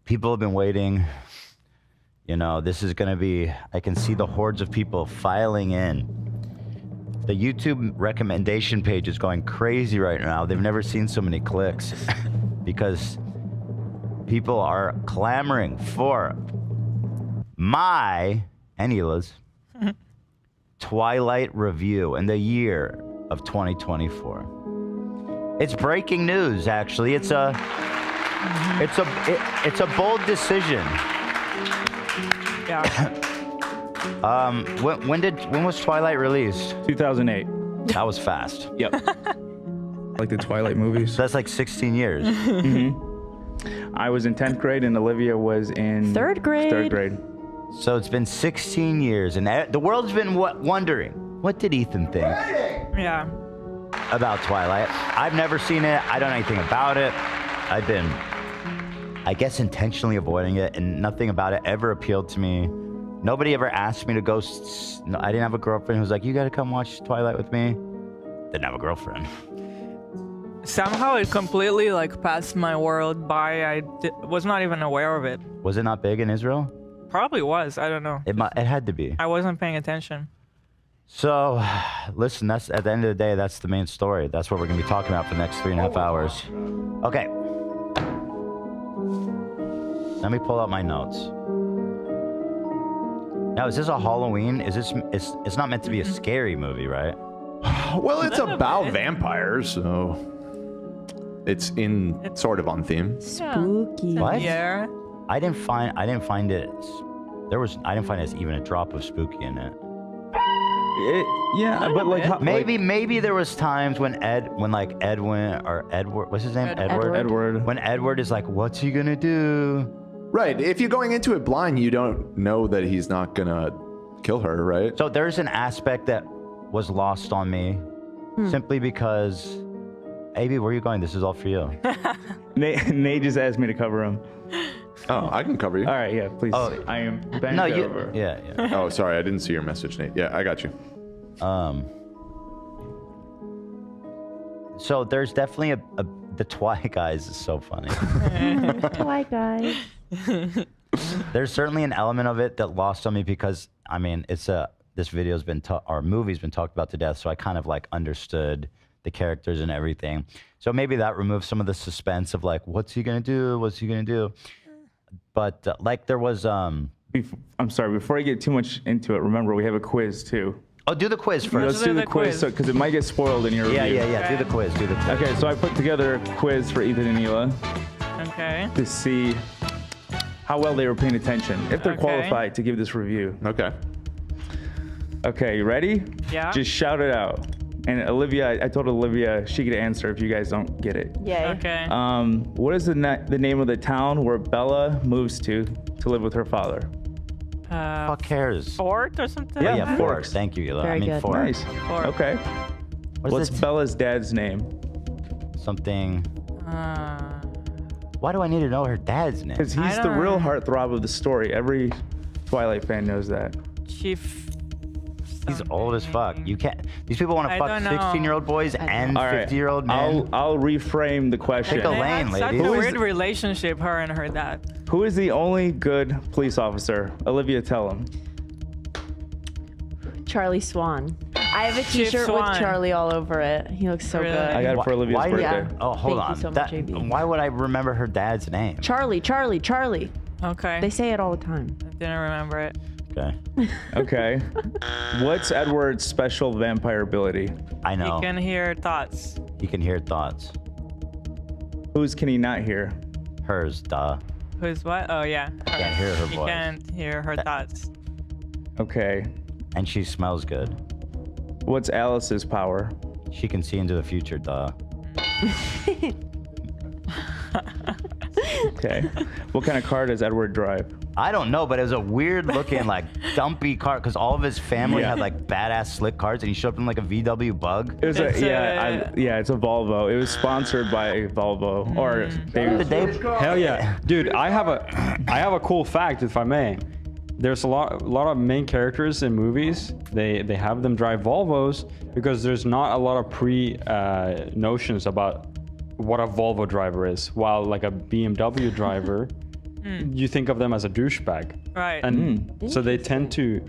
People have been waiting. You know, this is going to be, I can see the hordes of people filing in. The YouTube recommendation page is going crazy right now. They've never seen so many clicks because people are clamoring for my and Hila's Twilight review in the year of 2024. It's breaking news, actually. It's a bold decision. Yeah. When was Twilight released? 2008. That was fast. Yep. Like the Twilight movies. So that's like 16 years. I was in 10th grade and Olivia was in Third grade. So it's been 16 years, and the world's been wondering, what did Ethan think Yeah. about Twilight? I've never seen it. I don't know anything about it. I've been, I guess, intentionally avoiding it, and nothing about it ever appealed to me. Nobody ever asked me to go. No, I didn't have a girlfriend who was like, you got to come watch Twilight with me. Didn't have a girlfriend. Somehow it completely like passed my world by. I was not even aware of it. Was it not big in Israel? Probably was. I don't know. It had to be. I wasn't paying attention. So, listen, that's at the end of the day, that's the main story. That's what we're going to be talking about for the next 3.5 hours. Okay. Let me pull out my notes. Now, is this a Halloween? It's not meant to be a scary movie, right? Well, it's about vampires, so it's sort of on theme. Spooky. What? Yeah. I didn't find it. I didn't find there's even a drop of spooky in it. Yeah, but like Maybe there was times when Edwin or Edward, what's his name? Edward. When Edward is like, what's he gonna do? Right. If you're going into it blind, you don't know that he's not gonna kill her, right? So there's an aspect that was lost on me simply because, AB, where are you going? This is all for you. Nate just asked me to cover him. Oh, I can cover you. All right, yeah, please. Oh, I am bent no, over. Yeah. Oh, sorry, I didn't see your message, Nate. Yeah, I got you. So there's definitely the Twilight guys is so funny. Twilight guys. There's certainly an element of it that lost on me because I mean this video's been our movie's been talked about to death, so I kind of like understood the characters and everything. So maybe that removes some of the suspense of like, what's he gonna do? What's he gonna do? But like there was I'm sorry, before I get too much into it, remember we have a quiz too. Oh, do the quiz first. Let's do the quiz because it might get spoiled in your review. Yeah. Do the quiz. Okay, so I put together a quiz for Ethan and Hila Okay. to see how well they were paying attention, if they're qualified to give this review. Okay. Okay, you ready? Yeah. Just shout it out. And Olivia, I told Olivia she could answer if you guys don't get it. Yay. Okay. What is the name of the town where Bella moves to live with her father? Fuck cares? Fort or something? Yeah, Fort. Thank you, Hila. Very good. Fort. Nice. Fort. Okay. What's it? Bella's dad's name? Something. Why do I need to know her dad's name? Because he's the real heartthrob of the story. Every Twilight fan knows that. Chief. He's old as fuck. You can't. These people want to fuck don't know. 16-year-old boys and All right. 50-year-old men. I'll reframe the question. Take a They lane, had such ladies. a weird relationship, her and her dad. Who is the only good police officer? Olivia, tell him. Charlie Swan. I have a Chief t-shirt Swan. with Charlie all over it. He looks so Really? good. I got it for Olivia's Why- birthday. Yeah. Oh, hold Thank on. you so much, AB. Why would I remember her dad's name? Charlie. Okay. They say it all the time. I didn't remember it. Okay. Okay. What's Edward's special vampire ability? I know. You can hear thoughts. He can hear thoughts. Whose can he not hear? Hers, duh. Who's what? Oh, yeah. Can't hear her You voice. can't hear her thoughts. Okay. And she smells good. What's Alice's power? She can see into the future, duh. Okay. What kind of car does Edward drive? I don't know, but it was a weird looking, like, dumpy car because all of his family had, like, badass slick cars and he showed up in, like, a VW bug. It was it's a Volvo. It was sponsored by Volvo. Or Hell yeah, dude! I have a cool fact, if I may. There's a lot of main characters in movies. They have them drive Volvos because there's not a lot of notions about what a Volvo driver is. While like a BMW driver you think of them as a douchebag. Right. And so they tend to.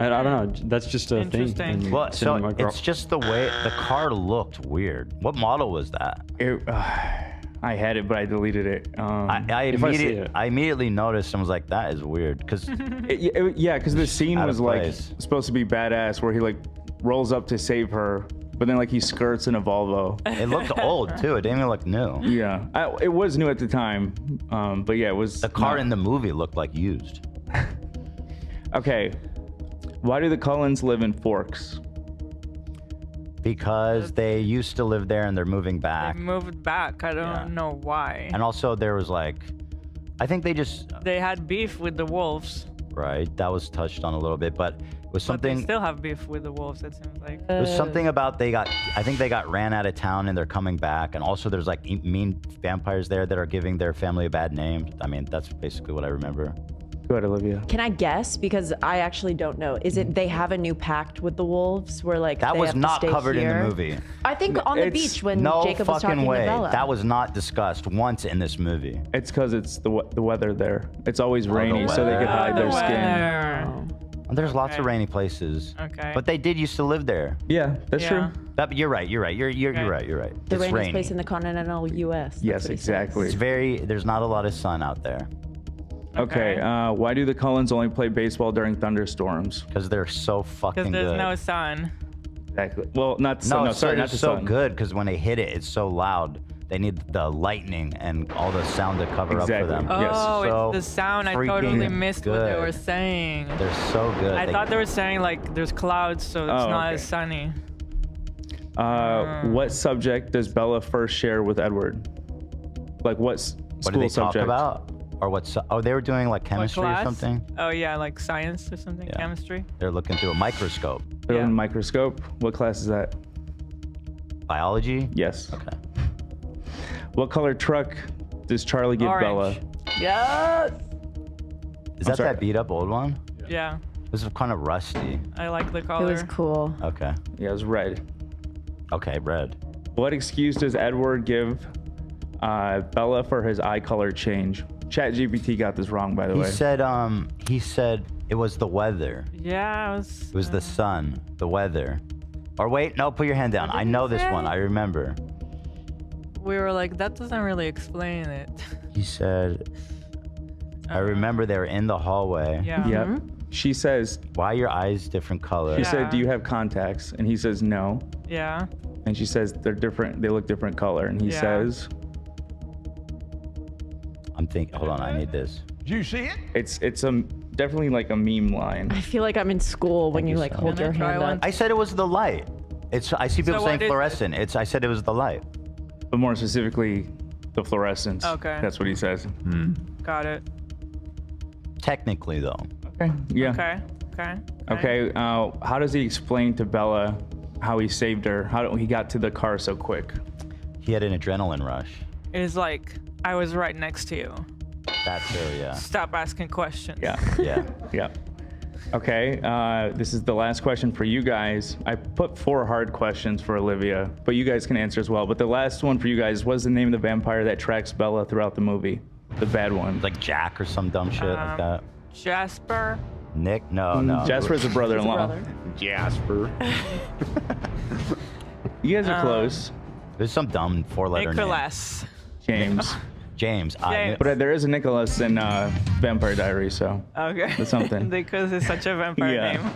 I don't know. That's just a thing. Interesting. in Well, so cinematography. it's just the way the car looked weird. What model was that? I had it, but I deleted it. I immediately noticed and was like, that is weird. Because Yeah, because the scene Out of was like place. supposed to be badass, where he like rolls up to save her, but then like he skirts in a Volvo. it looked old, too. It didn't even look new. Yeah, it was new at the time, but yeah, it was. The car not- in the movie looked like used. Okay, why do the Cullens live in Forks? Because they used to live there and they're moving They back. moved back. I don't know why. And also there was like, I think they just, They had beef with the wolves. right, that was touched on a little bit, but it was But they something, still have beef with the wolves, it seems like. it was something about I think they got ran out of town and they're coming back. And also there's like mean vampires there that are giving their family a bad name. I mean, that's basically what I remember. Go ahead, Olivia. Can I guess? Because I actually don't know. Is it they have a new pact with the wolves where like That they was have to not stay covered here? in the movie. I think on the It's- beach when No Jacob was fucking talking way. to Bella. That was not discussed once in this movie. It's because it's the weather there. It's always rainy, so they weather. could hide the their skin. weather. And there's lots of Okay. rainy places. Okay. But they did used to live there. Yeah, that's Yeah. true. You're right. You're right. You're Okay. right. You're right. the It's rainiest rainy. place in the continental U.S. That's Yes, what he says. exactly. There's not a lot of sun out there Okay, why do the Cullens only play baseball during thunderstorms? because they're so fucking Because there's good. no sun. Exactly. Well, not the no, sun. No, it's sorry, they're not the so sun. good because when they hit it, it's so loud. They need the lightning and all the sound to cover up for Exactly. them. Yes. Oh, So it's the sound. I freaking totally missed what they good. were saying. They're so good. I thought they were saying like there's clouds, so it's Oh, not okay. as sunny. What subject does Bella first share with Edward? Like what What did school they subject? talk about? Or what? They were doing like What chemistry or class? something. Oh yeah, like science or something, Yeah. chemistry. They're looking through a microscope. They're in Yeah. a microscope. What class is that? Biology. Yes. Okay. What color truck does Charlie give Orange. Bella? Yes. Is that sorry. that beat up old one? Yeah, This is kind of rusty. I like the It color. was cool. Okay. Yeah, it was red. Okay, red. What excuse does Edward give Bella for his eye color change? ChatGPT got this wrong, by the He way. said it was the weather. Yeah, It was the sun, the weather. Or wait, no, put your hand down. What did I he know this say? one. I remember. We were like, that doesn't really explain it. He said, I remember they were in the hallway. Yeah. Yep. She says, Why are your eyes different color? she Yeah. said, do you have contacts? And he says, no. Yeah. And she says, they're different. They look different color. And he Yeah. says, I'm thinking, hold on, I need this. Did you see it? it's definitely like a meme line. I feel like I'm in school when Thank you you like so hold much. your Can I hand try up. one? I said it was the light. I see people So saying what is it? fluorescent. I said it was the light. But more specifically, the fluorescence. Okay. That's what he says. Got it. Technically, though. Okay. Yeah. Okay. Okay. Okay. How does he explain to Bella how he saved her? How he got to the car so quick? He had an adrenaline rush. It's like I was right next to you. That too, yeah. Stop asking questions. Yeah. Yeah. Yeah. Okay. This is the last question for you guys. I put 4 hard questions for Olivia, but you guys can answer as well. But the last one for you guys was the name of the vampire that tracks Bella throughout the movie. The bad one. Like Jack or some dumb shit like that. Jasper. Nick? No, no. Jasper's a brother-in-law. Brother. Jasper. You guys are close. There's some dumb 4-letter name. Nicholas. James. James. James. But there is a Nicholas in Vampire Diaries, so. Okay. That's something. Because it's such a vampire Yeah. name.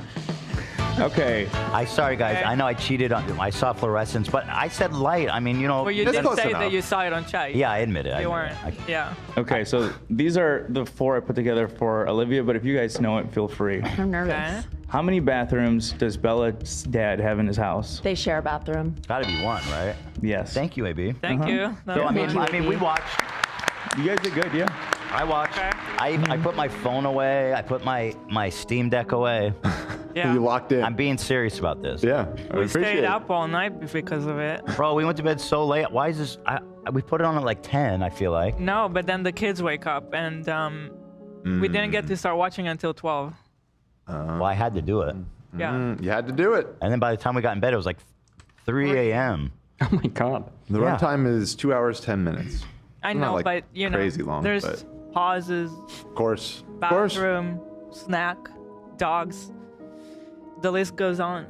Okay. Sorry guys, Okay. I know I cheated on. I saw fluorescence, but I said light. I mean, you know. Well, you That's did close say enough. that you saw it on chat. Yeah, I admit it. I You admit weren't. it. Yeah. Okay, so these are the 4 I put together for Olivia, but if you guys know it, feel free. I'm nervous. Okay. How many bathrooms does Bella's dad have in his house? They share a bathroom. Gotta be one, right? Yes. Thank you, AB. Thank you. That So was I fun. mean, we watched. You guys did good, yeah? I watched. Okay. I put my phone away. I put my Steam Deck away. Yeah. You locked in. I'm being serious about this. Yeah. I We appreciate stayed it. up all night because of it. Bro, we went to bed so late. Why is this? We put it on at like 10. I feel like. No, but then the kids wake up and we didn't get to start watching until 12. Well, I had to do it. Yeah. You had to do it. And then by the time we got in bed, it was like 3 a.m. Oh my god. The Yeah. runtime is 2 hours 10 minutes. I Not, know, like, but you know, crazy long, there's but- pauses, Of course. Of course. bathroom, snack, dogs. The list goes on.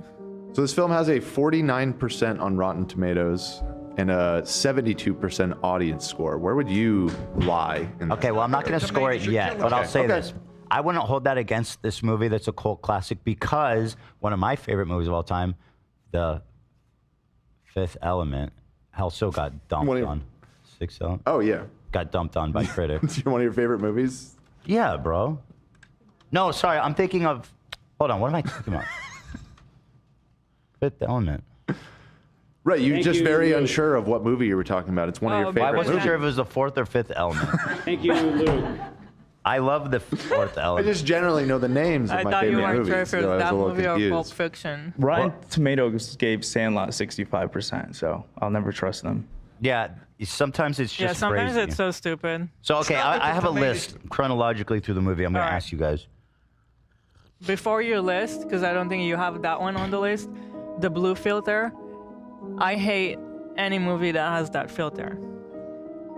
So this film has a 49% on Rotten Tomatoes and a 72% audience score. Where would you lie in that? Okay, well, I'm not going to score it yet, but I'll say Okay. this. I wouldn't hold that against this movie that's a cult classic because one of my favorite movies of all time, The Fifth Element, also got dumped One of your- on. Sixth Element? Oh, yeah. Got dumped on by critics. One of your favorite movies? Yeah, bro. No, sorry, I'm thinking of... Hold on, what am I talking about? Fifth Element. Right, you're Thank just you, very Luke. unsure of what movie you were talking about. It's one of your Oh, but I favorite wasn't movies. sure if it was the fourth or fifth element. Thank you, Luke. I love the fourth I element. just generally know the names of I my thought you favorite weren't movies. sure if it so I was was that a little movie or Pulp confused. Fiction. Rotten Tomatoes gave Sandlot 65%, so I'll never trust them. Yeah, sometimes it's just Yeah, sometimes crazy. it's so stupid. So, okay, I have a list chronologically through the movie. I'm going to Alright. ask you guys. Before your list, because I don't think you have that one on the list, the blue filter. I hate any movie that has that filter.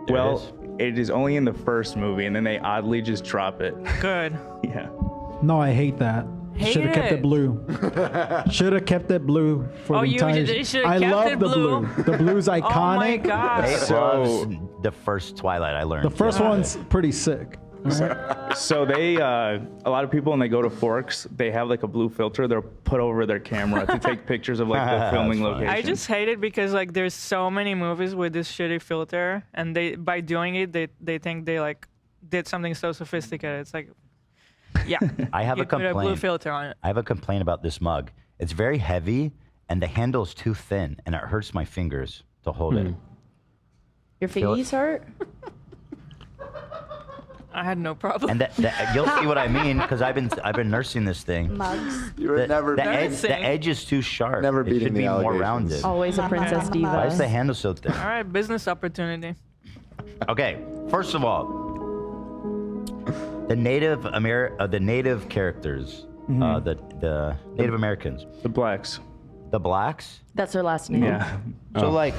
There it Well, is. it is only in the first movie, and then they oddly just drop it. Good. Yeah. No, I hate that. Hate Should have kept it. it blue. Should have kept it blue for Oh, the you entire. should've I kept love it the blue. blue. The blue's iconic. Oh my god. Nate So- loves the first Twilight, I learned. The first one's pretty sick. So they, a lot of people when they go to Forks, they have like a blue filter they'll put over their camera to take pictures of like the filming That's funny. location. I just hate it because like there's so many movies with this shitty filter, and they by doing it they think they like did something so sophisticated. It's like, yeah, I have you a put a blue complaint. filter on it. I have a complaint about this mug. It's very heavy, and the handle's too thin, and it hurts my fingers to hold it. Your Feel it. fingies hurt? I had no problem. And you'll see what I mean because I've been nursing this thing. Mugs. You were never, The Nursing. edge is too sharp. Never it beating should the be more allegations. rounded. Always a princess diva. Why is the handle so thin? All right, business opportunity. Okay, first of all, the native characters, the Native Americans, the blacks. the blacks. That's her last name. Yeah. So like,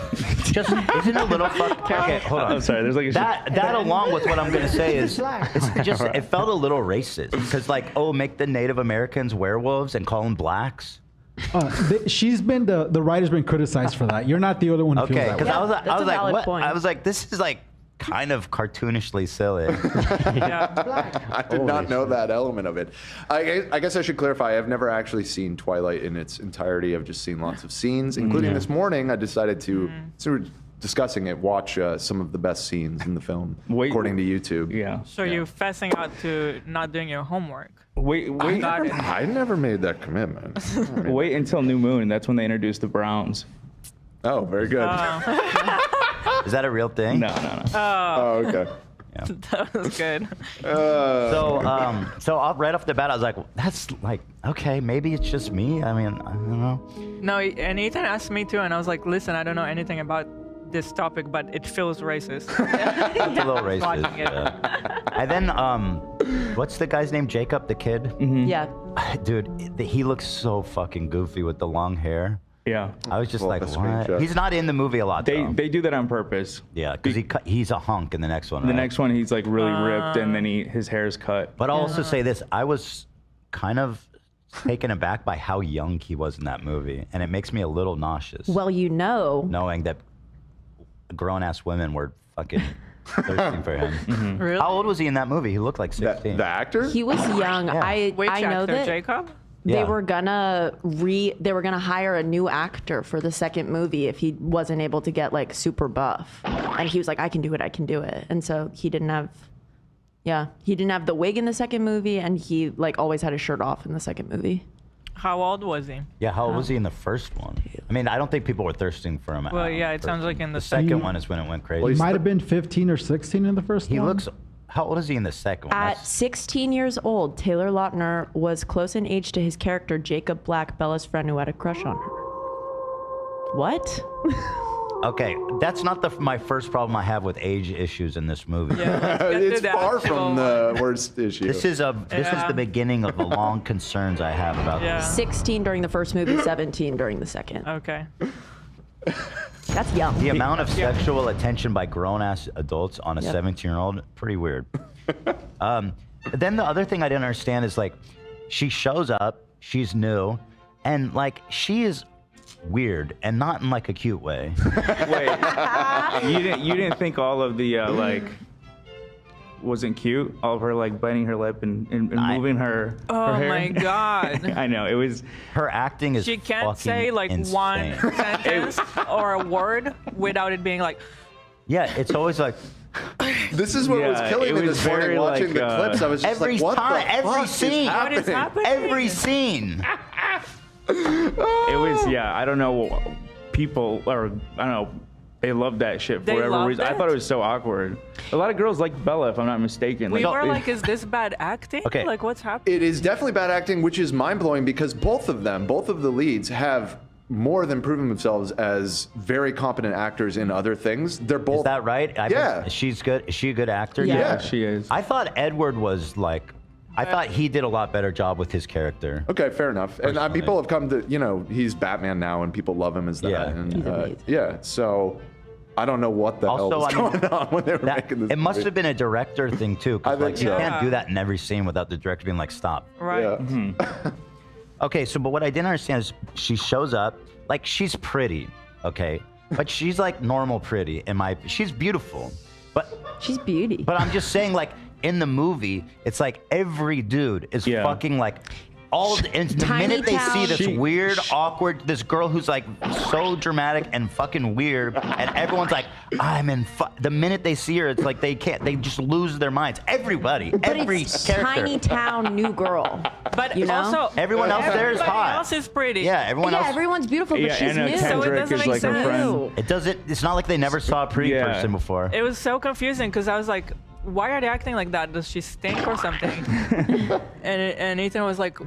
just isn't a little fuck. Okay, hold on. I'm sorry. There's like a That along with what I'm gonna say is, it felt a little racist because like, oh, make the Native Americans werewolves and call them blacks. She's been the writer's been criticized for that. You're not the only one who feels Okay, that because way. I was that's a like, valid what? point. I was like, this is like kind of cartoonishly silly. Yeah. I did not know that element of it. I guess I should clarify. I've never actually seen Twilight in its entirety. I've just seen lots of scenes, including this morning. I decided to, sort of discussing it, watch some of the best scenes in the film, Wait. according to YouTube. Yeah. So you're fessing out to not doing your homework. Wait. Got it. I never made that commitment. Wait until New Moon. That's when they introduced the Browns. Oh, very good. Is that a real thing? No. Oh, okay. That was good. So right off the bat, I was like, that's like, okay, maybe it's just me. I mean, I don't know. No, and Ethan asked me too, and I was like, listen, I don't know anything about this topic, but it feels racist. It's a little racist. Watching it. Yeah. And then, what's the guy's name? Jacob, the kid? Yeah. Dude, he looks so fucking goofy with the long hair. Yeah. I was just Well, like, that's what? screenshot. He's not in the movie a lot, though. They do that on purpose. Yeah, because he's a hunk in the next one, The right? next one, he's like really ripped, and then his hair's cut. But I'll also say this. I was kind of taken aback by how young he was in that movie. And it makes me a little nauseous. Well, you know. Knowing that grown-ass women were fucking thirsting for him. Really? How old was he in that movie? He looked like 16. The actor? He was young. Yeah. Which I know actor, that Jacob? they Yeah. were gonna hire a new actor for the second movie if he wasn't able to get like super buff. And he was like, I can do it. And so he didn't have the wig in the second movie, and he like always had his shirt off in the second movie. How old was he? Yeah, how old was he in the first one? I mean, I don't think people were thirsting for him. Well, yeah, it sounds like in the second one is when it went crazy. He might have been 15 or 16 in the first He one. looks. How old is he in the second one? At 16 years old, Taylor Lautner was close in age to his character Jacob Black, Bella's friend who had a crush on her. What? Okay, that's not my first problem I have with age issues in this movie. Yeah, let's get to It's the far actual from one. the worst issue. This is Yeah. the beginning of the long concerns I have about Yeah. this. 16 during the first movie, 17 during the second. Okay. That's young. The amount of sexual attention by grown-ass adults on a Yep. 17-year-old, pretty weird. Then the other thing I didn't understand is like, she shows up, she's new, and like she is weird and not in like a cute way. Wait, you didn't think all of the like wasn't cute? All of her like biting her lip and moving her hair? My God. I know, it was... Her acting is She can't fucking say like one insane. sentence or a word without it being like, Yeah, it's always like This is what was Yeah, killing it me was this morning very, watching like, the clips. I was just every like, what time, the every fuck scene. is what is happening? happening? every scene. It was, yeah, I don't know, people, or I don't know, they love that shit for They whatever loved reason. I it? thought it was so awkward. A lot of girls like Bella, if I'm not mistaken. we were it- like, is this bad acting? Okay. Like, what's happening? It is definitely bad acting, which is mind-blowing because both of the leads have more than proven themselves as very competent actors in other things. They're both... Is that right? Yeah. She's good. Is she a good actor? Yeah. yeah, she is. I thought Edward was like, I thought he did a lot better job with his character. Okay, fair enough. And Personally. people have come to, he's Batman now and people love him as that. Yeah. And, He's amazing. yeah, so I don't know what the hell Also, was I mean, going on when they were That, making this it must movie. have been a director thing too, I because think like you so. can't do Yeah. that in every scene without the director being like, stop. Right. Yeah. Okay, so but what I didn't understand is she shows up, like she's pretty, okay, but she's like normal pretty. She's beautiful, but She's beauty. but I'm just saying like in the movie, it's like every dude is Yeah. fucking like. And the Tiny minute they see town. this weird, awkward, this girl who's like so dramatic and fucking weird, and everyone's like, I'm in. The minute they see her, it's like they just lose their minds. Everybody, But every it's character. tiny town new girl. But You know? also, Everyone else there is everybody hot. else is pretty. Yeah, everyone Yeah, else. everyone's beautiful, but Yeah, she's Anna new. So it Kendrick doesn't is make like her sense. friend. It doesn't. It's not like they never saw a pretty Yeah. person before. It was so confusing because I was like, why are they acting like that? Does she stink or something? and Ethan was like,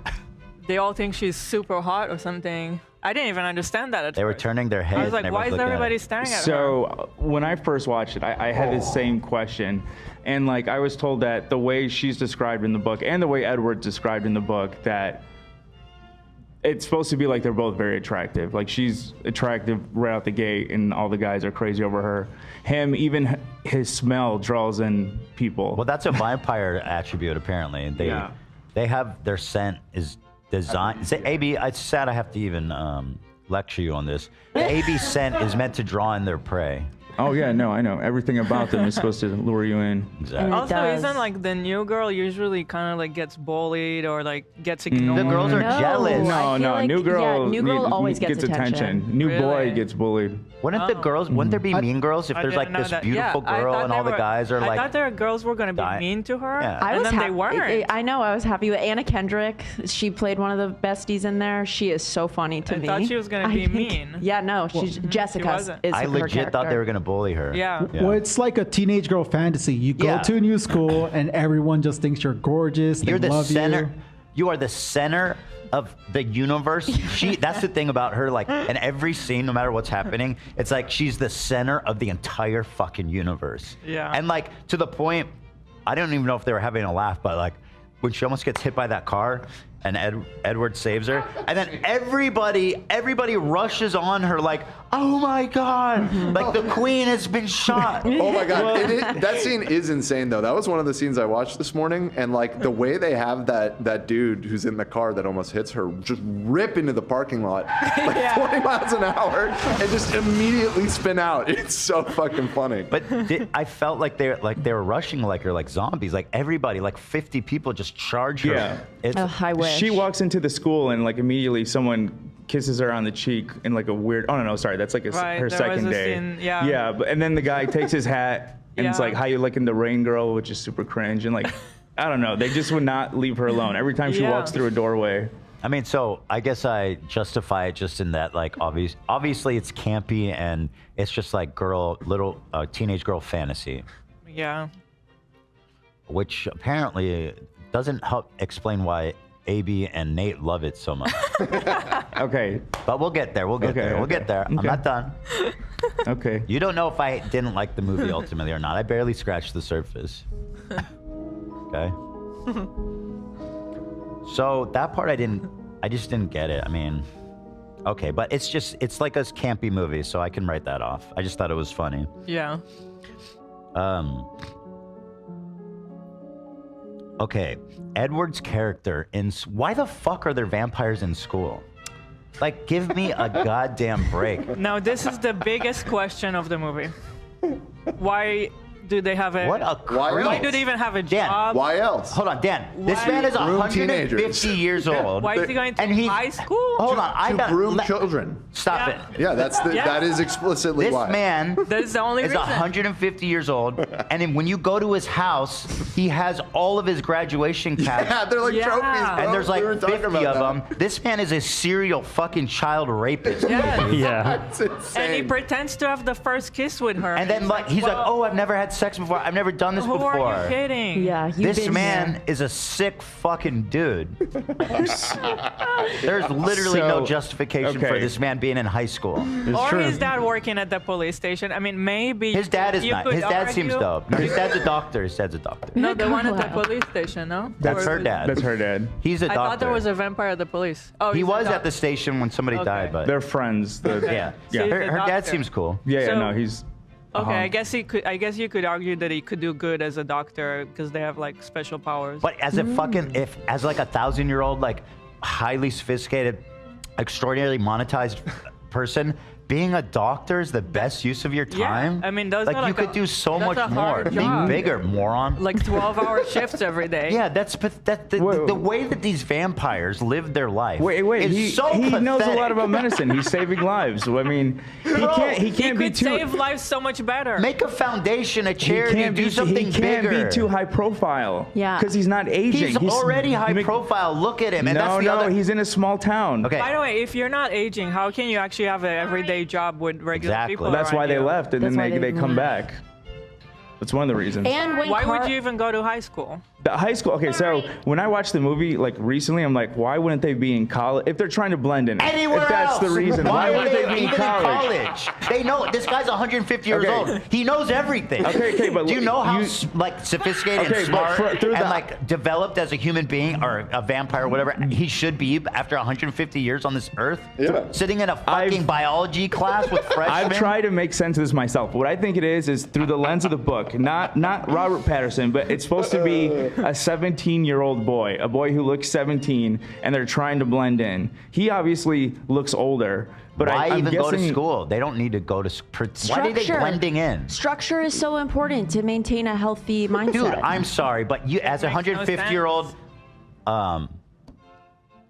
they all think she's super hot or something. I didn't even understand that at They were first. turning their heads. I was like, and why is everyone's looking at everybody it. staring at her? So when I first watched it, I had the same question, and like I was told that the way she's described in the book and the way Edward's described in the book, that it's supposed to be like they're both very attractive. Like she's attractive right out the gate, and all the guys are crazy over her. Him, even his smell draws in people. Well, that's a vampire attribute apparently. Yeah. They have their scent is designed. AB, it's sad I have to even lecture you on this. The AB scent is meant to draw in their prey. Oh yeah, no, I know. Everything about them is supposed to lure you in. Exactly. It Also, does. isn't like the new girl usually kind of like gets bullied or like gets ignored? The girls are No. jealous. I feel No, like- new girl. yeah, new girl always gets attention. New boy Really? gets bullied. Wouldn't the girls? Wouldn't there be mean girls if I there's like didn't know this that. beautiful Yeah, I girl thought and they all the were- guys are I like? thought their girls were gonna be dying. mean to her, Yeah. I and was then they happy. weren't. I know. I was happy with Anna Kendrick. She played one of the besties in there. She is so funny to I me. thought she was gonna I be think- mean. Yeah, no. She's Jessica. wasn't. Is I her legit thought they character. were gonna bully her. Yeah. Well, it's like a teenage girl fantasy. You go Yeah. to a new school and everyone just thinks you're gorgeous. They You're the love center. you. You are the center of the universe. That's the thing about her. Like in every scene, no matter what's happening, it's like she's the center of the entire fucking universe. Yeah. And like to the point, I don't even know if they were having a laugh, but like when she almost gets hit by that car and Edward saves her, and then everybody rushes on her like, oh my god, like the queen has been shot. Oh my god, that scene is insane though. That was one of the scenes I watched this morning, and like the way they have that dude who's in the car that almost hits her just rip into the parking lot like 20 miles an hour and just immediately spin out. It's so fucking funny. But I felt like they were rushing like her like zombies. Like everybody, like 50 people just charge her. Yeah. It's, I wish. She walks into the school and like immediately someone kisses her on the cheek in like a weird. Oh no, sorry, that's like Right, her there second was a day. scene, yeah. Yeah, but and then the guy takes his hat and it's Yeah. like, how you liking the rain, girl, which is super cringe and like, I don't know. They just would not leave her alone. Every time she Yeah. walks through a doorway. I mean, so I guess I justify it just in that, like, obviously it's campy and it's just like teenage girl fantasy, Yeah. which apparently doesn't help explain why AB and Nate love it so much. Okay, But we'll get there. We'll get Okay, there. We'll okay. get there. I'm Okay. not done. okay. You don't know if I didn't like the movie ultimately or not. I barely scratched the surface. Okay. So that part I just didn't get it. I mean, okay, but it's like a campy movie, so I can write that off. I just thought it was funny. Yeah. Okay, Edward's character why the fuck are there vampires in school? Like, give me a goddamn break. Now, this is the biggest question of the movie. Why do they have a... What a Why do they even have a job? Why else? Hold on, Dan. This Why- man is Groom 150 teenagers. years old. Why is he going to And he's- high school? Hold on, I To got groom children. Stop Yeah. it. Yeah, that is explicitly This why. man That's the only is reason. 150 years old, and then when you go to his house, he has all of his graduation caps. Yeah, they're like Yeah. trophies, bro. And there's We were like talking 50 about of that. them. This man is a serial fucking child rapist. Yes. Yeah. That's insane. And he pretends to have the first kiss with her. And then like he's like, oh, I've never had sex before. I've never done this who before. are you kidding? Yeah, you've This been man there. is a sick fucking dude. There's literally no So, justification for okay. this man being in high school. Or true. his dad working at the police station. I mean, maybe His dad is you not. could His dad seems argue- dope. No, his dad's a doctor. His dad's a doctor. No, the one at the Wow. police station, no? That's Or her is it- dad. That's her dad. He's a I doctor. thought there was a vampire at the police. Oh, He he's a was at doctor. the station when somebody Okay. died, but They're friends. yeah. So he's Her, a her dad doctor. seems cool. Yeah, So- no, he's. Okay, Uh-huh. I guess he could. I guess you could argue that he could do good as a doctor because they have like special powers. But as a fucking, as like a 1,000-year-old, like highly sophisticated, extraordinarily monetized person, being a doctor is the best use of your Yeah, time. I mean, those like are you like could a- do so that's much a more. hard Think job. bigger, moron. Like 12-hour shifts every day. Yeah, that's the Wait, way that these vampires live their life. Wait, is he so knows a lot pathetic. about medicine. He's saving lives. I mean, he Bro, can't He be could too save lives so much better. Make a foundation, a he charity, can't do be something he can't bigger. be too high profile. Yeah. Because he's not aging. He's already high I mean, profile. Look at him. And that's the No, other. he's in a small town. Okay. By the way, if you're not aging, how can you actually have an everyday job with regular Exactly. people? That's why around they you? left, and That's then why they come back. That's one of the reasons. And when Why Car- would you even go to high school? The high school. Okay, so when I watched the movie like recently, I'm like, why wouldn't they be in college if they're trying to blend in? Anywhere if that's else. the reason, why are wouldn't they be in even college? They know this guy's 150 years Okay. old. He knows everything. Okay, but do you know how you- like sophisticated Okay, and but smart through and the- like developed as a human being or a vampire or whatever he should be after 150 years on this earth? Yeah. Sitting in a fucking biology class with freshmen. I've tried to make sense of this myself. What I think it is through the lens of the book, not Robert Patterson, but it's supposed to be a 17-year-old boy, a boy who looks 17, and they're trying to blend in. He obviously looks older, but Why I'm even go to guessing- school? They don't need to go to. Why are they Structure. blending in? Structure is so important to maintain a healthy mindset. Dude, I'm sorry, but you as a makes no 150-year-old,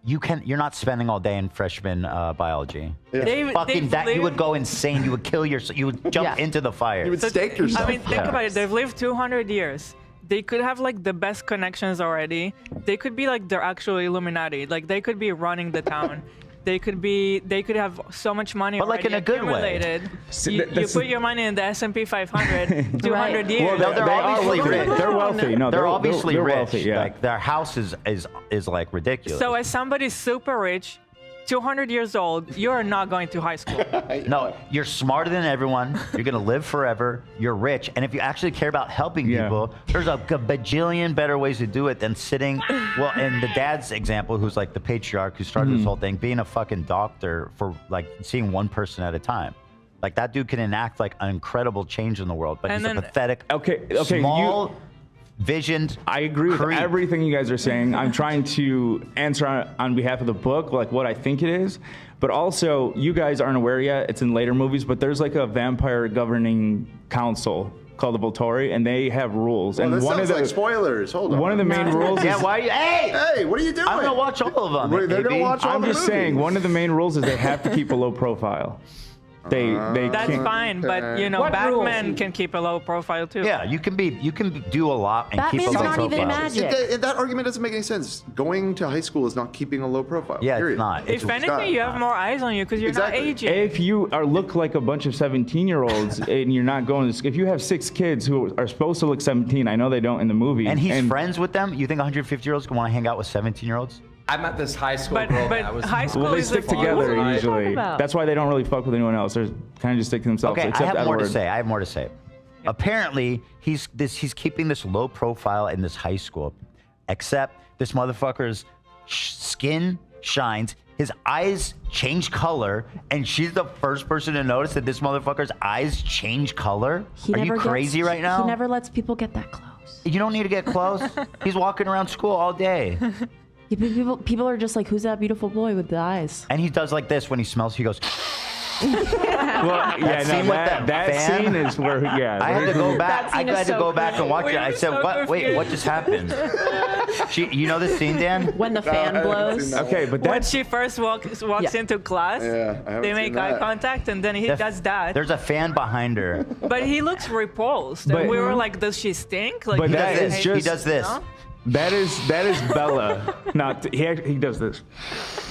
you're not spending all day in freshman biology. Fucking that you would go insane. You would kill yourself. You would jump Yeah. into the fire. You would stake yourself. I mean, think about it. They've lived 200 years. They could have like the best connections already. They could be like their actual Illuminati. Like they could be running the town. They could have so much money But, like, already in a good way. accumulated. See, You that's put the- your money in the S&P 500, 200 Right. years. Well, they're they obviously are wealthy. rich. They're wealthy. No, They're obviously they're rich. Wealthy, yeah. Like their house is like ridiculous. So as somebody super rich, 200 years old, you're not going to high school. No, you're smarter than everyone. You're gonna live forever. You're rich, and if you actually care about helping Yeah. people, there's a bajillion better ways to do it than sitting. Well, in the dad's example, who's like the patriarch who started this whole thing, being a fucking doctor for like seeing one person at a time. Like that dude can enact like an incredible change in the world, but And he's a then- pathetic, Okay, small, visioned. I agree with creep. everything you guys are saying. I'm trying to answer on behalf of the book, like what I think it is. But also, you guys aren't aware yet, it's in later movies, but there's like a vampire governing council called the Volturi, and they have rules. Well, and this one of sounds the like spoilers. Hold on. one of the main rules Yeah, is why are you? Hey, Hey, what are you doing? I'm gonna watch all of them. Wait, they're gonna baby. watch all I'm the just movies. saying one of the main rules is they have to keep a low profile. They That's can't. fine, but you know, What Batman rules? can keep a low profile too. Yeah, you can do a lot and keep a Batman's low not profile. even magic. That argument doesn't make any sense. Going to high school is not keeping a low profile. Yeah, period. it's not. If It's anything, you have more eyes on you because you're Exactly. not aging. If you look like a bunch of 17-year-olds and you're not going to, if you have 6 kids who are supposed to look 17, I know they don't in the movie. And he's friends with them. You think 150-year-olds want to hang out with 17-year-olds? I met this high school But- girl but that was. high school Well, they is stick the fun. together What are you usually. talking about? That's why they don't really fuck with anyone else. They're kind of just stick to themselves. Okay, I except have more to Edward. say. I have more to say. Apparently, he's keeping this low profile in this high school, except this motherfucker's skin shines, his eyes change color, and she's the first person to notice that this motherfucker's eyes change color. Are you crazy right now? He never lets people get that close. You don't need to get close. He's walking around school all day. Yeah, but people are just like, who's that beautiful boy with the eyes? And he does like this when he smells. He goes. Well, yeah, scene no, with that fan? scene is where, yeah. I had to go back. I scene is had to so go back and watch We it. I were said, so "What? Wait, what just happened?" You know the scene, Dan? When the fan I haven't blows. seen that Okay, but When that's she first walks Yeah. into class, Yeah, I haven't they seen make that. eye contact, and then he does that. There's a fan behind her. But he looks repulsed, But- and we were like, "Does she stink?" Like, But he that doesn't is hate- just- He does this. No? that is Bella. Not he does this.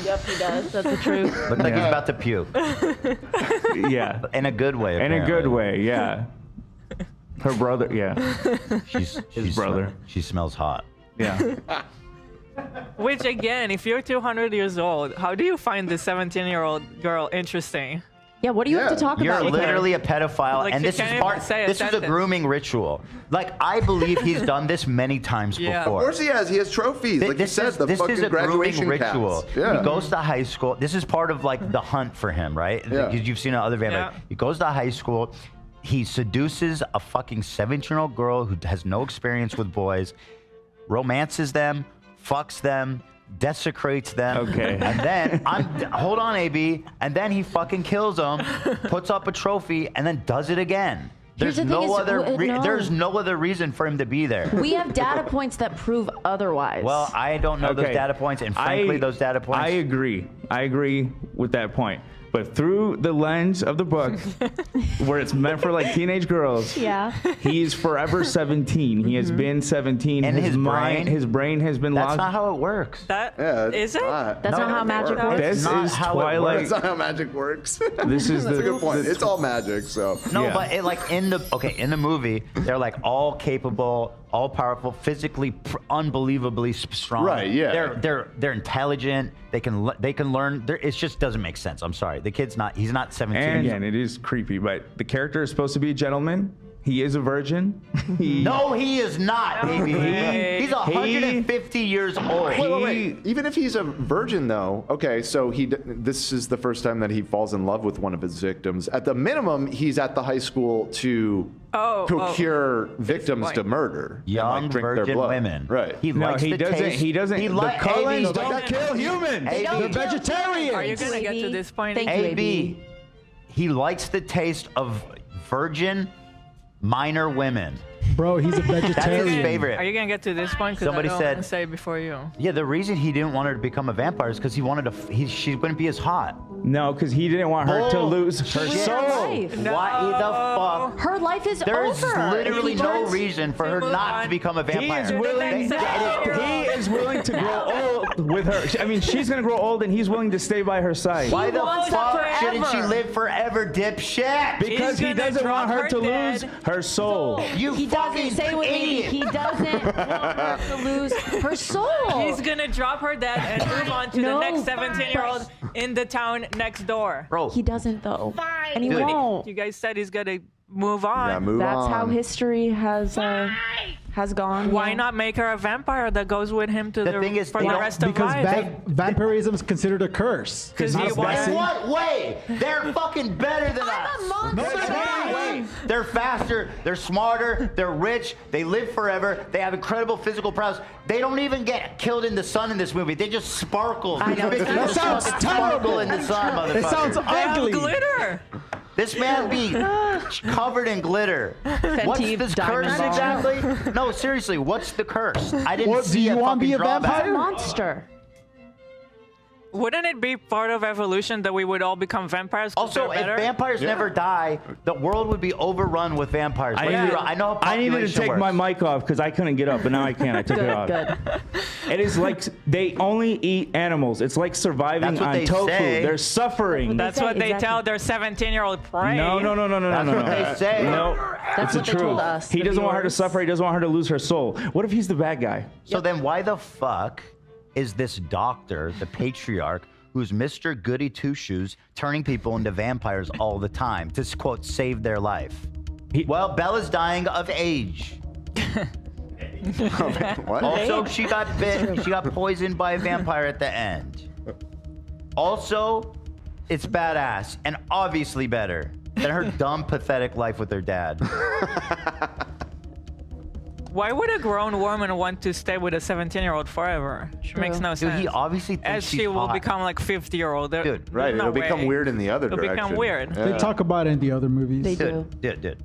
Yep, he does. That's the truth. Looks like he's Yeah. about to puke. Yeah, In a good way. in a good apparently. way. Yeah. Her brother. Yeah. She's brother. She smells hot. Yeah. Which again, if you're 200 years old, how do you find this 17-year-old girl interesting? Yeah, what do you have to Yeah. talk You're about with her? literally a pedophile, Like, and she this is can't even part. say a This is a sentence. grooming ritual. Like I believe he's done this many times Yeah. before. Of course he has. He has trophies. Like This you said, is, the this fucking is a grooming graduation ritual. caps. Yeah. He goes to high school. This is part of like the hunt for him, right? Yeah. Because you've seen other vampires. Yeah. He goes to high school. He seduces a fucking 17-year-old girl who has no experience with boys, romances them, fucks them, desecrates them. Okay. And then hold on, AB. And then he fucking kills them, puts up a trophy, and then does it again. Here's There's the thing no is, other. no. There's no other reason for him to be there. We have data points that prove otherwise. Well, I don't know those Okay. data points, and frankly, those data points. I agree. I agree with that point. But through the lens of the book, where it's meant for like teenage girls, yeah. he's forever 17. He has been 17. And his brain? his brain has been That's logged. not how it works. That Yeah, is it? not. That's No, not how magic works. This not is how it Twilight. That's not how magic works. This is That's the a good point. the- It's all magic, so. No, Yeah. but like in the movie, they're like all capable, all powerful, physically unbelievably strong. Right, yeah. They're intelligent. They can learn. It just doesn't make sense. I'm sorry. The kid's not. He's not 17. And again, it is creepy, but the character is supposed to be a gentleman. He is a virgin. No, he is not, baby. way. He's 150 years old. Wait. Even if he's a virgin, though, okay, so this is the first time that he falls in love with one of his victims. At the minimum, he's at the high school to procure victims to murder. and, Young like, drink their virgin blood. women. Right. He No, likes he the doesn't. taste. He doesn't. He The Cullens AB, don't kill humans. Hey, They're AB. vegetarians. Are you gonna get to this point? Thank you, AB, he likes the taste of virgin minor women. Bro, he's a That's his vegetarian. favorite. Are you gonna get to this point? 'Cause Somebody I don't said- wanna say before you. Yeah, the reason he didn't want her to become a vampire is because he wanted to. She wouldn't be as hot. No, because he didn't want her to lose her She soul. lived her life. Why the fuck? Her life is There's over. literally If he no turns- reason for her Move not on. to become a He vampire. is willing. He is willing to grow old with her. I mean, she's gonna grow old, and he's willing to stay by her side. Why the wants that fuck shouldn't she forever. live forever, dipshit? Because he He's gonna doesn't want drop her her to dead. lose her soul. You He fucking doesn't say with me. idiot. He doesn't want her to lose her soul. He's gonna drop her dead and move on to No, the next 17-year-old in the town next door. Bro, He doesn't though, and he Dude. won't. You guys said he's gonna move on. Yeah, move That's on. how history has gone. Why yeah. not make her a vampire that goes with him to The the thing is, for they the don't- rest of Because life? vampirism is considered a curse. 'Cause Not he a wants- blessing. in what way? They're fucking better than us. No, There's no way. They're faster, they're smarter, they're rich, they live forever, they have incredible physical prowess. They don't even get killed in the sun in this movie. They just sparkle. I know. They That just sounds fucking terrible. Sparkle in the sun, motherfucker. It sounds They have ugly. glitter. This man be covered in glitter. What's Fenty this diamond curse ball. exactly? No, seriously, what's the curse? I didn't What, do see you a wanna be fucking a drawback. vampire? Monster. Wouldn't it be part of evolution that we would all become vampires? 'cause Also, they're if better? vampires never die, the world would be overrun with vampires. Don't get me wrong, I know how I needed to population take works. my mic off because I couldn't get up, but now I can. I took it Good, off. good. It is like they only eat animals. It's like surviving That's what on they tofu. say. They're suffering. That's say, what they exactly. tell their 17-year-old prey. No. That's what they say. No, That's it's the what they truth. told us, He the doesn't want her to viewers. suffer. He doesn't want her to lose her soul. What if he's the bad guy? So then why the fuck is this doctor, the patriarch, who's Mr. Goody Two-Shoes, turning people into vampires all the time to, quote, save their life? Well, Bella's dying of age. What? Also, she got bit. She got poisoned by a vampire at the end. Also, it's badass and obviously better than her dumb, pathetic life with her dad. Why would a grown woman want to stay with a 17-year-old forever? It makes no Dude, sense. he obviously thinks As she's she will hot. become like 50-year-old. Dude, Right, it'll become weird in the other It'll direction. become weird. Yeah. They talk about it in the other movies. They do. Dude.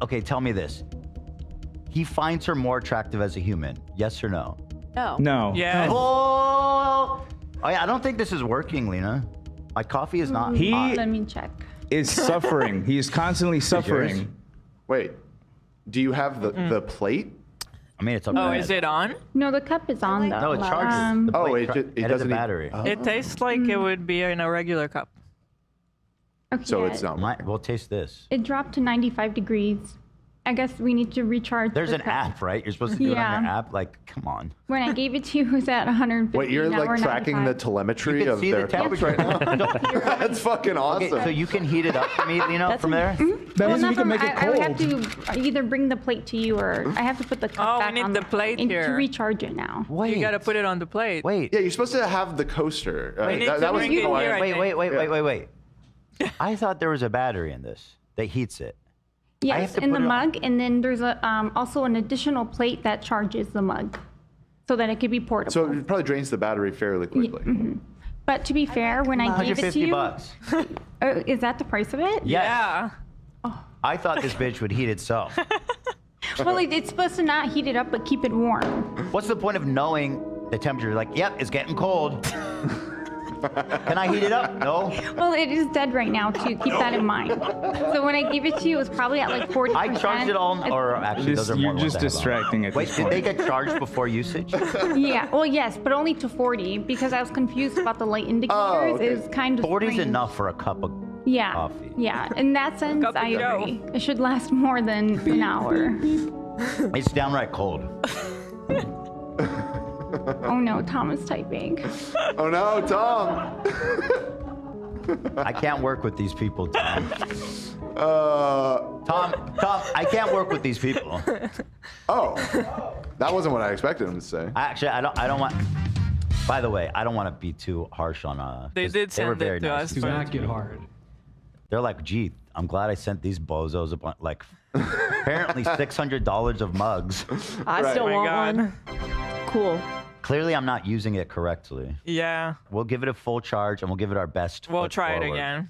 Okay, tell me this. He finds her more attractive as a human. Yes or no? No. No. Yeah. Oh, yeah, I don't think this is working, Lena. My coffee is not He- hot. Let me check. Is suffering. He is constantly suffering. Wait, do you have the plate? I mean, it's up Oh, there. is it on? No, the cup is on though. No, it charges. The Oh, plate it has doesn't a even- battery. It tastes like it would be in a regular cup. Okay, So yeah, it's not. We'll taste this. It dropped to 95 degrees. I guess we need to recharge. There's the an cup. app, right? You're supposed to do it on your Yeah. app. Like, come on. When I gave it to you, it was at 150. Wait, you're now we're like tracking the 95. telemetry You can of see the their cups temperature. right now? That's fucking awesome. Okay, so you can heat it up for me, Lena, from there? That Well, means not we can from, make it I would cold. have to either bring the plate to you or I have to put the cup Oh, we back need on the plate and here. to recharge it now. Wait. You gotta put it on the plate. Wait. Yeah, you're supposed to have the coaster. We need that to was bring it oh, I- here, I think. Wait. I thought there was a battery in this that heats it. have Yes, to in put the it on- mug, and then there's a also an additional plate that charges the mug, so that it could be portable. So it probably drains the battery fairly quickly. But to be fair, when I gave it to 150 you, bucks. Is that the price of it? Yes. Yeah. I thought this bitch would heat itself. Well, it's supposed to not heat it up, but keep it warm. What's the point of knowing the temperature? Like, yep, it's getting cold. Can I heat it up? No. Well, it is dead right now too. Keep that in mind. So when I gave it to you, it was probably at like 40%. I charged it all, or actually, those are more You're ones just I have on. distracting at Wait, this did point. they get charged before usage? Yeah. Well, yes, but only to 40 because I was confused about the light indicators. okay. It was kind of 40 is strange. enough for a cup of Yeah. coffee. Yeah. In that sense, Cup of I joe. agree. It should last more than an hour. It's downright cold. Oh no, Tom is typing. Oh no, Tom. I can't work with these people, Tom. Uh, Tom, I can't work with these people. oh, that wasn't what I expected him to say. Actually, I don't want. By the way, I don't want to be too harsh on. They 'cause did they were send very it to nice. us. Do but- not get hard. They're like, gee, I'm glad I sent these bozos a bunch, like, apparently $600 of mugs. I Right. still Oh my want God. one. Cool. Clearly, I'm not using it correctly. Yeah. We'll give it a full charge and we'll give it our best. We'll foot try it forward. again.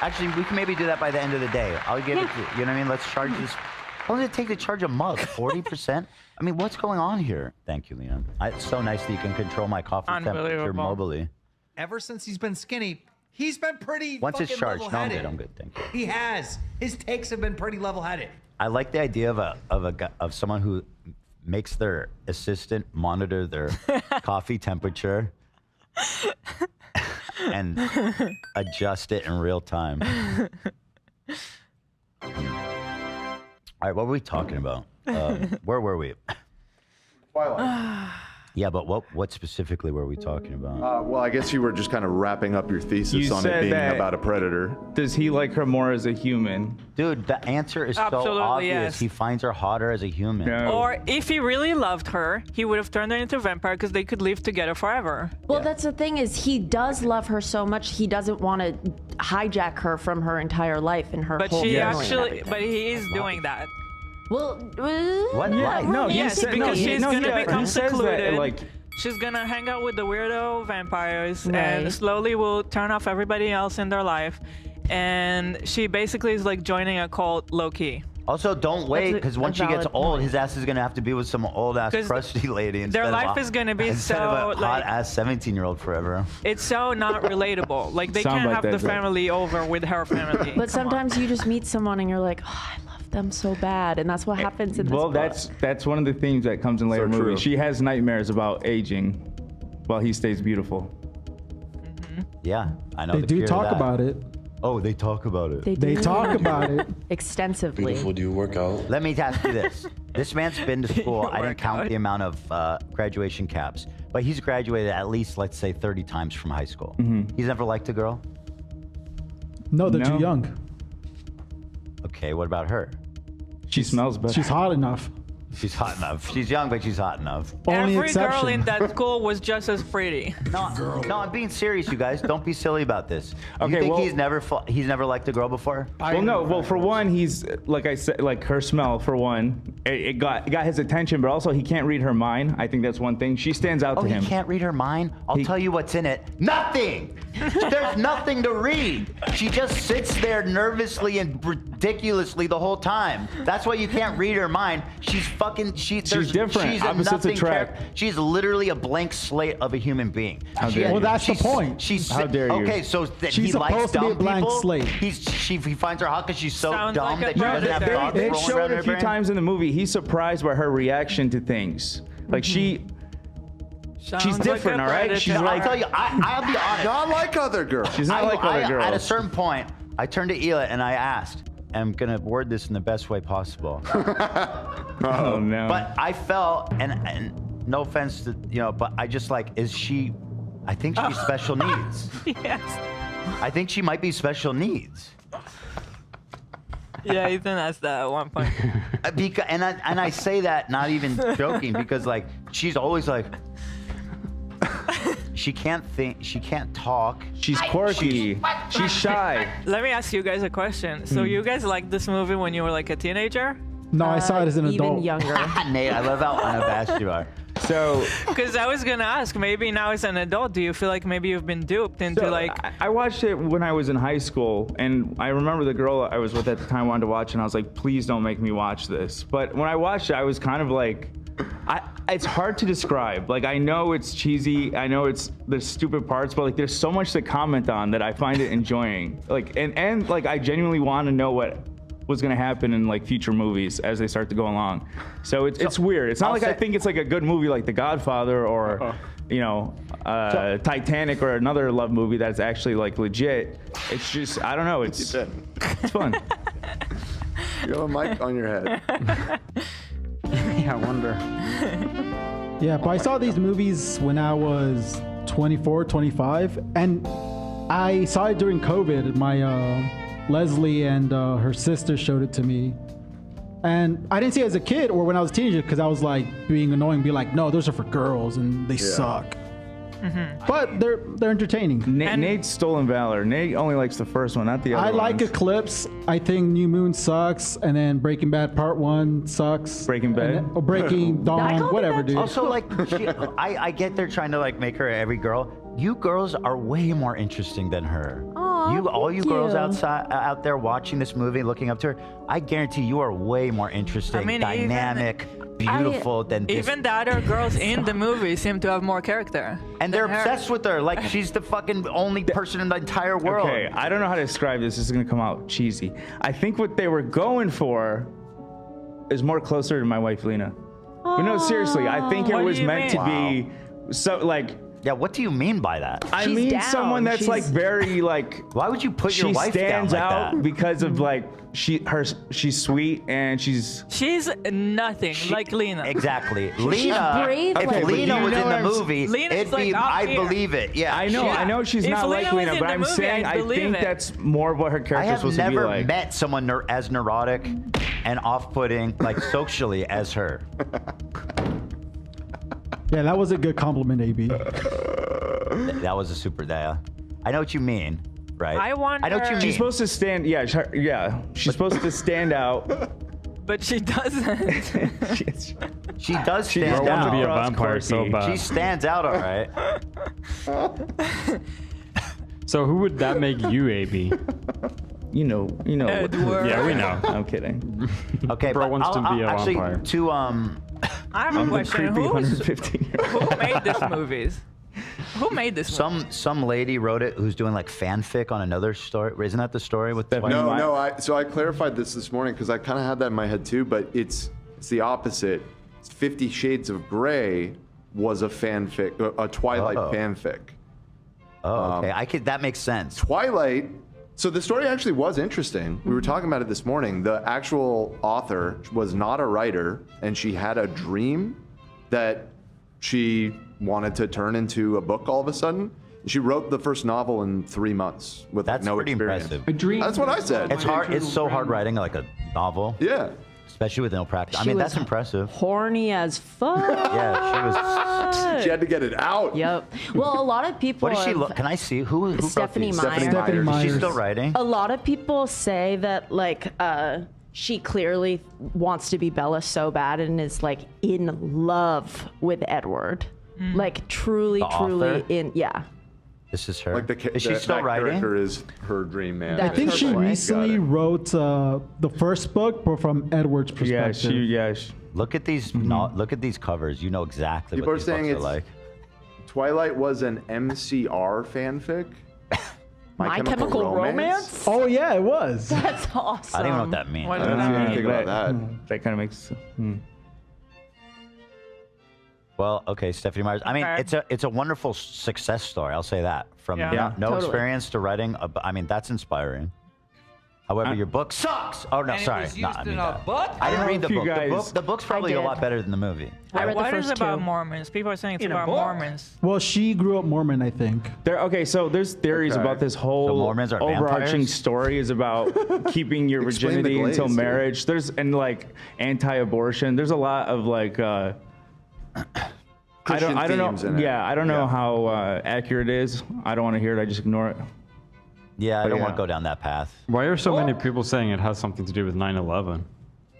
Actually, we can maybe do that by the end of the day. I'll give it to you know what I mean? Let's charge this. How long does it take to charge a mug? 40%? I mean, what's going on here? Thank you, Leon. It's so nice that you can control my coffee temperature Unbelievable. mobily. Ever since he's been skinny, he's been pretty Once it's fucking charged, no, I'm level-headed. good. I'm good. Thank you. He has. His takes have been pretty level-headed. I like the idea of someone who makes their assistant monitor their coffee temperature and adjust it in real time. All right, what were we talking about? Where were we? Twilight. Yeah, but what specifically were we talking about? Well, I guess you were just kind of wrapping up your thesis You on it said being that- about a predator. Does he like her more as a human? Dude, the answer is so Absolutely, obvious. yes. He finds her hotter as a human. No. Or if he really loved her, he would have turned her into a vampire because they could live together forever. Well, that's the thing is he does love her so much he doesn't want to hijack her from her entire life and her But whole she family and actually, everything. but he is doing that. Well, What? Yeah, Life? no, Yes, he said, because no, she's no, gonna yeah, become he says secluded. that, like, She's gonna hang out with the weirdo vampires Right. and slowly will turn off everybody else in their life. And she basically is like joining a cult low key. Also, don't wait, That's because a once she gets valid old, point. his ass is gonna have to be with some old ass 'Cause crusty lady instead their of life a- is gonna be instead so, of a like- hot ass 17-year-old forever. It's so not relatable. Like they Sound can't like have that, the Zach. family over with her family. but sometimes you just meet someone and you're like, oh, I love them so bad, and that's what happens in this well, book. that's one of the themes that comes in later So true. movies. She has nightmares about aging, while he stays beautiful. Yeah, I know. They the do fear of talk that. about it. Oh, they talk about it. They They do talk about it. extensively. Beautiful. Do you work out? Let me ask you this. This man's been to school. I didn't count Workout. the amount of graduation caps, but he's graduated at least, let's say, 30 times from high school. He's never liked a girl? No, they're No. too young. Okay, what about her? She smells better. She's hot enough. She's hot enough. She's young, but she's hot enough. Only Every girl exception. in that school was just as pretty. No, I'm being serious, you guys. Don't be silly about this. Okay, You think well- he's never liked a girl before? Well, no. Well, for one, he's like I said, like her smell. For one, it got his attention, but also he can't read her mind. I think that's one thing. She stands out Oh, to him. he can't read her mind? I'll tell you what's in it. Nothing! There's nothing to read. She just sits there nervously and ridiculously the whole time. That's why you can't read her mind. She's fucking... She's different. She's a Opposites nothing attract. She's literally a blank slate of a human being. How dare you. Well, that's the point. How dare you. Okay, so She's he likes supposed to be a dumb blank people. slate. He finds her hot because she's so Sounds dumb like a that she doesn't have predator. thoughts They rolling showed around it her a few brain. times in the movie. He's surprised by her reaction to things. Like she's Sounds different, like a all right? She's predator. like- I'll tell you, I'll be honest. Not like other girls. She's not like other girls. At a certain point, I turned to Hila and I asked, and I'm gonna word this in the best way possible. Oh no. But I felt, and no offense to but I just like, is she? I think she's special needs. Yes. I think she might be special needs. Yeah, Ethan asked that at one point. Because, and I say that not even joking because like she's always like. She can't think. She can't talk. she's quirky. She's shy. Let me ask you guys a question. So you guys liked this movie when you were like a teenager? No, I saw it as an Even adult. younger. Nate, I love how unabashed you are. So, Because I was gonna ask, maybe now as an adult, do you feel like maybe you've been duped into like... I watched it when I was in high school, and I remember the girl I was with at the time wanted to watch, and I was like, please don't make me watch this. But when I watched it, I was kind of like, it's hard to describe. Like, I know it's cheesy, I know there's stupid parts, but like there's so much to comment on that I find it enjoying. Like, and like I genuinely want to know what was gonna happen in like future movies as they start to go along. So it's weird. It's not like I think it's like a good movie like The Godfather or Titanic or another love movie that's actually like legit. It's just, I don't know, it's fun. You have a mic on your head. Yeah, I wonder. Yeah, but I saw these movies when I was 24, 25, and I saw it during COVID. My Leslie and her sister showed it to me. And I didn't see it as a kid or when I was a teenager because I was like being annoying, be like, no, those are for girls and they suck. But they're entertaining. Nate's Stolen Valor. Nate only likes the first one, not the other I like ones. Eclipse. I think New Moon sucks, and then Breaking Bad Part 1 sucks. Breaking Bad? And then- or Breaking Dawn, whatever, dude. Also, like, I get they're trying to like make her every girl. You girls are way more interesting than her. Aw, all you thank girls you. out there watching this movie, looking up to her, I guarantee you are way more interesting, I mean, dynamic, beautiful than this. Even the other girls in the movie seem to have more character. And they're than her. obsessed with her. Like, she's the fucking only person in the entire world. Okay, I don't know how to describe this. This is gonna come out cheesy. I think what they were going for is more closer to my wife Lena. But no, seriously, I think it What do was you meant to mean? be so like. Yeah, what do you mean by that? I She's mean down. someone that's like She's- very like. Why would you put your She wife down stands like out that? because of like she's sweet and she's. She's nothing like Lena. Exactly. Lena, brave if like Lena you was know in what the I'm movie, Lena's it'd be, like up I here. believe it. Yeah. I know, Yeah. I know she's If not Lena like was Lena, in but the I'm movie, saying I'd I believe think it. that's more of what her I character's have supposed to be never like. met someone as neurotic and off-putting, like socially, as her. Yeah, that was a good compliment, AB. That was a super day. I know what you mean, right? I wonder- I know what you mean. She's supposed to stand. Yeah, she's supposed to stand out. But she doesn't. She does She stand just I want to be a out. vampire so quirky. bad. She stands out, all right. So who would that make you, AB? You know. Edward. Yeah, we know. I'm kidding. Okay, Bro but wants to be a actually, vampire. to I have a question. Creepy Who 115-year-old. who made these movies? Who made this movie? some lady wrote it who's doing like fanfic on another story. Isn't that the story with Stephanie Twilight? Meyer? So I clarified this morning because I kind of had that in my head too, but it's the opposite. 50 Shades of Grey was a fanfic, a Twilight Oh. fanfic. Oh, okay. That makes sense. Twilight. So the story actually was interesting. We were talking about it this morning. The actual author was not a writer, and she had a dream that she wanted to turn into a book all of a sudden. She wrote the first novel in 3 months with That's no pretty experience. impressive. A dream. That's what I said. It's hard. It's so hard writing like a novel. Yeah. Especially with no practice. I She mean, was that's impressive. Horny as fuck. Yeah, She had to get it out. Yep. Well, a lot of people. What does she have- look? Can I see who Stephanie wrote these? Meyer. Stephanie Is Myers. she still writing? A lot of people say that like she clearly wants to be Bella so bad and is like in love with Edward. Like truly, The truly author? yeah. This is her. Like Is she still that writing? character is her dream man. That I think her she boy. recently wrote the first book, but from Edward's Yeah, perspective. Look at these. Look at these covers. You know exactly People what are these saying books are it's like. Twilight was an MCR fanfic. My Chemical Romance? Oh yeah, it was. That's awesome. I don't even know what that means. What I does don't that know mean? anything about that. That kind of makes. Well, okay, Stephanie Myers. I mean, Okay. it's a wonderful success story. I'll say that. From Yeah. no Totally. experience to writing. I mean, that's inspiring. However, your book sucks. Oh no, And sorry. it was No, used I mean in a that. book? I didn't read the if you book. guys- The book's probably a did. lot better than the movie. I read the What is first it about two. Mormons? People are saying it's In a about book? Mormons. Well, she grew up Mormon, I think. Okay, so there's theories Okay. about this whole So Mormons are overarching vampires? story is about keeping your Explain the virginity until glaze, dude. marriage. There's and like anti-abortion. There's a lot of like. Christian I don't themes know. in it. Yeah, I don't know Yeah. how accurate it is. I don't want to hear it. I just ignore it. Yeah, I don't yeah. want to go down that path. Why are so many people saying it has something to do with 9/11?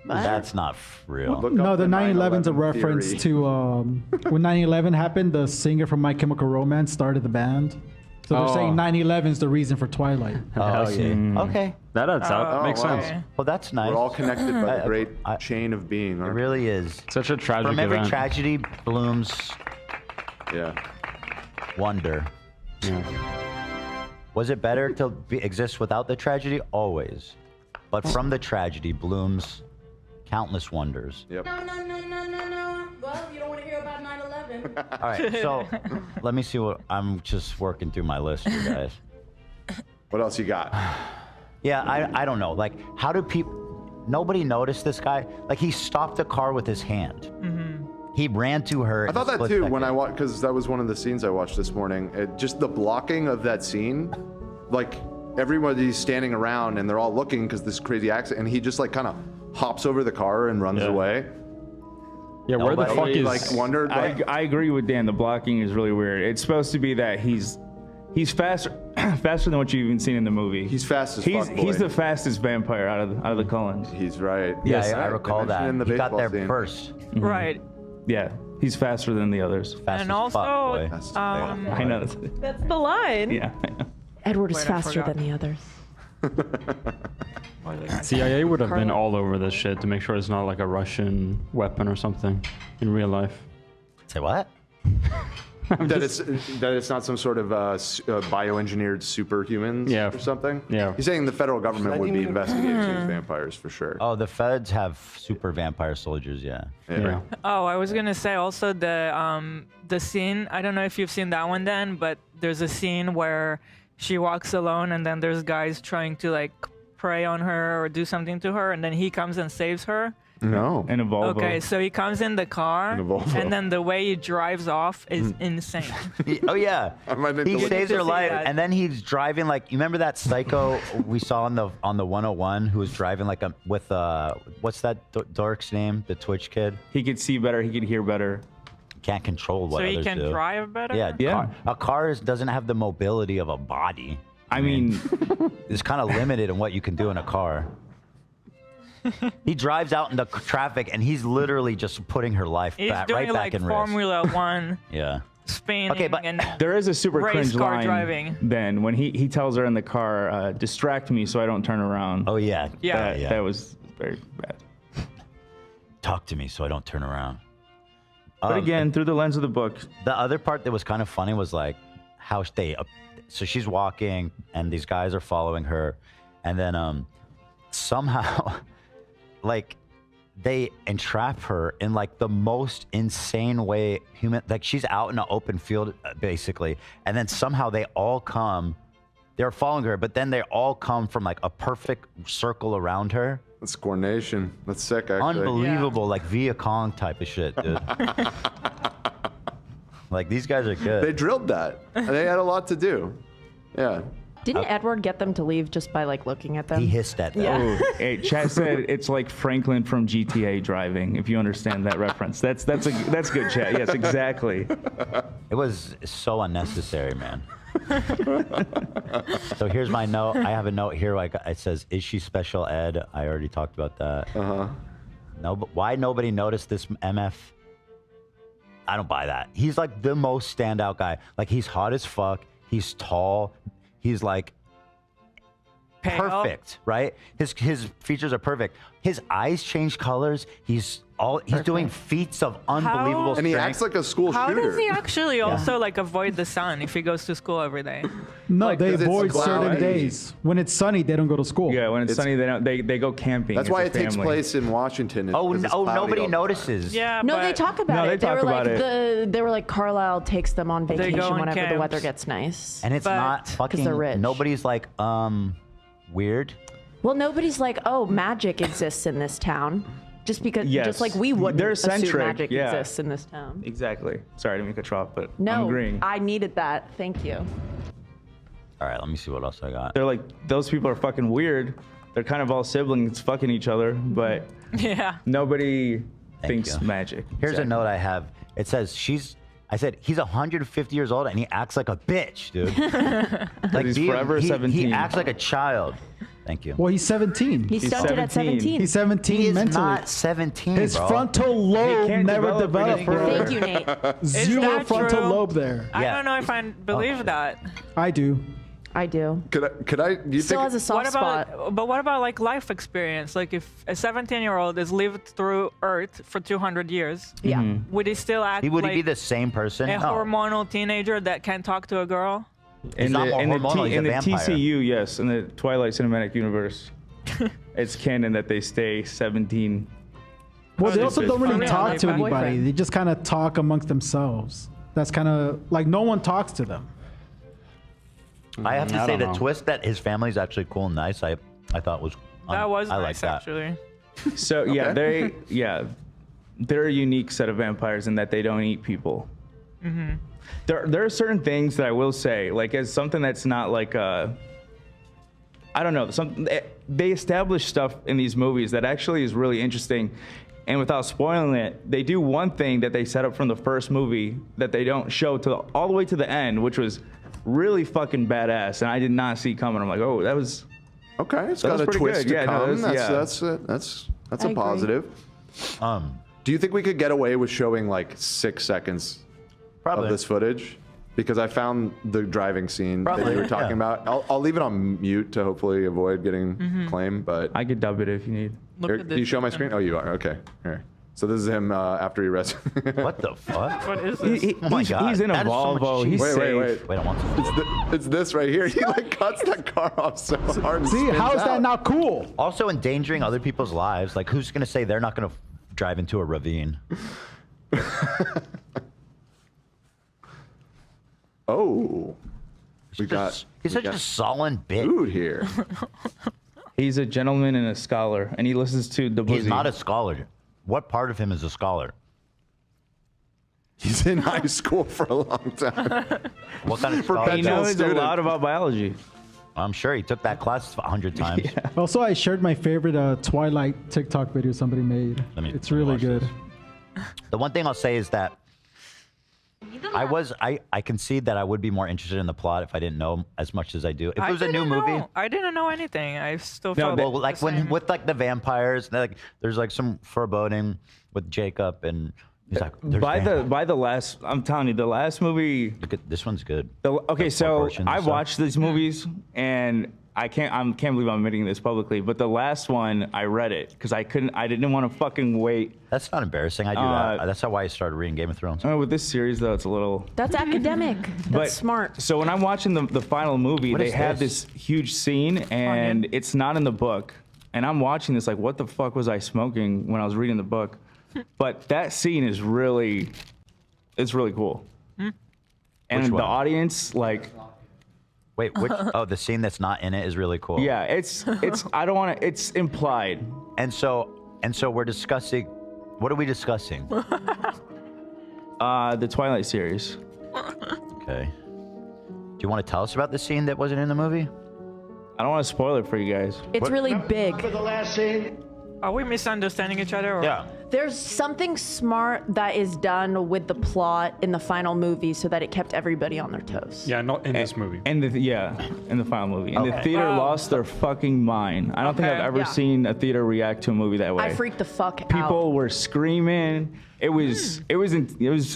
That's not real. Look No, up the 9/11's a 9/11 reference theory. to when 9/11 happened. The singer from My Chemical Romance started the band, so they're Oh. saying 9/11's the reason for Twilight. Oh, I see. Okay. That adds up. Oh, Makes wow. sense. Well, that's nice. We're all connected by the great I- chain of being. It Aren't we? really is. Such a tragic From every event. tragedy blooms Yeah. wonder. Yeah. Was it better to exist without the tragedy? Always. But from the tragedy blooms countless wonders. Yep. No. Well, you don't want to hear about 9/11. All right, so let me see what I'm just working through my list, you guys. What else you got? Yeah, I don't know. Like, how do people? Nobody noticed this guy. Like, he stopped the car with his hand. He ran to her. I thought that too when I watched, because that was one of the scenes I watched this morning. Just the blocking of that scene, like everybody's standing around and they're all looking because this crazy accident, and he just like kind of hops over the car and runs away. Yeah, where the Nobody, fuck is? Like wondered, like, I agree with Dan. The blocking is really weird. It's supposed to be that he's faster faster than what you've even seen in the movie. he's fast as He's fuck. Boy. he's the fastest vampire out of the Cullens. He's right. Yeah, Yes, I recall they mentioned that. it in the He got baseball there scene. first. Right. Yeah, he's faster than the others. Fast And as also, fuck, boy. Fast as I know. That's the line. Yeah. Edward is Wait, I faster forgot. than the others. CIA would have been Carla. all over this shit to make sure it's not like a Russian weapon or something in real life. Say what? that it's not some sort of bioengineered superhumans Yeah. or something. Yeah. He's saying the federal government would be investigating these vampires for sure. Oh, the feds have super vampire soldiers. Yeah. Yeah. Oh, I was gonna say also the scene. I don't know if you've seen that one, Dan, but there's a scene where she walks alone, and then there's guys trying to like prey on her or do something to her, and then he comes and saves her. No. And a Volvo. Okay, so he comes in the car, In a Volvo. and then the way he drives off is insane. Oh yeah. I might need He to look saves at her this. life, that. and then he's driving like you remember that psycho we saw on the 101 who was driving like with what's that dork's name? The Twitch kid. He could see better. He could hear better. Can't control what So he others can do. drive better. Yeah, Yeah. A car doesn't have the mobility of a body. I mean, It's kind of limited in what you can do in a car. He drives out into traffic, and he's literally just putting her life He's right doing back like in risk. Formula One Yeah. spinning. Okay, but- and there is a super Race cringe car line. driving. Then when he tells her in the car, distract me so I don't turn around. Oh yeah. Yeah. That was very bad. Talk to me so I don't turn around. But again, through the lens of the book, The other part that was kind of funny was like how they so she's walking and these guys are following her, and then somehow like they entrap her in like the most insane way human, like she's out in an open field basically, and then somehow they're following her, but then they all come from like a perfect circle around her. That's coordination. That's sick, actually. Unbelievable, like Viet Cong type of shit, dude. Like these guys are good. They drilled that. They had a lot to do. Yeah. Didn't Edward get them to leave just by like looking at them? He hissed at them. Yeah. Oh, hey, Chad said it's like Franklin from GTA driving. If you understand that reference, that's good, Chad. Yes, exactly. It was so unnecessary, man. So here's my note. I have a note here. Like it says, "Is she special ed?" I already talked about that. No, but why nobody noticed this MF? I don't buy that. He's like the most standout guy. Like he's hot as fuck. He's tall. He's like perfect, right? His features are perfect. His eyes change colors. He's doing feats of unbelievable strength. And he acts like a school How shooter. does he actually also like avoid the sun if he goes to school every day? No, Like, they 'cause it's avoid certain cloudy. days. When it's sunny, they don't go to school. Yeah, when it's sunny, they go camping. That's as why a it takes family. place in Washington. because it's cloudy Nobody all the time. notices. Yeah, No, but they talk about No, they it. They talk were about like they were like Carlisle takes them on They go vacation on whenever the camps. weather gets nice. And it's But- not 'Cause fucking. they're rich. Nobody's like weird. Well, nobody's like, oh, magic exists in this town, just because, Yes. just like we wouldn't They're assume eccentric, magic yeah. exists in this town. Exactly. Sorry to make a trough, but I'm No, agreeing. I needed that. Thank you. All right, let me see what else I got. They're like, those people are fucking weird. They're kind of all siblings fucking each other, but yeah. nobody thinks you. magic. Here's Exactly. a note I have. It says I said he's 150 years old and he acts like a bitch, dude. Like he's forever 17. He acts like a child. Thank you. Well, he's 17. He stunted at 17. He's 17 He is mentally. not 17, His bro. frontal lobe can't never develop developed. any further. Thank you, Nate. Zero that frontal true? lobe there. I Yeah. don't know if I believe that. I do. I do. Could I? Do you Still think? has a soft spot. But what about like life experience? Like if a 17-year-old has lived through Earth for 200 years, Yeah. would he still act Would like he be the same person? a No. hormonal teenager that can't talk to a girl? In not the, more in the, hormonal, he's a in the vampire. TCU, yes, in the Twilight Cinematic Universe, it's canon that they stay 17. Well, they Oh, also this don't is really fun. talk to Yeah, anybody. boyfriend. They just kind of talk amongst themselves. That's kind of like no one talks to them. I have to I say don't the know. twist that his family's actually cool and nice. I thought was. That was I nice, like that. actually. So yeah, they're a unique set of vampires in that they don't eat people. There are certain things that I will say, like as something that's not like I don't know, they establish stuff in these movies that actually is really interesting. And without spoiling it, they do one thing that they set up from the first movie that they don't show all the way to the end, which was really fucking badass, and I did not see coming. I'm like, oh, that was Okay, it's That got was a pretty twist good. to Yeah, no, come. that's- That's I a agree. positive. Do you think we could get away with showing like 6 seconds Probably. of this footage? Because I found the driving scene that Probably, you were talking yeah. about. I'll leave it on mute to hopefully avoid getting claim. But I could dub it if you need. Look Here, at can you this. show my screen? Oh, you are. Okay. Here. So this is him after he rescued. What the fuck? What is this? He- Oh my God, he's in a that is so much Volvo. cheese. He's Wait, safe. wait. Wait, I want to. It's this right here. He like cuts that car off so hard. and See, spins how is that out. not cool? Also endangering other people's lives. Like, who's gonna say they're not gonna drive into a ravine? Oh, we got He's such a solid bit. food here. He's a gentleman and a scholar, and he listens to the He's Boozy. not a scholar. What part of him is a scholar? He's in high school for a long time. What kind of For scholar? He Perpetual knows a student. lot about biology. I'm sure he took that class 100 times. Also, I shared my favorite Twilight TikTok video somebody made. Let me It's really watch good. this. The one thing I'll say is that I concede that I would be more interested in the plot if I didn't know as much as I do. If it was a new movie, I didn't know anything. I still felt well, the like when same. with like the vampires, like there's like some foreboding with Jacob, and he's like, "There's vampires." By the last, I'm telling you, the last movie. Look at this one's good. Okay, The so proportions I and stuff. watched these movies, and I can't believe I'm admitting this publicly, but the last one I read it because I didn't want to fucking wait. That's not embarrassing. I do that. That's why I started reading Game of Thrones. With this series though, it's a little. That's academic. That's But smart. So when I'm watching the final movie, What they is have this? this huge scene, and it's not in the book. And I'm watching this like, what the fuck was I smoking when I was reading the book? But that scene is really, it's really cool. And Which the one? audience, like, Wait, which? Oh, the scene that's not in it is really cool. yeah, it's I don't want to. It's implied. And so we're discussing. What are we discussing? The Twilight series. Okay. you want to tell us about the scene that wasn't in the movie? I don't want to spoil it for you guys. It's really big. For the last scene. Are we misunderstanding each other? Or? Yeah. There's something smart that is done with the plot in the final movie so that it kept everybody on their toes. Yeah, not in this movie. And in the final movie. And the theater lost their fucking mind. I don't think I've ever seen a theater react to a movie that way. I freaked the fuck out. People were screaming. It was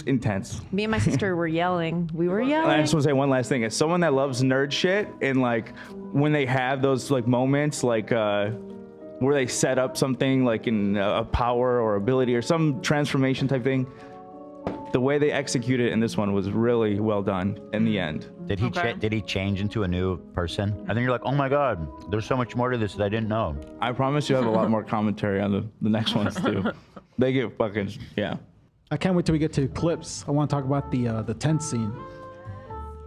intense. Me and my sister were yelling. We were And I yelling. just want to say one last thing. As someone that loves nerd shit, and like when they have those like moments like where they set up something like in a power or ability or some transformation type thing, the way they executed it in this one was really well done in the end. Did he did he change into a new person? And then you're like, oh my god, there's so much more to this that I didn't know. I promise you have a lot more commentary on the next ones too. They get fucking, yeah. I can't wait till we get to Eclipse. I want to talk about the tent scene.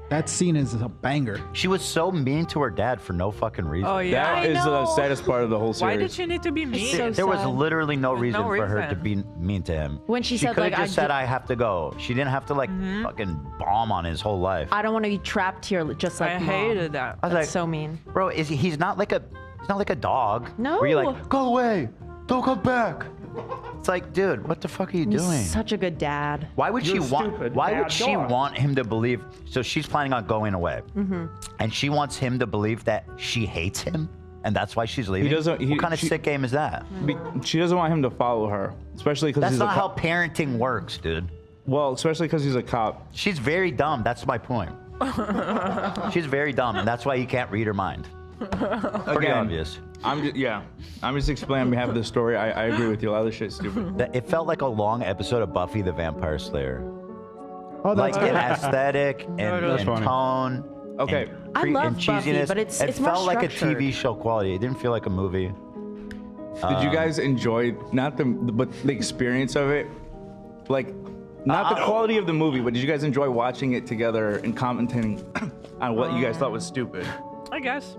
That scene is a banger. She was so mean to her dad for no fucking reason. Oh yeah. That is the saddest part of the whole series. Why did she need to be mean? so There was sad. literally no reason no for her to reason. be mean to him. When she said, could like, have just I said, ju- I have to go. She didn't have to like fucking bomb on his whole life. I don't want to be trapped here just like I Mom. hated that. I was That's like, so mean. bro, he's not like a dog. No. Where you're like, go away, don't come back. It's like, dude, what the fuck are you He's doing? such a good dad. Why would she want? stupid Why bad would she dog. want him to believe? So she's planning on going away, and she wants him to believe that she hates him, and that's why she's leaving. What kind of sick game is that? She doesn't want him to follow her, especially because That's he's not a how cop. parenting works, dude. Well, especially because he's a cop. She's very dumb. That's my point. She's very dumb, and that's why he can't read her mind. Pretty Again, obvious. I'm just explaining on behalf of the story. I agree with you. A lot of this shit's stupid. It felt like a long episode of Buffy the Vampire Slayer. Oh, Like that's in good. aesthetic and funny. tone. Okay. and I love and Buffy, cheesiness. but it's it more felt like a structured. TV show quality. It didn't feel like a movie. Did you guys enjoy but the experience of it? Like, not the quality of the movie, but did you guys enjoy watching it together and commenting on what you guys thought was stupid? I guess.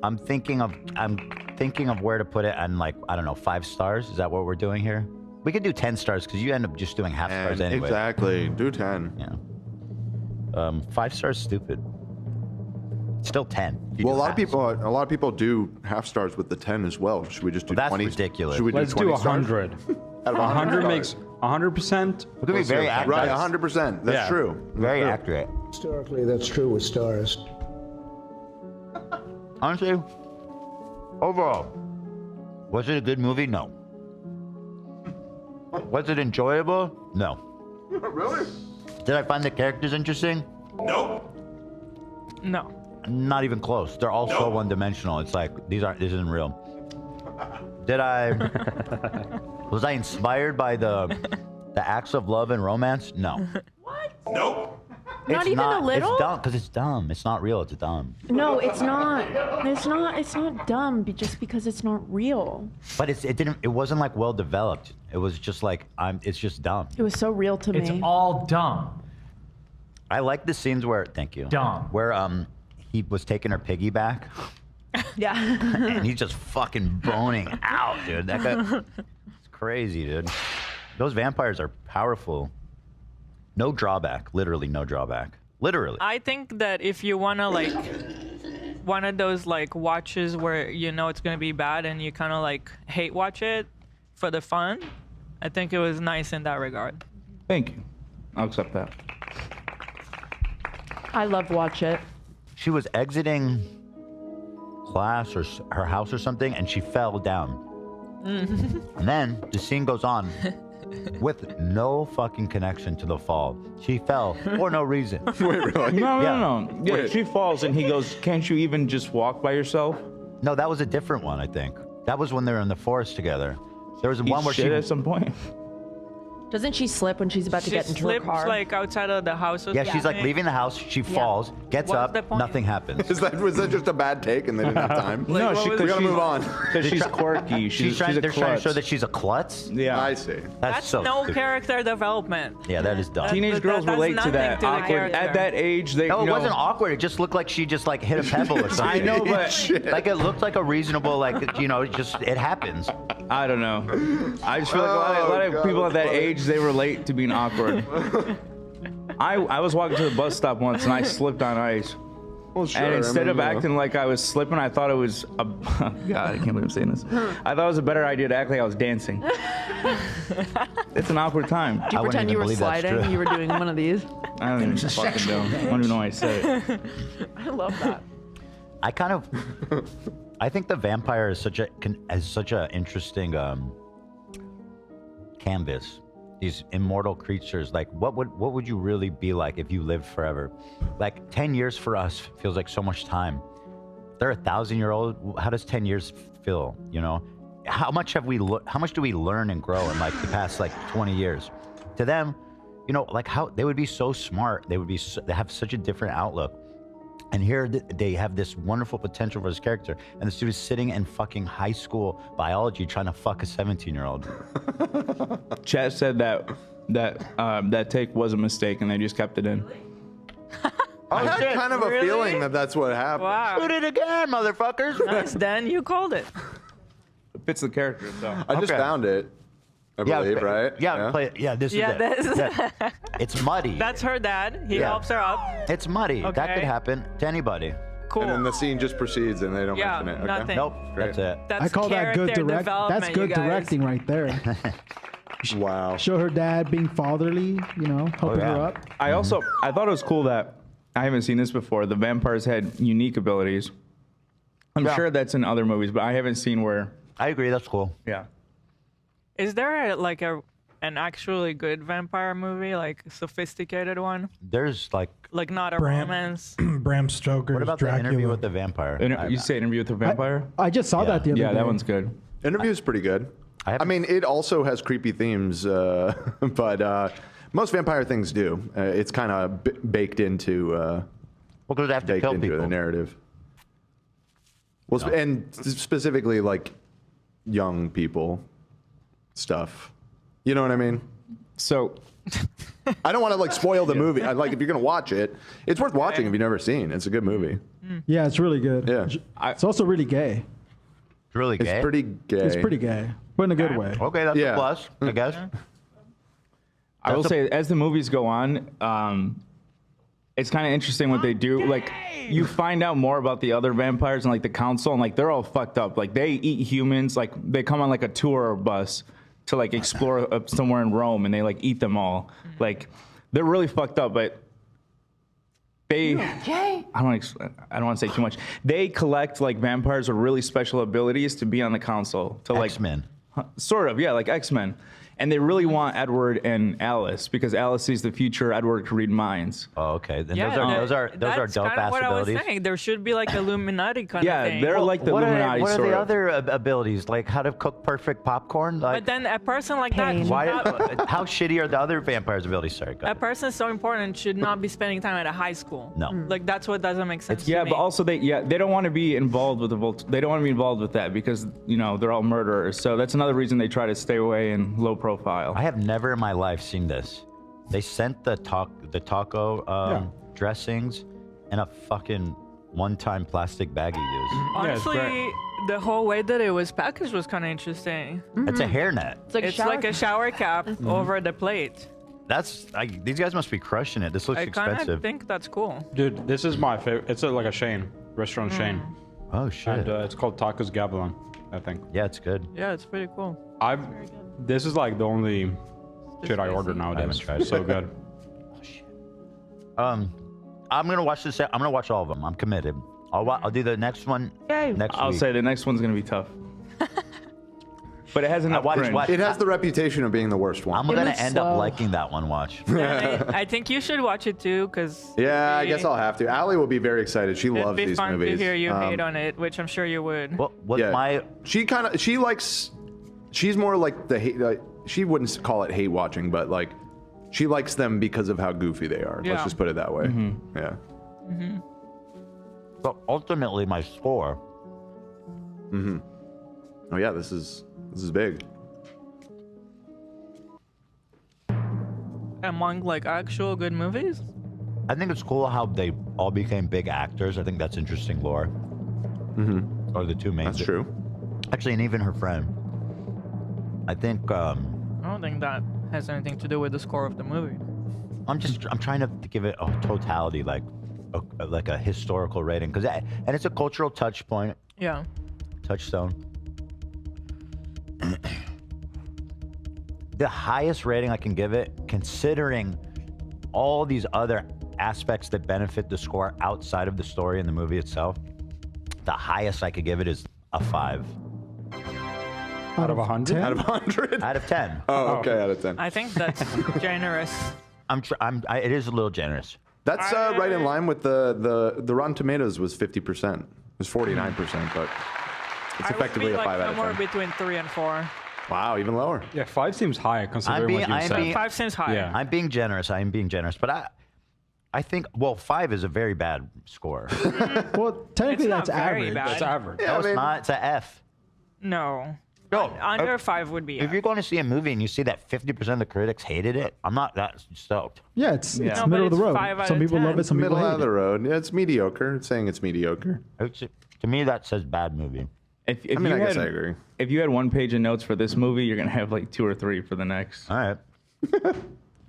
I'm thinking of where to put it on, like, I don't know, 5 stars. Is that what we're doing here? We could do 10 stars because you end up just doing half stars And anyway. exactly. Do 10. Yeah. 5 stars stupid. Still 10. You Well, do a half. lot of people do half stars with the 10 as well. Should we just do Well, that's 20? ridiculous. Should we do Let's 20 do stars? 100. Out of 100 stars. makes 100%. We're gonna be very accurate. Right, 100%. That's Yeah. true. Very True. accurate. Historically, that's true with stars. Honestly, overall, was it a good movie? No. Was it enjoyable? No. Really? Did I find the characters interesting? No. Not even close. They're all so one-dimensional. It's like this isn't real. Was I inspired by the acts of love and romance? No. Not even a little? It's dumb because it's dumb. It's not real. It's dumb. No, it's not. It's not dumb just because it's not real. But it wasn't like well developed. It was just like it's just dumb. It was so real to It's me. all dumb. I like the scenes where Dumb. where he was taking her piggyback Yeah. and he's just fucking boning out, dude. That guy, it's crazy, dude. Those vampires are powerful. No drawback. Literally no drawback. Literally. I think that if you wanna like one of those like watches where you know it's gonna be bad and you kind of like hate watch it for the fun, I think it was nice in that regard. Thank you. I'll accept that. I love Watch It. She was exiting class or her house or something, and she fell down. And then the scene goes on with no fucking connection to the fall. She fell for no reason. Wait, really? No. Yeah, Wait. she falls and he goes, "Can't you even just walk by yourself?" No, that was a different one, I think. That was when they were in the forest together. There was He one where shit she at some point. Doesn't she slip when she's about to She get into her slips car? like outside of the house. Or Yeah, she's like something. leaving the house, she falls, gets What's up, the point? nothing happens. Was that just a bad take and they didn't have time? No, what she was We it? gotta move on. Because she's quirky. She's They're a trying to klutz. show that she's a klutz? Yeah. I see. That's so no stupid. character development. Yeah, that is dumb. Teenage girls That's relate to nothing that. to the Awkward. character. At that age, they. No, it you know, wasn't awkward. It just looked like she just like hit a pebble or something. I know, but Like it looked like a reasonable, like, you know, it happens. I don't know. I just feel like a lot of God, people at that funny. age, they relate to being awkward. I was walking to the bus stop once and I slipped on ice. Well, sure, And instead of you know. acting like I was slipping, I thought it was a God, I can't believe I'm saying this. I thought it was a better idea to act like I was dancing. It's an awkward time. Do you pretend you were sliding? You were doing one of these? I don't even fucking know. I don't even know why I said it. I love that. I think the vampire is such a interesting canvas. These immortal creatures, like what would you really be like if you lived forever? Like 10 years for us feels like so much time. They're 1,000-year-old. How does 10 years feel? You know, how much do we learn and grow in like the past like 20 years? To them, you know, like how they would be so smart. They have such a different outlook. And here they have this wonderful potential for this character, and this dude is sitting in fucking high school biology trying to fuck a 17-year-old. Chat said that take was a mistake, and they just kept it in. I had kind of a feeling that that's what happened. Wow. Shoot it again, motherfuckers! Nice, Dan. You called it. It fits the character, so. I just found it. I believe, right? Yeah, play it. Yeah, this is it. Yeah. It's muddy. That's her dad. He helps her up. It's muddy. Okay. That could happen to anybody. Cool. And then the scene just proceeds, and they don't mention it. Okay. Nothing. Nope. Great. That's it. That's I call that good character development, That's good you guys. directing right there. Wow. Show her dad being fatherly, you know, helping her up. I thought it was cool that I haven't seen this before. The vampires had unique abilities. I'm sure that's in other movies, but I haven't seen where. I agree. That's cool. Yeah. Is there an actually good vampire movie, like a sophisticated one? There's like not a romance. Bram Stoker's what about Dracula. the Interview with the Vampire? You say Interview with the Vampire? I just saw that the other day. Yeah, that one's good. Interview's pretty good. I mean, it also has creepy themes, but most vampire things do. It's kind of baked into. Because they have to kill into people. the narrative. Well, and specifically like young people stuff. You know what I mean? So I don't want to like spoil the movie. Like if you're gonna watch it, it's worth watching if you've never seen. It's a good movie. Yeah, it's really good. Yeah, it's also really gay. It's really gay. It's pretty gay. It's pretty gay, but in a good way. Okay, that's a plus, I guess. I will say, as the movies go on, it's kind of interesting what they do. Like, you find out more about the other vampires and like the council, and like they're all fucked up. Like they eat humans. Like they come on like a tour bus to like explore somewhere in Rome, and they like eat them all. Like they're really fucked up, but they. I don't want to say too much. They collect like vampires with really special abilities to be on the council. To like X-Men. Sort of, yeah, like X-Men. And they really want Edward and Alice because Alice sees the future. Edward can read minds. Oh, okay. Then Yeah, those are that's dope kind of ass what abilities. I was saying. There should be like Illuminati kind of thing. Yeah, they're like the what Illuminati What are sort the of. other abilities? Like how to cook perfect popcorn? Like But then a person like that, should why? not- How shitty are the other vampires' abilities? Sorry, go a ahead. person so important should not be spending time at a high school. No. Like that's what doesn't make sense. Yeah, to me. but also they don't want to be involved with they don't want to be involved with that because they're all murderers. So that's another reason they try to stay away and low profile. I have never in my life seen this. They sent the taco dressings in a fucking one-time plastic bag you use. honestly, the whole way that it was packaged was kind of interesting. It's a hairnet. It's like a shower cap over the plate. That's these guys must be crushing it. This looks I kind expensive. of think that's cool. Dude, this is my favorite. It's like a chain, restaurant chain. Oh shit! And it's called Tacos Gavilan, I think. Yeah, it's good. Yeah, it's pretty cool. This is like the only shit I order nowadays. I haven't tried it. So good. I'm gonna watch this. I'm gonna watch all of them. I'm committed. I'll do the next one next I'll week. say the next one's gonna be tough. But it has enough cringe. It has the reputation of being the worst one. I'm gonna end up liking that one. Watch. I think you should watch it too, because Yeah, I guess I'll have to. Allie will be very excited. She it'd loves be these fun movies. to hear you hate on it, which I'm sure you would. She likes. She's more like the hate. She wouldn't call it hate watching, but like, she likes them because of how goofy they are. Yeah. Let's just put it that way. Yeah. But ultimately, my score. Oh yeah, this is big. Among like actual good movies. I think it's cool how they all became big actors. I think that's interesting lore. Or the two main. That's true. Actually, and even her friend. I think. I don't think that has anything to do with the score of the movie. I'm trying to give it a totality, like a historical rating, and it's a cultural touchstone. The highest rating I can give it, considering all these other aspects that benefit the score outside of the story and the movie itself, the highest I could give it is a 5. Out of 100? Out of 100? Out of 10. Oh, okay, out of 10. I think that's generous. It is a little generous. That's right in line with the Rotten Tomatoes was 50%. It was 49%, but it's effectively a 5 out of 10. Somewhere between 3 and 4. Wow, even lower. Yeah, 5 seems high considering what you said. 5 seems high. Yeah. I'm being generous. But I think 5 is a very bad score. Well, technically It's not that's very average. bad. That's average. No, it's not. It's a F. No. No, Under 5 would be. If you're going to see a movie and you see that 50% of the critics hated it, I'm not that stoked. Yeah, it's No, but middle of the it's road. 5 out Some of people 10. love it, some people Middle hate of the it. road. Yeah, it's mediocre. It's saying it's mediocre. To me, that says bad movie. If I mean, you I guess had, I agree. If you had 1 page of notes for this movie, you're gonna have like 2 or 3 for the next. All right.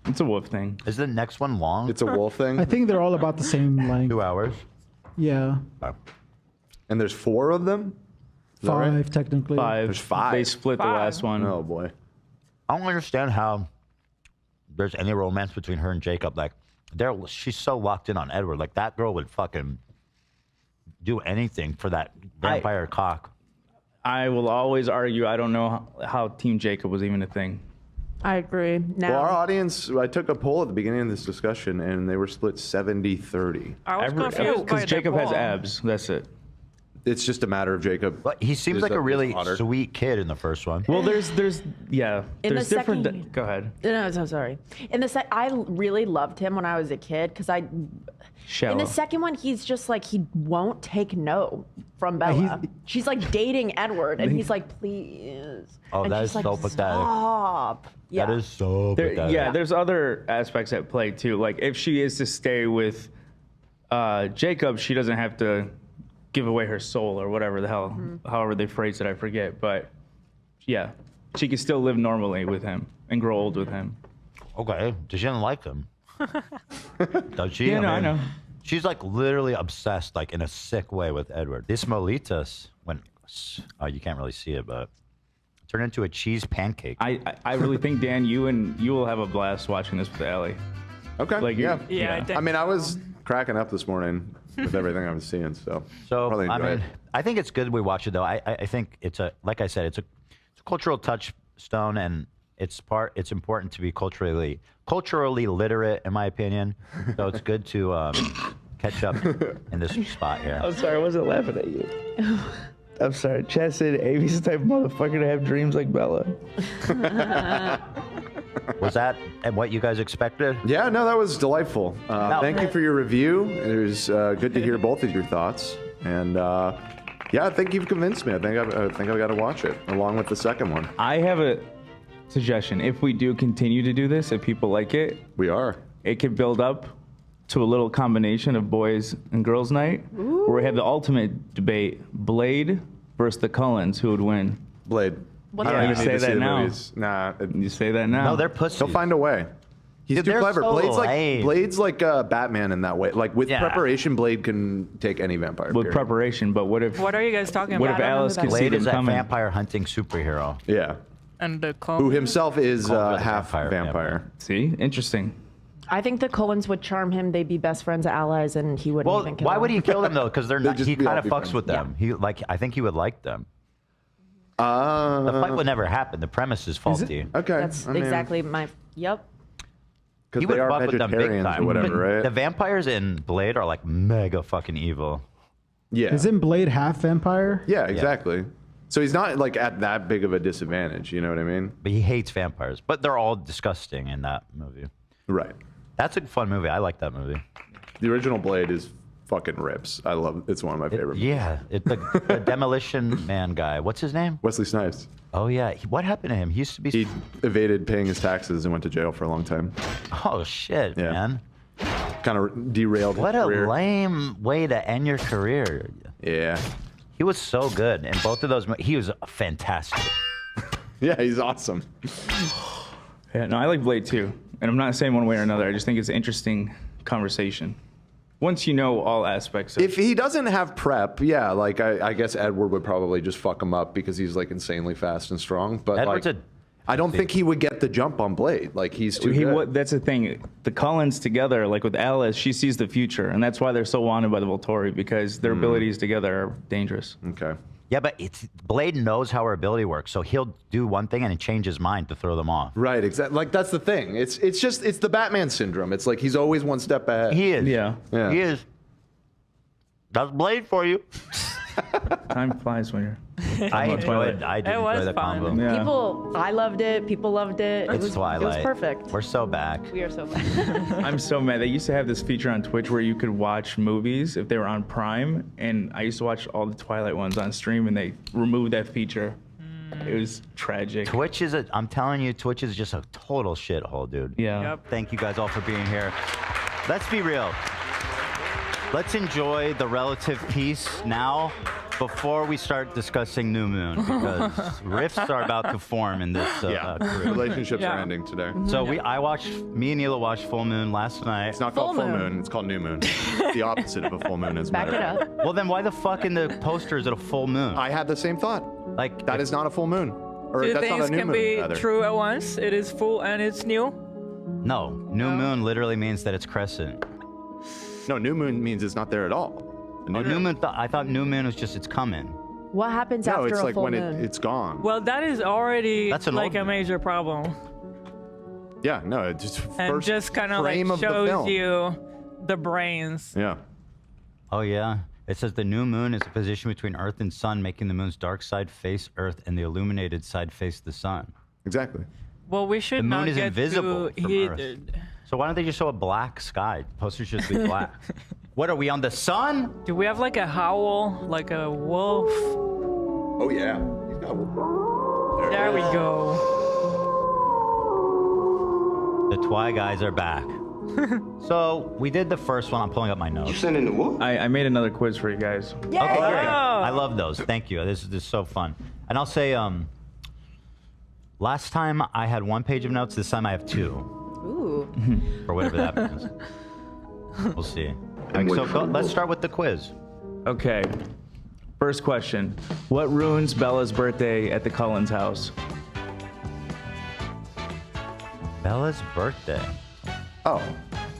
It's a wolf thing. Is the next one long? It's a wolf thing. I think they're all about the same length. 2 hours. Yeah, And there's 4 of them? Is that 5 right? technically. 5. There's 5. They split the 5. last one. Oh, boy. I don't understand how there's any romance between her and Jacob. Like, she's so locked in on Edward. Like, that girl would fucking do anything for that vampire cock. I will always argue. I don't know how Team Jacob was even a thing. I agree. Now, Well, our audience, I took a poll at the beginning of this discussion, and they were split 70-30. I was confused by Because the Jacob has poll. abs. That's it. It's just a matter of Jacob. But he seems Is like that a really hotter? sweet kid in the first one. Well, there's yeah. In There's the different. second- Go ahead. No, I'm so sorry. I really loved him when I was a kid because Shallow. in the second one, he's just like, he won't take no from Bella. She's like dating Edward, and he's like, please. Oh, and that she's is like, so pathetic. Stop. Yeah. That is so There, pathetic. yeah, there's other aspects at play too. Like if she is to stay with Jacob, she doesn't have to give away her soul or whatever the hell, however they phrase it, I forget. But yeah, she can still live normally with him and grow old with him. Okay. Does she not like him? Does she? Yeah, no, I know. She's like literally obsessed, like in a sick way with Edward. This Molitas went, you can't really see it, but turned into a cheese pancake. I really think, Dan, you will have a blast watching this with Allie. Okay. Like, yeah. Yeah, I think I mean, I was cracking up this morning with everything I was seeing, so probably I enjoy mean, it. I think it's good we watch it though. I think it's like I said, it's a cultural touchstone, and it's important to be culturally literate, in my opinion. So it's good to catch up in this spot here. I'm sorry, I wasn't laughing at you. I'm sorry. Chad said Amy's the type of motherfucker to have dreams like Bella. Was that what you guys expected? Yeah, no, that was delightful. Thank you for your review. It was good to hear both of your thoughts, and yeah, I think you've convinced me. I think I've got to watch it along with the second one. I have a suggestion. If we do continue to do this, if people like it, We are. it could build up to a little combination of boys and girls night where we have the ultimate debate: Blade versus the Cullens. Who would win? Blade. What's I don't that? even Say need to see that the now. movies. Nah, You say that now. No, they're pussies. he'll find a way. He's Dude, too they're clever. so lame. Blade's like Batman in that way. Like with Yeah. preparation, Blade can take any vampire. with period. preparation. But what if What are you guys talking what about? if Alice that could is. see Blade them is a coming? vampire hunting superhero. Yeah. And the Who himself is Called the half vampire, vampire. See, interesting. I think the Cullens would charm him. They'd be best friends, allies, and he wouldn't Well, even kill why them. would he kill them though? Because they're not. just He be all kind of be fucks friends. with them. I think he would like them. The Uh, fight would never happen. The premise is faulty. okay. That's I mean, exactly my. Yep. because He they would are fuck with them big vegetarians time. or whatever, But right? The vampires in Blade are like mega fucking evil. Yeah. Isn't Blade half vampire? Yeah, exactly. So he's not like at that big of a disadvantage. You know what I mean? But he hates vampires. But they're all disgusting in that movie. Right. That's a fun movie. I like that movie. The original Blade is fucking rips. I love it. It's one of my favorite. Yeah, the Demolition Man guy. What's his name? Wesley Snipes. Oh yeah. What happened to him? He used to be. He evaded paying his taxes and went to jail for a long time. Oh shit, Yeah. man. Kind of derailed What his a career. lame way to end your career. Yeah. He was so good in both of those. He was fantastic. Yeah, he's awesome. Yeah, no, I like Blade too. And I'm not saying one way or another. I just think it's an interesting conversation. Once you know all aspects of If he doesn't have prep, yeah, like I guess Edward would probably just fuck him up because he's like insanely fast and strong. But Edward's like, I don't think he would get the jump on Blade. Like he's too good. That's the thing. The Cullens together, like with Alice, she sees the future, and that's why they're so wanted by the Volturi, because their abilities together are dangerous. Okay. Yeah, but Blade knows how her ability works, so he'll do one thing and then change his mind to throw them off. Right, exactly. Like that's the thing. It's the Batman syndrome. It's like he's always one step ahead. He is. Yeah. He is. That's Blade for you. Time flies when you're. I did enjoy the fun. combo. Yeah. I loved it. People loved it. It's Twilight. It was perfect. We're so back. We are so bad. I'm so mad. They used to have this feature on Twitch where you could watch movies if they were on Prime, and I used to watch all the Twilight ones on stream, and they removed that feature. It was tragic. Twitch is I'm telling you, Twitch is just a total shithole, dude. Yeah. Yep. Thank you guys all for being here. Let's be real. Let's enjoy the relative peace now before we start discussing New Moon, because rifts are about to form in this crew. Relationships are ending today. So me and Hila watched Full Moon last night. It's not called Full Moon. It's called New Moon. The opposite of a full moon is Back it up. Well, then why the fuck in the poster is it a full moon? I had the same thought. Like That is not a full moon. Or Two that's not things a new can moon, be rather. true at once. It is full and it's new. No, new moon literally means that it's crescent. No, new moon means it's not there at all. New moon. I thought new moon was just it's coming. What happens No, after it's a like full when moon? it's gone. Well, that is already That's an like old a major problem. Yeah, no, it just And first just kind of like frame of the shows film. you the brains. Yeah. Oh yeah. It says the new moon is a position between Earth and Sun, making the moon's dark side face Earth and the illuminated side face the Sun. Exactly. Well, we should The moon not is get invisible too from Earth. heated. So why don't they just show a black sky? Posters should be black. What are we on the sun? Do we have like a howl, like a wolf? Oh yeah. He's got There we go. The Twi guys are back. So we did the first one. I'm pulling up my notes. I made another quiz for you guys. Okay, great. I love those. Thank you. This is so fun. And I'll say, last time I had 1 page of notes. This time I have 2. Ooh. Or whatever that means. We'll see. Let's start with the quiz. Okay. First question. What ruins Bella's birthday at the Cullens house? Bella's birthday. Oh.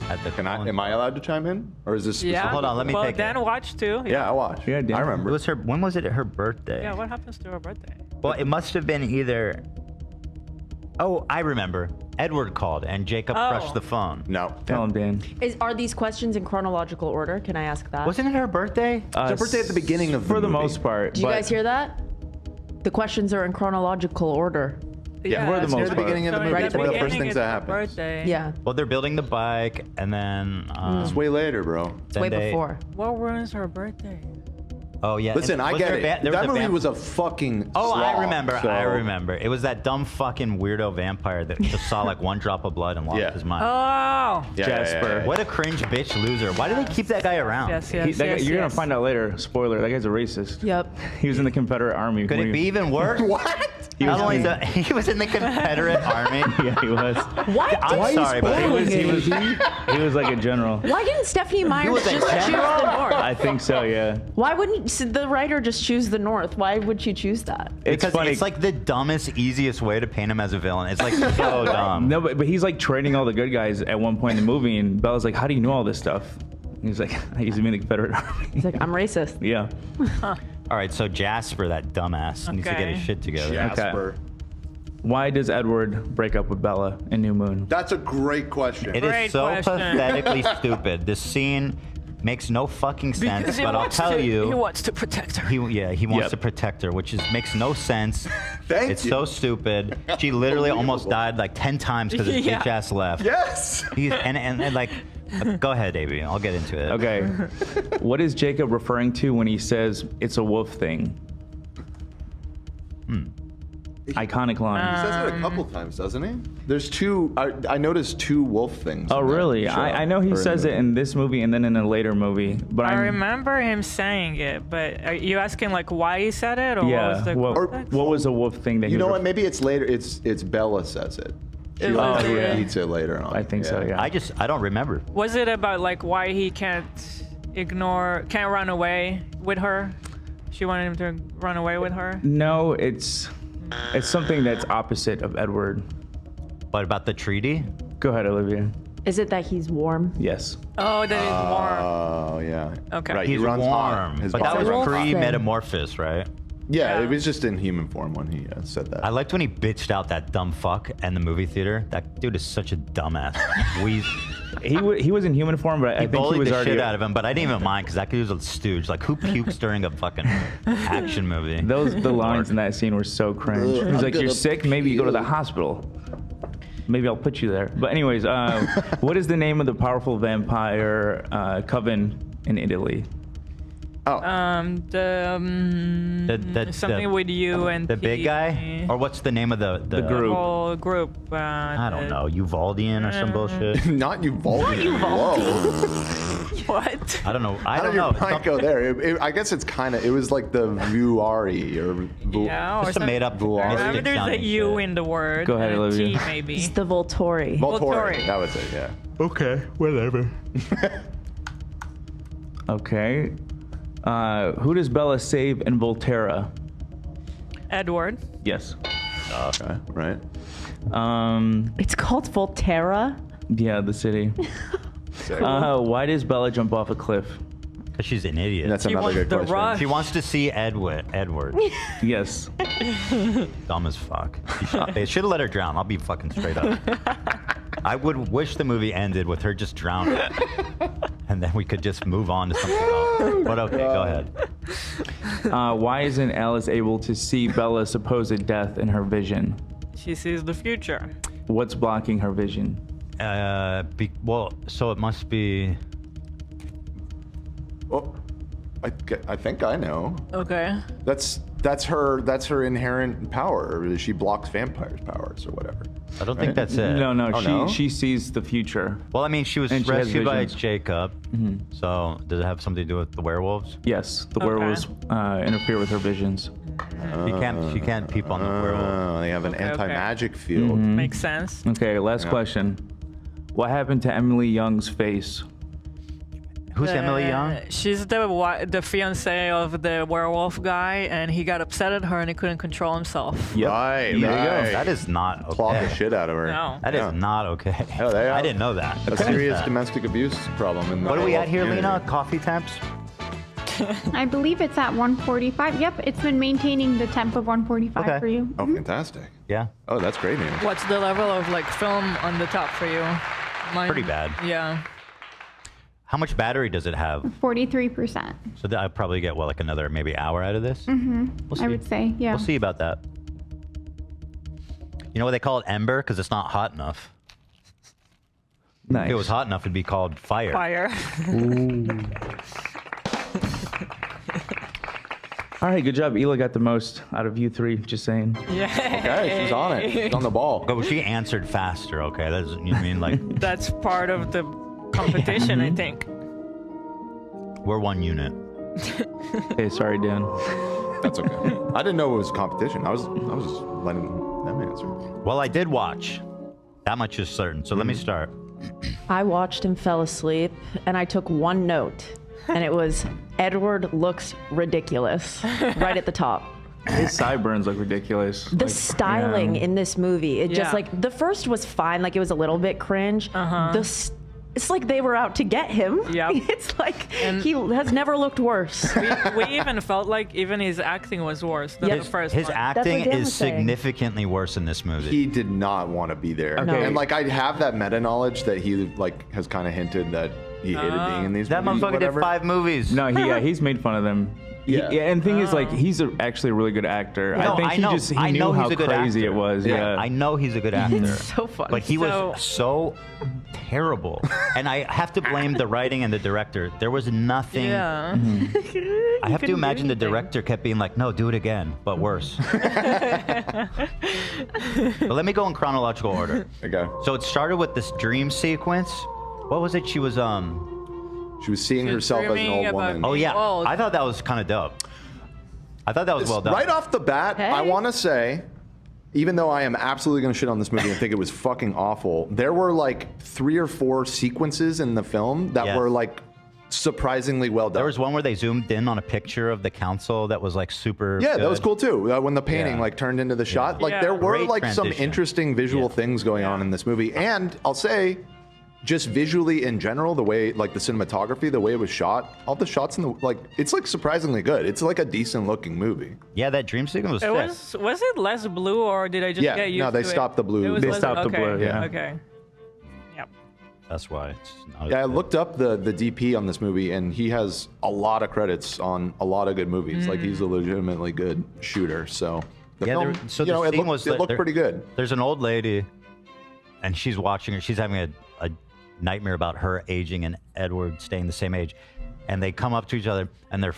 At the Am I allowed to chime in? Or is this Yeah. Hold on, let me well, take Dan it. watched too. Yeah, I watched. Yeah, Dan. I It remember. was when was it her birthday? Yeah, what happens to her birthday? Well, it must have been either. Oh, I remember. Edward called and Jacob crushed the phone. No. Tell him, Dan. Are these questions in chronological order? Can I ask that? Wasn't it her birthday? It's her birthday at the beginning of the For the movie. most part. Did you but guys hear that? The questions are in chronological order. Yeah, for the it's near most the part. beginning of the So movie. in That's one of the first beginning, things it's that her happens. Birthday. Yeah. Well, they're building the bike, and then. It's way later, bro. then Way they- before. What ruins her birthday? Oh yeah. Listen, and I was get there it. there That a movie vamp- was a fucking Oh, slog, I remember. so- I remember. It was that dumb fucking weirdo vampire that just saw like 1 drop of blood and lost Yeah. his mind. Oh. Yeah, Jasper. What a cringe bitch loser. Why do they keep that guy around? Yes, yes, That guy- yes, you're yes. gonna find out later. Spoiler: that guy's a racist. Yep. He was in the Confederate Army. Could when it be he- even worse? What? Not only that, he was in the Confederate Army. Yeah, he was. Why I'm sorry, but He was like a general. Why didn't Stephanie Myers was a just choose general? the North? I think so. Yeah. Why wouldn't the writer just choose the North? Why would she choose that? It's Because funny. it's like the dumbest, easiest way to paint him as a villain. It's like so dumb. No, but he's like training all the good guys at one point in the movie, and Bella's like, "How do you know all this stuff?" And he's like, "I used to be in the Confederate Army." He's like, I'm racist. Yeah. All right, so Jasper, that dumbass, needs to get his Okay. shit together. Jasper. Why does Edward break up with Bella in New Moon? That's a great question. It is Great so question. pathetically stupid. This scene makes no fucking sense, but I'll tell He you. wants to protect her. He wants Yep. to protect her, which makes no sense. Thank It's you. so stupid. She literally almost died like 10 times because his Yeah. bitch ass left. Yes. And like, go ahead, AB. I'll get into it. Okay. What is Jacob referring to when he says it's a wolf thing? Iconic line. He says it a couple times, doesn't he? There's 2. I noticed 2 wolf things. Oh, in that really? show, I know he or says the it in this movie and then in a later movie. But I remember him saying it, but are you asking like why he said it, or what was Yeah. the What context? was a wolf thing that he You know was what? Maybe it's later. It's Bella says it. She eats it later on. I think so, yeah. I don't remember. Was it about like why he can't run away with her? She wanted him to run away with her? No, it's something that's opposite of Edward. What about the treaty? Go ahead, Olivia. Is it that he's warm? Yes. Oh, that is warm. Oh, yeah. Okay. Right, He's he runs hot. warm. His But that body was runs hot. pre-metamorphosis, right? Yeah, it was just in human form when he said that. I liked when he bitched out that dumb fuck in the movie theater. That dude is such a dumbass. He was in human form, but I think he bullied was the already shit out of him. But I didn't even mind because that dude was a stooge. Like, who pukes during a fucking action movie? The lines in that scene were so cringe. He's like, "You're sick? Maybe you go to the hospital. Maybe I'll put you there." But anyways, what is the name of the powerful vampire coven in Italy? Something with you and the big guy, or what's the name of the group? whole group. I don't know, Uvaldian or some bullshit. Not Uvaldian. What? I don't know. I How don't did know. your mind go there? I guess it's kind of. It was like the Vuari or Yeah, or Just a something. made-up Remember, there's a sounding U shit. in the word. Go ahead, and a Olivia. T maybe. It's the Volturi. Volturi. That was it. Yeah. Okay, whatever. Okay. Who does Bella save in Volterra? Edward. Yes. Okay. Right. It's called Volterra. Yeah, the city. Why does Bella jump off a cliff? Because she's an idiot. That's She another wants good the question. rush. She wants to see Edward. Yes. Dumb as fuck. They should have let her drown. I'll be fucking straight up. I would wish the movie ended with her just drowning. And then we could just move on to something else. But okay, go ahead. Why isn't Alice able to see Bella's supposed death in her vision? She sees the future. What's blocking her vision? Well, so it must be. Well, I think I know. Okay. That's her inherent power. She blocks vampires' powers or whatever. I don't think that's it. No, she sees the future. Well, I mean, she was And she has rescued by visions. Jacob. So does it have something to do with the werewolves? Yes, the Okay. werewolves interfere with her visions. She can't peep on the werewolf. Oh, they have an Okay. anti-magic field. Makes sense. Okay, last question. What happened to Emily Young's face? Who's Emily Young? She's the fiance of the werewolf guy, and he got upset at her and he couldn't control himself. Yep. Right, There you go. right. That is not okay. Claw the shit out of her. No. That is not okay. Oh, they I are. didn't know that. A serious domestic abuse problem. In the What are we werewolf at here, community. Lena? Coffee temps? I believe it's at 145. Yep, it's been maintaining the temp of 145 Okay. for you. Oh, fantastic. Yeah. Oh, that's great news. What's the level of like film on the top for you? Mine, Pretty bad. Yeah. How much battery does it have? 43%. So that I'll probably get, like another maybe hour out of this? We'll see. I would say, yeah. We'll see about that. You know what they call it? Ember? Because it's not hot enough. Nice. If it was hot enough, it'd be called fire. Fire. All right, good job. Hila got the most out of you three, just saying. Yeah. Okay, she's on it. She's on the ball. But she answered faster, okay? That's, you mean like, That's part of the competition, I think. we're one unit. Hey, sorry, Dan. That's okay. I didn't know it was competition. I was just letting them answer. Well, I did watch. That much is certain. So let me start. I watched and fell asleep, and I took one note, and it was Edward looks ridiculous, right at the top. His sideburns look ridiculous. The styling in this movie, it just Yeah. like the first was fine, like it was a little bit cringe. It's like they were out to get him. Yep. It's like And- he has never looked worse. We even felt like even his acting was worse than the first His one. acting Dan is was saying. significantly worse in this movie. He did not want to be there. Okay. And like I have that meta knowledge that he like has kind of hinted that he hated being in these That movies. motherfucker did whatever. 5 movies. No, he's made fun of them. Yeah. And the thing is, like, he's actually a really good actor. No, I think he knew how he's a good crazy actor. it was. Yeah. I know he's a good actor. So funny. But he was So- so terrible. And I have to blame the writing and the director. There was nothing. Yeah. I have to couldn't do imagine the anything. director kept being like, no, do it again, but worse. But let me go in chronological order. Okay. So it started with this dream sequence. What was it? She was She was seeing She was herself as an dreaming old about woman. Oh yeah, old. I thought that was kind of dope. I thought that was well done. Right off the bat, I Hey. want to say even though I am absolutely going to shit on this movie and think it was fucking awful, there were like 3 or 4 sequences in the film that were like surprisingly well done. There was one where they zoomed in on a picture of the council that was like super good. That was cool too. When the painting like turned into the shot, like there were Great like some transition. interesting visual things going on in this movie. And I'll say, just visually in general, the way like the cinematography, the way it was shot, all the shots in the like, it's like surprisingly good. It's like a decent looking movie. Yeah, that dream sequence was sick. Was it less blue or did I just get used to it? No, they stopped the blue. They stopped the blue. Yeah. Okay. Yep. That's why it's not I looked up the DP on this movie, and he has a lot of credits on a lot of good movies. Like he's a legitimately good shooter. So the film, it looked pretty good. There's an old lady, and she's watching her. She's having a nightmare about her aging and Edward staying the same age, and they come up to each other, and their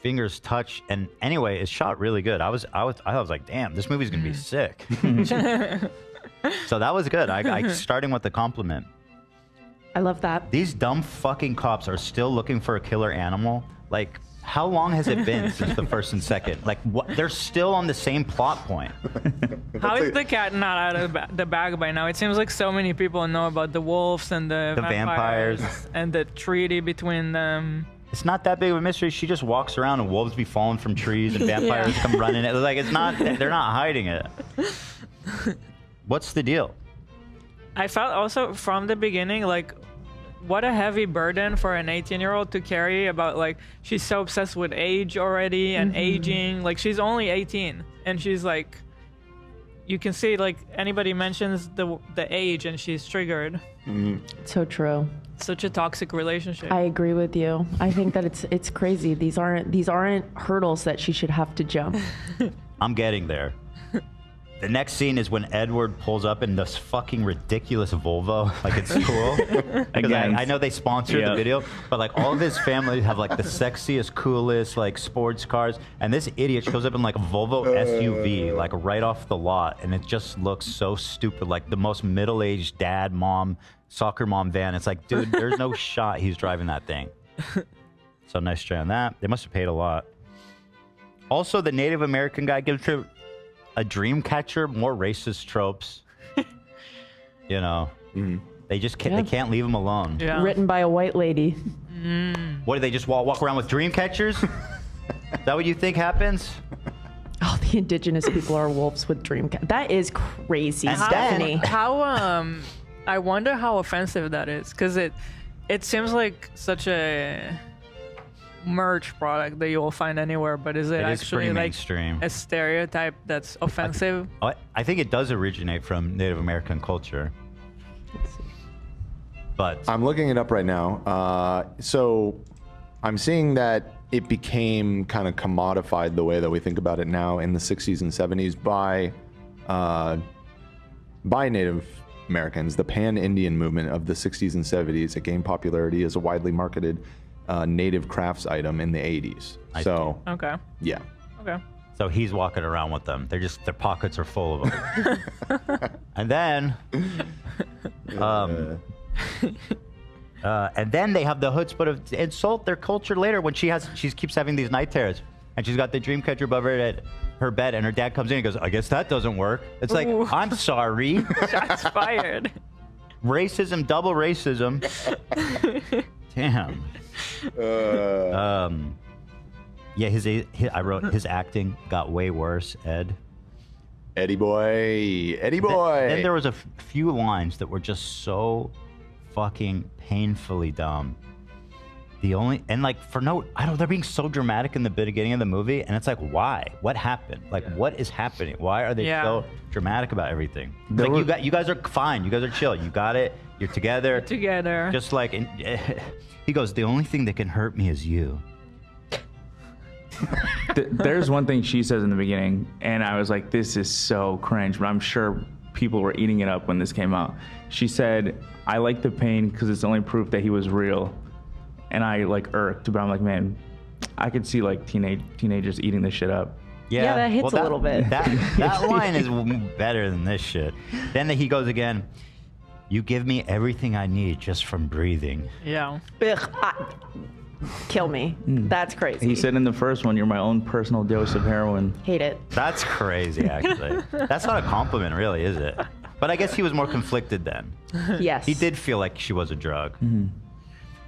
fingers touch. And anyway, it's shot really good. I was like, damn, this movie's gonna be sick. So that was good. I starting with the compliment. I love that. These dumb fucking cops are still looking for a killer animal. Like, how long has it been since the first and second? Like, what? They're still on the same plot point. How is the cat not out of the bag by now? It seems like so many people know about the wolves and the vampires and the treaty between them. It's not that big of a mystery. She just walks around and wolves be falling from trees and vampires come running. Like, it's not. They're not hiding it. What's the deal? I felt also from the beginning, like, what a heavy burden for an 18-year-old to carry about, like, she's so obsessed with age already and aging. Like, she's only 18 and she's like, you can see, like, anybody mentions the age and she's triggered. So true. Such a toxic relationship. I agree with you. I think that it's crazy. These aren't hurdles that she should have to jump. I'm getting there. The next scene is when Edward pulls up in this fucking ridiculous Volvo. Like, it's cool. Again, I know they sponsored the video, but like all of his family have like the sexiest, coolest like sports cars, and this idiot shows up in like a Volvo SUV, like right off the lot, and it just looks so stupid, like the most middle-aged dad, mom, soccer mom van. It's like, dude, there's no shot he's driving that thing. So nice try on that. They must have paid a lot. Also, the Native American guy gives her a dream catcher, more racist tropes. You know, they just can't. They can't leave him alone. Written by a white lady. What do they just walk around with dream catchers? Is that what you think happens? Oh, the indigenous people are wolves with dream catchers. That is crazy, Stephanie. I wonder how offensive that is, because it seems like such a merch product that you will find anywhere, but is it actually like mainstream. A stereotype that's offensive? I think it does originate from Native American culture. But I'm looking it up right now. So I'm seeing that it became kind of commodified the way that we think about it now in the 60s and 70s by Native Americans. The Pan-Indian movement of the 60s and 70s, it gained popularity as a widely marketed native crafts item in the 80s. Okay. Yeah. Okay. So he's walking around with them. Their pockets are full of them. And then, they have the chutzpah to insult their culture later when she keeps having these night terrors, and she's got the dream catcher above her bed, and her dad comes in and goes, "I guess that doesn't work." It's like, I'm sorry. Shots fired. Racism, double racism. Damn. I wrote his acting got way worse. Eddie boy. Then there was a few lines that were just so fucking painfully dumb. They're being so dramatic in the beginning of the movie, and it's like, why? What happened? Like, what is happening? Why are they so dramatic about everything? You guys are fine. You guys are chill. You got it. You're together. Just like, he goes, the only thing that can hurt me is you. There's one thing she says in the beginning, and I was like, this is so cringe, but I'm sure people were eating it up when this came out. She said, I like the pain because it's the only proof that he was real. And I like irked, but I'm like, man, I could see like teenagers eating this shit up. Yeah, that hits a little bit. That line is better than this shit. Then he goes again, you give me everything I need just from breathing. Yeah. kill me. That's crazy. He said in the first one, "You're my own personal dose of heroin." Hate it. That's crazy, actually. That's not a compliment, really, is it? But I guess he was more conflicted then. Yes. He did feel like she was a drug.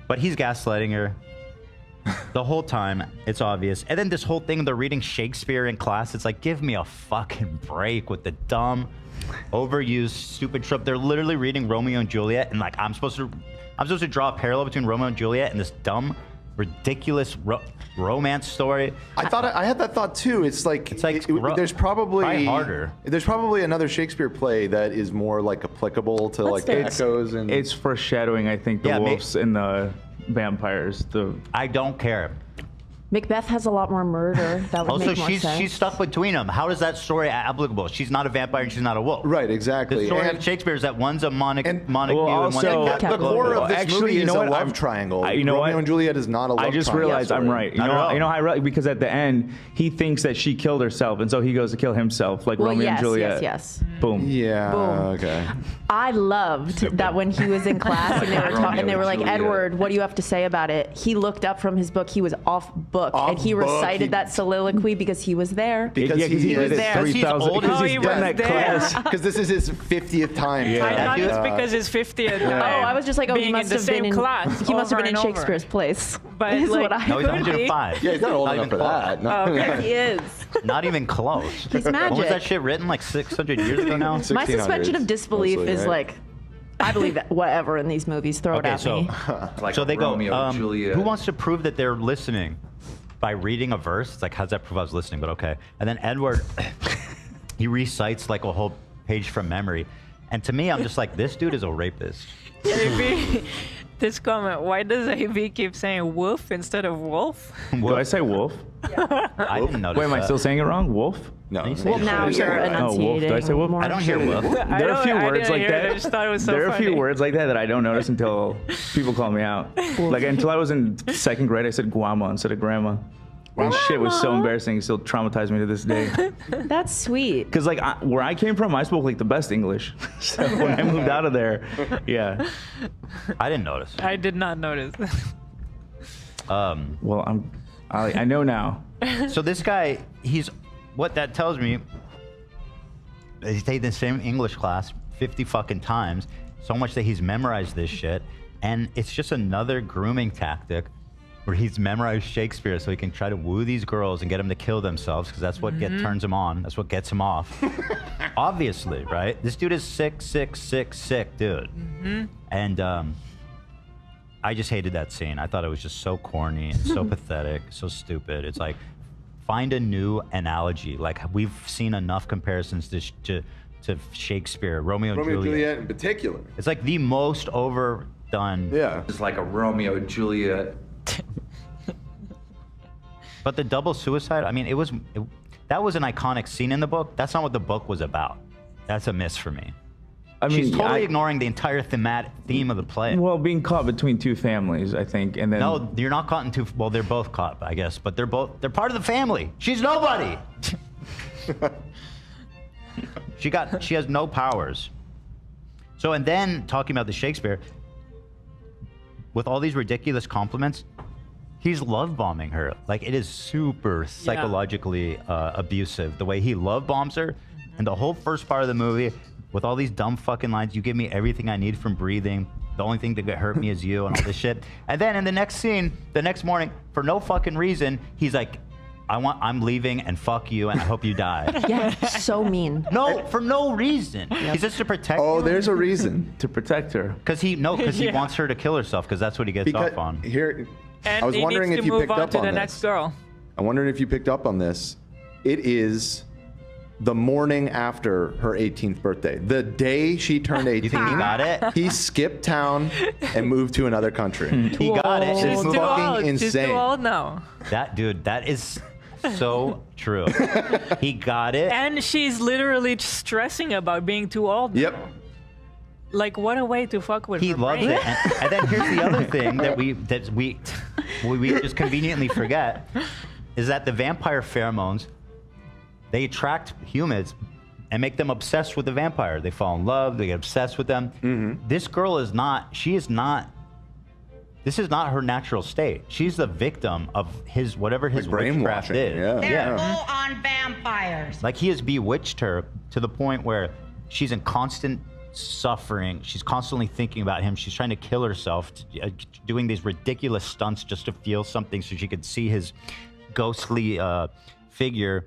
But he's gaslighting her the whole time. It's obvious. And then this whole thing, they're reading Shakespeare in class. It's like, give me a fucking break with the dumb, overused, stupid trope. They're literally reading Romeo and Juliet, and like I'm supposed to draw a parallel between Romeo and Juliet and this dumb, ridiculous romance story. I had that thought too. It's like there's probably harder. There's probably another Shakespeare play that is more like applicable to like the echoes and It's foreshadowing, I think, the wolves and the vampires. I don't care. Macbeth has a lot more murder. That would Also, make more sense. she's stuck between them. How is that story applicable? She's not a vampire and she's not a wolf. Right, exactly. The story of Shakespeare is that one's a Montague and one's the a core of this movie is a love triangle. Romeo and Juliet is not a love triangle. I just realized I'm right. You know how because at the end he thinks that she killed herself, and so he goes to kill himself, like Romeo and Juliet. Yes. Boom. Yeah. Boom. Okay. I loved that when he was in class and they were talking, and they were like, "Edward, what do you have to say about it?" He looked up from his book. He was off book, and he recited that soliloquy because he was there. Because he was there. 3,000. Because he's done that class. Because this is his 50th time. I thought it's because his 50th time. Oh, I was just like, oh, he must have been in class. He must have been in Shakespeare's place. But is what I no, he's could be. 105. Yeah, he's not old enough for that. No. Yes, he is. Not even close. He's When was magic. that shit written? Like 600 years ago now? My suspension of disbelief is like, I believe that whatever in these movies, throw it at me. Like so they Romeo, go, Juliet. who wants to prove that they're listening by reading a verse? It's like, how's that prove I was listening? But okay. And then Edward, he recites like a whole page from memory. And to me, I'm just like, this dude is a rapist. AB, this comment, why does AB keep saying wolf instead of wolf? Do I say wolf? I didn't notice Wait, am I still saying it wrong? Wolf? No. Well, now you're enunciating. wolf. Do I say wolf? more. I don't hear wolf. There are a few words like that. I just thought it was so there are a funny. few words like that I don't notice until people call me out. Like until I was in second grade, I said guama instead of grandma. And shit was so embarrassing. It still traumatized me to this day. That's sweet. Because like where I came from, I spoke like the best English. So when I moved out of there, yeah. I didn't notice. I did not notice. Well, I know now. So this guy, what that tells me, he's taken the same English class 50 fucking times, so much that he's memorized this shit, and it's just another grooming tactic where he's memorized Shakespeare so he can try to woo these girls and get them to kill themselves, because that's what turns him on. That's what gets him off. Obviously, right? This dude is sick, dude. And I just hated that scene. I thought it was just so corny and so pathetic, so stupid. It's like, find a new analogy. Like, we've seen enough comparisons to Shakespeare, Romeo and Juliet in particular. It's like the most overdone. Yeah. It's like a Romeo Juliet. But the double suicide, I mean, that was an iconic scene in the book. That's not what the book was about. That's a miss for me. I mean, she's totally ignoring the entire theme of the play. Well, being caught between two families, I think, and then No, you're not caught in two. Well, they're both caught, I guess, but they're part of the family. She's nobody. She has no powers. So, and then talking about the Shakespeare, with all these ridiculous compliments, he's love bombing her. Like, it is super psychologically abusive the way he love bombs her. And the whole first part of the movie, with all these dumb fucking lines, you give me everything I need from breathing. The only thing that could hurt me is you and all this shit. And then in the next scene, the next morning, for no fucking reason, he's like, I'm leaving and fuck you and I hope you die. Yeah, so mean. No, for no reason. He's just to protect Oh, you. there's a reason. to protect her. Because he wants her to kill herself, because that's what he gets off on. Here, And I was he wondering needs if to you move picked on up to on the this. next girl. I'm wondering if you picked up on this. It is the morning after her 18th birthday. The day she turned 18. You think he got it? He skipped town and moved to another country. He got it. She's It's too fucking old. insane. She's too old now. That is so true. He got it. And she's literally stressing about being too old. Yep. Like, what a way to fuck with He her loves brain. it. And then here's the other thing that we just conveniently forget is that the vampire pheromones, they attract humans and make them obsessed with the vampire. They fall in love, they get obsessed with them. This girl is not This is not her natural state. She's the victim of his whatever his Like witchcraft brainwashing, is. yeah. Full-on vampires. Like he has bewitched her to the point where she's in constant suffering. She's constantly thinking about him. She's trying to kill herself, doing these ridiculous stunts just to feel something so she could see his ghostly figure.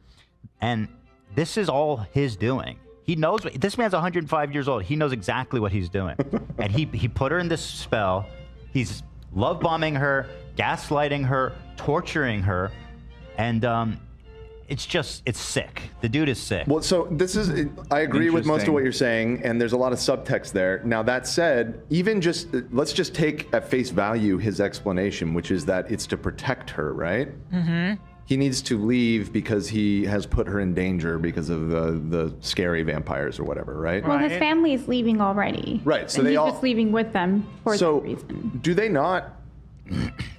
And this is all his doing. He knows, this man's 105 years old. He knows exactly what he's doing. And he put her in this spell. He's love bombing her, gaslighting her, torturing her. And it's sick. The dude is sick. Well, so this is, I agree with most of what you're saying, and there's a lot of subtext there. Now, that said, even just, let's just take at face value his explanation, which is that it's to protect her, right? Mm-hmm. He needs to leave because he has put her in danger because of the scary vampires or whatever, right? Well, his family is leaving already. Right, so and they he's all- just leaving with them for that reason. Do they not,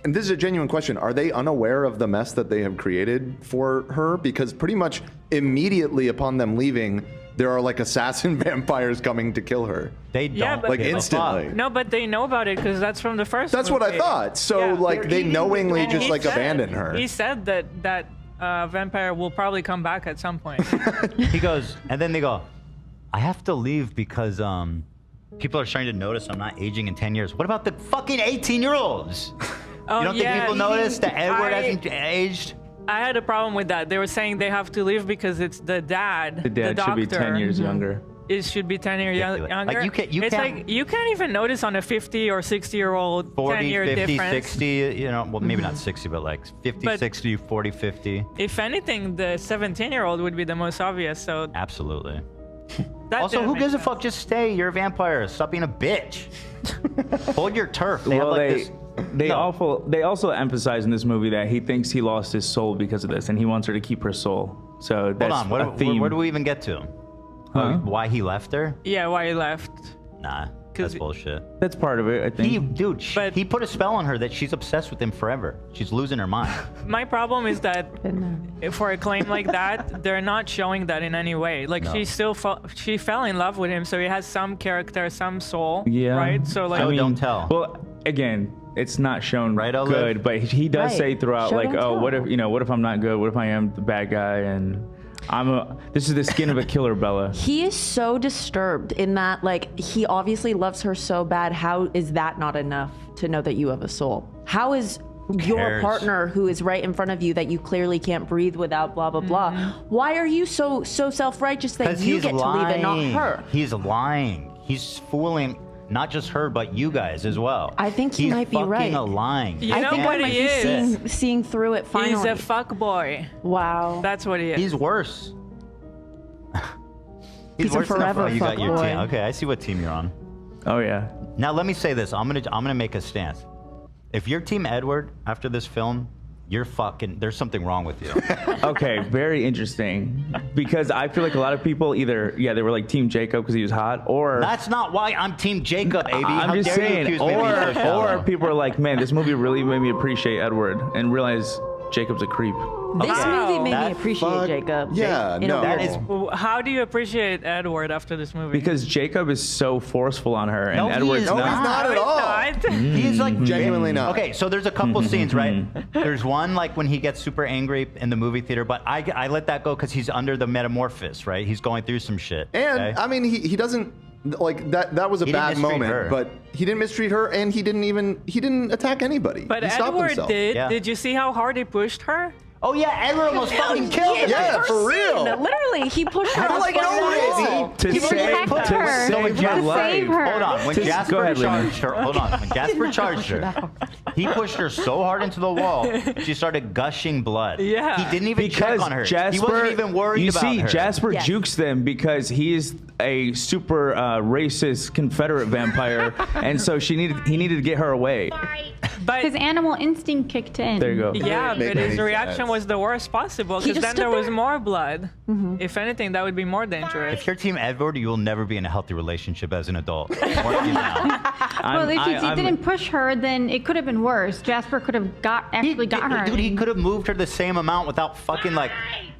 and this is a genuine question, are they unaware of the mess that they have created for her? Because pretty much immediately upon them leaving, there are like assassin vampires coming to kill her. They don't like instantly. No, but they know about it because that's from the first That's what I movie. thought. So like they knowingly And just he like said- abandon her. He said that vampire will probably come back at some point. He goes, and then they go, I have to leave because people are starting to notice I'm not aging in 10 years. What about the fucking 18-year-olds? Oh, You don't think people notice that Edward hasn't aged? I had a problem with that. They were saying they have to leave because it's the dad. The dad should be 10 years younger. It should be 10 years Ridiculous. younger. Like, you it's can't- like you can't even notice on a 50 or 60-year-old 40, 10-year 50, difference. 60, you know, well, maybe not 60, but like 50, But- 60, 40, 50. If anything, the 17-year-old would be the most obvious. So Absolutely. that Also, didn't who make gives a sense. fuck? Just stay. You're a vampire. Stop being a bitch. Hold your turf. They Well, have like they this. they No. they also emphasize in this movie that he thinks he lost his soul because of this, and he wants her to keep her soul. So that's Hold on. a theme. Where do we even get to? Huh? Why he left her? Yeah, why he left? Nah, that's bullshit. That's part of it, I think. He put a spell on her that she's obsessed with him forever. She's losing her mind. My problem is that for a claim like that, they're not showing that in any way. Like No. she fell in love with him, so he has some character, some soul. Yeah. Right. So like, don't tell. Well, again, it's not shown Right, Olive? good, but he does Right. say throughout, Show, like, don't oh, tell. what if I'm not good? What if I am the bad guy? And this is the skin of a killer, Bella. He is so disturbed in that, like, he obviously loves her so bad. How is that not enough to know that you have a soul? How is your cares? partner who is right in front of you that you clearly can't breathe without blah, blah, blah? Why are you so self-righteous that Because you he's get to leave and not lying. her? He's lying. He's fooling not just her, but you guys as well. I think he He's might be fucking right. lying. You I know think what I might he be is? seeing through it finally. He's a fuck boy. Wow. That's what he is. He's worse. He's a worse than forever you got your fuckboy. team. Okay, I see what team you're on. Oh yeah. Now let me say this. I'm gonna make a stance. If you're Team Edward after this film, you're fucking. There's something wrong with you. Okay, very interesting. Because I feel like a lot of people either, they were like Team Jacob because he was hot, or That's not why I'm Team Jacob, baby. I'm How just dare you saying, accuse me of being so shallow? or people are like, man, this movie really made me appreciate Edward and realize Jacob's a creep. This movie made me That appreciate Jacob. Yeah, in a no. weird That is way. How do you appreciate Edward after this movie? Because Jacob is so forceful on her, and No, he Edward's is No, he's not. not at No, all. he's not. He's like Genuinely not. Okay, so there's a couple scenes, right? There's one like when he gets super angry in the movie theater, but I let that go because he's under the metamorphosis, right? He's going through some shit. And okay? I mean, he doesn't like that. That was a He didn't bad mistreat moment, her. but he didn't mistreat her, and he didn't attack anybody. But he stopped Edward himself. did. Yeah. Did you see how hard he pushed her? Oh yeah, Edward almost fucking killed him. Yeah, First for real. scene, literally, he pushed her. For like no reason. To He save, protect to her. save To her life. save her. Hold on, when Just- go Jasper ahead, Lena. charged her, hold on, when Jasper charged her, he pushed her so hard into the wall, she started gushing blood. Yeah. He didn't even Because check on her. Jasper, He wasn't even worried you about see, her. Jasper Yes. jukes them because he's a super racist Confederate vampire, and so he needed to get her away. But His animal instinct kicked in. There you go. yeah, Make but his any reaction sense. was the worst possible He because just then there stood was there. more blood. If anything, that would be more dangerous. If you're Team Edward, you will never be in a healthy relationship as an adult. I'm warning you now. Well, if he didn't push her, then it could have been worse. Jasper could have actually got her. Dude, he could have moved her the same amount without fucking like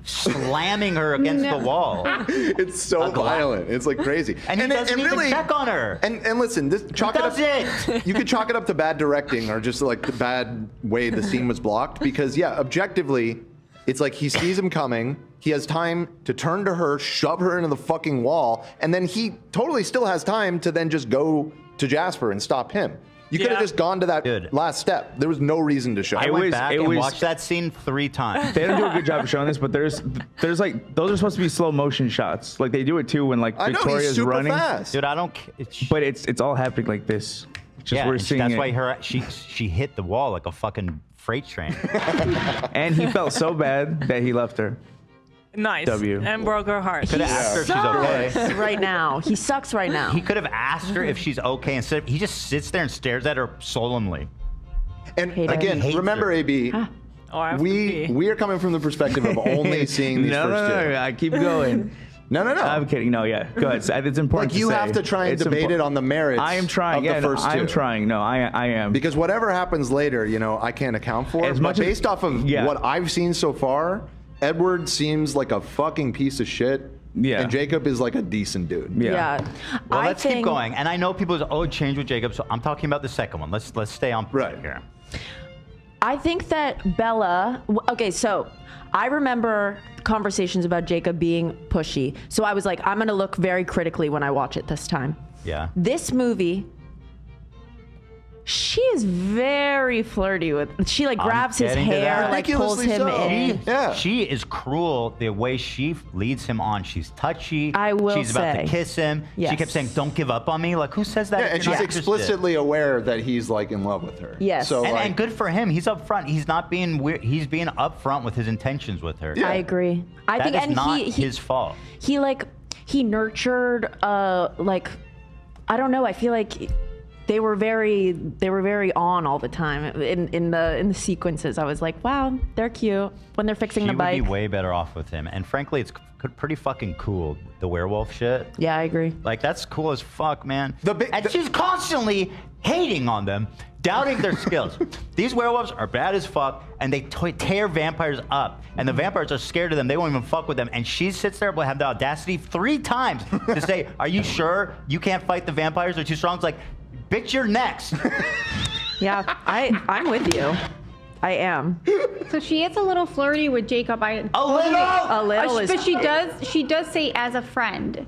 slamming her against the wall. It's so violent. It's like crazy. And he doesn't even check on her. And listen, this chalk it up. You could chalk it up to bad directing or just like the bad way the scene was blocked. Because yeah, objectively, it's like he sees him coming. He has time to turn to her, shove her into the fucking wall, and then he totally still has time to then just go to Jasper and stop him. You could have just gone to that last step. There was no reason to show. I went back and watched that scene 3 times. They don't do a good job of showing this, but there's like those are supposed to be slow motion shots. Like they do it too when like Victoria's running. Fast. Dude, I don't. But it's all happening like this. Just we're seeing that's it. why she hit the wall like a fucking freight train. And he felt so bad that he left her. Nice. W. And broke her heart. Could have asked her if she's okay. Right now. He sucks right now. He could have asked her if she's okay instead of, he just sits there and stares at her solemnly. And again, remember, AB, we are coming from the perspective of only seeing these first two. No, I keep going. No. I'm kidding. No, yeah. Go ahead. It's important. Like you have to try and debate it on the merits. I am trying. Of the first two. I am trying. No, I am. Because whatever happens later, I can't account for. But based off of what I've seen so far, Edward seems like a fucking piece of shit. Yeah. And Jacob is like a decent dude. Yeah. Well, let's keep going. And I know people say, change with Jacob. So I'm talking about the second one. Let's stay on here. I think that Bella. Okay, so I remember conversations about Jacob being pushy. So I was like, I'm going to look very critically when I watch it this time. Yeah. This movie, she is very flirty with. She like grabs his hair, like pulls him in. She is cruel the way she leads him on. She's touchy. I will She's about to say. kiss him. Yes. She kept saying, "Don't give up on me." Like who says that? Yeah, and she's explicitly aware that he's like in love with her. Yes. So and good for him. He's upfront. He's not being weird. He's being upfront with his intentions with her. I agree. I think, that is and not he his fault. He nurtured. Like, I don't know. I feel like. They were very on all the time in the sequences. I was like, wow, they're cute when they're fixing the bike. She would be way better off with him. And frankly, it's pretty fucking cool, the werewolf shit. Yeah, I agree. Like that's cool as fuck, man. And she's constantly hating on them, doubting their skills. These werewolves are bad as fuck, and they tear vampires up. And the vampires are scared of them. They won't even fuck with them. And she sits there, but have the audacity 3 times to say, "Are you sure you can't fight the vampires? They're too strong." It's like, bitch, you're next. Yeah, I'm with you. I am. So she is a little flirty with Jacob. A little. But she does say as a friend.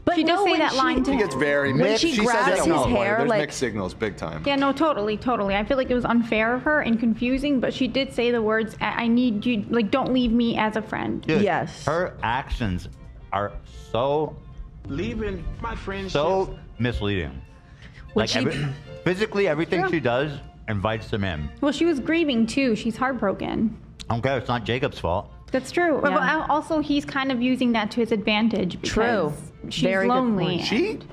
But she does say that line to She gets very when mixed. she grabs says his hair, there's like mixed signals, big time. Yeah, no, totally. I feel like it was unfair of her and confusing, but she did say the words, "I need you, like, don't leave me as a friend." Dude, yes. Her actions are so misleading. Like physically, everything she does invites them in. Well, she was grieving too. She's heartbroken. Okay, it's not Jacob's fault. That's true. Yeah. But also, he's kind of using that to his advantage because True. she's Very good lonely. point.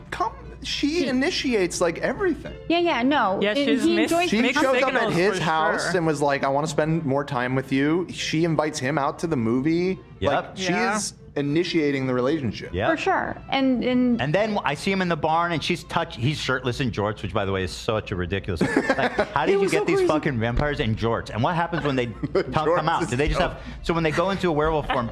She initiates like everything. Yeah, no. Yeah, she's he enjoys She shows up at his house and was like, "I want to spend more time with you." She invites him out to the movie. Yep. Like she is initiating the relationship. Yeah, for sure. And then I see him in the barn and he's shirtless in jorts, which by the way is such a ridiculous. Like, how did you get these fucking vampires in jorts? And what happens when they come out? Do they just have? So when they go into a werewolf form,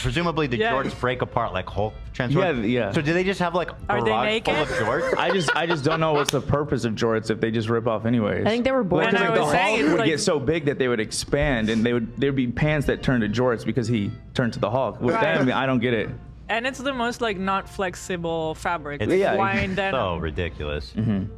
presumably the jorts break apart like Hulk transform. Yeah. So do they just have like a garage full of jorts? I just don't know what's the purpose of jorts if they just rip off anyways. I think they were born. Like, the Hulk would get so big that they would expand, and there'd be pants that turn to jorts because he turned to the Hulk. With them, I don't get it. And it's the most like not flexible fabric. It's wine denim. so ridiculous. Mm-hmm.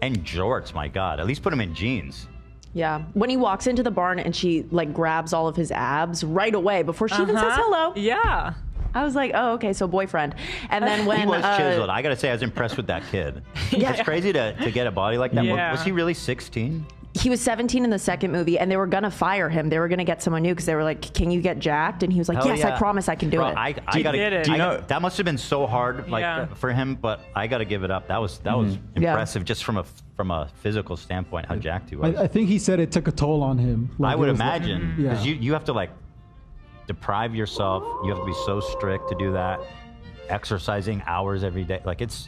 And jorts, my God. At least put him in jeans. Yeah. When he walks into the barn and she like grabs all of his abs right away before she even says hello. Yeah. I was like, oh, okay, so boyfriend. And then when he was chiseled, I gotta say, I was impressed with that kid. It's crazy to get a body like that. Yeah. Was he really 16? He was 17 in the second movie, and they were gonna fire him. They were gonna get someone new because they were like, "Can you get jacked?" And he was like, Hell "Yes, yeah. I promise I can do it." I He gotta, did it. do you know that must have been so hard, like for him. But I gotta give it up. That was impressive, just from a physical standpoint, how jacked he was. I think he said it took a toll on him. Like, I would it was imagine like, because you have to like deprive yourself. You have to be so strict to do that. Exercising hours every day, like it's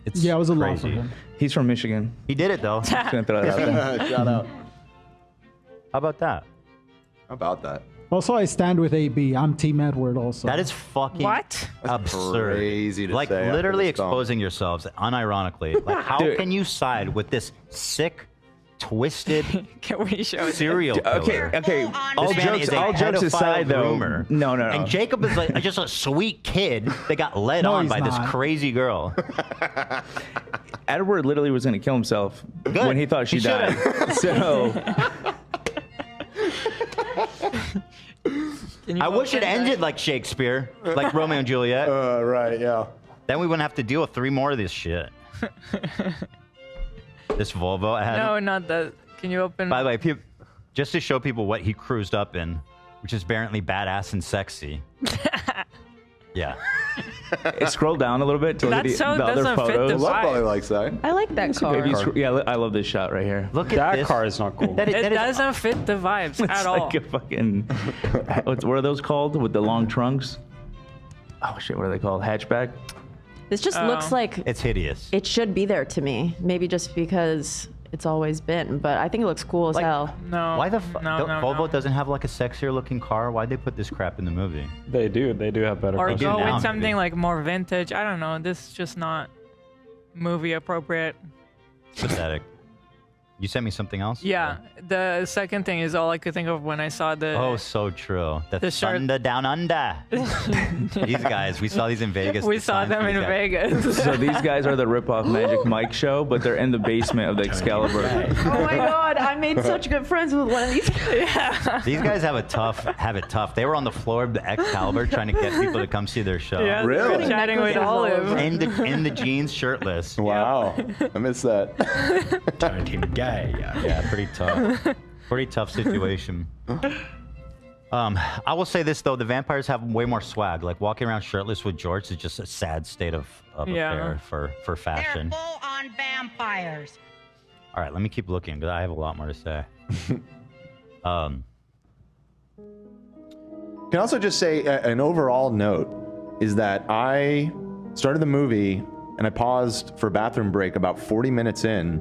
it was a lot for crazy. him. He's from Michigan. He did it though. Just gonna throw that out there. Shout out. How about that? About that. Also, I stand with AB. I'm Team Edward also. That is fucking absurd. Crazy to like say after literally this film. exposing yourselves unironically. Like how can you side with this sick, twisted Can we show it? serial killer? Okay. All This man jokes, is a all jokes pedophile aside, though. groomer. No. And Jacob is like just a sweet kid that got led No, on he's by this not. crazy girl. Edward literally was going to kill himself Good. when he thought she He died. So Can you I wish it open that? ended like Shakespeare, like Romeo and Juliet. Right, yeah. Then we wouldn't have to deal with 3 more of this shit. This Volvo I had. No, not that. Can you open? By the way, just to show people what he cruised up in, which is apparently badass and sexy. Yeah. scroll down a little bit to look at That so the other doesn't fit the photos. vibe. Probably likes that. I like that car. If you yeah, I love this shot right here. Look at That this. car is not cool. That is- It that is- doesn't fit the vibes It's at all. like a fucking. What are those called with the long trunks? Oh shit, what are they called? Hatchback. This just looks like It's hideous. it should be there to me. Maybe just because it's always been, but I think it looks cool as hell. No. Why the no, Volvo no. doesn't have like a sexier looking car? Why'd they put this crap in the movie? They do have better Or cars. go now, with something maybe. like more vintage. I don't know. This is just not movie appropriate. Pathetic. You sent me something else? Yeah. The second thing is all I could think of when I saw the. Oh, so true. The shirt- Thunder Down Under. These guys, we saw these in Vegas. We The saw signs them for in these guys. Vegas. So these guys are the rip-off Magic Mike show, but they're in the basement of the Excalibur. Oh my god, I made such good friends with one of these guys. These guys have it tough. They were on the floor of the Excalibur trying to get people to come see their show. Yeah, Really? they were chatting with Olive. In the jeans, shirtless. Wow. I missed that. Turned him gay. Yeah, pretty tough. Pretty tough situation. I will say this though: the vampires have way more swag. Like walking around shirtless with jorts is just a sad state of Yeah. affair for fashion. They're full-on vampires. All right, let me keep looking because I have a lot more to say. Can also just say an overall note is that I started the movie and I paused for a bathroom break about 40 minutes in,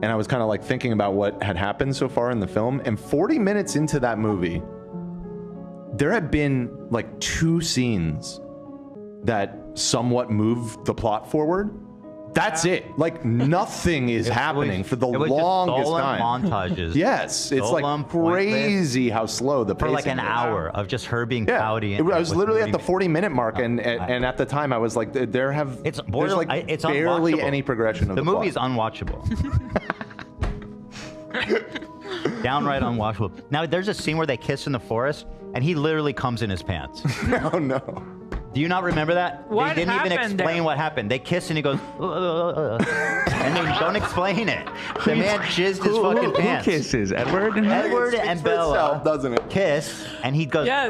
and I was kind of like thinking about what had happened so far in the film. And 40 minutes into that movie, there had been like 2 scenes that somewhat moved the plot forward. That's it. Like nothing is happening for the It was just longest stolen time. montages. Yes, it's Stolen, like pointless, crazy how slow the for like pacing an is. hour of just her being Yeah, pouty. I was with literally at movie- the 40-minute mark, and at the time I was like, there have It's there's borderline. like It's barely unwatchable. any progression of The the movie is plot. unwatchable. Downright unwatchable. Now there's a scene where they kiss in the forest, and he literally comes in his pants. Oh no. Do you not remember that? What They didn't even happened explain there? what happened. They kiss and he goes, and they don't explain it. The man jizzed his fucking Who pants. kisses? Edward? Edward It speaks and for Bella itself, doesn't it? kiss, and he goes, Yeah.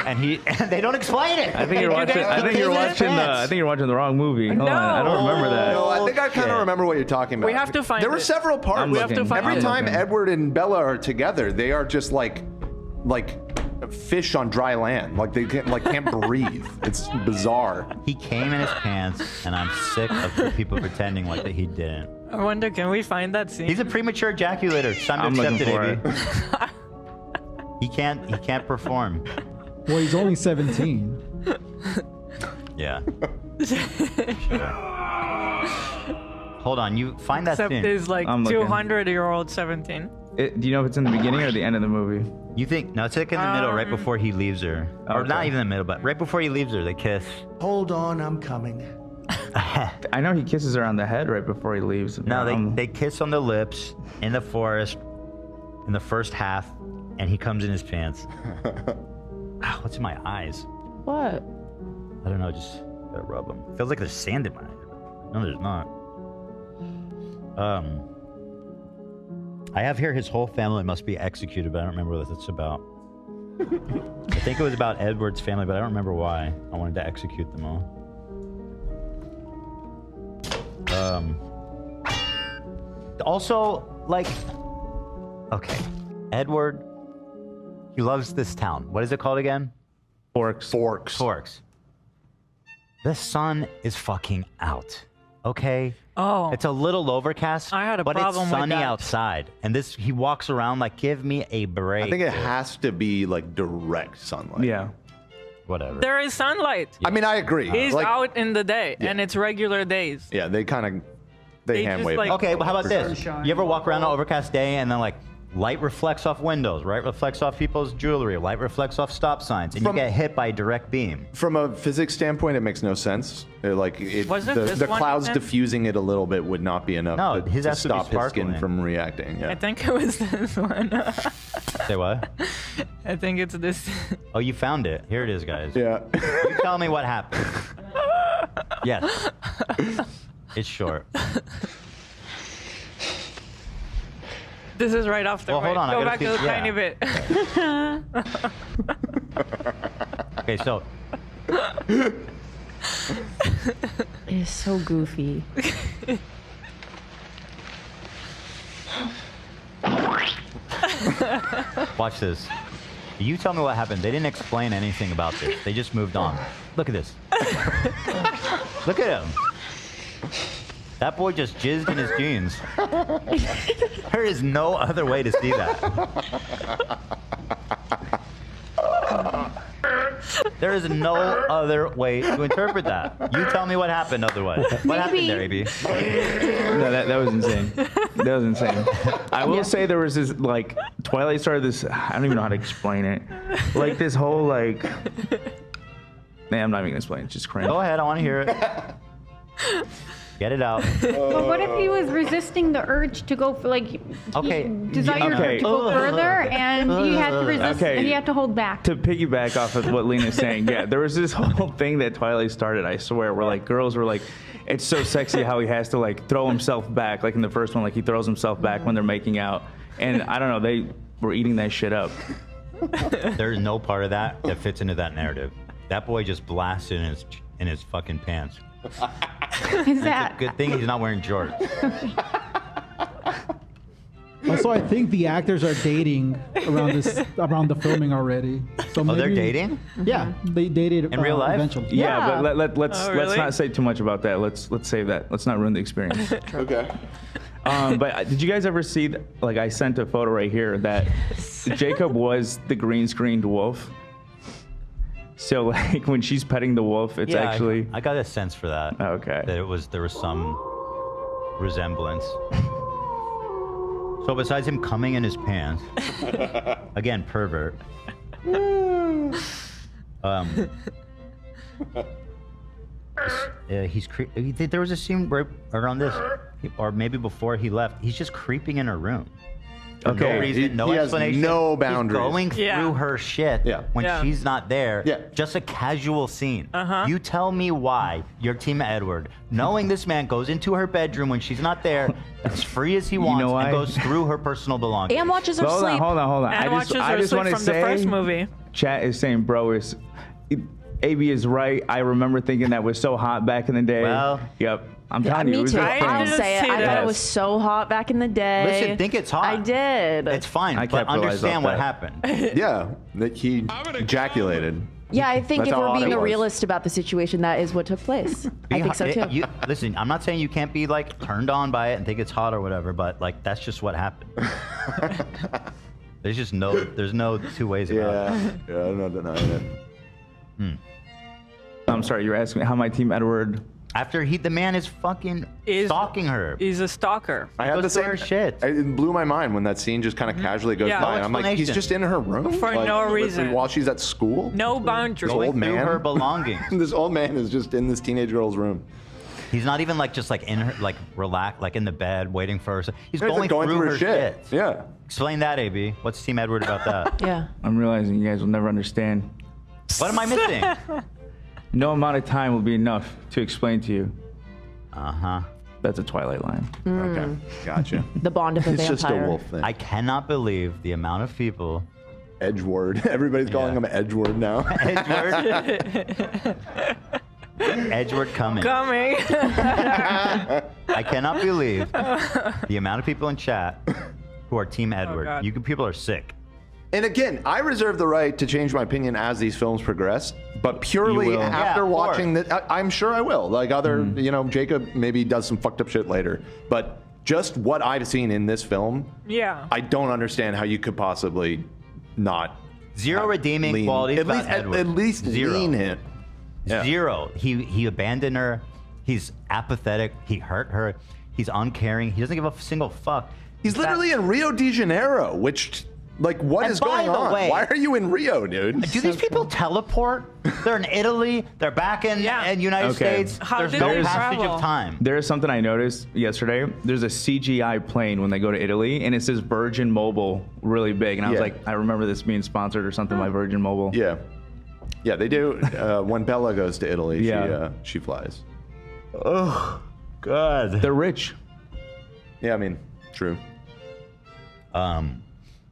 and they don't explain it. I think you're watching. I think you're watching the. I think you're watching the wrong movie. Hold on, I don't remember that. No, I think I kind shit. of remember what you're talking about. We have to find There were it. several parts. I'm We have to looking. find Every it. time I'm looking. Edward and Bella are together, they are just like fish on dry land. Like they can't breathe. It's bizarre. He came in his pants, and I'm sick of the people pretending like that he didn't. I wonder, can we find that scene? He's a premature ejaculator. It's time to I'm accept looking it, for AB. He can't perform. Well, he's only 17. Yeah. Hold on, you find that Except scene. he's like I'm looking. 200-year-old 17. Do you know if it's in the beginning or the end of the movie? You think? No, it's like in the middle, right before he leaves her, or Okay. not even in the middle, but right before he leaves her, they kiss. Hold on, I'm coming. I know he kisses her on the head right before he leaves. No, they kiss on the lips in the forest in the first half, and he comes in his pants. Ah, what's in my eyes? What? I don't know. Just gotta rub them. Feels like there's sand in my eyes. No, there's not. I have here his whole family must be executed, but I don't remember what it's about. I think it was about Edward's family, but I don't remember why I wanted to execute them all. Also, like, okay, Edward, he loves this town. What is it called again? Forks. Forks. The sun is fucking out. Okay. Oh. It's a little overcast. I had a but problem it's with sunny that. outside, and he walks around like, give me a break. I think it dude. has to be like direct sunlight. Yeah. Whatever. There is sunlight. I mean, I agree. He's Like, out in the day, and it's regular days. yeah, they kind of They hand just, wave. like- Okay, but how about this? Sunshine. You ever walk around on an overcast day and then like light reflects off windows, right? Reflects off people's jewelry, light reflects off stop signs, and you get hit by a direct beam. From a physics standpoint, it makes no sense. Was it this the one clouds then? diffusing it a little bit would not be enough No, to, his to has to be stop his skin sparkling. from reacting. Yeah. I think it was this one. Say what? I think it's this. Oh, you found it. Here it is, guys. Yeah. You tell me what happened. Yes. It's short. This is right off the Well, hold on, I Go gotta back see- to the yeah. tiny bit. Okay, so It is so goofy. watch this. You tell me what happened. They didn't explain anything about this. They just moved on. Look at this. Look at him. That boy just jizzed in his jeans. There is no other way to see that. There is no other way to interpret that. You tell me what happened otherwise. What happened there, AB? No, that was insane. That was insane. I will say there was this, like, Twilight started this, I don't even know how to explain it. Like, this whole, like, nah, I'm not even gonna explain it, it's just cringe. Go ahead, I want to hear it. Get it out. But what if he was resisting the urge to go for like Okay, he desired okay. to go further, and he had to resist, Okay. and he had to hold back. To piggyback off of what Lena's saying, yeah, there was this whole thing that Twilight started, I swear, where like girls were like, it's so sexy how he has to like throw himself back, like in the first one, like he throws himself back when they're making out. And I don't know, they were eating that shit up. There's no part of that that fits into that narrative. That boy just blasted in his fucking pants. Is that Good thing he's not wearing jorts. Also, I think the actors are dating around the filming already. So Oh, they're maybe- dating? Yeah, they dated In real life? eventually. Yeah, but let's Oh, let's really? not say too much about that. Let's save that. Let's not ruin the experience. Okay. But did you guys ever see? Like, I sent a photo right here that Jacob was the green screened wolf. So like when she's petting the wolf, it's Yeah, actually I got a sense for that. okay. That there was some resemblance. So besides him coming in his pants, again, pervert. There was a scene right around this, or maybe before he left. He's just creeping in her room. For Okay. no reason, no He has explanation. no boundaries. He's going Yeah. through her shit Yeah. when Yeah. she's not there. Yeah. Just a casual scene. Uh-huh. You tell me why you're Team Edward, knowing this man goes into her bedroom when she's not there, as free as he wants, know why? and goes through her personal belongings. And watches her Hold sleep. on. And watches I her just sleep want to from the say, first movie. Chat is saying, bro, AB is right. I remember thinking that was so hot back in the day. Well, yep. I'm Yeah, telling you, it me was too. a I thing. I'll didn't say it. see I thought this. it was so hot back in the day. Listen, think it's hot. I did. It's fine, I but capitalized understand off what that. happened. Yeah, that he ejaculated. Yeah, I think That's if how we're hot being it a was. realist about the situation, that is what took place. I think so too. Listen, I'm not saying you can't be like turned on by it and think it's hot or whatever, but like that's just what happened. There's no two ways about it. Yeah, I'm not denying it. I'm sorry, you're asking me how my Team Edward. After the man is fucking stalking her. He's a stalker. I had goes the through same her shit. It blew my mind when that scene just kind of casually goes Yeah. by. No And I'm like, he's explanation. just in her room For like, no reason. while she's at school. No boundaries. Old Going through man. her belongings. This old man is just in this teenage girl's room. He's not even like just like in her like relaxed like in the bed waiting for her. He's He's going, like through her shit. Yeah. Explain that, AB. What's Team Edward about that? Yeah. I'm realizing you guys will never understand. What am I missing? No amount of time will be enough to explain to you. Uh-huh. That's a Twilight line. Okay. Gotcha. The bond of a It's vampire. just a wolf thing. I cannot believe the amount of people Edgeward. Everybody's calling Yeah. him Edgeward now. Edward. Edward coming. Coming. I cannot believe the amount of people in chat who are Team Edward. God. You people are sick. And again, I reserve the right to change my opinion as these films progress, but purely after watching that, I'm sure I will. Like Jacob maybe does some fucked up shit later, but just what I've seen in this film, I don't understand how you could possibly not. Zero redeeming qualities about Edward. At least lean him. Zero. He abandoned her. He's apathetic. He hurt her. He's uncaring. He doesn't give a single fuck. He's literally in Rio de Janeiro, which... Like, what is going on? Why are you in Rio, dude? Do these people teleport? They're in Italy. They're back in United States. There's no passage of time. There is something I noticed yesterday. There's a CGI plane when they go to Italy, and it says Virgin Mobile really big. And I was like, I remember this being sponsored or something by Virgin Mobile. Yeah. Yeah, they do. When Bella goes to Italy, she flies. Oh, God. They're rich. Yeah, I mean, true.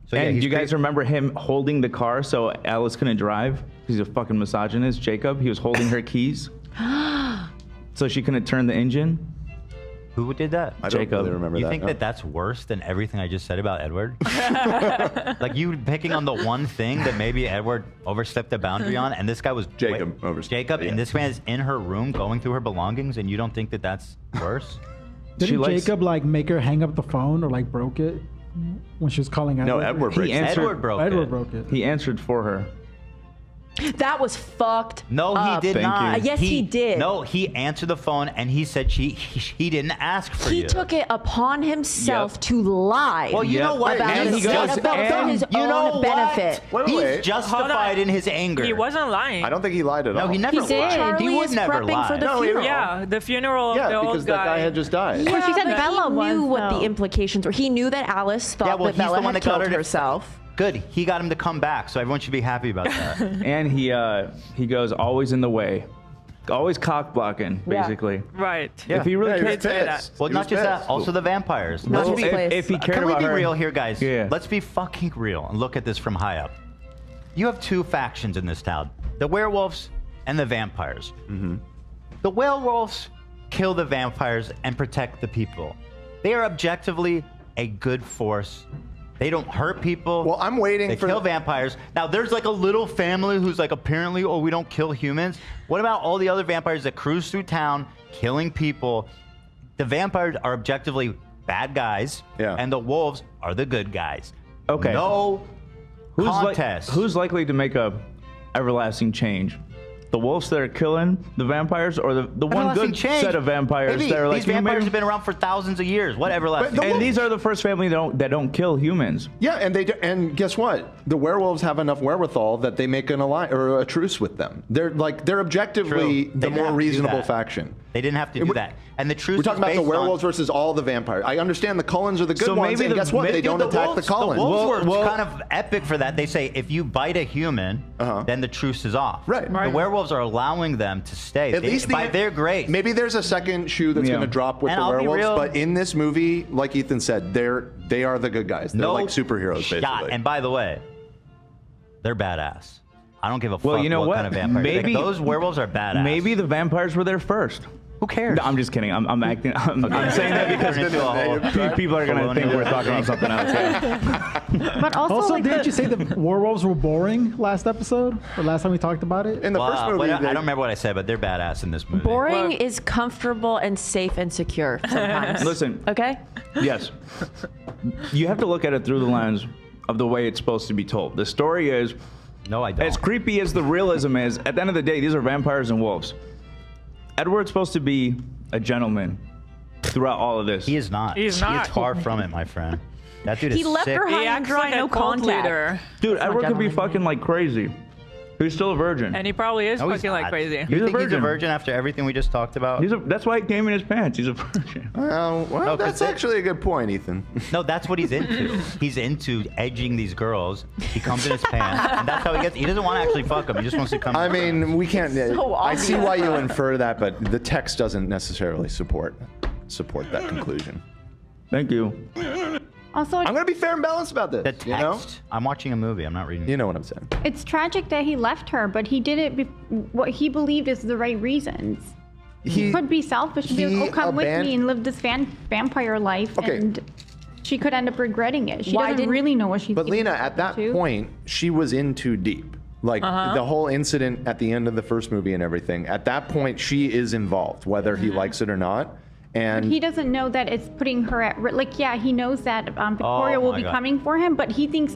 So and do you guys remember him holding the car so Alice couldn't drive? He's a fucking misogynist, Jacob. He was holding her keys so she couldn't turn the engine. Who did that? I don't really remember that. You think that's worse than everything I just said about Edward? Like you picking on the one thing that maybe Edward overstepped the boundary on, and this guy was Jacob, and this man is in her room going through her belongings, and you don't think that that's worse? Didn't Jacob like make her hang up the phone or like broke it? When she was calling Edward. No, Edward broke it. Edward broke it. He answered for her. That was fucked. No, he did not. Yes, he did. No, he answered the phone and he said he didn't ask for you. He took it upon himself to lie. Well, you know what? About his own benefit. He's justified in his anger. He wasn't lying. I don't think he lied at all. No, he never lied. He would never lie. For the funeral. Yeah, the funeral of the old guy. because that guy had just died. Yeah, she said but Bella he knew was, what the implications were. He knew that Alice thought that Bella had killed herself. Good. He got him to come back, so everyone should be happy about that. And he goes always in the way, always cock blocking, basically. Right. Yeah. If he really cared, say that. Well, not just that, also the vampires. No, if he cared Can we about be her, real here, guys? Yeah. Let's be fucking real and look at this from high up. You have two factions in this town: the werewolves and the vampires. Mm-hmm. The werewolves kill the vampires and protect the people. They are objectively a good force. They don't hurt people. Well, I'm waiting for... They kill vampires. Now, there's like a little family who's like, apparently, we don't kill humans. What about all the other vampires that cruise through town, killing people? The vampires are objectively bad guys, and the wolves are the good guys. Okay. No contest. Who's likely to make a everlasting change? The wolves that are killing the vampires, or the one good set of vampires that are like... These vampires have been around for thousands of years. What everlasting change? And these are the first family that don't kill humans. Yeah, and guess what? The werewolves have enough wherewithal that they make an alliance or a truce with them. They're objectively the more reasonable faction. They didn't have to do that. And the truce. We're talking about the werewolves versus all the vampires. I understand the Cullens are the good ones, and guess what? They don't attack the Cullens. The wolves were kind of epic for that. They say if you bite a human, then the truce is off. Right. The werewolves are allowing them to stay. At least by their grace. Maybe there's a second shoe that's going to drop with the werewolves, but in this movie, like Ethan said, they are the good guys. They're like superheroes, basically. And by the way, they're badass. I don't give a fuck Well, you know what? Kind of vampires. Maybe those werewolves are badass. Maybe the vampires were there first. Who cares? No, I'm just kidding. I'm acting. I'm saying that because people are going to think we're talking about something else. Yeah. But also like didn't you say the werewolves were boring last episode? Or last time we talked about it? In the first movie, I don't remember what I said, but they're badass in this movie. Boring is comfortable and safe and secure sometimes. Listen. Okay? Yes. You have to look at it through the lens of the way it's supposed to be told. The story is... No, I don't. As creepy as the realism is, at the end of the day, these are vampires and wolves. Edward's supposed to be a gentleman throughout all of this. He is not. He's not. He is far from it, my friend. That dude is He left sick. her high and dry, no contact. Dude, Edward could be fucking like crazy. He's still a virgin. And he probably is fucking like crazy. You think he's a virgin after everything we just talked about? That's why he came in his pants. He's a virgin. Well, that's actually a good point, Ethan. No, that's what he's into. He's into edging these girls. He comes in his pants, and that's how he gets. He doesn't want to actually fuck them. He just wants to come. I mean, we can't. So I see why you infer that, but the text doesn't necessarily support that conclusion. Thank you. Also, I'm gonna be fair and balanced about this. The text. You know? I'm watching a movie. I'm not reading. You know what I'm saying. it's tragic that he left her, but he did it what he believed is the right reasons. He could be selfish and be like, "Oh, come with me and live this vampire life." Okay. And she could end up regretting it. She Why doesn't didn't- really know what she's But getting Lena, at that into. point, she was in too deep. Like the whole incident at the end of the first movie and everything. At that point, she is involved, whether he likes it or not. And He doesn't know that it's putting her at like, yeah, he knows that Victoria will my be God. coming for him, but he thinks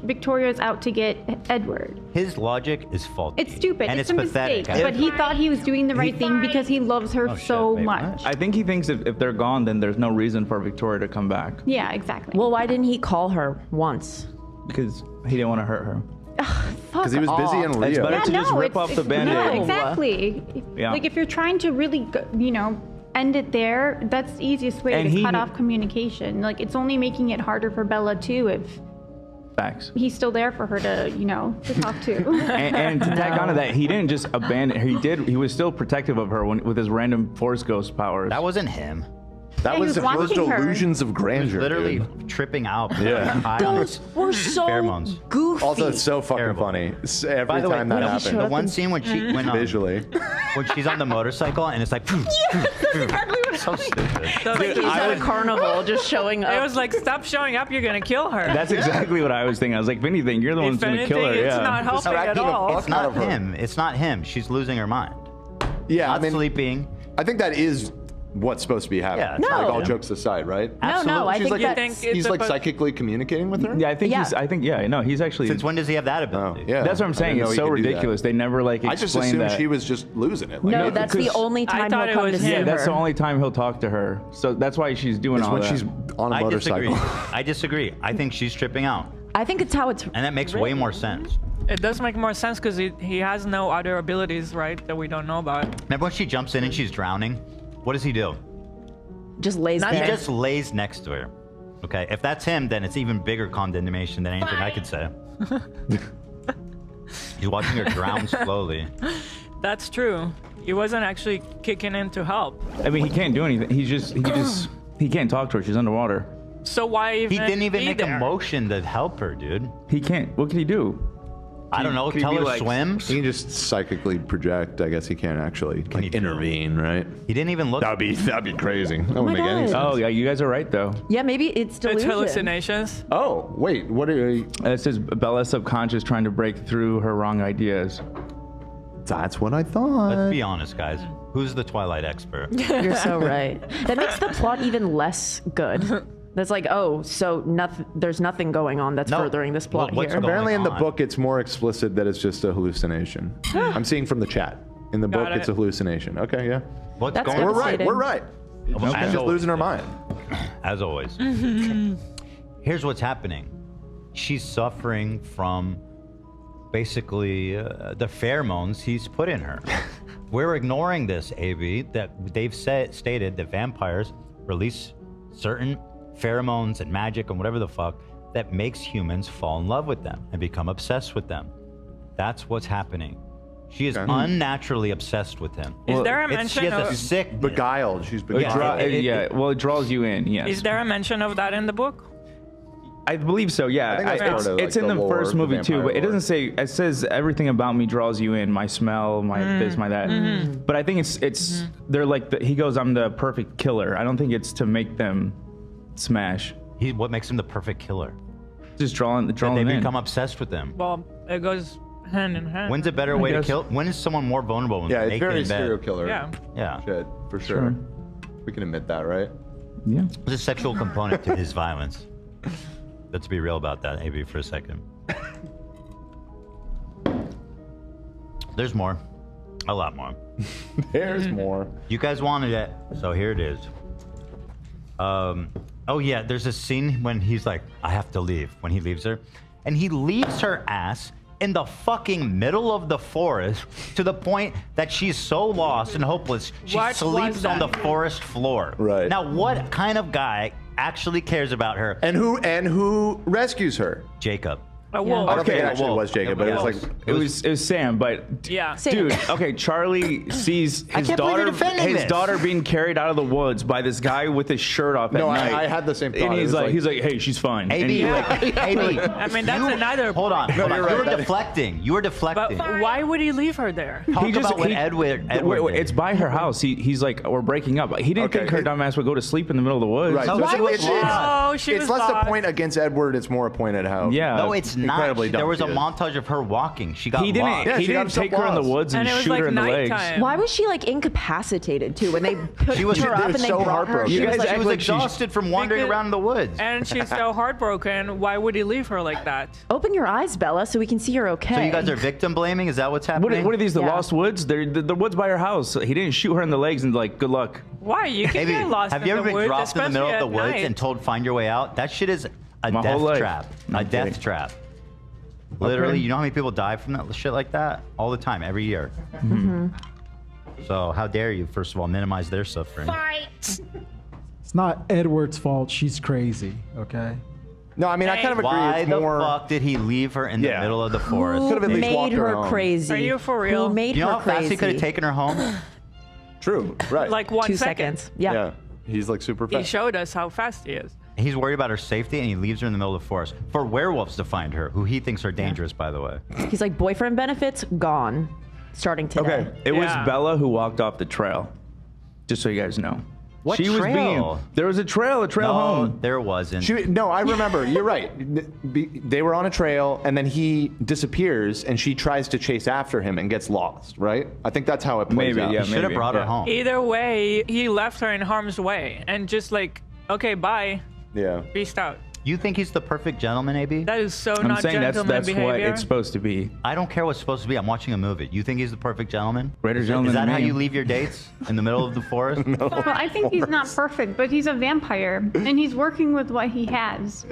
Victoria's out to get Edward. His logic is faulty. It's stupid. And it's it's a pathetic. mistake. But he thought he was doing the right thing because he loves her Oh, shit, so wait, what? much. I think he thinks if they're gone, then there's no reason for Victoria to come back Yeah, exactly. Well, why didn't he call her once? because he didn't want to hurt her. because he was busy in It's Rio. better to just rip off the Band-Aid. No, exactly. Yeah. Like if you're trying to really, end it there, that's the easiest way And to he cut kn- off communication. Like it's only making it harder for Bella too if Facts. he's still there for her to, to talk to. And to tag on to that, he didn't just abandon her. He was still protective of her with his random Force Ghost powers. That wasn't him. That Yeah, was he was those watching her. delusions of grandeur. Literally dude. tripping out. Yeah. High on Those were so pheromones. goofy. Also, it's so fucking Terrible. funny. Every By the way, time that the happened. one scene when she went Visually. when she's on the motorcycle and it's like so stupid. So, like, He's at a carnival just showing it up. was like, stop showing up, you're gonna kill her. That's exactly what I was thinking. I was like, if anything, you're the one if who's gonna anything, kill her. it's Yeah. not helping at Distracting the all. fuck It's not out of her. him. It's not him. She's losing her mind. Yeah, Not I mean, sleeping. I think that is what's supposed to be happening. Yeah, it's Like not all him. jokes aside, right? No, I She's think like, You think it's he's like supposed- psychically communicating with her? Yeah, I think Yeah. no, he's actually. Since when does he have that Oh, ability? yeah. That's what I'm I saying. didn't know It's he so could do that. ridiculous. They never like I just explain assumed that. she was just losing it. Like, No, maybe that's the because only I time thought he'll it come to was see him. her. That's the only time he'll talk to her. So that's why she's doing it's all when that. she's on a I disagree. motorcycle. I disagree. I think she's tripping out. I think it's how it's. And that makes way more sense. It does make more sense because he has no other abilities, right, that we don't know about. Remember when she jumps in and she's drowning? What does he do? Just lays He there. just lays next to her. Okay, if that's him, then it's even bigger condemnation than anything I could say. He's watching her drown slowly. That's true. He wasn't actually kicking in to help. I mean, he can't do anything. He can't talk to her. She's underwater. So why even He didn't even be make there? a motion to help her, dude. He can't. What can he do? I don't know. Could he Tell be her like- swim. He can just psychically project. I guess he can't actually he do? intervene, right? He didn't even look. That'd be crazy. That my wouldn't make any God. sense. Oh yeah, you guys are right though. Yeah, maybe it's delusion. It's hallucinations. Oh, wait. What are you? It says Bella's subconscious trying to break through her wrong ideas. That's what I thought. Let's be honest, guys. Who's the Twilight expert? You're so right. That makes the plot even less good. That's like, oh, so there's nothing going on that's No. furthering this plot Well, what's here. going Apparently, in the on? book, it's more explicit that it's just a hallucination. I'm seeing from the chat. In the book, Got it's it. a hallucination. Okay, yeah. What's That's going We're on? right. Devastating. We're right. As She's just always. losing her mind. As always. Here's what's happening. She's suffering from basically the pheromones he's put in her. We're ignoring this, AB, that they've stated that vampires release certain pheromones and magic and whatever the fuck that makes humans fall in love with them and become obsessed with them. That's what's happening. She is unnaturally obsessed with him. Is there a She mention has a of? sick. Beguiled. She's It beguiled. well, it draws you in. Yes. Is there a mention of that in the book? I believe so. Yeah, I think that's part it's, of, like, it's in the the lore, first the movie too, vampire but it lore. doesn't say. It says everything about me draws you in. My smell, my this, my that. But I think it's they're like he goes, I'm the perfect killer. I don't think it's to make them smash. What makes him the perfect killer? Just drawing They them in. become obsessed with them. Well, it goes hand in hand. When's a better way to guess. kill? When is someone more vulnerable? When Yeah, they're it's naked very in bed? serial killer. Yeah. Yeah, Shit, for sure. Sure. We can admit that, right? Yeah. there's a sexual component to his violence. Let's be real about that, AB, for a second. There's more, a lot more. There's more. You guys wanted it, so here it is. Oh yeah, there's a scene when he's like, I have to leave, when he leaves her. And he leaves her ass in the fucking middle of the forest to the point that she's so lost and hopeless, she What sleeps was on the that? forest floor. Right. Now, what kind of guy actually cares about her? And who rescues her? Jacob. A wolf. I don't think it Okay, actually wolf. was Jacob, but it was like It was Sam, but Yeah. dude, okay, Charlie sees his can't believe you're defending this. daughter being carried out of the woods by this guy with his shirt off No, at night. I had the same thought. And It he's was like, hey, she's fine. And AB, he, AB. I mean, that's another. Hold on. No, hold on. you're You were right. deflecting. You were deflecting. But why would he leave her there? Talk he just about what he- Edward wait, did. it's by her house. He's like, we're breaking up. He didn't Okay. think her dumbass would go to sleep in the middle of the woods. right. No, So why would she? Oh, she it's was less a lost. point against Edward. It's more a point at how. Yeah. No, it's not. incredibly dumb There was a she is. montage of her walking. She got He didn't. lost. Yeah, he she got didn't take her in the lost. woods and, And it was shoot like her in the legs. nighttime. Why was she like incapacitated too when they picked She was- her up they're and they so brought her? heartbroken. She You was guys like, She act was like she's- exhausted from wandering Because- around the woods. And she's so heartbroken. Why would he leave her like that? open your eyes, Bella, so we can see you're okay. So you guys are victim blaming? Is that what's happening? What are these? The Yeah. lost woods? They're the woods by her house. He didn't shoot her in the legs and like, good luck. Why? You can Maybe. get lost Have in you ever the been woods, dropped in the middle of the especially at woods night. and told find your way out? That shit is a My whole death life. trap. No, A I'm death kidding. trap. Literally, you know how many people die from that shit like that? All the time, every year. So how dare you, first of all, minimize their suffering? Fight! It's not Edward's fault. She's crazy. Okay. No, I mean I kind of agree. Why It's the more. fuck did he leave her in the Yeah. middle of the forest? Could have at least made walked her her home. crazy? Are you for real? Who made You know her how fast crazy? he could have taken her home? True. Right. Like 1 2 second. seconds. Yeah. Yeah. He's like super He fast. showed us how fast he is. He's worried about her safety and he leaves her in the middle of the forest for werewolves to find her, who he thinks are dangerous, by the way. He's like, boyfriend benefits gone, starting today. Okay. It was Yeah. Bella who walked off the trail. Just so you guys know. What she trail? There was a trail No, home. there wasn't. No, I remember. You're right. They were on a trail, and then he disappears, and she tries to chase after him and gets lost. Right? I think that's how it plays Maybe, out. yeah. He should have maybe, brought her yeah. home. Either way, he left her in harm's way and just like, okay, bye, Yeah. peace out. You think he's the perfect gentleman, AB? That is so I'm not saying that's gentleman behavior. what it's supposed to be. I don't care what's supposed to be. I'm watching a movie. You think he's the perfect gentleman? Greater Is gentleman that than how me. you leave your dates in the middle of the forest? Well, I think he's not perfect, but he's a vampire, and he's working with what he has.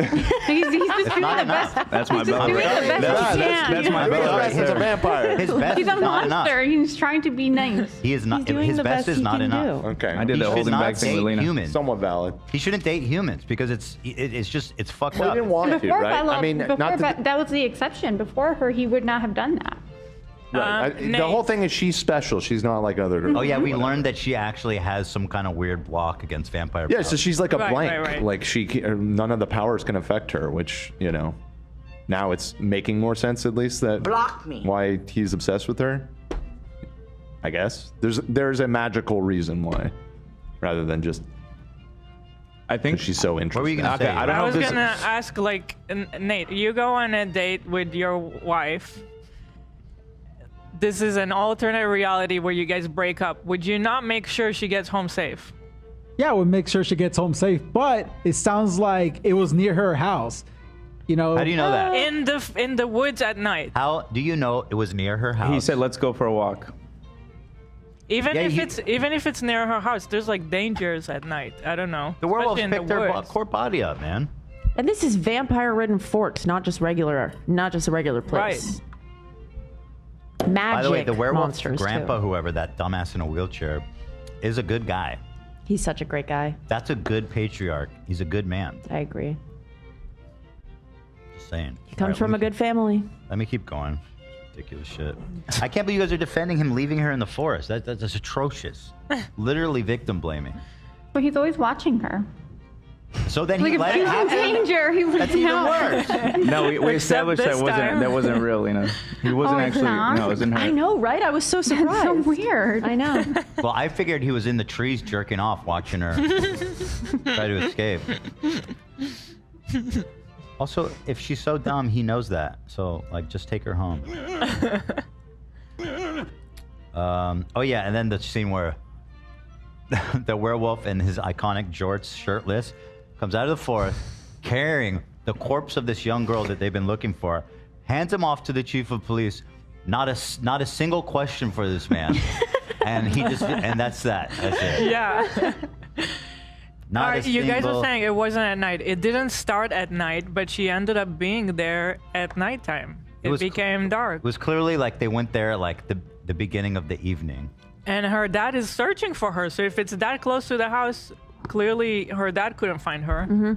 He's just doing not the enough. best. That's my He's just Bella. doing the That's- best that's- he can. that's my you know? Bella right He's a there. vampire. His best He's a is not enough. monster. He's trying to be nice. He is not. He's doing His the best best is he not can enough. do. Okay. I did He the should holding not back thing with date Lena. humans. Somewhat valid. He shouldn't date humans because it's fucked Well, up. he didn't want to, Before right? Bella, I mean, before not to, that was the exception. Before her, he would not have done that. right. Nate. The whole thing is she's special. She's not like other girls. Oh yeah, we learned that she actually has some kind of weird block against vampire. Yeah, powers. so she's like a Right, blank. right, right. Like none of the powers can affect her, which now it's making more sense at least that Block me. why he's obsessed with her. I guess there's a magical reason why, rather than just I think she's so interesting. What were you gonna Okay, say? I don't I know was if this. gonna ask, like, Nate, you go on a date with your wife. This is an alternate reality where you guys break up. Would you not make sure she gets home safe? Yeah, we'll make sure she gets home safe. But it sounds like it was near her house. How do you know that? In the woods at night. How do you know it was near her house? He said, "Let's go for a walk." Even Yeah, if it's near her house, there's like dangers at night. I don't know. the werewolves Especially in picked the her woods. core body up, man. And this is vampire-ridden forks, not just a regular place. Magic By the way, the werewolf monsters grandpa, too. whoever that dumbass in a wheelchair, is a good guy. He's such a great guy. That's a good patriarch. He's a good man. I agree. Just saying. He comes from a good family. Let me keep going. Ridiculous shit. I can't believe you guys are defending him leaving her in the forest. That's atrocious. Literally victim blaming. But he's always watching her. So then Like he if let she's it in happen? danger, he would That's even know. worse. No, we Except established this time. that wasn't real, Lena. He wasn't Oh, it's actually. not? No, it wasn't her. I know, right? I was so surprised. That's so weird. I know. Well, I figured he was in the trees jerking off, watching her try to escape. Also, if she's so dumb, he knows that. So, like, just take her home. Oh yeah, and then the scene where the werewolf in his iconic jorts, shirtless, comes out of the forest carrying the corpse of this young girl that they've been looking for, hands him off to the chief of police. Not a single question for this man, and that's that. That's it. Yeah. Not Alright, a you guys were single- saying it wasn't at night. It didn't start at night, but she ended up being there at nighttime. It was became dark. It was clearly like they went there like the beginning of the evening. And her dad is searching for her. So if it's that close to the house, clearly her dad couldn't find her.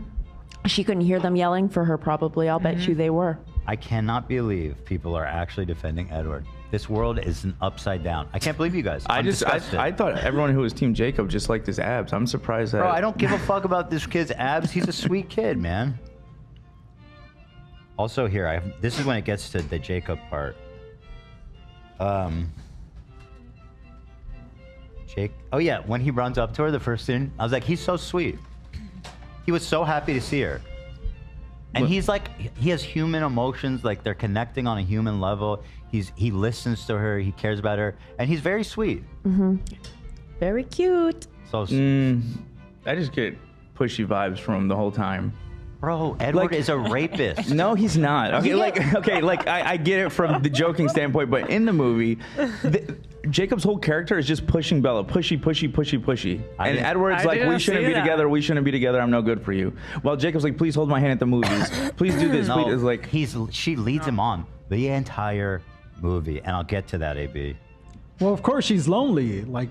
She couldn't hear them yelling for her, probably. I'll bet you they were. I cannot believe people are actually defending Edward. This world is an upside down. I can't believe you guys. I thought everyone who was Team Jacob just liked his abs. I'm surprised that. Bro, I don't give a fuck about this kid's abs. He's a sweet kid, man. Also here, this is when it gets to the Jacob part. Oh yeah, when he runs up to her the first scene, I was like, he's so sweet. He was so happy to see her. And he's like, he has human emotions, like they're connecting on a human level. He listens to her, he cares about her, and he's very sweet. Very cute. So I just get pushy vibes from him the whole time. Bro, Edward is a rapist. No, he's not. Okay, I get it from the joking standpoint, but in the movie, Jacob's whole character is just pushing Bella, pushy. And Edward's like, we shouldn't be together. We shouldn't be together. I'm no good for you. Well, Jacob's like, please hold my hand at the movies. Please do this. No, please. Like, she leads him on the entire movie, and I'll get to that, AB. Well, of course she's lonely. Like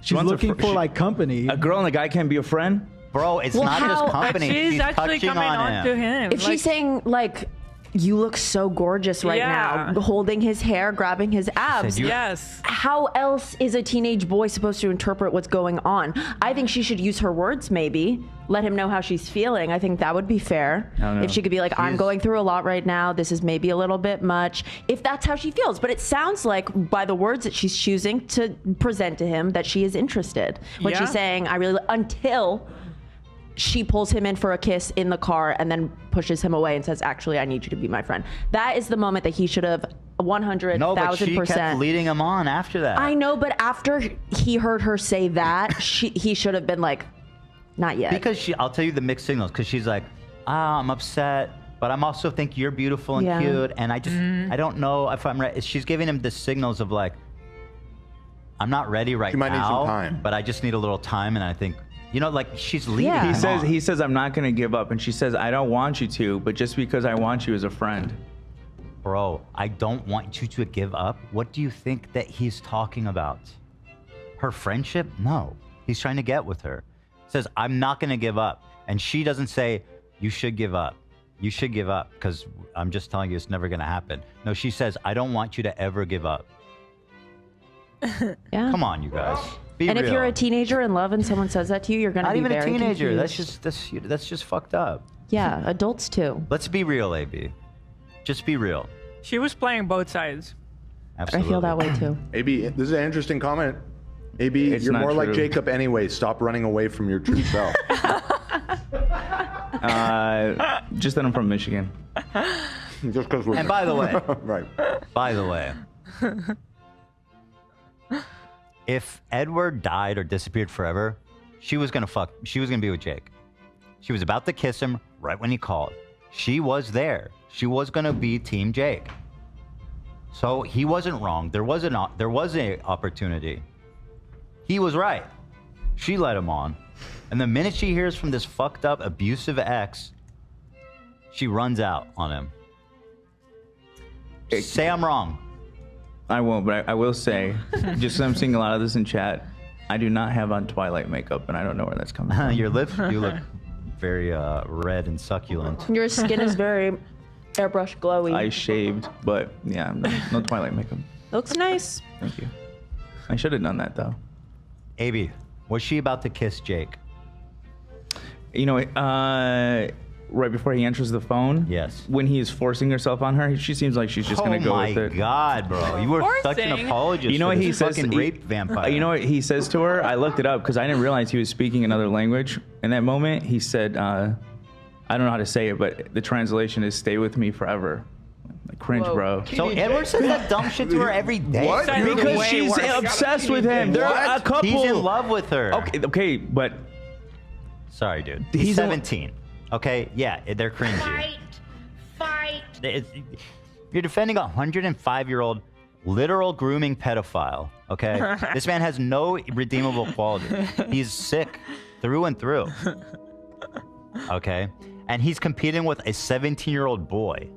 she's looking for like company. A girl and a guy can't be a friend. Bro, it's not just company. She's actually touching coming on to him. If she's saying like, you look so gorgeous right now, holding his hair, grabbing his abs. Yes. How else is a teenage boy supposed to interpret what's going on? I think she should use her words, maybe. Let him know how she's feeling. I think that would be fair. If she could be like, I'm going through a lot right now. This is maybe a little bit much. If that's how she feels. But it sounds like by the words that she's choosing to present to him that she is interested. When she's saying, I really, until she pulls him in for a kiss in the car and then pushes him away and says, actually, I need you to be my friend. That is the moment that he should have 100,000%. No, but she kept leading him on after that. I know, but after he heard her say that, he should have been like, not yet. Because I'll tell you the mixed signals, because she's like, I'm upset, but I'm also think you're beautiful and cute, and I just, I don't know if I'm ready. She's giving him the signals of like, I'm not ready right now. You might need some time. But I just need a little time, and I think, you know, like she's leading him on. He says, I'm not going to give up. And she says, I don't want you to, but just because I want you as a friend. Bro, I don't want you to give up. What do you think that he's talking about? Her friendship? No. He's trying to get with her. Says, I'm not going to give up. And she doesn't say, you should give up. You should give up, because I'm just telling you it's never going to happen. No, she says, I don't want you to ever give up. Come on, you guys. Be and real. If you're a teenager in love and someone says that to you, you're going to be very Not even a teenager. confused. That's just fucked up. Yeah, adults too. Let's be real, AB. Just be real. She was playing both sides. Absolutely. I feel that way too. AB, this is an interesting comment. AB, you're more like Jacob anyway. Stop running away from your true self. Just that I'm from Michigan. Just because we're. And by the way, right. By the way, if Edward died or disappeared forever, she was gonna be with Jake. She was about to kiss him right when he called. She was there. She was gonna be Team Jake. So he wasn't wrong. There was an opportunity. He was right. She led him on. And the minute she hears from this fucked up, abusive ex, she runs out on him. Say I'm wrong. I won't, but I will say, just 'cause I'm seeing a lot of this in chat, I do not have on Twilight makeup, and I don't know where that's coming from. Your lips, you look very red and succulent. Your skin is very airbrush glowy. I shaved, but yeah, no Twilight makeup. Looks nice. Thank you. I should have done that, though. AB, was she about to kiss Jake? You know, right before he answers the phone. Yes. When he is forcing herself on her, she seems like she's just gonna go with it. Oh my God, bro! You were such an apologist. You know what he says? Fucking rape vampire. You know what he says to her? I looked it up because I didn't realize he was speaking another language. In that moment, he said, I don't know how to say it, but the translation is "Stay with me forever." Like, cringe, bro. So Edward says that dumb shit to her every day. What? Because she's obsessed with him. They're a couple. He's in love with her. Okay, but sorry, dude. He's 17. Okay, yeah, they're cringy. Fight! You're defending a 105-year-old literal grooming pedophile, okay? This man has no redeemable quality. He's sick through and through, okay? And he's competing with a 17-year-old boy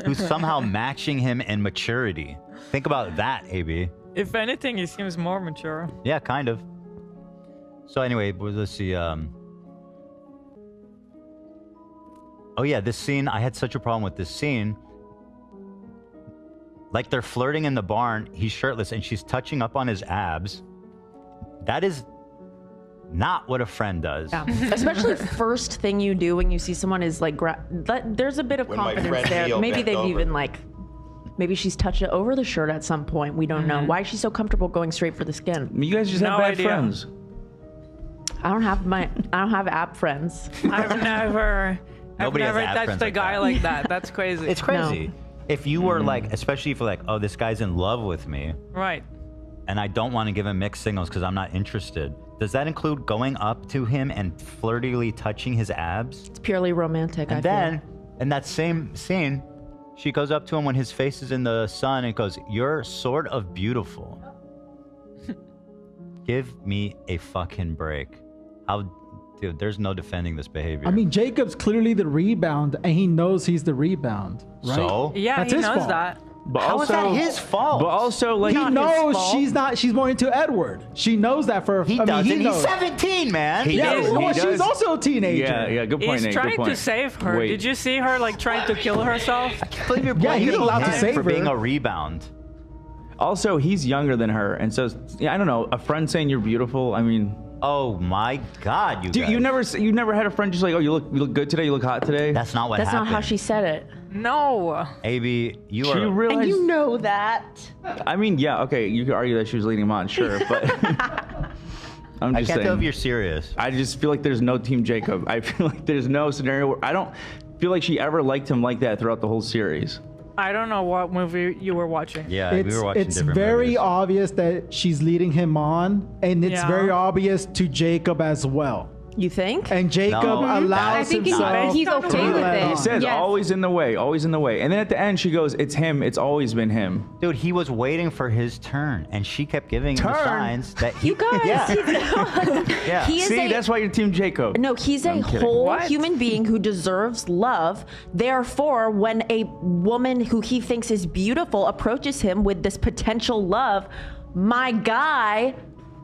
who's somehow matching him in maturity. Think about that, AB. If anything, he seems more mature. Yeah, kind of. So anyway, let's see. Oh yeah, this scene, I had such a problem with this scene Like they're flirting in the barn. He's shirtless and she's touching up on his abs. That is not what a friend does. Yeah. Especially first thing you do when you see someone is like, there's a bit of When my confidence friend there. Neil Maybe bent they've over. even like, maybe she's touched it over the shirt at some point. We don't know. Why is she so comfortable going straight for the skin? You guys just have No bad idea. friends. I don't have app friends. I've never Nobody has app touched friends a like guy that. like that. That's crazy. It's crazy. If you were like, especially if you're like, oh, this guy's in love with me, Right. and I don't want to give him mixed signals because I'm not interested. Does that include going up to him and flirtily touching his abs? It's purely romantic. And I then, feel. in that same scene, she goes up to him when his face is in the sun and goes, "You're sort of beautiful." Give me a fucking break. Dude, there's no defending this behavior. I mean, Jacob's clearly the rebound, and he knows he's the rebound, right? So? Yeah, That's he his knows fault. that. But How is also, that his fault? But also, like, He Not his knows fault. she's more into Edward. She knows that for. he I mean, doesn't. he knows. He's 17, man. He Yeah, does. well, He she's does. also a teenager. yeah, good point, He's Nate. Good trying point. to save her. Wait. Did you see her like trying to kill herself? I can't believe you're Yeah, he's blaming allowed to him save for being her. a rebound. Also, he's younger than her, and so yeah, I don't know. A friend saying you're beautiful. I mean, Oh my God, you dude, guys. you never had a friend just like, oh, you look good today. You look hot today. That's not what That's happened. not how she said it. No. AB, you She are. realized. And you know that. I mean, yeah, okay. You could argue that she was leading him on, sure, but I'm I just can't saying. tell if you're serious. I just feel like there's no Team Jacob. I feel like there's no scenario where I don't feel like she ever liked him like that throughout the whole series. I don't know what movie you were watching. Yeah, we were watching It's different very movies. obvious that she's leading him on, and it's Yeah. very obvious to Jacob as well. You think? And Jacob No. I allows think himself he's to okay be with led it. on. He says, Yes. always in the way, always in the way. And then at the end, she goes, it's him. It's always been him. Dude, he was waiting for his turn, and she kept giving him the Turn? signs that he. You guys. Yeah. He is See, a, that's why you're Team Jacob. No, he's a I'm kidding. whole What? human being who deserves love. Therefore, when a woman who he thinks is beautiful approaches him with this potential love, my guy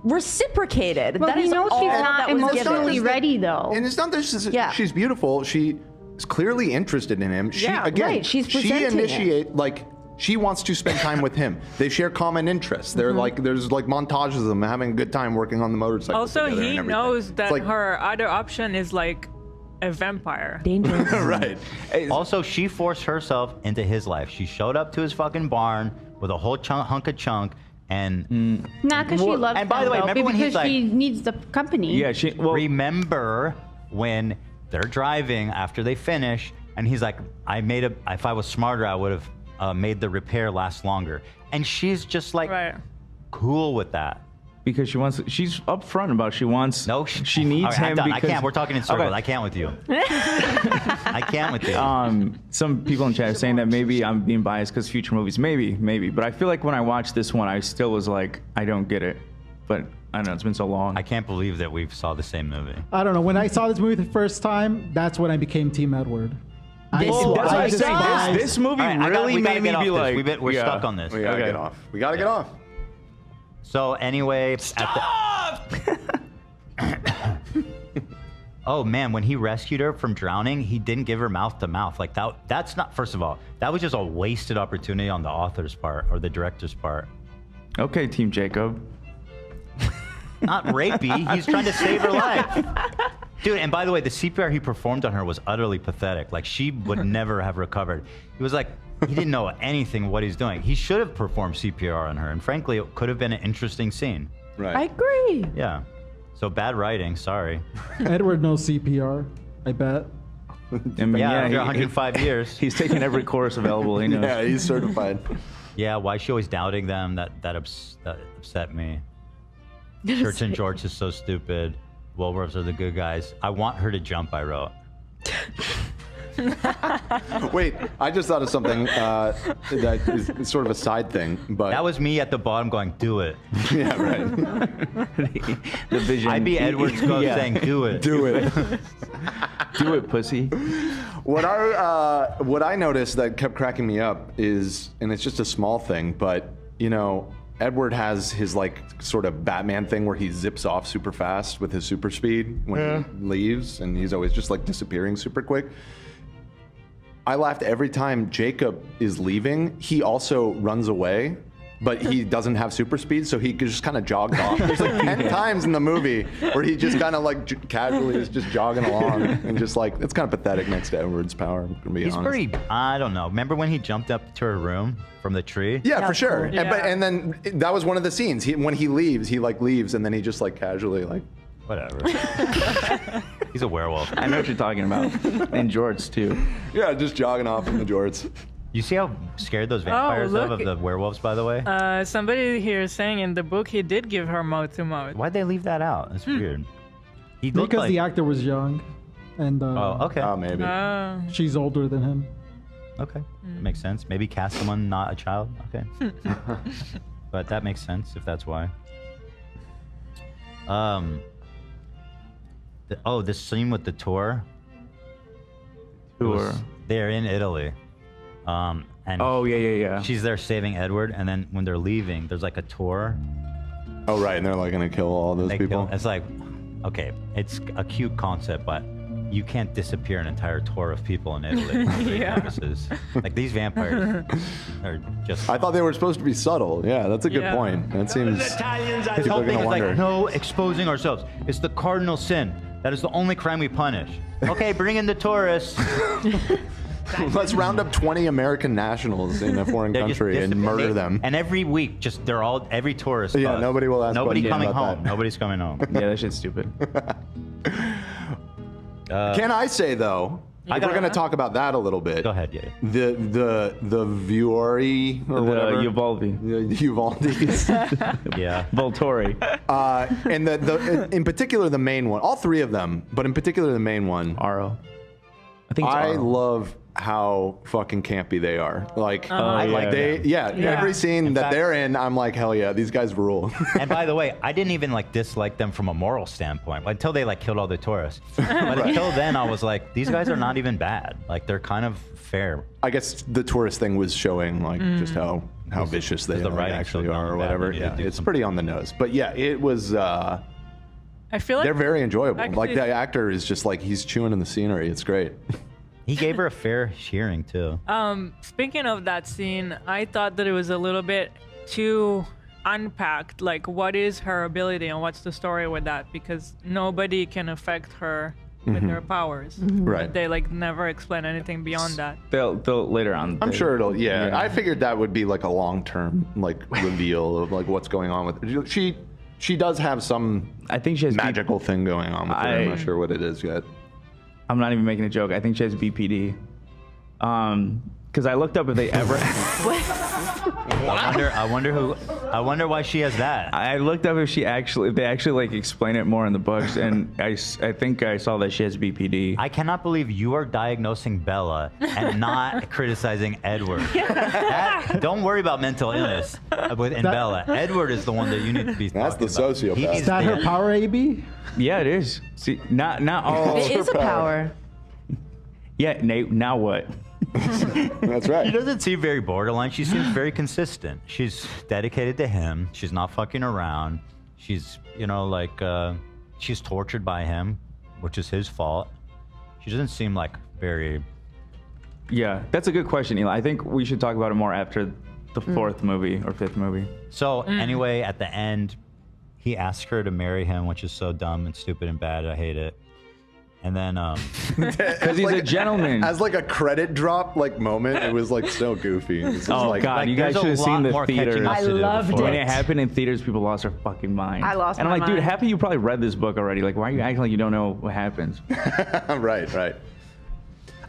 reciprocated. Well, that he is knows all she's that not was emotionally given. ready, though. And it's not that Yeah. she's beautiful. She is clearly interested in him. She, Yeah, again, right. She's she presenting it. she wants to spend time with him. They share common interests. They're there's like montages of them having a good time working on the motorcycle. Also, together he and everything. knows that It's like, her other option is like a vampire. Dangerous. right. Also, she forced herself into his life. She showed up to his fucking barn with a whole hunk of chunk, and Not because she Well, loves and by him, the way, though, remember but when he's because she needs the company. Yeah, she. Well, remember when they're driving after they finish, and he's like, if I was smarter, I would have made the repair last longer. And she's just like Right. cool with that. because she's upfront about she wants. No, she needs all right, I'm him. done. Because, I can't. We're talking in circles. Okay. I can't with you. I can't with you. Some people in chat are saying that maybe I'm being biased because future movies. Maybe. But I feel like when I watched this one, I still was like, I don't get it. But I don't know. It's been so long. I can't believe that we saw the same movie. I don't know. When I saw this movie the first time, that's when I became Team Edward. That's what I'm saying. This movie All right, really we gotta made me get off be this. like, We're yeah. stuck on this. We gotta get off. We gotta get off. So anyway, oh man, when he rescued her from drowning, he didn't give her mouth to mouth. Like that's not, first of all, that was just a wasted opportunity on the author's part or the director's part. Okay, Team Jacob. Not rapey. He's trying to save her life. Dude, and by the way, the CPR he performed on her was utterly pathetic. Like, she would never have recovered. He was like, he didn't know anything what he's doing. He should have performed CPR on her, and frankly, it could have been an interesting scene. Right. I agree. Yeah. So bad writing, sorry. Edward knows CPR, I bet. I mean, Yeah, after he- 105 years. He's taken every course available. He knows. Yeah, he's certified. Yeah, why is she always doubting them? That upset me. Church and George is so stupid. Wolverines are the good guys. I want her to jump, I wrote. Wait, I just thought of something that is sort of a side thing, but That was me at the bottom going, do it. yeah, right. The vision. I'd be Edward's ghost Yeah. saying, do it. Do it. Do it, pussy. What I noticed that kept cracking me up is, and it's just a small thing, but you know, Edward has his like sort of Batman thing where he zips off super fast with his super speed when he leaves, and he's always just like disappearing super quick. I laughed every time Jacob is leaving. He also runs away, but he doesn't have super speed, so he just kind of jogs off. There's like 10 times in the movie where he just kind of like casually is just jogging along and just like, it's kind of pathetic next to Edward's power, I'm gonna be He's honest. pretty, I don't know. Remember when he jumped up to her room from the tree? Yeah, for sure. Yeah. And then that was one of the scenes. When he leaves, he like leaves and then he just like casually like, Whatever. He's a werewolf. I know what you're talking about. And jorts too. yeah, just jogging off in the jorts. You see how scared those vampires look. of the werewolves, by the way? Somebody here is saying in the book he did give her mouth to mouth. Why'd they leave that out? That's weird. He looked Because like, the actor was young, and Oh, okay. Oh, maybe. she's older than him. Okay. Makes sense. Maybe cast someone not a child. Okay. But that makes sense if that's why. This scene with the tour. They're in Italy. And Oh, yeah. she's there saving Edward, and then when they're leaving, there's like a tour. Oh, right, and they're like gonna kill all those people. It's like, okay, it's a cute concept, but you can't disappear an entire tour of people in Italy for these purposes. Like these vampires are just. I thought they were supposed to be subtle. Yeah, that's a good point. That seems. His People whole are thing gonna is wonder. like, no exposing ourselves. It's the cardinal sin. That is the only crime we punish. Okay, bring in the tourists. Let's round up 20 American nationals in a foreign They're just country and murder them. And every week, just every tourist. Yeah, bus. nobody will ask Nobody questions coming about home. that. Nobody's coming home. Yeah, that shit's stupid. Can I say though? We're gonna talk about that a little bit. Go ahead, yeah. The Vuori or whatever. Uvalde. Uvaldes. Yeah. Volturi. And in particular the main one. All three of them, but in particular the main one. Aro. I think it's I Aro. love how fucking campy they are. Like, I like them. Every scene In that fact- they're in, I'm like, hell yeah, these guys rule. And by the way, I didn't even like dislike them from a moral standpoint until they like killed all the tourists. But until then, I was like, these guys are not even bad. Like they're kind of fair. I guess the tourist thing was showing like just how vicious they the writing actually showed are or them whatever. that they Yeah, do it's some- pretty on the nose. But yeah, it was. I feel like They're very enjoyable. Like actually- the actor is just like he's chewing in the scenery. It's great. He gave her a fair hearing too. Speaking of that scene, I thought that it was a little bit too unpacked. Like, what is her ability and what's the story with that? Because nobody can affect her with their powers. Right. They like never explain anything beyond that. They'll later on. I'm sure it'll. Yeah, I figured that would be like a long-term like reveal of like what's going on with her. She does have some. I think she has magical thing going on with her. I'm not sure what it is yet. I'm not even making a joke. I think she has BPD. Because I looked up if they ever. I wonder why she has that. I looked up if they actually like explain it more in the books, and I think I saw that she has BPD. I cannot believe you are diagnosing Bella and not criticizing Edward. Don't worry about mental illness in Bella. Edward is the one that you need to be. That's the talking about. sociopath. Is that her power, AB? Yeah, it is. See, not all. It is a power. Yeah, Nate. Now what? That's She right. doesn't seem very borderline. She seems very consistent. She's dedicated to him. She's not fucking around. She's, she's tortured by him, which is his fault. She doesn't seem like very. Yeah, that's a good question, Eli. I think we should talk about it more after the fourth movie or fifth movie. So anyway, at the end, he asks her to marry him, which is so dumb and stupid and bad. I hate it. And then, because he's a gentleman. As like a credit drop like moment, it was like so goofy. It was Oh like, God, you guys should have seen the theaters. I loved When it. it happened in theaters, people lost their fucking mind. I lost and my I'm like, dude, mind. half of you probably read this book already. Like, why are you acting like you don't know what happens? right.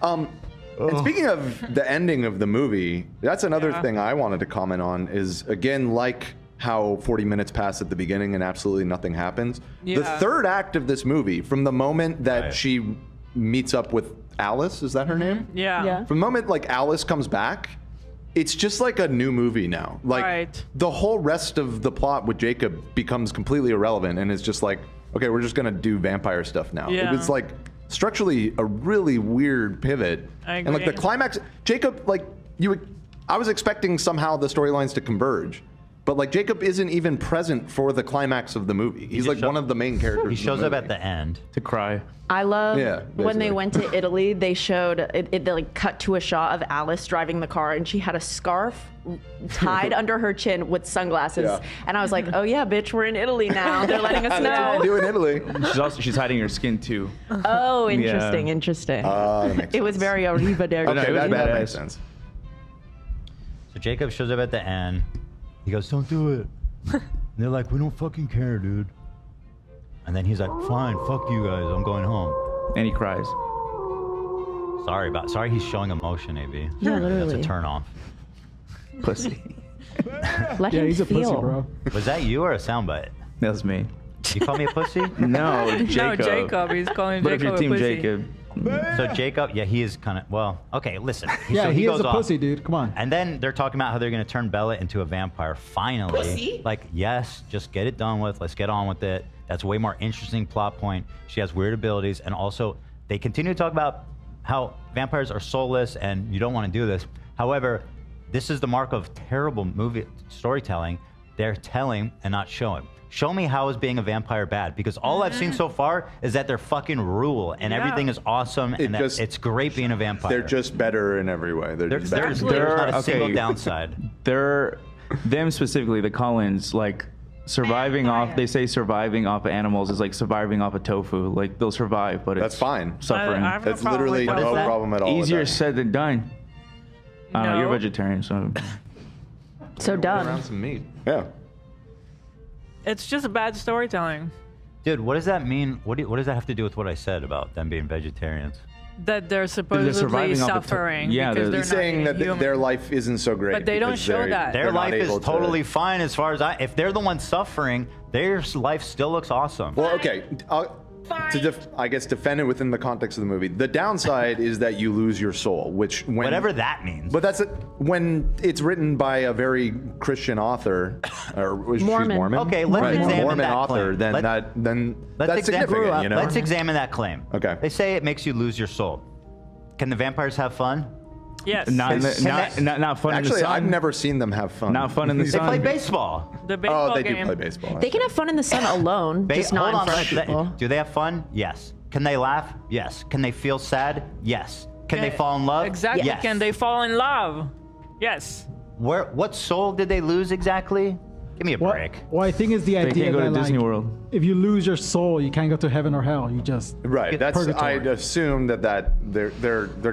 And speaking of the ending of the movie, that's another thing I wanted to comment on. Is again like how 40 minutes pass at the beginning and absolutely nothing happens. The Yeah. third act of this movie, from the moment that she meets up with Alice, is that her name? Yeah. From the moment like Alice comes back, it's just like a new movie now. Like Right. the whole rest of the plot with Jacob becomes completely irrelevant, and it's just like, okay, we're just gonna do vampire stuff now. Yeah. It was like structurally a really weird pivot. I And like the agree. climax, Jacob, like I was expecting somehow the storylines to converge. But like Jacob isn't even present for the climax of the movie. He's like one of the main characters. He shows up at the end to cry. I love when they basically. went to Italy, they showed it, they like cut to a shot of Alice driving the car and she had a scarf tied under her chin with sunglasses. Yeah. And I was like, oh yeah, bitch, we're in Italy now. They're letting us That's what know. they do in Italy. She's hiding her skin too. Oh, interesting, interesting. That makes It was very arrivederci. Okay, that badass. makes sense. So Jacob shows up at the end. He goes, don't do it. And they're like, we don't fucking care, dude. And then he's like, fine, fuck you guys, I'm going home. And he cries. Sorry he's showing emotion, AB. Yeah, literally. That's a turn off. Pussy. Let Yeah, him he's a feel. pussy, bro. Was that you or a soundbite? That was me. You call me a pussy? No, Jacob. No, Jacob. He's calling But if Jacob you're Team a pussy. Jacob. So Jacob, yeah, he is kind of, well, okay, listen. Yeah, So he is goes a off. pussy, dude. Come on. And then they're talking about how they're going to turn Bella into a vampire finally. Pussy? Like, yes, just get it done with. Let's get on with it. That's a way more interesting plot point. She has weird abilities. And also, they continue to talk about how vampires are soulless and you don't want to do this. However, this is the mark of terrible movie storytelling. They're telling and not showing. Show me how is being a vampire bad, because all I've seen so far is that they're fucking rule and everything is awesome and that it's great being a vampire. They're just better in every way. There's not a single downside. Them specifically, the Collins, like surviving off. They say surviving off of animals is like surviving off of tofu. Like they'll survive, but that's fine. Suffering. I have no That's problem literally with no that. problem at all. with Easier that. said than done. No. You're vegetarian, so. So done. Around some meat. Yeah. It's just bad storytelling. Dude, what does that mean? What does that have to do with what I said about them being vegetarians? That they're supposedly surviving off the suffering. yeah, because they're He's not saying that human. their life isn't so great. But they don't because show they're- that. Their they're not life is able to- totally fine as far as if they're the ones suffering, their life still looks awesome. Well, okay. I guess defend it within the context of the movie. The downside is that you lose your soul, which Whatever that means. But that's it. When it's written by a very Christian author, or she's Mormon. Mormon. Okay, let's Right. examine Mormon that author. claim. Then Let's that's examine- significant. You know. Let's examine that claim. Okay. They say it makes you lose your soul. Can the vampires have fun? Yes. Not Can they- fun in Actually, the sun. I've never seen them have fun. Not fun in the They sun. play baseball. The baseball Oh, they game. do play baseball. They can have fun in the sun alone, just not in Hold on, front of people. do they have fun? Yes. Can they laugh? Yes. Can they feel sad? Yes. Can they fall in love? Exactly. Yes. Can they fall in love? Yes. What soul did they lose exactly? Give me a break. Well, I think it's the They idea can't go that to Disney like, World. if you lose your soul, you can't go to heaven or hell. You just Right. That's purgatory. I'd assume that they're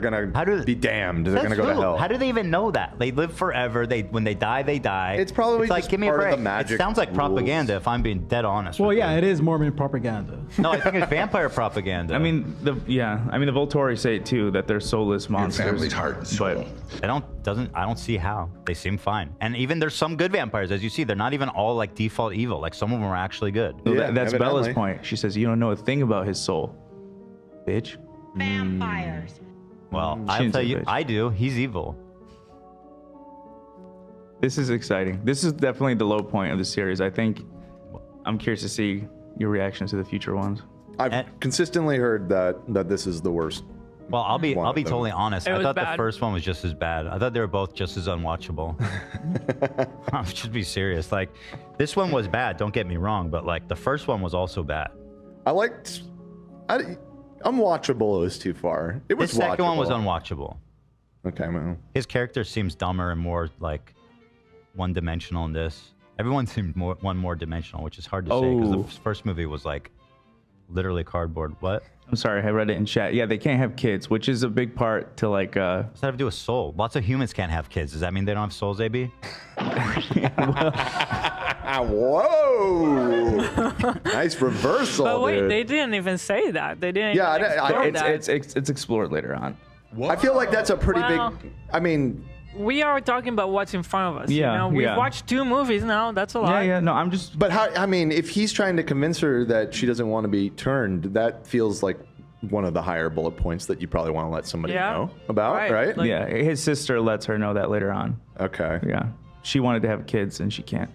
gonna be damned. They're gonna go to That's hell. How do they even know that? They live forever. When they die, they die. It's probably like just give me a part of break. the magic It sounds like rules. propaganda. If I'm being dead honest. Well, with yeah, you. it is Mormon propaganda. No, I think it's vampire propaganda. I mean, the Volturi say it too, that they're soulless monsters. family's heart and soul. But I don't see how. They seem fine. And even there's some good vampires, as you see. They're not even all like default evil. Like some of them are actually good. Yeah, that's evidently. Bella's point. She says, "You don't know a thing about his soul, bitch." Vampires. Well, She I'll didn't tell say you, bitch. I do. He's evil. This is exciting. This is definitely the low point of the series. I think. I'm curious to see your reactions to the future ones. I've consistently heard that this is the worst. Well, I'll be One of them. totally honest. It I was thought the bad. first one was just as bad. I thought they were both just as unwatchable. I should be serious. Like, this one was bad. Don't get me wrong, but like the first one was also bad. Unwatchable is too far. It was This second one was watchable. unwatchable. Okay, well. His character seems dumber and more like one-dimensional in this. Everyone seemed more dimensional, which is hard to say because Oh. the first movie was like literally cardboard. What? I'm sorry, I read it in chat. Yeah, they can't have kids, which is a big part to like. What's that have to do with soul? Lots of humans can't have kids. Does that mean they don't have souls, AB? Whoa! Nice reversal, But wait, dude. they didn't even say that. They didn't. Yeah, even explore that. It's explored later on. I feel like that's a pretty Well- big. I mean, We are talking about what's in front of us. Yeah, You know? We've yeah. watched 2 movies now. That's a lot. Yeah. No, I'm just. but how? I mean, if he's trying to convince her that she doesn't want to be turned, that feels like one of the higher bullet points that you probably want to let somebody Yeah. know about, Right. right? Like- Yeah, his sister lets her know that later on. Okay. Yeah, she wanted to have kids and she can't.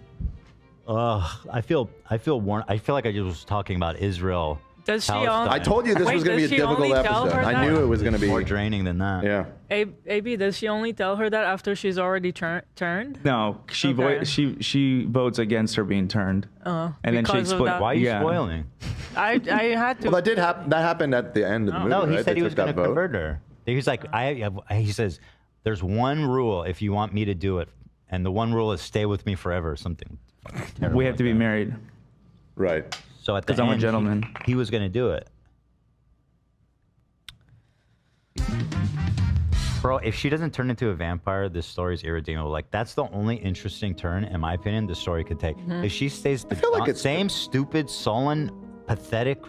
I feel worn. I feel like I just was talking about Israel Does she Tell us only? I told you this Wait, was going to does be a she only difficult tell episode. her I that? knew it was going to be more draining than that. Yeah. AB, does she only tell her that after she's already turned? No, Okay. she votes against her being turned. Oh, And then she because of explodes. that. Why are you Yeah. spoiling? I had to. Well, that did happen. That happened at the end of the movie. No, he right? said They he was took going that to vote. convert her. He's like, he says, there's one rule if you want me to do it, and the one rule is stay with me forever or something. terrible We have like to be that. married. Right. So at the 'Cause end, I'm a gentleman. he was going to do it. Bro, if she doesn't turn into a vampire, this story is irredeemable. Like, that's the only interesting turn, in my opinion, the story could take. If she stays the feel like it's- same stupid, sullen, pathetic.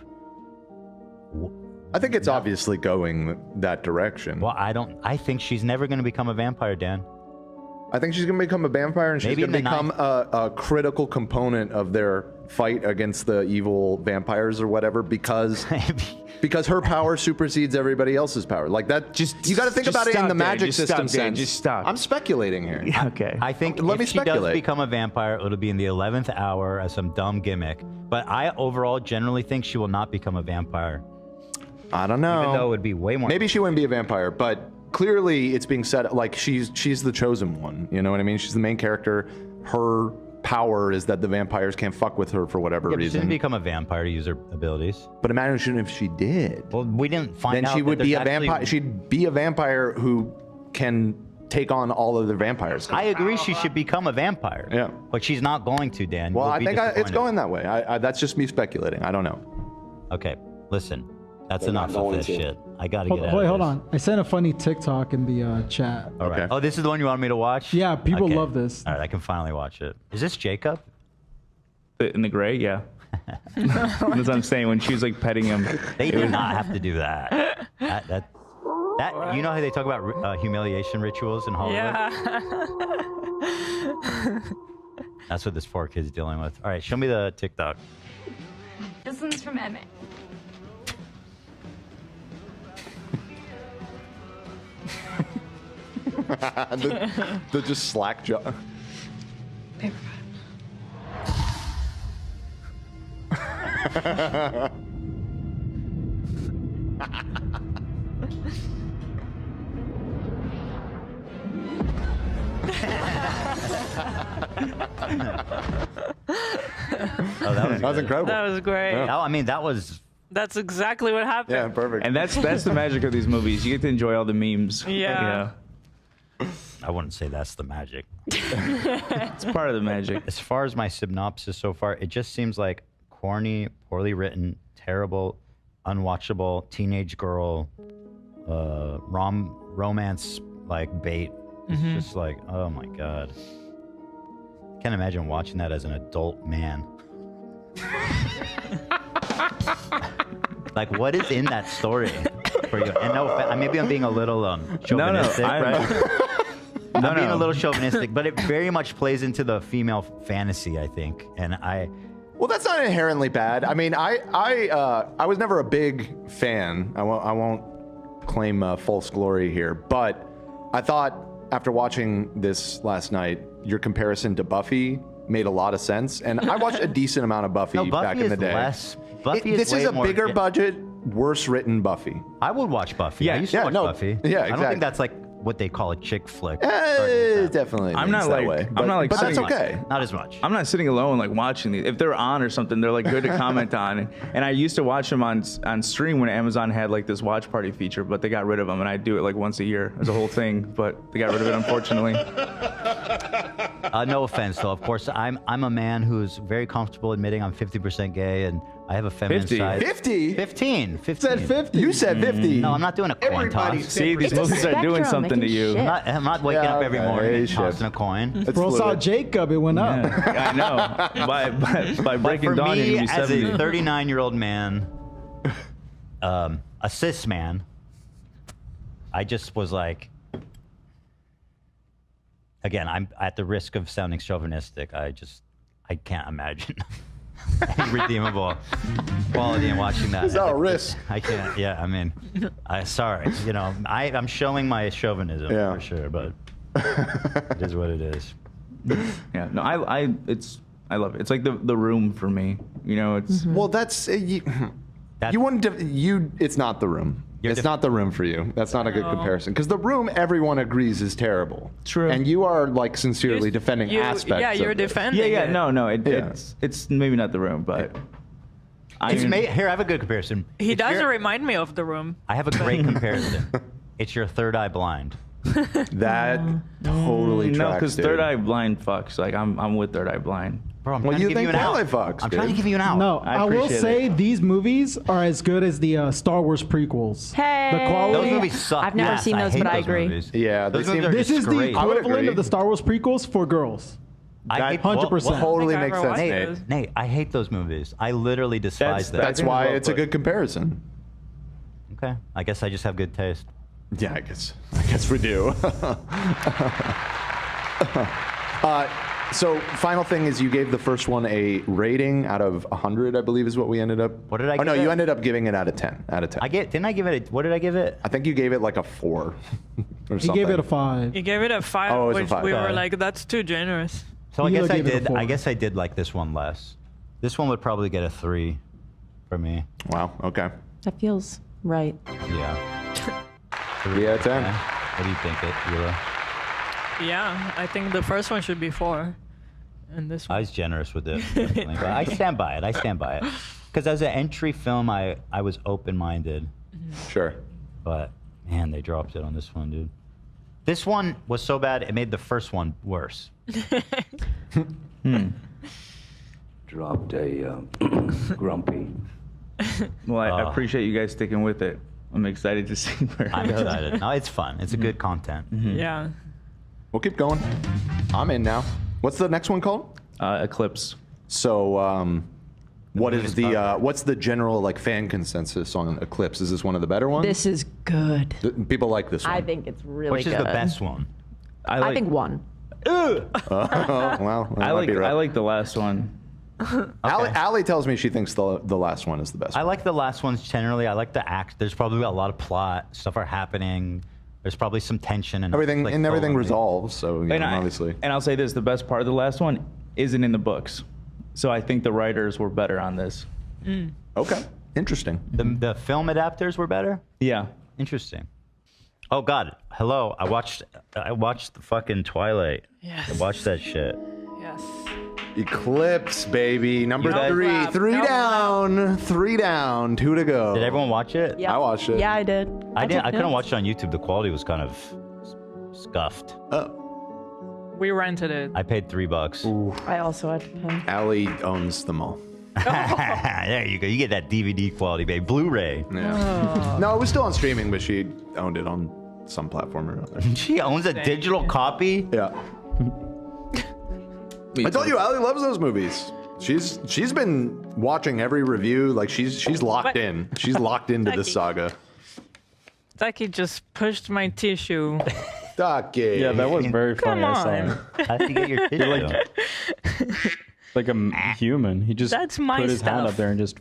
I think it's obviously going that direction. Well, I think she's never going to become a vampire, Dan. I think she's going to become a vampire, and she's Maybe going to in the become a critical component of their fight against the evil vampires or whatever, because her power supersedes everybody else's power. Like that. You got to think just about it in stop, the Dan. magic Just system stop, Dan. sense. Just stop. I'm speculating here. Okay. I think Let me if she does speculate. become a vampire, it'll be in the 11th hour as some dumb gimmick. But I overall generally think she will not become a vampire. I don't know. Even though it would be way more. Maybe she wouldn't be a vampire, but clearly it's being said like she's the chosen one. You know what I mean? She's the main character. Her power is that the vampires can't fuck with her for whatever Yeah, but she reason. didn't become a vampire to use her abilities. But imagine if she did. Well, we didn't find Then out. she that would be a there's actually- vampire. She'd be a vampire who can take on all of the vampires. I agree she should become a vampire. Yeah. But she's not going to, Dan. Well, You'll I be think it's disappointed. going that way. That's just me speculating. I don't know. Okay, listen. That's They're enough not of going this to. shit. I gotta get out Wait, of hold this. on. I sent a funny TikTok in the chat. All right. Okay. Oh, this is the one you want me to watch? Yeah, people Okay. love this. All right, I can finally watch it. Is this Jacob? In the gray, yeah. That's what I'm saying. When she was like petting him, They did not have to do that. That you know how they talk about humiliation rituals in Hollywood? Yeah. That's what this poor kid's dealing with. All right, show me the TikTok. This one's from Emmett. the just slack jaw. Oh, that was incredible. That was great. Yeah. I mean, that was. That's exactly what happened. Yeah, perfect. and that's the magic of these movies. You get to enjoy all the memes. Yeah. I wouldn't say that's the magic. It's part of the magic. As far as my synopsis so far, it just seems like corny, poorly written, terrible, unwatchable teenage girl romance like bait. It's just like, oh my god. Can't imagine watching that as an adult man. Like, what is in that story for you? And no, maybe I'm being a little chauvinistic, right? I'm being a little chauvinistic, but it very much plays into the female fantasy, I think. And Well, that's not inherently bad. I mean, I was never a big fan. I won't claim false glory here, but I thought after watching this last night, your comparison to Buffy made a lot of sense, and I watched a decent amount of Buffy, No, Buffy back in is the day. less. Buffy is this way is a more bigger budget, worse written Buffy. I would watch Buffy. Yeah, I used to watch no, Buffy. yeah, I don't exactly. think that's like what they call a chick flick. Definitely. I'm not leans that like- way, I'm not like but that's saying- okay. Not as much. I'm not sitting alone like watching these. If they're on or something, they're like good to comment on. And I used to watch them on stream when Amazon had like this watch party feature, but they got rid of them. And I do it like once a year as a whole thing, but they got rid of it unfortunately. No offense, though. Of course, I'm a man who's very comfortable admitting I'm 50% gay, and I have a feminine 50. side. 50? 15. Said 50. You said 50. No, I'm not doing a coin toss. See, these It's a movies are doing spectrum. something It to can you. shift. I'm not waking Yeah, up every okay. morning and Shift. tossing a coin. It's Bro saw fluid. Jacob, it went up. Yeah, I know. By But breaking for dawn, me, you're gonna as be 70. a 39-year-old man, a cis man, I just was like, again, I'm at the risk of sounding chauvinistic. I can't imagine any redeemable quality in watching that. It's not a risk. I can't. Yeah, I mean, sorry. You know, I'm showing my chauvinism Yeah. for sure, but it is what it is. Yeah, no, I love it. It's like the room for me. You know, it's Well, that's You wouldn't. It's not The Room. It's not The Room for you. That's not a good comparison. Because The Room, everyone agrees, is terrible. True. And you are like sincerely defending aspects. Yeah, you're of it. defending. Yeah. it. No. It's maybe not The Room, but Here, I have a good comparison. He does remind me of The Room. I have a great comparison. It's your Third Eye Blind. That totally tracks, no, because dude. Third Eye Blind fucks. Like I'm with Third Eye Blind. Bro, I'm Well, trying you to give think you an out. Twilight fucks, I'm trying to dude. give you an out. No, I will appreciate say it. these movies are as good as the Star Wars prequels. Hey, The quality. Those movies suck. I've never ass. seen those, hate but I those agree. movies. Yeah, Those they movies seem- are This just is the great. I would equivalent agree. of the Star Wars prequels for girls. I hate 100%. Totally I think makes I've sense, ever Nate. watched Nate, I hate those movies. I literally despise them. That's why it's a good comparison. Okay, I guess I just have good taste. Yeah, I guess we do. So final thing is you gave the first one a rating out of 100, I believe is what we ended up. What did I Oh no, give you it? ended up giving it out of 10. Out of 10. Didn't I give it? What did I give it? I think you gave it like a 4 or He something. gave it a 5. He gave it a 5, Oh, it was a which 5. we were Okay. like, that's too generous. So I Hila guess I gave it a did. 4. I guess I did like this one less. This one would probably get a 3 for me. Wow. Okay. That feels right. Yeah. 3 out of 10. Yeah. What do you think, Hila? Yeah, I think the first one should be 4. And this I one. was generous with it. Definitely, but I stand by it. I stand by it. Because as an entry film, I was open-minded. Sure. But man, they dropped it on this one, dude. This one was so bad it made the first one worse. Dropped a grumpy. Well, I appreciate you guys sticking with it. I'm excited to see where I'm it goes. excited. No, it's fun. It's a good content. Yeah. We'll keep going. I'm in now. What's the next one called? Eclipse. So, what is movie's the what's the general like fan consensus on Eclipse? Is this one of the better ones? This is good. People like this one. I think it's really Which good. is the best one? I think 1. Oh, well, that I might be right. like the last one. Allie tells me she thinks the last one is the best. I like the last ones generally. I like the act. There's probably a lot of plot. Stuff are happening. There's probably some tension and everything like, everything resolves. So you know, obviously. And I'll say this: the best part of the last one isn't in the books, so I think the writers were better on this. Okay, interesting. The film adapters were better. Yeah. Interesting. Oh God, hello. I watched the fucking Twilight. Yes. I watched that shit. Yes. Eclipse, baby, number You guys- 3. Crap. 3 No down. 3 down. 2 to go. Did everyone watch it? Yeah. I watched it. Yeah, I did. I did. took I couldn't notes. watch it on YouTube. The quality was kind of scuffed. We rented it. I paid $3. I also had to pay. Allie owns them all. There you go. You get that DVD quality, babe. Blu-ray. Yeah. No, it was still on streaming, but she owned it on some platform or other. She owns a digital copy. Yeah. I told you, Allie loves those movies. She's been watching every review. Like she's locked What? in. She's locked into this Ducky. saga. Ducky just pushed my tissue. Ducky. Yeah, that was very funny. Come I saw on. it. How'd you get your tissue? Like a human. He just That's my put his hand stuff. up there and just.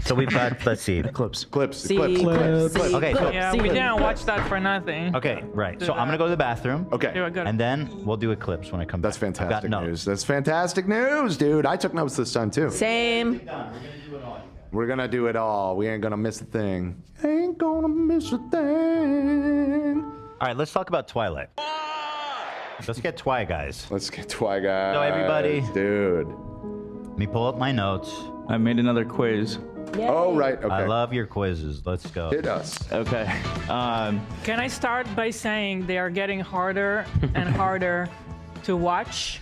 So we've got. Let's see. Clips. See, Clips. Okay, so- Yeah, we didn't watch that for nothing. Okay, right. So I'm gonna go to the bathroom. Okay. Do it good. And then we'll do Eclipse when I come That's back. I've got fantastic notes. news. That's fantastic news, dude. I took notes this time too. Same. We're gonna do it all. We ain't gonna miss a thing. Ain't gonna miss a thing. All right, let's talk about Twilight. Let's get Twi, guys. Let's get Twi, guys. So everybody, dude. Let me pull up my notes. I made another quiz. Yay. Oh right. Okay. I love your quizzes. Let's go. Hit us. Okay. Can I start by saying they are getting harder and harder to watch?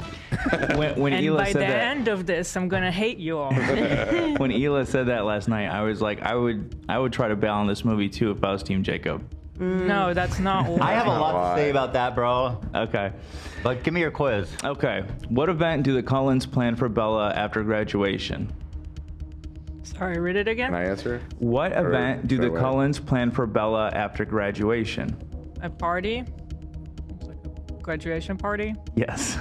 When And Hila by the said that, end of this, I'm gonna hate you all. when Hila said that last night, I was like, I would try to bail on this movie too if I was Team Jacob. No, that's not why. I have a lot to say about that, bro. Okay. But give me your quiz. Okay. What event do the Cullens plan for Bella after graduation? Sorry, read it again. Can I answer? What event do the farewell. Cullens plan for Bella after graduation? A party? It's like a graduation party? Yes.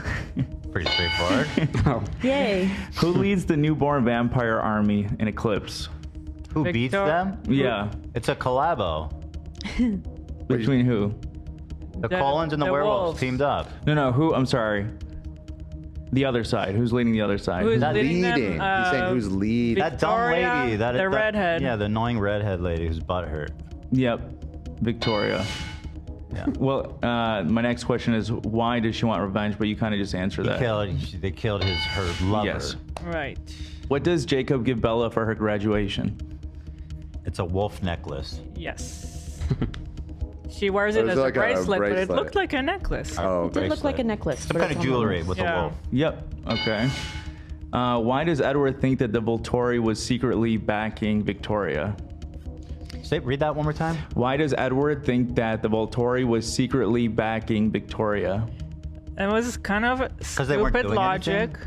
Pretty straightforward. Yay. Who leads the newborn vampire army in Eclipse? Who beats Victor. them? Yeah. It's a collabo. Between who? The Collins and the werewolves wolves. teamed up. No, who? I'm sorry. The other side. Who's leading the other side? Who's Leading. leading them? He's saying who's lead. That dumb Victoria, lady. the redhead. Yeah, the annoying redhead lady whose butt hurt. Yep. Victoria. Yeah. Well, my next question is, why does she want revenge? But you kind of just answered that. They killed her lover. Yes. Right. What does Jacob give Bella for her graduation? It's a wolf necklace. Yes. She wears it was as like a a bracelet, but it bracelet. looked like a necklace. Oh, It did look like a necklace. Some but kind it's of on the jewelry nose. with Yeah. a wolf. Yep. Okay. Why does Edward think that the Volturi was secretly backing Victoria? Read that one more time. Why does Edward think that the Volturi was secretly backing Victoria? It was kind of they weren't stupid doing logic,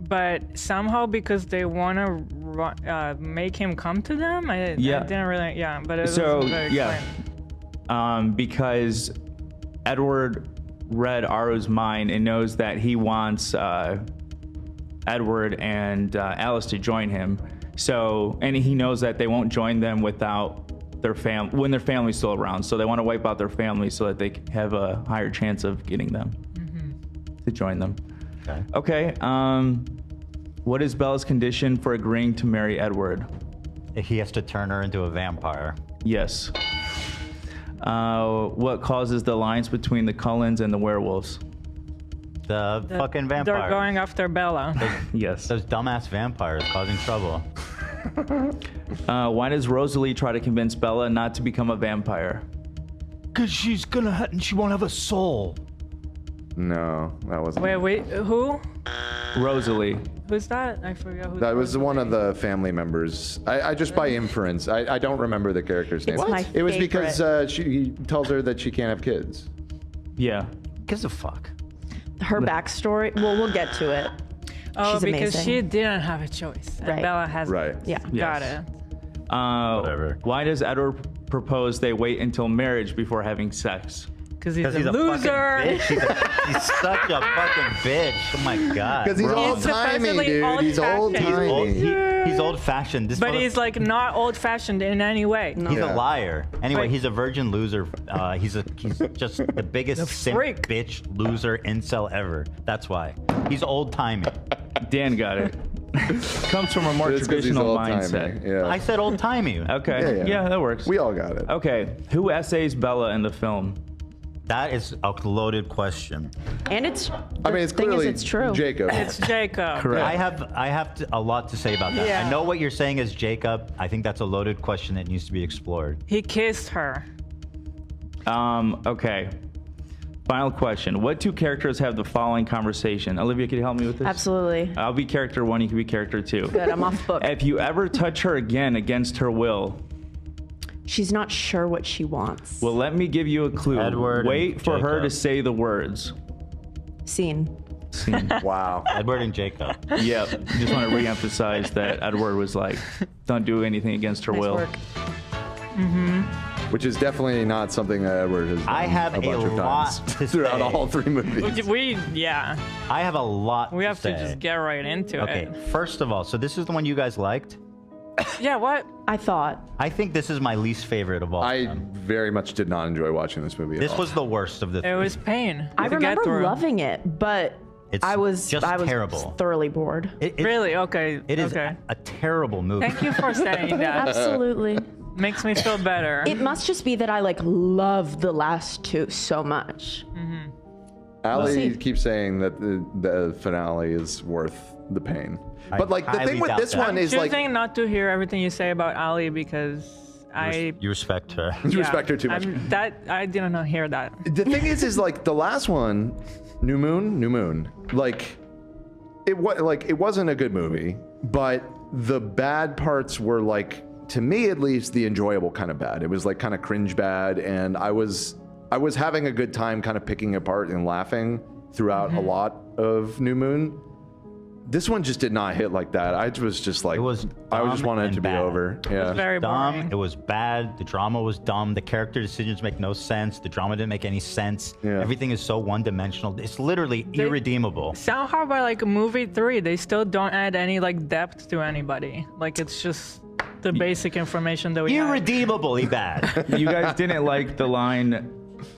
but somehow because they want to make him come to them, I didn't really, but it was very explained. Because Edward read Aru's mind and knows that he wants Edward and Alice to join him. So, and he knows that they won't join them without their when their family's still around. So they want to wipe out their family so that they have a higher chance of getting them to join them. Okay. What is Bella's condition for agreeing to marry Edward? He has to turn her into a vampire. Yes. What causes the alliance between the Cullens and the werewolves? The fucking vampires. They're going after Bella. Yes. Those dumbass vampires causing trouble. Why does Rosalie try to convince Bella not to become a vampire? Because she won't have a soul. No, that wasn't. Wait, who? Rosalie. Who's that? I forgot who. That was one of the family members. I just by inference. I don't remember the character's name. It's my It was favorite. because he tells her that she can't have kids. Yeah. Gives a fuck. Her backstory. Well, we'll get to it. Oh, She's because amazing. she didn't have a choice. And Right. Bella has. Right. Yeah. Got Yes. it. Whatever. Why does Edward propose they wait until marriage before having sex? Because he's He's a a loser. fucking bitch. He's such a fucking bitch. Oh my god. Because he's bro. old timey, supposedly dude. He's old old-fashioned. He's old-fashioned. But he's like not old-fashioned in any way. He's Yeah. a liar. Anyway, Like- he's a virgin loser. He's just the biggest simp freak. bitch loser incel ever. That's why. He's old-timey. Dan got it. Comes from a more It's 'cause he's traditional old-timey, mindset. Yeah. I said old-timey. Okay. Yeah. That works. We all got it. Okay. Who essays Bella in the film? That is a loaded question. And it's. I mean, it's the thing clearly is, it's true. Jacob. It's Jacob. Correct. I have a lot to say about that. Yeah. I know what you're saying is Jacob. I think that's a loaded question that needs to be explored. He kissed her. Okay. Final question. What two characters have the following conversation? Olivia, can you help me with this? Absolutely. I'll be character 1, you can be character 2. Good. I'm off book. If you ever touch her again against her will, She's not sure what she wants. well, let me give you a clue. Edward Wait and for her to Jacob. say the words. Scene. Wow. Edward and Jacob. Yep. Just want to reemphasize that Edward was like, don't do anything against her Nice will. work. Which is definitely not something that Edward has done I have a bunch a of lot times to throughout say. all 3 movies. I have a lot We have to say. just get right into Okay, it. first of all, so this is the one you guys liked? Yeah, what? I thought. I think this is my least favorite of all. I very much did not enjoy watching this movie at This all. was the worst of the It was pain. I to get remember through. loving it, but It's I was just I was terrible. thoroughly bored. Really? Okay. It is okay. a terrible movie. Thank you for saying that. Absolutely. Makes me feel better. It must just be that I like love the last two so much. Ali see. keeps saying that the finale is worth the pain. I But like the highly thing with doubt this that. one I'm is choosing like not to hear everything you say about Ali because You respect her. you respect her too much. I didn't hear that. The thing is like the last one, New Moon. Like it wasn't a good movie, but the bad parts were like, to me at least, the enjoyable kind of bad. It was like kind of cringe bad, and I was having a good time kind of picking apart and laughing throughout a lot of New Moon. This one just did not hit like that. I was just like, I just wanted it to be over. Yeah. Very Dumb. boring. It was bad. The drama was dumb. The character decisions make no sense. The drama didn't make any sense. Yeah. Everything is so one-dimensional. It's literally irredeemable. Somehow by like movie 3, they still don't add any like depth to anybody. Like it's just the basic information that we have. Irredeemably bad. You guys didn't like the line,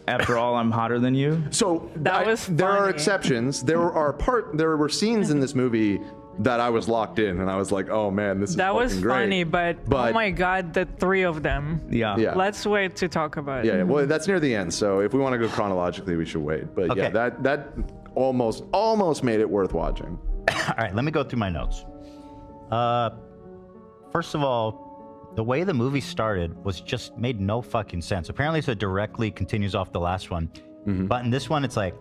After all, I'm hotter than you. So That was there are funny. exceptions. There were scenes in this movie that I was locked in, and I was like, oh man, this is That was fucking great. funny, but oh my god, the three of them. Yeah. Yeah. Let's wait to talk about it. Yeah, well, that's near the end, so if we want to go chronologically, we should wait. But yeah, Okay. that almost made it worth watching. All right, let me go through my notes. First of all, the way the movie started was just made no fucking sense. Apparently, it directly continues off the last one. But in this one, it's like,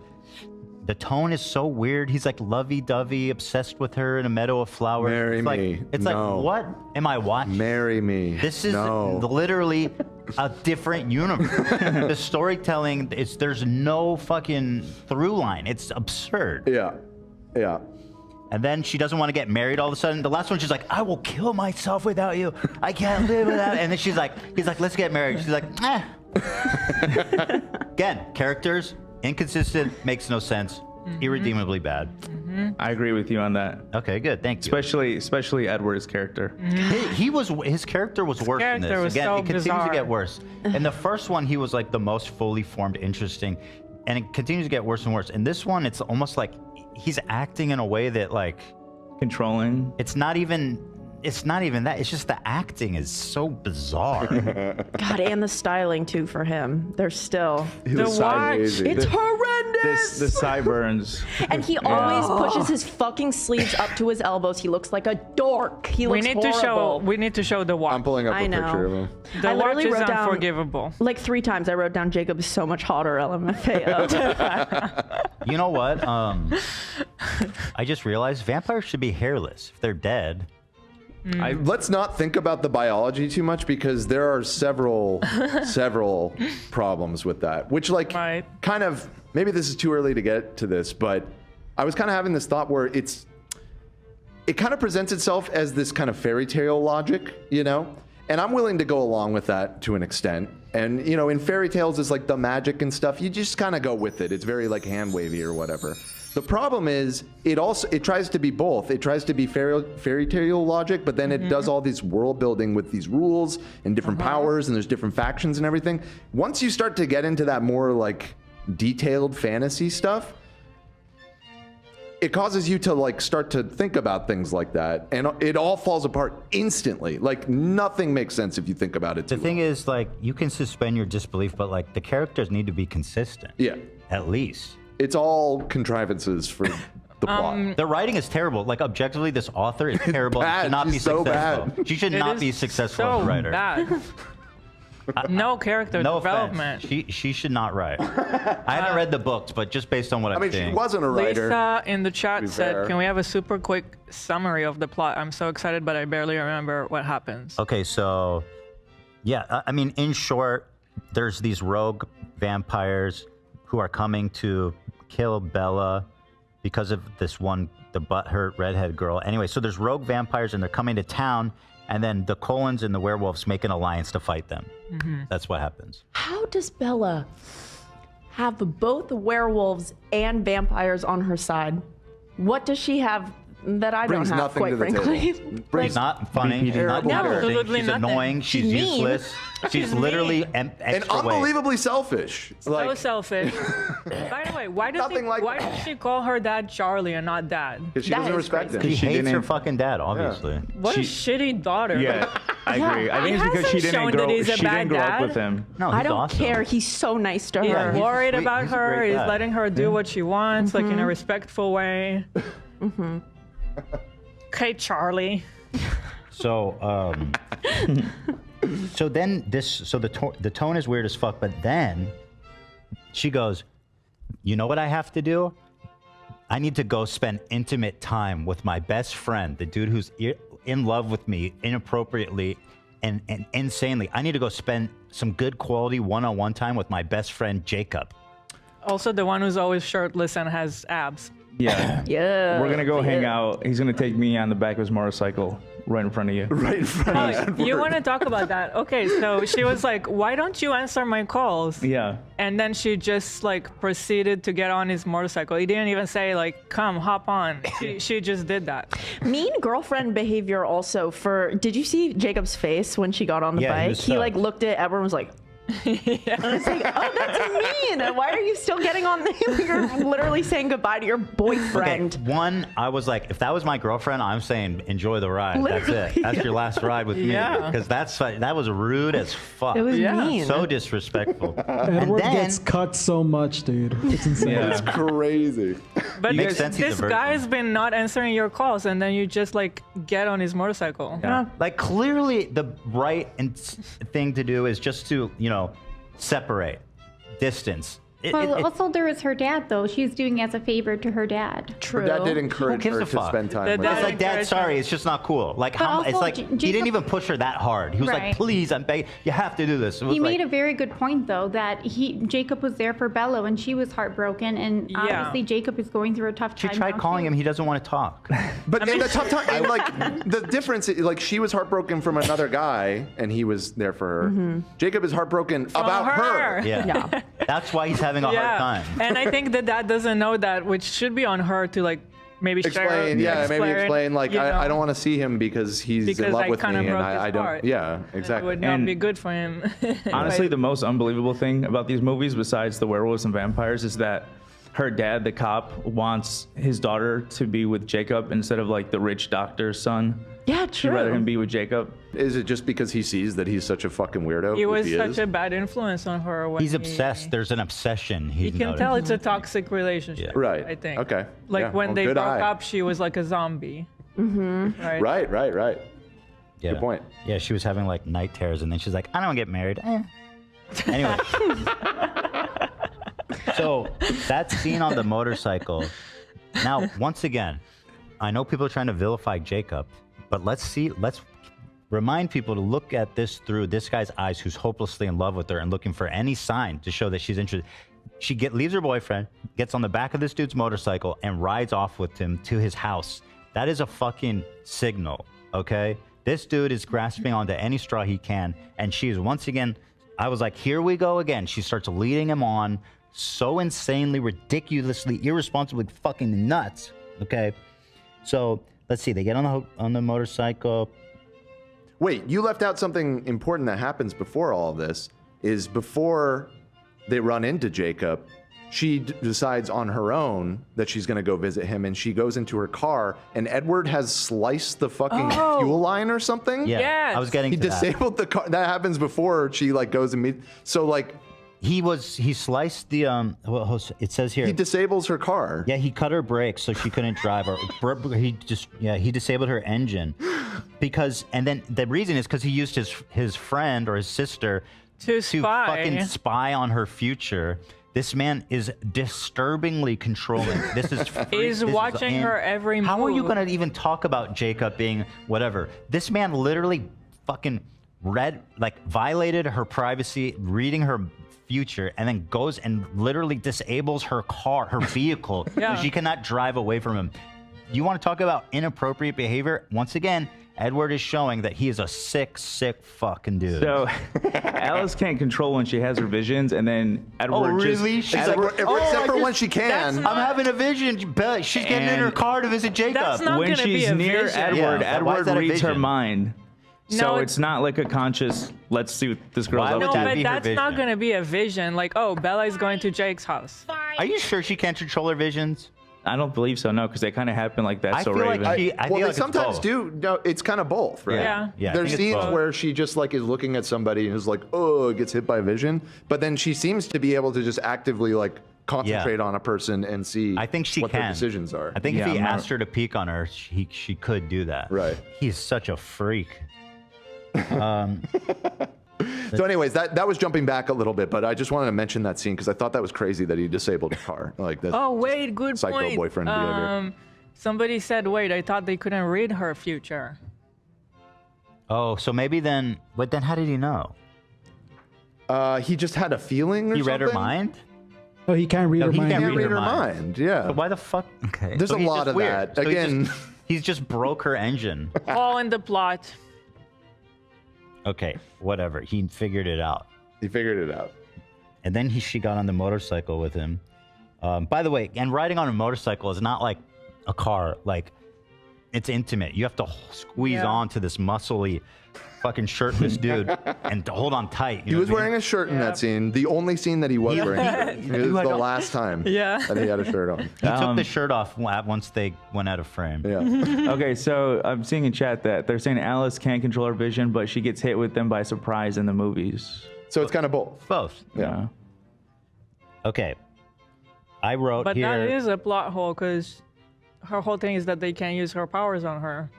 the tone is so weird. He's like lovey-dovey, obsessed with her in a meadow of flowers. Marry it's me. Like, it's No. like, what am I watching? Marry me. This is No. literally a different universe. The storytelling, there's no fucking through line. It's absurd. Yeah. Yeah. And then she doesn't want to get married all of a sudden. The last one, she's like, I will kill myself without you. I can't live without. And then he's like, let's get married. She's like, eh. Again, characters, inconsistent, makes no sense, irredeemably bad. I agree with you on that. Okay, good. Thank you. Especially Edward's character. His character was worse than character this. was Again, so it continues bizarre. to get worse. In the first one, he was like the most fully formed, interesting, and it continues to get worse and worse. In this one, it's almost like he's acting in a way that like controlling. It's not even that. It's just the acting is so bizarre. God, and the styling too for him. They're still The watch. lazy. It's horrendous. The sideburns. And he always pushes his fucking sleeves up to his elbows. He looks like a dork. He We looks need horrible. to show the watch. I'm pulling up a I know. picture of him. The I watch literally is wrote down- unforgivable. Like 3 times I wrote down Jacob is so much hotter, LMFAO. You know what? I just realized vampires should be hairless if they're dead. Let's not think about the biology too much because there are several problems with that. Which kind of, maybe this is too early to get to this, but I was kind of having this thought where it kind of presents itself as this kind of fairy tale logic, you know? And I'm willing to go along with that to an extent. And, you know, in fairy tales, it's like the magic and stuff. You just kind of go with it. It's very like hand wavy or whatever. The problem is it tries to be both. It tries to be fairy tale logic, but then it does all this world building with these rules and different powers, and there's different factions and everything. Once you start to get into that more like detailed fantasy stuff, it causes you to like start to think about things like that, and it all falls apart instantly. Like nothing makes sense if you think about it. The thing is, like, you can suspend your disbelief, but like the characters need to be consistent. Yeah, at least. It's all contrivances for the plot. The writing is terrible. Like objectively, this author is terrible. bad. She should not be She's so successful. bad. She should It not is be successful so as a writer. bad. No character No development. offense. She should not write. I haven't read the books, but just based on what I'm seeing. she wasn't a writer. Lisa in the to chat be said, fair. "Can we have a super quick summary of the plot? I'm so excited, but I barely remember what happens." Okay, so yeah, I mean, in short, there's these rogue vampires who are coming to kill Bella because of this one, the butthurt redhead girl. Anyway, so there's rogue vampires and they're coming to town, and then the Colons and the werewolves make an alliance to fight them. That's what happens. How does Bella have both werewolves and vampires on her side? What does she have that I Brings don't have, nothing quite to the frankly? table. She's not funny. She's not No, interesting. absolutely She's nothing. annoying. She's She's mean. useless. She's She's literally mean. And extra weight. unbelievably selfish. So Like, selfish. By the way, why does she call her dad Charlie and not dad? because she That doesn't is respect crazy. him. She She hates her didn't- fucking dad, obviously. What a shitty daughter. Yeah, I agree. I think He it's because she hasn't shown didn't that grow. he's a She bad didn't grow up dad. with him. No, I he's don't awesome. care. He's so nice to her. He's Yeah, he's worried sweet. about He's a her. great He's dad. letting her do what she wants, like in a respectful way. Okay, Charlie. So, so then the tone is weird as fuck, but then she goes, you know what I have to do? I need to go spend intimate time with my best friend, the dude who's in love with me inappropriately and insanely. I need to go spend some good quality one-on-one time with my best friend, Jacob. Also, the one who's always shirtless and has abs. Yeah. Yeah. We're gonna go hang out. He's gonna take me on the back of his motorcycle right in front of you. Right in front of You want to talk about that? Okay, so she was like, "Why don't you answer my calls?" Yeah. And then she just like proceeded to get on his motorcycle. He didn't even say like, "Come, hop on." She just did that. Mean girlfriend behavior also for, did you see Jacob's face when she got on the Yeah, he bike? was He like stoked. looked at everyone and was like, I was like, oh, that's mean. Why are you still getting on the... You're literally saying goodbye to your boyfriend. Okay, one, I was like, if that was my girlfriend, I'm saying enjoy the ride. Literally, That's it. That's yeah. your last ride with me. Because that was rude as fuck. It was mean. So disrespectful. Edward then, gets cut so much, dude. It's insane. It's crazy. But Makes sense he's a this virgin. guy's been not answering your calls, and then you just like get on his motorcycle. Yeah. Like clearly the right thing to do is just to, separate, distance. Well, also there was her dad though. She's doing it as a favor to her dad. True. Her dad did encourage her to spend time with It's her. like, Dad, sorry, it's just not cool. Like, But how, it's also, like he Jacob- didn't even push her that hard. He was like, Right. please, I'm begging, you have to do this. It was He like, made a very good point though that Jacob was there for Bella when she was heartbroken, and obviously Jacob is going through a tough she time. tried now, calling too. him. He doesn't want to talk. But in the tough time, and like the difference, like she was heartbroken from another guy, and he was there for her. Jacob is heartbroken about her. Yeah. That's why he's having a hard time. And I think that doesn't know that, which should be on her to like maybe Explain, explain. Like I don't want to see him because he's in love with me, and I don't. Heart. Yeah, It exactly. would not be good for him. Honestly, the most unbelievable thing about these movies, besides the werewolves and vampires, is that her dad, the cop, wants his daughter to be with Jacob instead of like the rich doctor's son. Yeah, She'd rather him be with Jacob. Is it just because he sees that he's such a fucking weirdo? He was which such is? a bad influence on her. When He's obsessed. There's an obsession. You can tell it's a toxic relationship. Right. I think. Okay. Like Yeah. when Well, they good broke eye. up, she was like a zombie. Mm-hmm. Right. Right. Yeah. Good point. Yeah, she was having like night terrors, and then she's like, I don't get married. Anyway. So that scene on the motorcycle. Now, once again, I know people are trying to vilify Jacob, but let's remind people to look at this through this guy's eyes, who's hopelessly in love with her and looking for any sign to show that she's interested. She leaves her boyfriend, gets on the back of this dude's motorcycle, and rides off with him to his house. That is a fucking signal, okay? This dude is grasping onto any straw he can, and she is once again, I was like, here we go again. She starts leading him on so insanely, ridiculously, irresponsibly fucking nuts, okay? So let's see, they get on the motorcycle. Wait, you left out something important that happens before all of this. Is before they run into Jacob, she decides on her own that she's going to go visit him, and she goes into her car, and Edward has sliced the fucking fuel line or something. Yeah, yes. I was getting He to that. disabled the car. That happens before she like goes and meets. So like. He sliced the well, it says here He disables her car. Yeah, he cut her brakes so she couldn't drive, or he disabled her engine and then the reason is because he used his friend or his sister to fucking spy on her future. This man is disturbingly controlling. This is He's watching her every move. How are you gonna even talk about Jacob being whatever? This man literally fucking violated her privacy, reading her future, and then goes and literally disables her car, her vehicle, so she cannot drive away from him. You want to talk about inappropriate behavior? Once again, Edward is showing that he is a sick fucking dude. So Alice can't control when she has her visions, and then Edward really? just... She's Edward, like, except for when she can. I'm having a vision. She's getting in her car to visit Jacob. That's not when gonna be she's a near vision. Edward, Yeah, why is Edward that a reads her vision? mind. So No, it's not like a conscious, let's see what this girl's Why up would No, to. that but be her that's not vision? gonna be a vision. Like, oh, Bella is going to Jake's house. Are you sure she can't control her visions? I don't believe so, no, because they kind of happen like that. I So feel like Raven. she- I feel Well, like they it's sometimes both. do. No, it's kind of both, right? Yeah. I There's think it's scenes both. where she just like is looking at somebody and is like, oh, gets hit by a vision. But then she seems to be able to just actively like concentrate on a person and see I think she what can. their decisions are. I think Yeah, if he I'm not- asked her to peek on her, she could do that. Right. He's such a freak. So anyways, that was jumping back a little bit, but I just wanted to mention that scene because I thought that was crazy that he disabled a car. Like that. Oh wait, good Psycho point. boyfriend behavior. Somebody said, wait, I thought they couldn't read her future. Oh, so maybe then. But then, how did he know? He just had a feeling or He read her something? mind. Oh, he can't read No, her he mind. can't Can't read her mind. Yeah. But why the fuck? Okay. There's So a he's lot just of weird. that. So Again- he's just broke her engine. All in the plot. Okay, whatever. He figured it out. He figured it out. And then she got on the motorcycle with him. By the way, and riding on a motorcycle is not like a car. Like, it's intimate. You have to squeeze onto this muscly, fucking shirtless dude and to hold on tight. He was wearing a shirt in that scene. The only scene that he was wearing. It was the last time that he had a shirt on. He took the shirt off once they went out of frame. Yeah. Okay, so I'm seeing in chat that they're saying Alice can't control her vision, but she gets hit with them by surprise in the movies. So it's kind of both. Both. Yeah. Okay. I wrote But here. that is a plot hole because her whole thing is that they can't use her powers on her.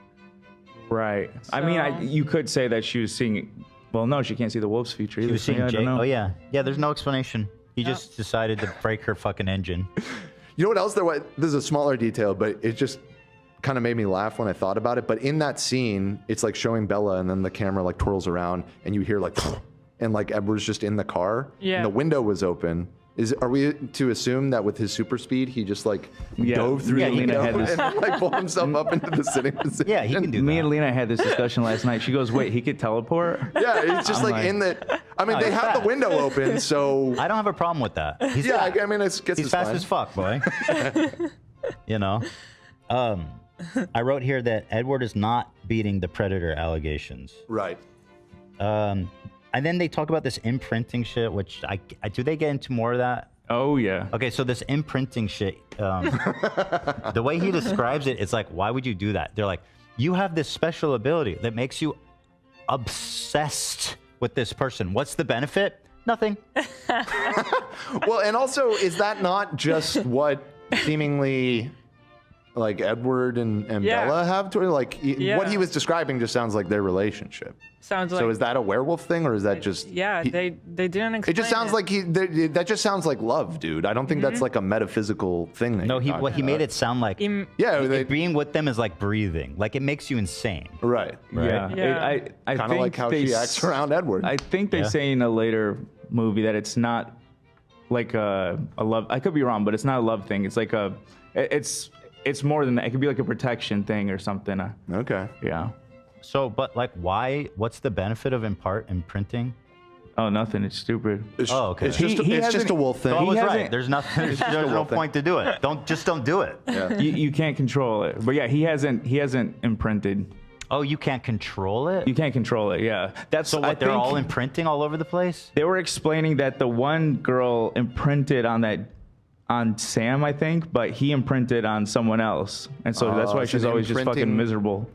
Right. I mean, you could say that she was seeing. Well, no, she can't see the wolf's future either. She was seeing I don't Jake. know. Oh yeah, yeah. There's no explanation. He just decided to break her fucking engine. You know what else there was? This is a smaller detail, but it just kind of made me laugh when I thought about it. But in that scene, it's like showing Bella, and then the camera like twirls around, and you hear like, and like Edward's just in the car, and the window was open. Are we to assume that with his super speed, he just like dove through the window and like pulled himself up into the sitting position? Yeah, he can do that. Me and Lena had this discussion last night. She goes, "Wait, he could teleport?" Yeah, it's just like in the. I mean, they have the window open, so I don't have a problem with that. He's I mean, he's fast as fuck, boy. You know, I wrote here that Edward is not beating the Predator allegations. Right. And then they talk about this imprinting shit, which do they get into more of that? Oh yeah. Okay, so this imprinting shit, the way he describes it, it's like, why would you do that? They're like, you have this special ability that makes you obsessed with this person. What's the benefit? Nothing. Well, and also, is that not just what seemingly like Edward and Bella have to like? What he was describing just sounds like their relationship. Sounds like. So is that a werewolf thing, or is that just? Yeah, they didn't explain it just sounds like that just sounds like love, dude. I don't think that's like a metaphysical thing. That No, he made it sound like being with them is like breathing. Like it makes you insane. Right. Yeah. I kind of think like how she acts around Edward. I think they say in a later movie that it's not like a love. I could be wrong, but it's not a love thing. It's like it's more than that. It could be like a protection thing or something. Okay. Yeah. So, but like, why? What's the benefit of imprinting? Oh, nothing. It's stupid. Okay. It's just a wolf thing. So I was right. There's nothing. There's no point to do it. Don't do it. Yeah. You can't control it. But yeah, he hasn't imprinted. Oh, you can't control it? You can't control it. Yeah. That's so. What? They're all imprinting all over the place. They were explaining that the one girl imprinted on Sam, I think, but he imprinted on someone else, and so that's why she's always just fucking miserable.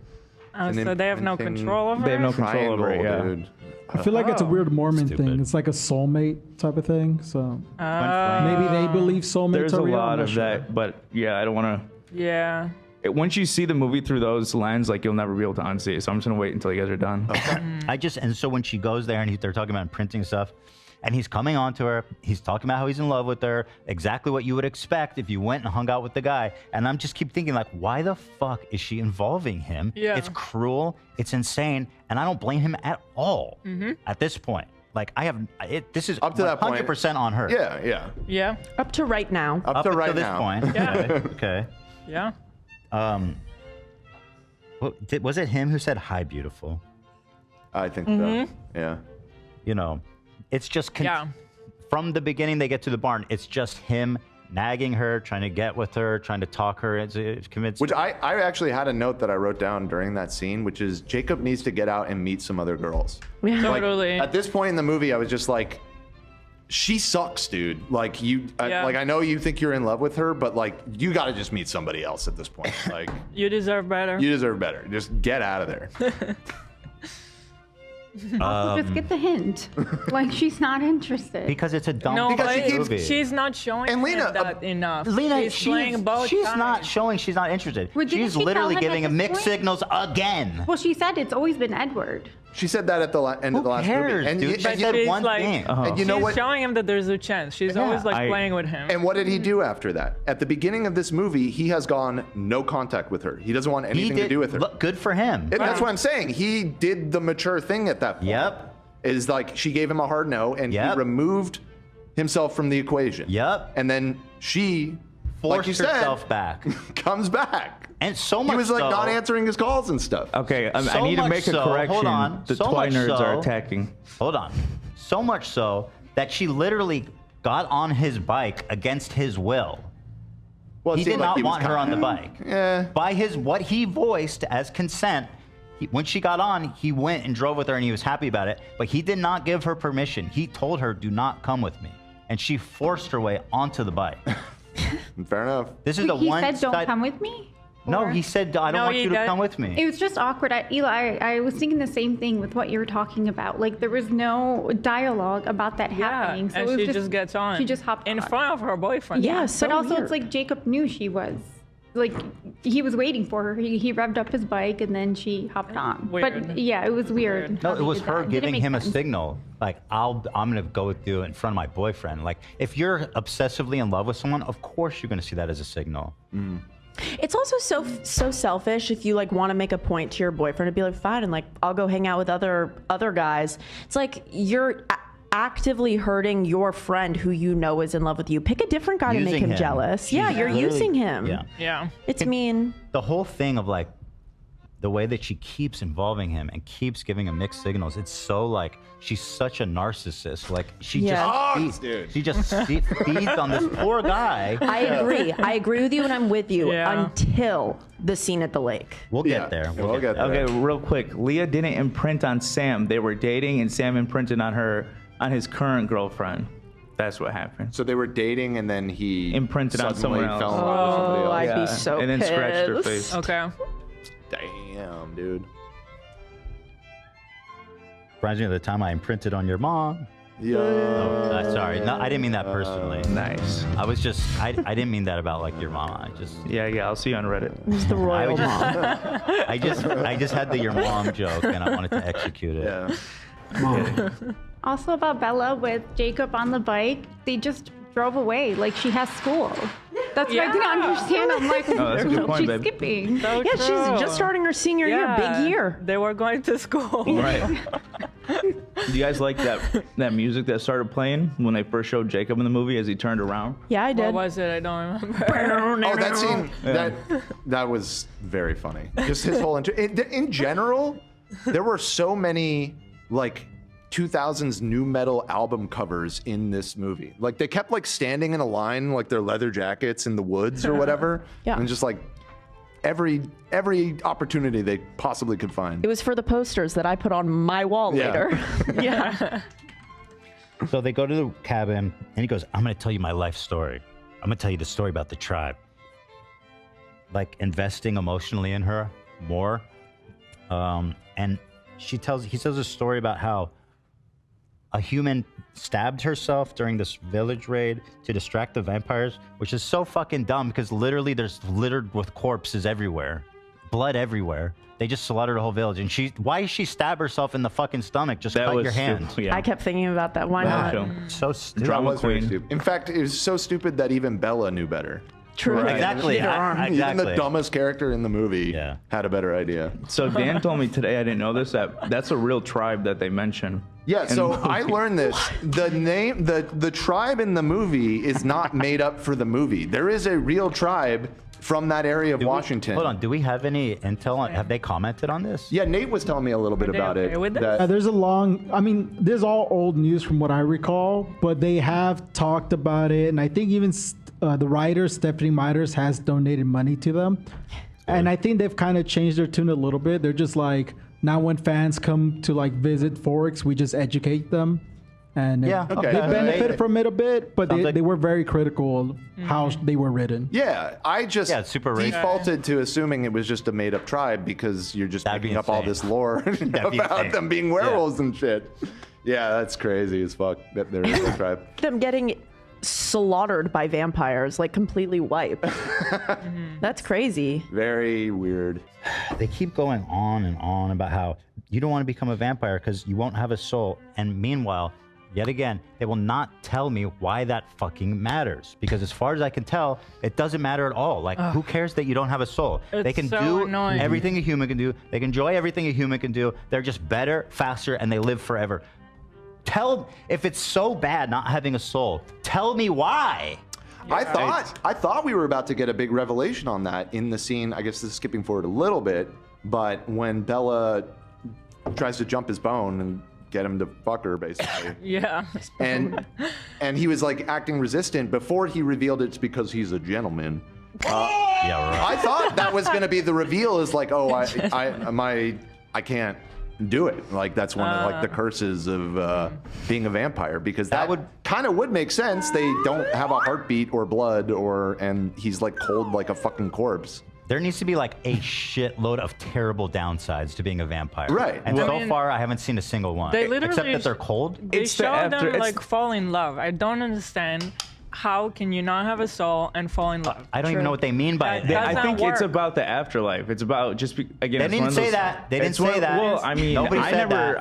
So they have no control over it? They have no control over it, yeah. Dude. I feel like it's a weird Mormon thing. It's like a soulmate type of thing. So maybe they believe soulmates There's are a real. lot of that, but yeah, I don't want to. Yeah. Once you see the movie through those lens, like you'll never be able to unsee it. So I'm just gonna wait until you guys are done. Okay. And so when she goes there and they're talking about imprinting stuff, and he's coming on to her, he's talking about how he's in love with her, exactly what you would expect if you went and hung out with the guy. And I'm just keep thinking, like, why the fuck is she involving him? Yeah. It's cruel, it's insane, and I don't blame him at all at this point. Like, this is up to that point, 100% on her. Yeah. Up to right now. Up to right this now. point. Yeah. Okay. Yeah. Was it him who said, "Hi, beautiful"? I think so. Yeah. You know, it's just from the beginning they get to the barn. It's just him nagging her, trying to get with her, trying to talk her into convince. Which I actually had a note that I wrote down during that scene, which is Jacob needs to get out and meet some other girls. Yeah. Totally. Like, at this point in the movie, I was just like, she sucks, dude. Like I know you think you're in love with her, but like you got to just meet somebody else at this point. Like you deserve better. You deserve better. Just get out of there. Also, just get the hint. Like she's not interested. Because it's a dumb movie. She's not showing him that enough. Lena, she's playing both she's sides. not showing she's not interested. Well, didn't she's she literally tell him giving at him this mixed point? signals again. Well, she said it's always been Edward. She said that at the end of the last cares, movie. And dude? you She said said she's one like, thing. And you know she's what? showing him that there's a chance. She's always like playing with him. And what did he do after that? At the beginning of this movie, he has gone no contact with her. He doesn't want anything to do with her. Look, good for him. That's what I'm saying. He did the mature thing at that point. Yep. Is like she gave him a hard no, and he removed himself from the equation. Yep. And then she forced like you said, herself back. Comes back. And so much he was like so, not answering his calls and stuff. Okay, I need to make a correction. Hold on. The Twi nerds are attacking. Hold on. So much so that she literally got on his bike against his will. Well, it he seemed did like not he was want her on the bike. Yeah. By what he voiced as consent, when she got on, he went and drove with her and he was happy about it, but he did not give her permission. He told her, do not come with me. And she forced her way onto the bike. Fair enough. This is the He one said, "Don't side- come with me." No, Or- he said, I don't want you to come with me. It was just awkward. Eli, I was thinking the same thing with what you were talking about. Like, there was no dialogue about that happening. So and it was she just gets on. She just hopped in on. front of her boyfriend. Yeah, But so also, weird. it's like Jacob knew she was. Like, he was waiting for her. He revved up his bike and then she hopped on. Weird. But yeah, it was weird. No, how it they was did her that. It didn't giving make him a sense. signal, like, I'm gonna go with you in front of my boyfriend. Like, if you're obsessively in love with someone, of course you're gonna see that as a signal. It's also so selfish if you like want to make a point to your boyfriend to be like, fine, and like I'll go hang out with other guys. It's like you're actively hurting your friend who you know is in love with you. Pick a different guy to make him jealous. Yeah, you're using him. Yeah. Yeah. It's mean. The whole thing of like the way that she keeps involving him and keeps giving him mixed signals, it's so like she's such a narcissist. Like she just feeds on this poor guy. I agree with you and I'm with you until the scene at the lake. We'll get there. We'll get there. Okay, real quick. Leah didn't imprint on Sam. They were dating, and Sam imprinted on his current girlfriend. That's what happened. So they were dating, and then he imprinted on suddenly someone else. fell in love with somebody else. I'd be so and then scratched her pissed. face. Okay. Damn, dude. Reminds me of the time I imprinted on your mom. Yeah. Oh, sorry. No, I didn't mean that personally. Nice. I was just, I didn't mean that about like your mom. I just. Yeah. I'll see you on Reddit. It's the royal mom. I just had the your mom joke and I wanted to execute it. Yeah. Also about Bella with Jacob on the bike, they just drove away like she has school. That's what I didn't understand. I'm like, that's a good point, she's babe. skipping. So Yeah, she's just starting her senior year. Big year. They were going to school. Right. Do you guys like that music that started playing when they first showed Jacob in the movie as he turned around? Yeah, I What did. was it? I don't remember. Oh, that scene. That was very funny. Just his whole in general, there were so many like 2000s new metal album covers in this movie. Like they kept like standing in a line, like their leather jackets in the woods or whatever. Yeah. And just like every opportunity they possibly could find. It was for the posters that I put on my wall later. Yeah. So they go to the cabin and he goes, I'm going to tell you my life story. I'm going to tell you the story about the tribe. Like investing emotionally in her more. And he tells a story about how a human stabbed herself during this village raid to distract the vampires, which is so fucking dumb because literally there's littered with corpses everywhere, blood everywhere. They just slaughtered a whole village. And why did she stab herself in the fucking stomach? Just cut your hand. Yeah. I kept thinking about that. Why not? So stupid. Drama That was very queen. stupid. In fact, it was so stupid that even Bella knew better. True. Right. Exactly. Even the dumbest character in the movie had a better idea. So Dan told me today, I didn't know this, that's a real tribe that they mention. Yeah, so I learned this. The name, the tribe in the movie is not made up for the movie. There is a real tribe from that area of Washington. Hold on. Do we have any intel on? Have they commented on this? Yeah, Nate was telling me a little bit about it. There's a long, I mean, there's all old news from what I recall, but they have talked about it. And I think even the writer, Stephanie Meijers, has donated money to them. And I think they've kind of changed their tune a little bit. They're just like, now when fans come to like visit Forks, we just educate them. And they benefited from it a bit, but they were very critical of how they were written. Yeah, I just super defaulted to assuming it was just a made-up tribe because you're just making up all this lore about them being werewolves and shit. Yeah, that's crazy as fuck that there is a tribe. Them getting slaughtered by vampires, like completely wiped. That's crazy. Very weird. They keep going on and on about how you don't want to become a vampire because you won't have a soul. And meanwhile, yet again, they will not tell me why that fucking matters. Because as far as I can tell, it doesn't matter at all. Like, who cares that you don't have a soul? They can do everything a human can do. They can enjoy everything a human can do. They're just better, faster, and they live forever. If it's so bad not having a soul, tell me why. I thought we were about to get a big revelation on that in the scene. I guess this is skipping forward a little bit, but when Bella tries to jump his bone and get him to fuck her, basically. Yeah. And he was like acting resistant before he revealed it's because he's a gentleman. Yeah, right. I thought that was going to be the reveal. Is like, oh, I can't do it. Like that's one of like the curses of being a vampire, because that would make sense. They don't have a heartbeat or blood, and he's like cold like a fucking corpse. There needs to be like a shitload of terrible downsides to being a vampire. Right. And so far, I haven't seen a single one. They literally except that they're cold. They show them like fall in love. I don't understand. How can you not have a soul and fall in love? I don't even know what they mean by it. I think it's about the afterlife. It's about just again. They didn't say that. They didn't say that. Well, I mean, I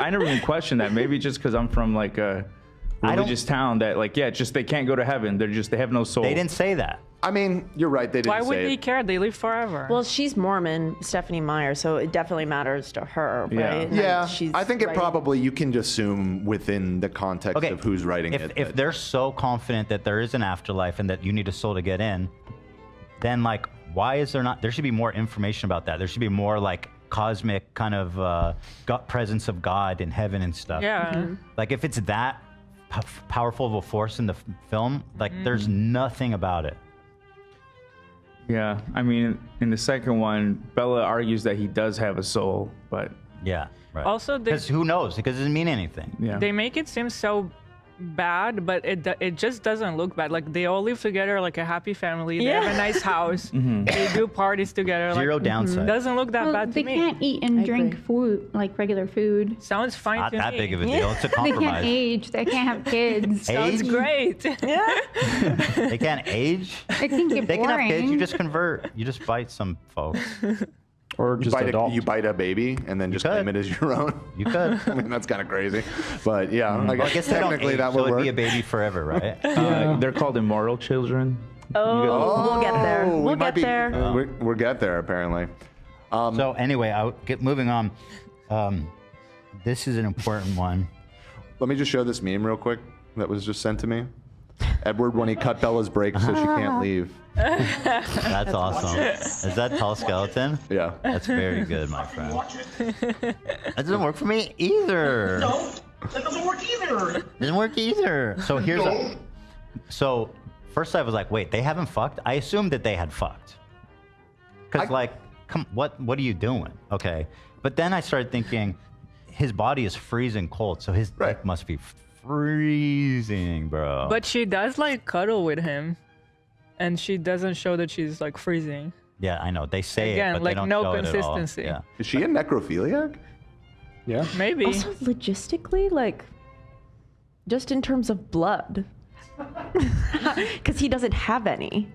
never even questioned that. Maybe just because I'm from like a religious town that like just they can't go to heaven. They have no soul. They didn't say that. I mean, you're right. They didn't Why say would it. he care? They live forever. Well, she's Mormon, Stephanie Meyer, so it definitely matters to her, right? Yeah. She's I think it writing. probably you can just assume within the context of who's writing it. If they're so confident that there is an afterlife and that you need a soul to get in, then like, why is there not? There should be more information about that. There should be more like cosmic kind of presence of God in heaven and stuff. Yeah. Mm-hmm. Like if it's that powerful of a force in the film, like there's nothing about it. Yeah, I mean, in the second one, Bella argues that he does have a soul, but yeah, right. Also, because who knows? Because it doesn't mean anything. Yeah, they make it seem so bad, but it just doesn't look bad. Like they all live together like a happy family. They have a nice house. They do parties together. Zero downside. Doesn't look that bad to me. They can't eat and drink food like regular food. Sounds fine Not to me. that big of a deal. It's a They compromise. can't age. They can't have kids. Sounds great. They can't age. It can get They can have kids. boring. You just convert. You just bite some folks. Or just you bite a baby and then just claim it as your own. You could. I mean, that's kind of crazy, but yeah, Well, I guess they don't technically age, that so would it'd work. be a baby forever, right? They're called immoral children. We'll get there. we We'll might get there. We'll get there apparently. So anyway, I'll get moving on. This is an important one. Let me just show this meme real quick that was just sent to me. Edward when he cut Bella's brakes so she can't leave. That's awesome. Is that tall skeleton? Yeah. That's very good, my friend. That doesn't work for me either. No, that doesn't work either. Doesn't work either. So here's so first I was like, wait, they haven't fucked? I assumed that they had fucked. Cause like, what are you doing? Okay. But then I started thinking his body is freezing cold, so his dick must be freezing, bro. But she does like cuddle with him, and she doesn't show that she's like freezing. Yeah, I know. They say Again, it, but like, they don't no show it at all. consistency. Yeah. Is she a necrophiliac? Yeah. Maybe. Also, logistically, like, just in terms of blood, because he doesn't have any.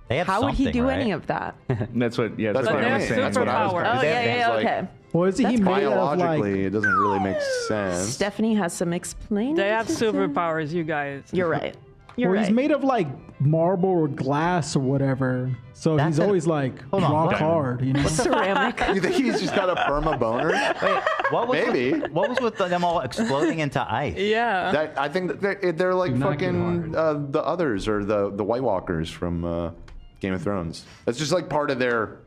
They have How would he something, do right? any of that? That's what. Yeah, That's that's what what I'm I'm saying. That's what I was superpower. trying to Oh, say. yeah, It's like, okay. Well, is he That's made of biologically, like? it doesn't really make sense. Stephanie has some explaining. They have to say. superpowers, you guys. You're right. You're Well, right. he's made of like marble or glass or whatever. So That's he's an- always like Hold on, rock what? hard, you know. ceramic. You think he's just got a perma boner? Wait, what was Maybe. what was with them all exploding into ice? Yeah. That, I think that they're like not get fucking the others or the White Walkers from Game of Thrones. That's just like part of their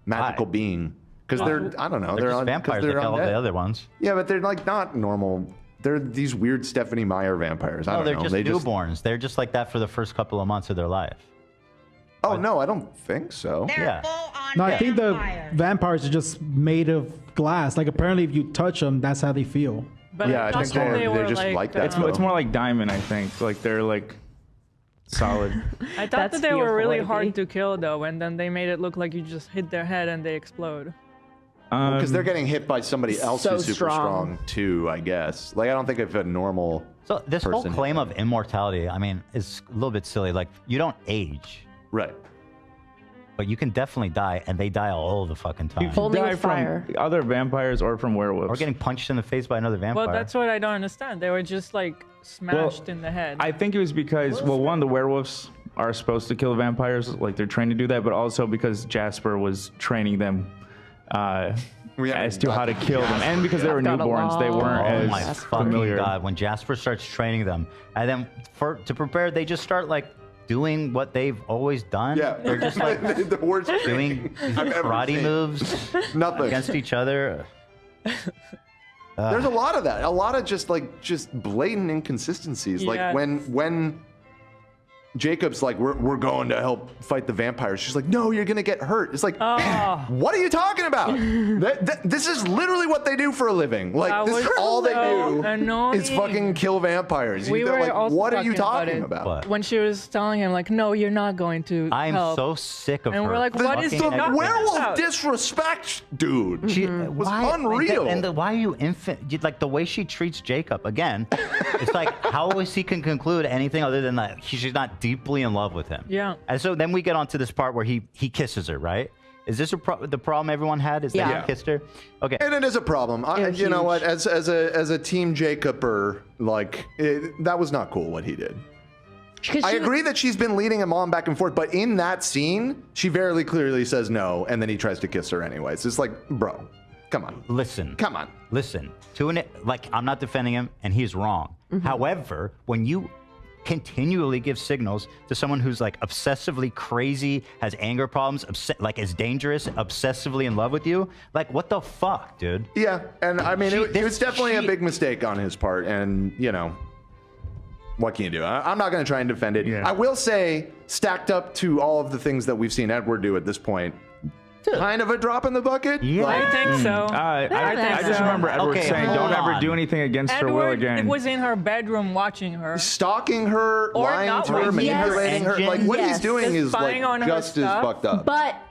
magical being. Because they're, I don't know, They're just on- 'cause vampires they're like all the undead. other ones. Yeah, but they're like not normal. They're these weird Stephanie Meyer vampires. I No, don't they're know. just They newborns. They're just like that for the first couple of months of their life. Oh no, I don't think so. They're Yeah. full-on No, I think the vampires. vampires are just made of glass. Like apparently, if you touch them, that's how they feel. But Yeah, I thought think that they're were just like that. It's more like diamond, I think. Like they're like solid. I thought That's that they were really fearful, hard AB. to kill though, and then they made it look like you just hit their head and they explode. Because they're getting hit by somebody else So who's super strong. strong too, I guess. Like I don't think if a normal So this whole person- claim of immortality, I mean, is a little bit silly. Like you don't age, right. but you can definitely die, and they die all the fucking time. Only Die with from fire. other vampires or from werewolves. Or getting punched in the face by another vampire. Well, that's what I don't understand. They were just like smashed in the head. I think it was because, well, one, the werewolves are supposed to kill vampires, like they're trained to do that, but also because Jasper was training them as to how to kill them, and because they were Got a newborns, they weren't Oh as my fucking familiar. god! When Jasper starts training them, and then to prepare, they just start like doing what they've always done. Yeah, They're just like the worst doing thing I've ever karate seen. moves Nothing. against each other. There's a lot of that. A lot of just blatant inconsistencies. Yeah. Like when Jacob's like, we're going to help fight the vampires. She's like, no, you're gonna get hurt. It's like, what are you talking about? This is literally what they do for a living. Like, this is all they do is fucking kill vampires. What are you talking about? When she was telling him, like, no, you're not going to I'm help. so sick of her. And we're like, what is the werewolf disrespect, dude? She was unreal. Why are you like the way she treats Jacob again? It's like, how is he can conclude anything other than that she's not deeply in love with him? Yeah. And so then we get onto this part where he kisses her, right? Is this the problem everyone had? Is that he kissed her? Okay. And it is a problem. You know what? As a team Jacober, like that was not cool what he did. I agree that she's been leading him on back and forth, but in that scene, she very clearly says no, and then he tries to kiss her anyways. It's like, bro, come on. Listen. Come on. Listen. I'm not defending him, and he's wrong. However, when you continually give signals to someone who's like obsessively crazy, has anger problems, like is dangerous, obsessively in love with you, like what the fuck, dude? Yeah, and I mean, it was definitely a big mistake on his part, and you know, what can you do? I'm not going to try and defend it. Yeah. I will say, stacked up to all of the things that we've seen Edward do at this point, kind of a drop in the bucket. Yeah, I think so. I just remember Edward saying, "Don't ever do anything against her will again." It was in her bedroom watching her, stalking her, or lying to her, manipulating her. Like what he's doing is like just as fucked up. But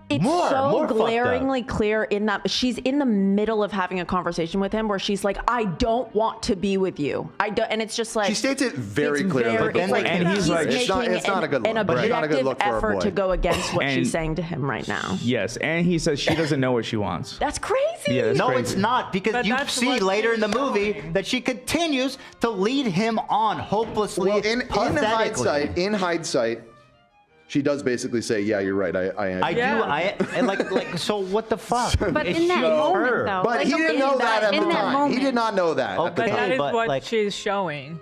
it's so glaringly clear in that she's in the middle of having a conversation with him where she's like, I don't want to be with you. I don't, and it's just like she states it very clearly. And he's like, it's not a good look. An objective effort to go against what she's saying to him right now. Yes, and he says she doesn't know what she wants. That's crazy. Yeah, no, it's not, because you see later in the movie that she continues to lead him on hopelessly. Well, in hindsight, she does basically say, "Yeah, you're right. I am." I do. Like. So what the fuck? But in that moment, though. But he didn't know that at the time. He did not know that. Okay, at the time. That is what like, she's showing.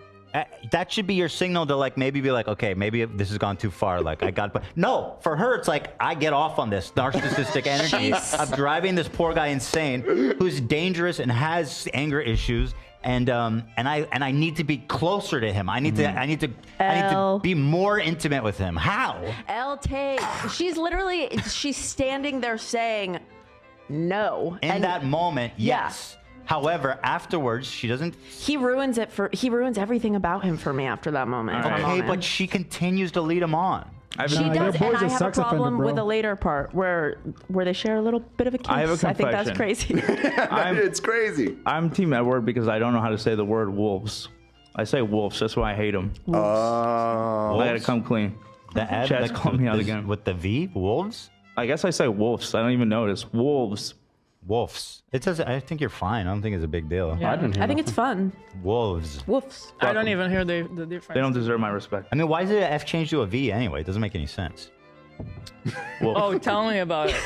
That should be your signal to like maybe be like, okay, maybe this has gone too far. Like I got, but no, for her it's like I get off on this narcissistic energy of driving this poor guy insane, who's dangerous and has anger issues. And I need to be closer to him. I need to be more intimate with him. How? She's standing there saying no. In that moment, yes. However, afterwards, she doesn't. He ruins everything about him for me after that moment. Okay, but she continues to lead him on. She does, and I have a problem with the later part where they share a little bit of a kiss. I have a confession. I think that's crazy. It's crazy. I'm Team Edward because I don't know how to say the word wolves. I say wolves. That's why I hate them. I gotta come clean. Chat's calling me out again. With the V? Wolves? I guess I say wolves. I don't even notice. Wolves. Wolves. It says. I think you're fine. I don't think it's a big deal. Yeah. I think it's fun. Wolves. Woofs. I don't even hear the difference. They don't deserve my respect. I mean, why is it an F changed to a V anyway? It doesn't make any sense. Oh, tell me about it.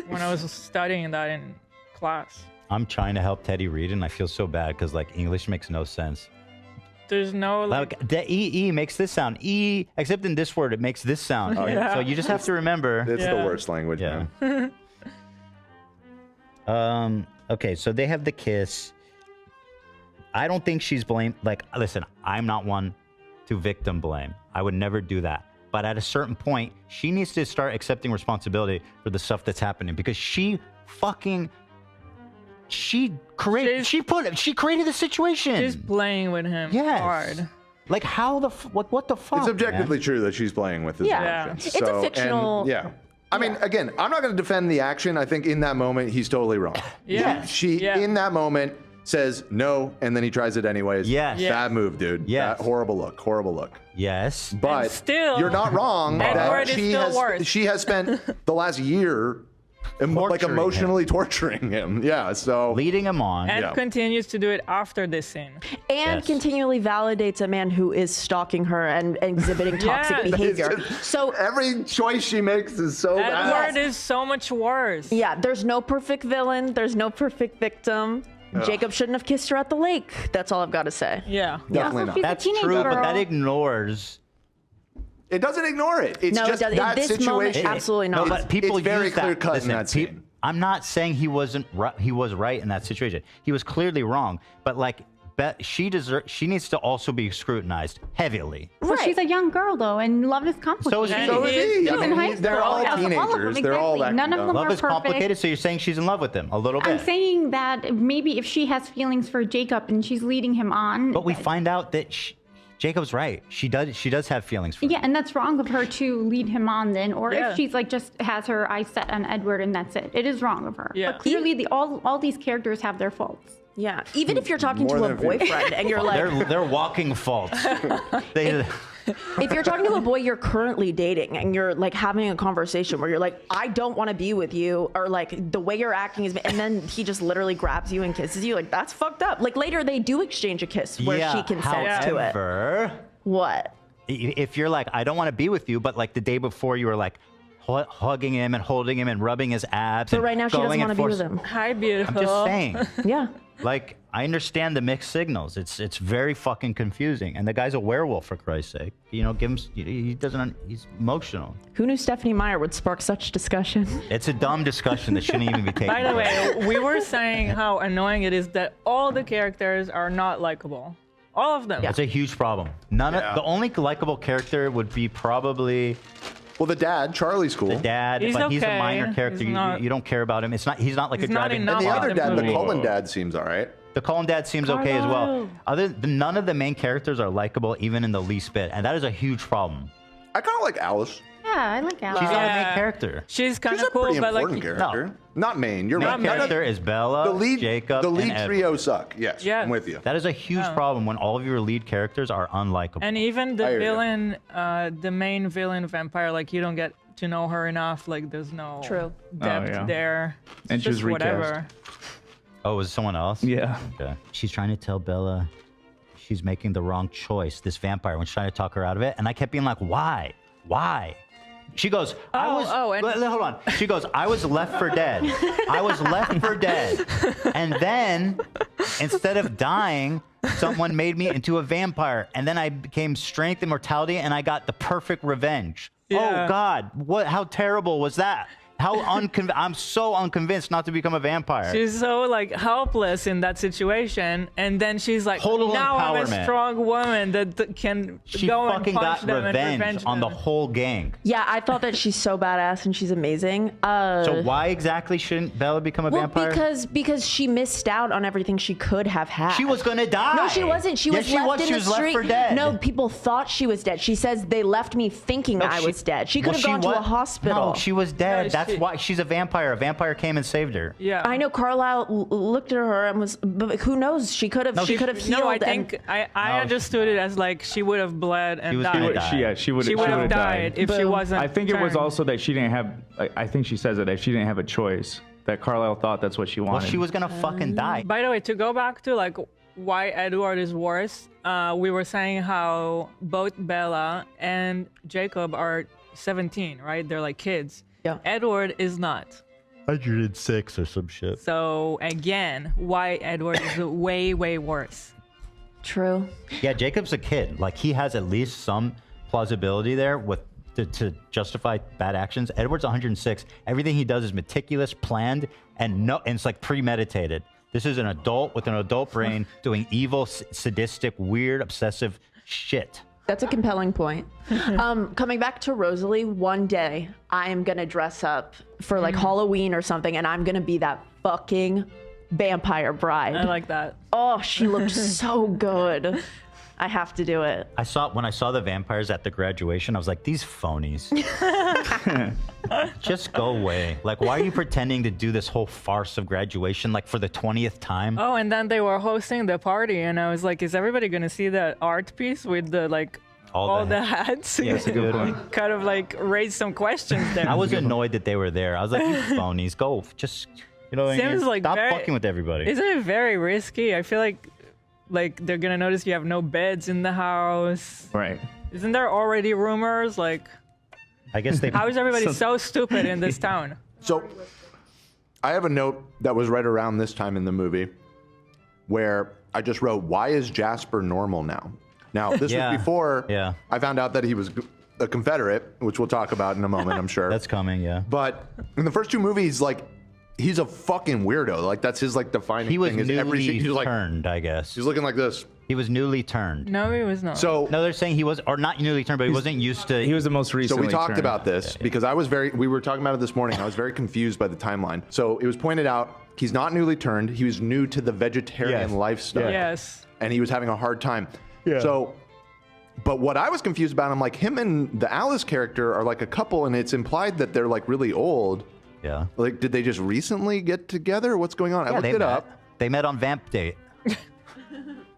When I was studying that in class. I'm trying to help Teddy read, and I feel so bad because like English makes no sense. There's no like the E makes this sound E, except in this word it makes this sound. So you just have to remember. It's the worst language. Yeah. Okay, so they have the kiss. I don't think she's blamed. Like, listen, I'm not one to victim blame. I would never do that. But at a certain point, she needs to start accepting responsibility for the stuff that's happening because she created the situation. She's playing with him hard. Like how what the fuck? It's objectively true that she's playing with his emotions. It's a fictional. I mean, again, I'm not going to defend the action. I think in that moment, he's totally wrong. In that moment, says no, and then he tries it anyways. Bad move, dude. Horrible look. Yes. But still, you're not wrong that she has spent the last year like emotionally torturing him. So leading him on. And continues to do it after this scene. And continually validates a man who is stalking her and exhibiting toxic behavior. So every choice she makes is so bad. Edward is so much worse. Yeah, there's no perfect villain. There's no perfect victim. Jacob shouldn't have kissed her at the lake. That's all I've got to say. Yeah. Definitely not. That's true, but that ignores... It doesn't ignore it. It's just that this situation. Moment, absolutely not. No, but people it's very use clear that. cut Listen, in that scene. I'm not saying he wasn't right. He was right in that situation. He was clearly wrong. But like she needs to also be scrutinized heavily. Well, she's a young girl though, and love is complicated. So is he. He's in high school. They're all teenagers. They're all that. None of them Love are is perfect. complicated, so you're saying she's in love with him a little bit. I'm saying that maybe if she has feelings for Jacob and she's leading him on. But we find out that Jacob's right. She does have feelings for him. Yeah, and that's wrong of her to lead him on then, or Yeah. if she's like just has her eyes set on Edward and that's it. It is wrong of her. Yeah. But clearly, all these characters have their faults. Yeah, even if you're talking More to a than a few. boyfriend and you're like, They're walking faults. if you're talking to a boy you're currently dating and you're like having a conversation where you're like, I don't want to be with you, or like the way you're acting is, and then he just literally grabs you and kisses you, like that's fucked up. Like later they do exchange a kiss where she consents to it. However, What? if you're like, I don't want to be with you, but like the day before you were like hugging him and holding him and rubbing his abs. But and right now she doesn't going want and to be with force- him. Hi, beautiful. I'm just saying. Yeah. Like, I understand the mixed signals. It's very fucking confusing. And the guy's a werewolf, for Christ's sake. You know, give him. He's emotional. Who knew Stephanie Meyer would spark such discussion? It's a dumb discussion that shouldn't even be taken. By the place. way, we were saying how annoying it is that all the characters are not likable. All of them. It's a huge problem. The only likable character would be probably. Well, the dad, Charlie's cool. The dad, He's but he's a okay. minor character. He's not- You don't care about him. He's not like a He's not driving. enough. And the Not other the dad, the movie. Cullen dad, seems all right. The Cullen dad seems okay as well. Carlo. None of the main characters are likable, even in the least bit, and that is a huge problem. I kind of like Alice. Yeah, I like Alice. She's not a main Yeah. character. She's kind She's of a cool, pretty but like, important character. Not main. You're Main right. None of- character is Bella, the lead, Jacob, the lead and Edward. trio suck. Yes, Yeah. I'm with you. That is a huge problem when all of your lead characters are unlikable. and even the I hear you. villain, the main villain vampire, like you don't get to know her enough. Like there's no True. depth yeah. there. It's And she was just whatever. Oh, was it someone else? Yeah. Okay. She's trying to tell Bella she's making the wrong choice, this vampire, when she's trying to talk her out of it. And I kept being like, why? Why? She goes, hold on. She goes, I was left for dead. I was left for dead. And then, instead of dying, someone made me into a vampire. And then I became strength, immortality, and I got the perfect revenge. Yeah. Oh, God. How terrible was that? I'm so unconvinced not to become a vampire. She's so like helpless in that situation, and then she's like, Total now I'm a empowerment. strong woman that can She go and fucking punch got them and revenge revenge on the them. whole gang. Yeah, I thought that she's so badass and she's amazing. So why exactly shouldn't Bella become a Well, vampire? because she missed out on everything she could have had. She was gonna die. No, she wasn't. She Yes, was she left was. in She the was left street. for dead. No, people thought she was dead. She says they left me thinking I was dead. She could have gone to a hospital. No, she was dead. No, That's she- why she's a vampire. A vampire came and saved her. Yeah. I know Carlisle looked at her and was, but who knows? She could have. No, she could have healed. No, I and- think I understood it as like she would have bled and was died. gonna die. She would She would have died if she Boom. wasn't. I think it was turned. also that she didn't have. I think she says that she didn't have a choice. That Carlisle thought that's what she wanted. Well, she was gonna fucking die. By the way, to go back to like why Edward is worse, we were saying how both Bella and Jacob are 17, right? They're like kids. Yeah. Edward is not. 106 or some shit. So again, why Edward is way, way worse. True. Yeah, Jacob's a kid. Like he has at least some plausibility there with to justify bad actions. Edward's 106. Everything he does is meticulous, planned, and it's like premeditated. This is an adult with an adult brain doing evil, sadistic, weird, obsessive shit. That's a compelling point. Coming back to Rosalie, one day I am gonna dress up for like Halloween or something, and I'm gonna be that fucking vampire bride. I like that. Oh, she looked so good. I have to do it. When I saw the vampires at the graduation, I was like, these phonies. Just go away. Like, why are you pretending to do this whole farce of graduation, like for the 20th time? Oh, and then they were hosting the party, and I was like, is everybody gonna see that art piece with the like all the hats? Yeah, that's a good point. Kind of like raised some questions there. I was annoyed that they were there. I was like, you phonies, go. Just, Seems like stop very- fucking with everybody. Isn't it very risky? I feel like they're gonna notice you have no beds in the house. Right. Isn't there already rumors? Like, I guess they. how is everybody so stupid in this town? So, I have a note that was right around this time in the movie where I just wrote, why is Jasper normal now? Now, this was before I found out that he was a Confederate, which we'll talk about in a moment, I'm sure. That's coming, yeah. But in the first two movies, like, he's a fucking weirdo. Like that's his like defining He was thing. Is newly he's like turned, I guess. he's looking like this. He was newly turned. No, he was not. So no, they're saying he was, or not newly turned, but he wasn't used to. He was the most recent. So we talked about this because we were talking about it this morning. I was very confused by the timeline. So it was pointed out he's not newly turned. He was new to the vegetarian lifestyle. Yes. And he was having a hard time. Yeah. So, but what I was confused about, I'm like, him and the Alice character are like a couple, and it's implied that they're like really old. Yeah. Like, did they just recently get together? What's going on? I looked it up. They met on Vamp Date.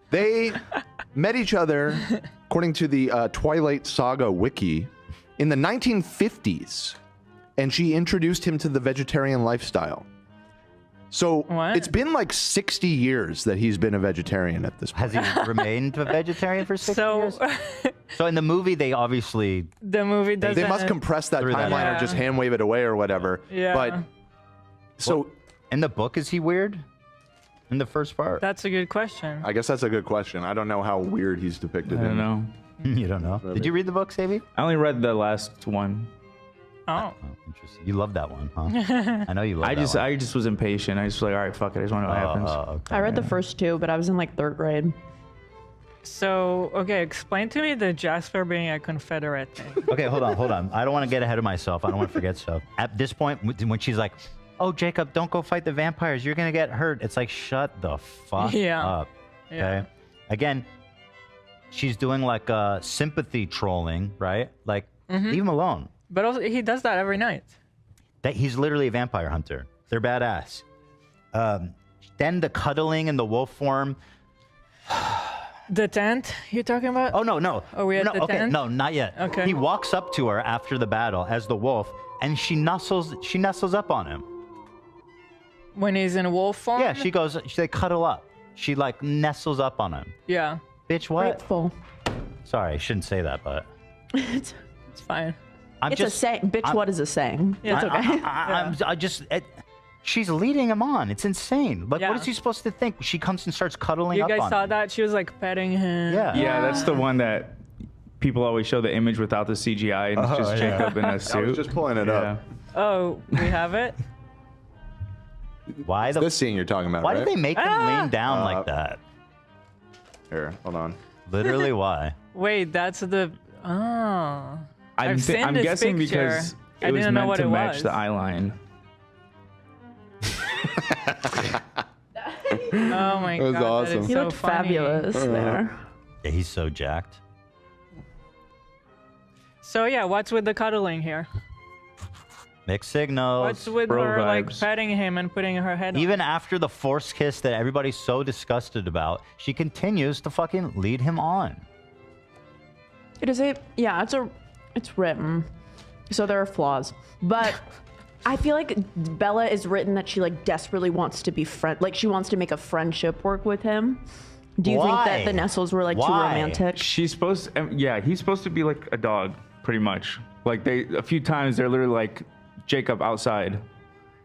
They met each other, according to the Twilight Saga wiki, in the 1950s, and she introduced him to the vegetarian lifestyle. So it's been like 60 years that he's been a vegetarian at this point. Has he remained a vegetarian for 60 years? So in the movie, they obviously... The movie doesn't... They must compress that timeline or just hand wave it away or whatever. Yeah. But so... In the book, is he weird? In the first part? That's a good question. I guess that's a good question. I don't know how weird he's depicted. I don't know. You don't know? Did you read the book, Sabi? I only read the last one. Oh. Interesting. You love that one, huh? I know you love that one. I just was impatient. I just was like, all right, fuck it. I just want to know what happens. I read the first two, but I was in like 3rd grade. So, okay, explain to me the Jasper being a Confederate thing. Okay, hold on. I don't want to get ahead of myself. I don't want to forget stuff. At this point, when she's like, oh, Jacob, don't go fight the vampires. You're going to get hurt. It's like, shut the fuck up. Okay? Yeah. Again, she's doing like sympathy trolling, right? Like, leave him alone. But also, he does that every night. That he's literally a vampire hunter. They're badass. Then the cuddling in the wolf form. The tent you're talking about? Oh, no. Are we at the tent? No, not yet. Okay. He walks up to her after the battle as the wolf, and she nestles up on him. When he's in wolf form? Yeah, they cuddle up. She like nestles up on him. Yeah. Bitch, what? Grateful. Sorry, I shouldn't say that, but It's fine. It's a saying. Bitch, what is a saying? Yeah, it's okay. She's leading him on. It's insane. Like, what is he supposed to think? She comes and starts cuddling up on him. You guys saw that? She was like petting him. Yeah. Yeah, that's the one that people always show the image without the CGI, and it's just Jacob in a suit. I was just pulling it up. Oh, we have it? Why this scene you're talking about, Why right? did they make him lean down like that? Here, hold on. Literally, why? Wait, that's the... Oh. I'm seen this guessing picture. because I it was didn't know meant what to it match was. the eye line. Oh my That was god, awesome. that is He so looked funny. fabulous there. Yeah, he's so jacked. So yeah, what's with the cuddling here? Mixed signals. What's with Bro her like vibes. petting him and putting her head on? Even after the forced kiss that everybody's so disgusted about, she continues to fucking lead him on. It is it's written, so there are flaws, but I feel like Bella is written that she like desperately wants to be like she wants to make a friendship work with him. Do you think that the Nestles were like too romantic? She's supposed, he's supposed to be like a dog, pretty much. Like a few times they're literally like Jacob outside.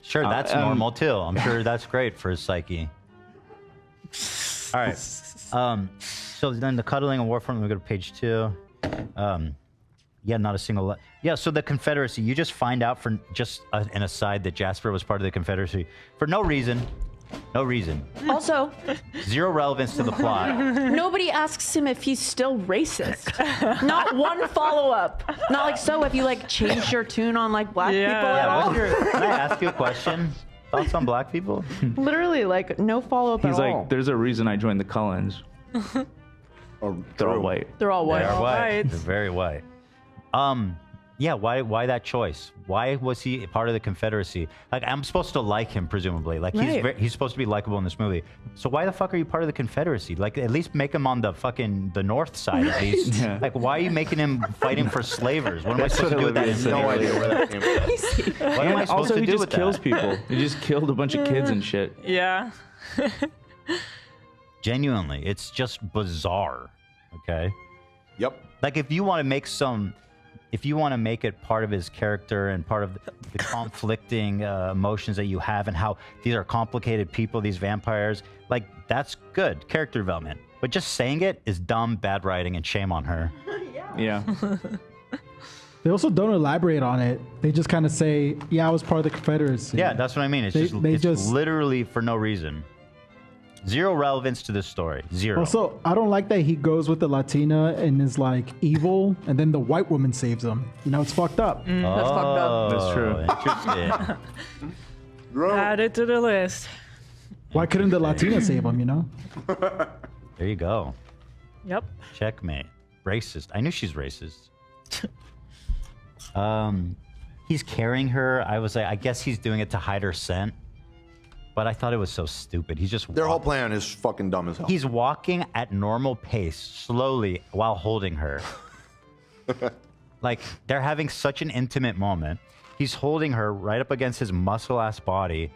Sure, that's normal too. I'm sure that's great for his psyche. All right. So then the cuddling and war front. We go to page 2. Yeah, not a single. Yeah, so the Confederacy. You just find out for just an aside that Jasper was part of the Confederacy for no reason. No reason. Also, Zero relevance to the plot. nobody asks him if he's still racist. Not one follow-up. Not like, so have you like changed your tune on like black people at all? Can I ask you a question? Thoughts on black people? Literally, like no follow-up at He's all. like, there's a reason I joined the Cullens. They're all white. They're all white. They are white. white. They're very white. Yeah, why that choice? Why was he part of the Confederacy? Like, I'm supposed to like him, presumably. Like, he's supposed to be likable in this movie. So why the fuck are you part of the Confederacy? Like, at least make him on the north side, at least. Yeah. Like, why are you making him fighting for slavers? What am I supposed to do with that? No idea where that came from. What am I supposed Also, to he do just with kills that? people. He just killed a bunch of kids and shit. Yeah. Genuinely, it's just bizarre. Okay. Yep. Like, if you want to make it part of his character and part of the conflicting emotions that you have and how these are complicated people, these vampires, like, that's good character development. But just saying it is dumb, bad writing, and shame on her. Yeah. They also don't elaborate on it. They just kind of say, "Yeah, I was part of the Confederacy." Yeah, that's what I mean. It's just literally for no reason. Zero relevance to this story. Zero. Also, I don't like that he goes with the Latina and is like evil, and then the white woman saves him. You know, it's fucked up. That's fucked up. That's true. Interesting. Add it to the list. Why couldn't the Latina save him? You know. There you go. Yep. Checkmate. Racist. I knew she's racist. He's carrying her. I was like, I guess he's doing it to hide her scent. But I thought it was so stupid. He's just Their whole plan is fucking dumb as hell. He's walking at normal pace, slowly, while holding her. Like, they're having such an intimate moment. He's holding her right up against his muscle-ass body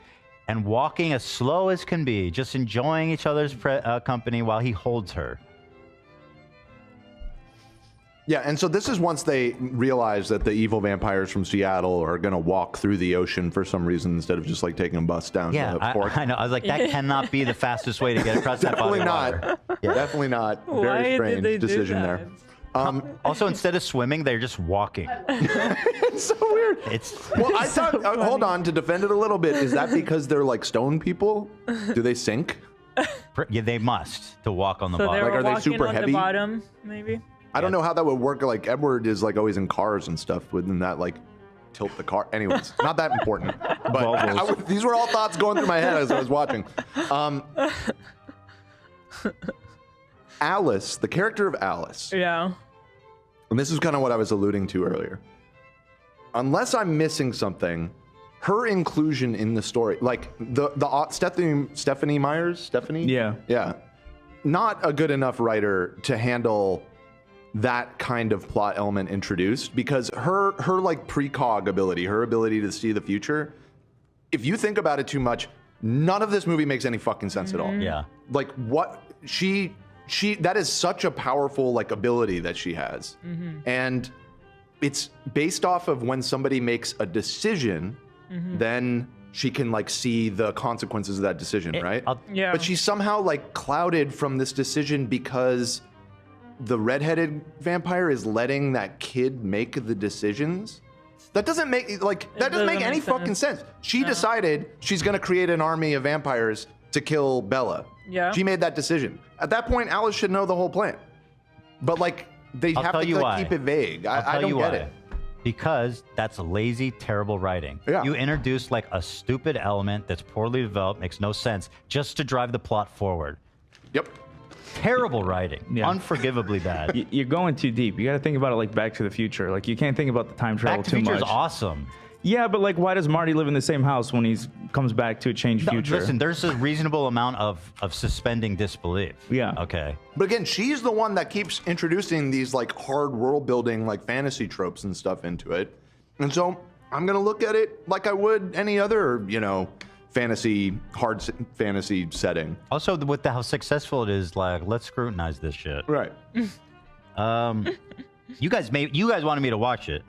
and walking as slow as can be, just enjoying each other's company while he holds her. Yeah, and so this is once they realize that the evil vampires from Seattle are going to walk through the ocean for some reason instead of just like taking a bus down Yeah, to Port. I know. I was like, that cannot be the fastest way to get across that body of water. Yeah, definitely not. Why Very did strange they do decision that? there. Also, instead of swimming, they're just walking. It's so weird. Well, I thought, hold on, to defend it a little bit, is that because they're like stone people? Do they sink? Yeah, they must to walk on the So they bottom. were Like, are they walking super on heavy? the bottom, maybe. I don't know how that would work. Like Edward is like always in cars and stuff. Wouldn't that like tilt the car? Anyways, not that important. But these were all thoughts going through my head as I was watching. Alice, the character of Alice. Yeah. And this is kind of what I was alluding to earlier. Unless I'm missing something, her inclusion in the story, like the Stephanie Myers, yeah, not a good enough writer to handle that kind of plot element introduced, because her like precog ability, her ability to see the future, if you think about it too much, none of this movie makes any fucking sense at all. Yeah. Like what she that is such a powerful like ability that she has. And it's based off of when somebody makes a decision, then she can like see the consequences of that decision, right? Yeah. But she's somehow like clouded from this decision because the redheaded vampire is letting that kid make the decisions. That doesn't make doesn't make any fucking sense. She decided she's gonna create an army of vampires to kill Bella. Yeah. She made that decision. At that point, Alice should know the whole plan. But like they have to like, keep it vague. I don't get it. Because that's lazy, terrible writing. Yeah. You introduce like a stupid element that's poorly developed, makes no sense, just to drive the plot forward. Yep. Terrible writing. Unforgivably bad. You're going too deep. You got to think about it like Back to the Future. Like you can't think about the time travel too much. Back to the Future is awesome. Yeah, but like, why does Marty live in the same house when he comes back to a changed future? Listen, there's a reasonable amount of suspending disbelief. Yeah. Okay. But again, she's the one that keeps introducing these like hard world building, like fantasy tropes and stuff into it. And so I'm going to look at it like I would any other, you know, hard fantasy setting. Also, with how successful it is, like, let's scrutinize this shit. Right. You guys wanted me to watch it.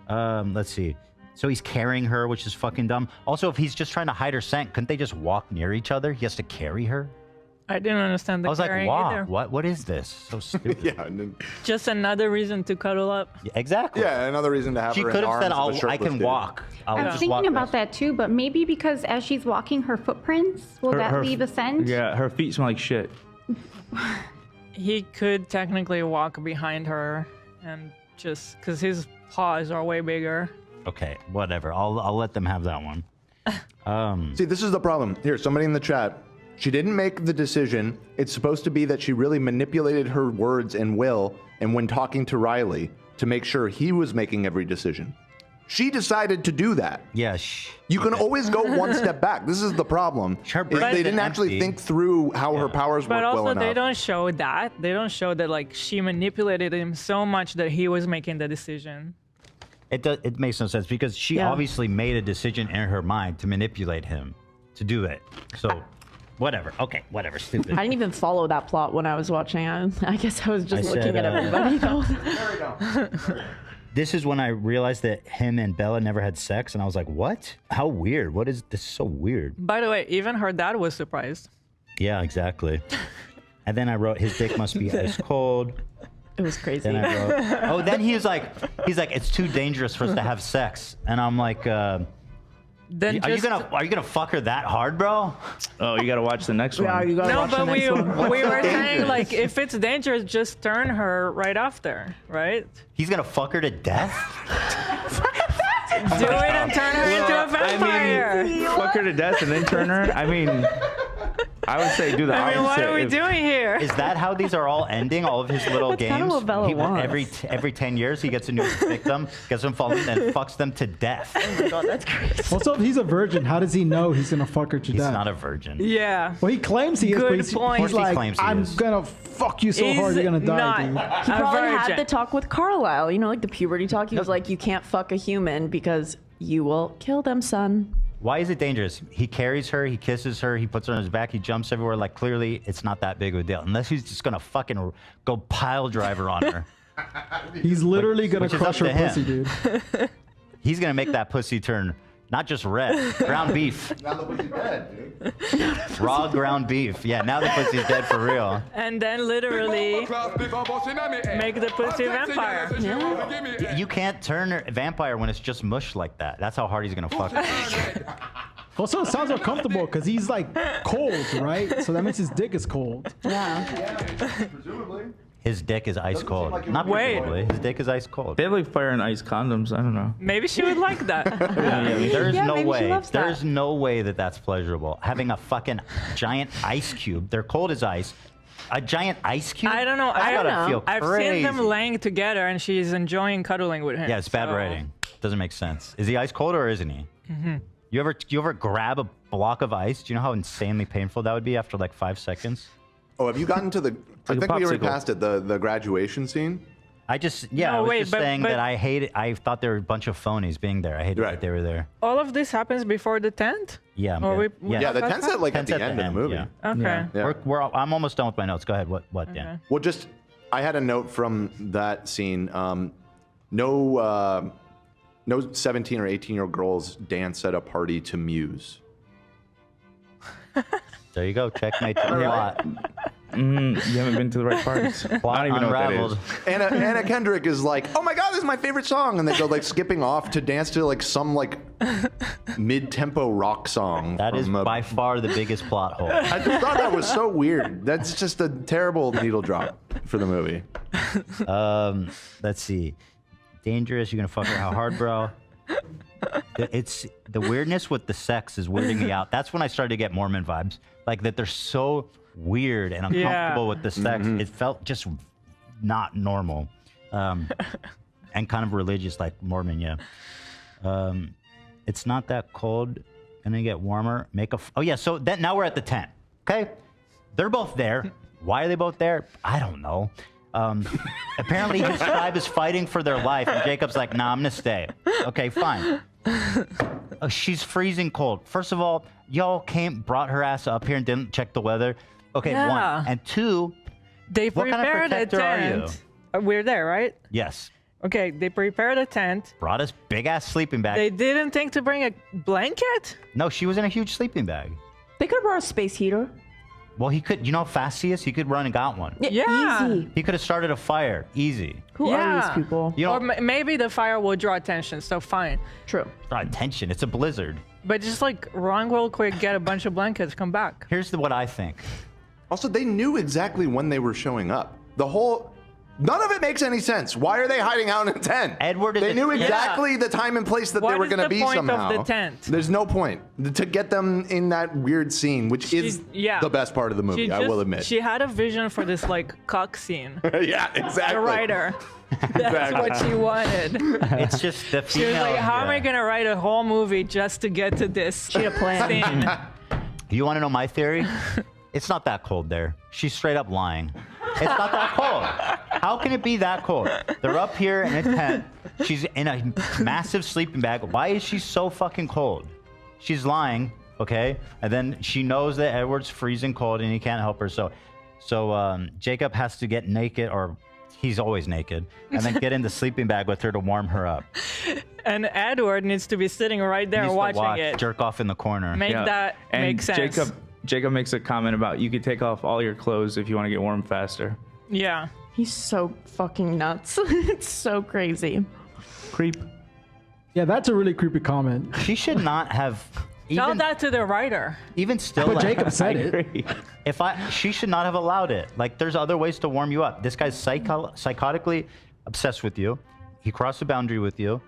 Let's see. So he's carrying her, which is fucking dumb. Also, if he's just trying to hide her scent, couldn't they just walk near each other? He has to carry her? I didn't understand the I was like, carrying wow, either. what is this? So stupid. Yeah. Just another reason to cuddle up. Exactly. Yeah, another reason to have She her could in have said, arms of a I shirtless can dude. walk. I was thinking about that too, but maybe because as she's walking, her footprints, will that leave a scent? Yeah, her feet smell like shit. He could technically walk behind her and just because his paws are way bigger. Okay, whatever. I'll let them have that one. See, this is the problem. Here, somebody in the chat. She didn't make the decision. It's supposed to be that she really manipulated her words and will, and when talking to Riley, to make sure he was making every decision. She decided to do that. Yeah. You can always go one step back. This is the problem. Is they didn't actually think through how her powers work But also, well enough. they don't show that. They don't show that like she manipulated him so much that he was making the decision. It makes no sense because she obviously made a decision in her mind to manipulate him to do it. So, whatever. Okay, whatever. Stupid. I didn't even follow that plot when I was watching. I guess I was just looking at everybody. This is when I realized that him and Bella never had sex, and I was like, what? How weird. What is this? So weird. By the way, even her dad was surprised. Yeah, exactly. And then I wrote, his dick must be ice cold. It was crazy. Then I wrote, oh, then he's like, it's too dangerous for us to have sex, and I'm like, Then are you gonna fuck her that hard, bro? Oh, you gotta watch the next one. Yeah, you gotta No, watch but the we next one. were saying like if it's dangerous, just turn her right after, right? He's gonna fuck her to death. Do it and turn her into a vampire. I mean, fuck her to death and then turn her. I mean, I would say do the I mean, what opposite. are we doing here? Is that how these are all ending? All of his little That's games. kinda what Bella wants. Every 10 years, he gets a new victim, gets them followed, and fucks them to death. Oh my god, that's crazy. Also, if he's a virgin, how does he know he's gonna fuck her to He's death? not a virgin. Yeah. Well, he claims he is, Good but he's, point. he's Of course he like, claims he I'm is. gonna fuck you so He's hard you're gonna die, not. dude. He A probably had virgin. the talk with Carlisle, you know, like the puberty talk. He was like, you can't fuck a human because you will kill them, son. Why is it dangerous? He carries her, he kisses her, he puts her on his back, he jumps everywhere. Like, clearly, it's not that big of a deal. Unless he's just gonna fucking go pile driver on her. He's literally gonna which is crush up her to him. pussy, dude. He's gonna make that pussy turn not just red, ground beef. Now the pussy's dead, dude. Raw ground beef. Yeah, now the pussy's dead for real. And then literally make the pussy a vampire. Yeah. You can't turn a vampire when it's just mush like that. That's how hard he's gonna fuck her. Also, it sounds uncomfortable because he's like cold, right? So that means his dick is cold. Yeah. Presumably. His dick is ice cold. like it Not would be. presumably. His dick is ice cold. They have like fire and ice condoms. I don't know. Maybe she would like that. There's Yeah, no maybe she way. loves that. There's no way that that's pleasurable. Having a fucking giant ice cube. They're cold as ice. A giant ice cube. I don't know. That's I gotta don't know. feel I've crazy. seen them laying together, and she's enjoying cuddling with him. Yeah, it's bad so- writing. Doesn't make sense. Is he ice cold or isn't he? You ever grab a block of ice? Do you know how insanely painful that would be after like 5 seconds? Oh, have you gotten to the? I like a think we already popsicle. passed it. The graduation scene. I was wait, just but- saying but- that I hate it. I thought there were a bunch of phonies being there. I hated Right. that they were there. All of this happens before the tent? Yeah. Or yeah. we- Yeah, the tent's at like Tent's at the end of the movie. Yeah. Okay. Yeah. I'm almost done with my notes. Go ahead. What? Dan? Okay. Well, just I had a note from that scene. No 17 or 18-year-old girls dance at a party to Muse. There you go. Checkmate to the plot. You haven't been to the right parts. I Plot don't even know what that unraveled. is. Anna Kendrick is like, oh my god, this is my favorite song, and they go like skipping off to dance to like some like mid-tempo rock song. That is from, by far the biggest plot hole. I just thought that was so weird. That's just a terrible needle drop for the movie. Let's see. Dangerous. You're gonna fuck her how hard, bro? It's the weirdness with the sex is weirding me out. That's when I started to get Mormon vibes, like that they're so weird and uncomfortable with the sex. It felt just not normal, and kind of religious, like Mormon. Yeah. It's not that cold. Gonna get warmer. Oh yeah. So then now we're at the tent. Okay. They're both there. Why are they both there? I don't know. Apparently his tribe is fighting for their life, and Jacob's like, nah, I'm gonna stay. Okay, fine. She's freezing cold. First of all, y'all brought her ass up here and didn't check the weather. Okay, Yeah. 1. And 2, They what kind of prepared a protector are you? tent. We're there, right? Yes. Okay, they prepared a tent. Brought us big-ass sleeping bag. They didn't think to bring a blanket? No, she was in a huge sleeping bag. They could have brought a space heater. Well, he could, you know how fast he is? He could run and got one. Yeah. Easy. He could have started a fire. Easy. Who are these people? You Or know, maybe the fire will draw attention, so fine. True. draw attention. It's a blizzard. But just like run real quick, get a bunch of blankets, come back. Here's what I think. Also, they knew exactly when they were showing up. None of it makes any sense. Why are they hiding out in a tent? Edward is They a- knew Yeah. exactly the time and place that What they were is going to the be point of somehow. the tent? There's no point to get them in that weird scene, which is Yeah. the best part of the movie. I will admit. She had a vision for this like cock scene. Yeah, exactly. The writer. That's what she wanted. It's just the She was female. like, how am I yeah. gonna write a whole movie just to get to this She had a plan. scene? You want to know my theory? It's not that cold there. She's straight up lying. It's not that cold. How can it be that cold? They're up here in a tent. She's in a massive sleeping bag. Why is she so fucking cold? She's lying, okay? And then she knows that Edward's freezing cold and he can't help her. So Jacob has to get naked, or he's always naked, and then get in the sleeping bag with her to warm her up. And Edward needs to be sitting right there Needs to watching watch, it. jerk off in the corner. Make Yeah. that And make sense. Jacob makes a comment about you could take off all your clothes if you want to get warm faster. Yeah. He's so fucking nuts. It's so crazy. Creep. Yeah, that's a really creepy comment. She should not have. Tell that to the writer. Even still, But like, Jacob said it. She should not have allowed it. Like, there's other ways to warm you up. This guy's psychotically obsessed with you. He crossed the boundary with you.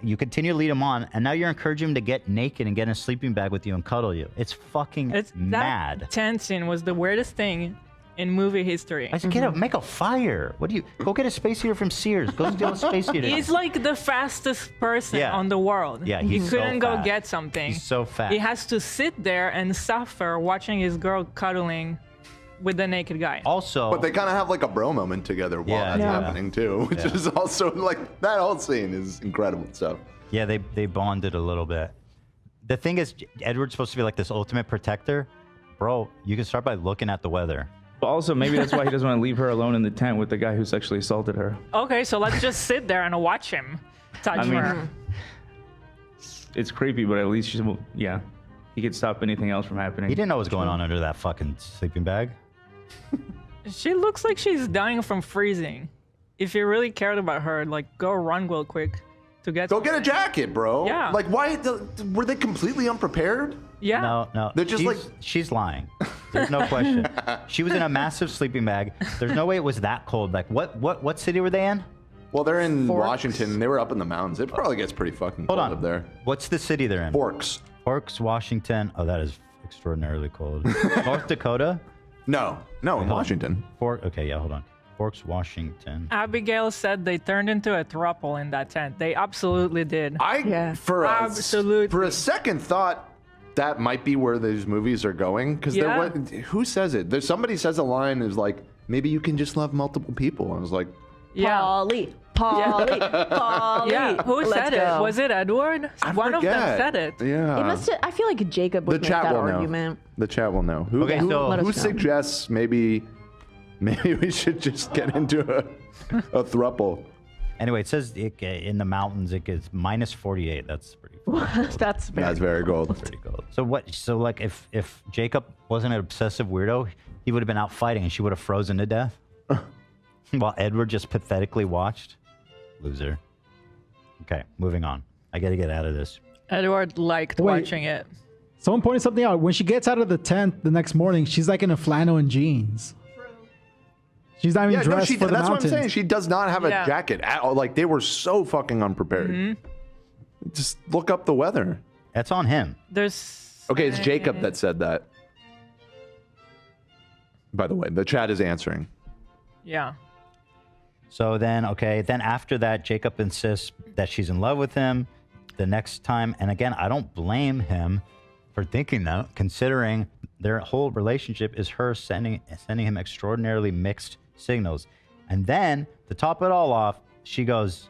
You continue to lead him on, and now you're encouraging him to get naked and get in a sleeping bag with you and cuddle you. It's fucking mad. That tent scene was the weirdest thing in movie history. I said, make a fire. What do you go get a space heater from Sears? Go steal a space heater. He's like the fastest person on the world. Yeah, he he's couldn't so go fast. get something. He's so fast. He has to sit there and suffer watching his girl cuddling with the naked guy. Also, but they kind of have like a bro moment together while that's happening too, which is also like that whole scene is incredible stuff. Yeah, they bonded a little bit. The thing is, Edward's supposed to be like this ultimate protector. Bro, you can start by looking at the weather. But also, maybe that's why he doesn't want to leave her alone in the tent with the guy who sexually assaulted her. Okay, so let's just sit there and watch him touch her. It's creepy, but at least he could stop anything else from happening. He didn't know what was going on under that fucking sleeping bag. She looks like she's dying from freezing. If you really cared about her, like, go run real quick to get. Go get a jacket, bro. Yeah. Like, why were they completely unprepared? Yeah. No. They're just she's lying. There's no question. She was in a massive sleeping bag. There's no way it was that cold. Like, what city were they in? Well, they're in Forks. Washington. They were up in the mountains. It probably gets pretty fucking cold up there. What's the city they're in? Forks. Forks, Washington. Oh, that is extraordinarily cold. North Dakota? No, in Washington. Okay, yeah, hold on. Forks, Washington. Abigail said they turned into a throuple in that tent. They absolutely did. For a second thought that might be where these movies are going, because who says it? There's somebody says a line is like, maybe you can just love multiple people. I was like, Polly. Yeah, who said it? Was it Edward? One of them said it. Yeah. It must. I feel like Jacob would make that argument. The chat will know. Who suggests maybe we should just get into a throuple? Anyway, it says in the mountains it gets minus 48. That's pretty cold. That's very cold. That's pretty cold. So what? So like, if Jacob wasn't an obsessive weirdo, he would have been out fighting, and she would have frozen to death, while Edward just pathetically watched. Loser. Okay, moving on. I got to get out of this. Edward liked watching it. Someone pointed something out. When she gets out of the tent the next morning, she's like in a flannel and jeans. She's not even dressed for the that's mountains. what I'm saying. She does not have a jacket at all. Like, they were so fucking unprepared. Just look up the weather. That's on him. Okay, it's Jacob that said that. By the way, the chat is answering. Yeah. So then after that, Jacob insists that she's in love with him the next time. And again, I don't blame him for thinking that, considering their whole relationship is her sending him extraordinarily mixed signals. And then, to top it all off, she goes,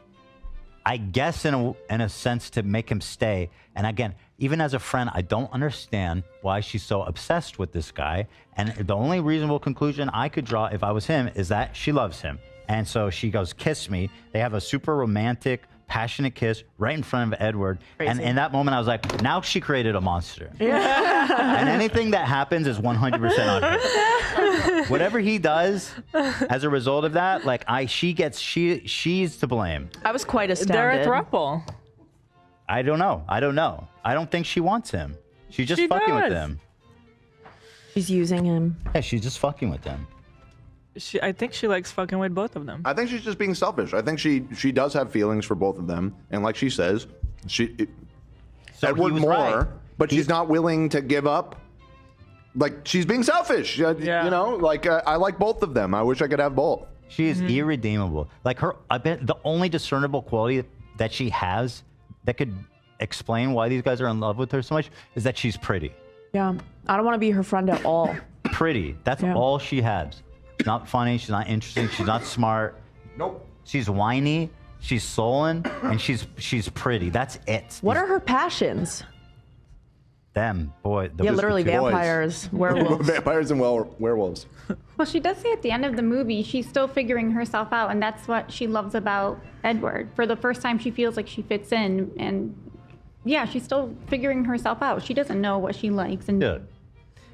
I guess in a sense to make him stay. And again, even as a friend, I don't understand why she's so obsessed with this guy. And the only reasonable conclusion I could draw if I was him is that she loves him. And so she goes, kiss me. They have a super romantic, passionate kiss right in front of Edward. Crazy. And in that moment, I was like, now she created a monster. And anything that happens is 100% on her. Whatever he does as a result of that, like she's to blame. I was quite astounded. They're a throuple. I don't know. I don't think she wants him. She's just fucking with him. She's using him. Yeah, she's just fucking with them. I think she likes fucking with both of them. I think she's just being selfish. I think she does have feelings for both of them, and like she says, Edward more, right. But she's not willing to give up. Like, she's being selfish. You know, like I like both of them. I wish I could have both. She is irredeemable. Like I bet the only discernible quality that she has that could explain why these guys are in love with her so much is that she's pretty. Yeah, I don't want to be her friend at all. Pretty. That's all she has. She's not funny. She's not interesting. She's not smart. Nope. She's whiny. She's sullen, and she's pretty. That's it. What are her passions? Them, boy. Literally vampires, werewolves. Vampires and werewolves. Well, she does say at the end of the movie, she's still figuring herself out, and that's what she loves about Edward. For the first time, she feels like she fits in, and yeah, she's still figuring herself out. She doesn't know what she likes. And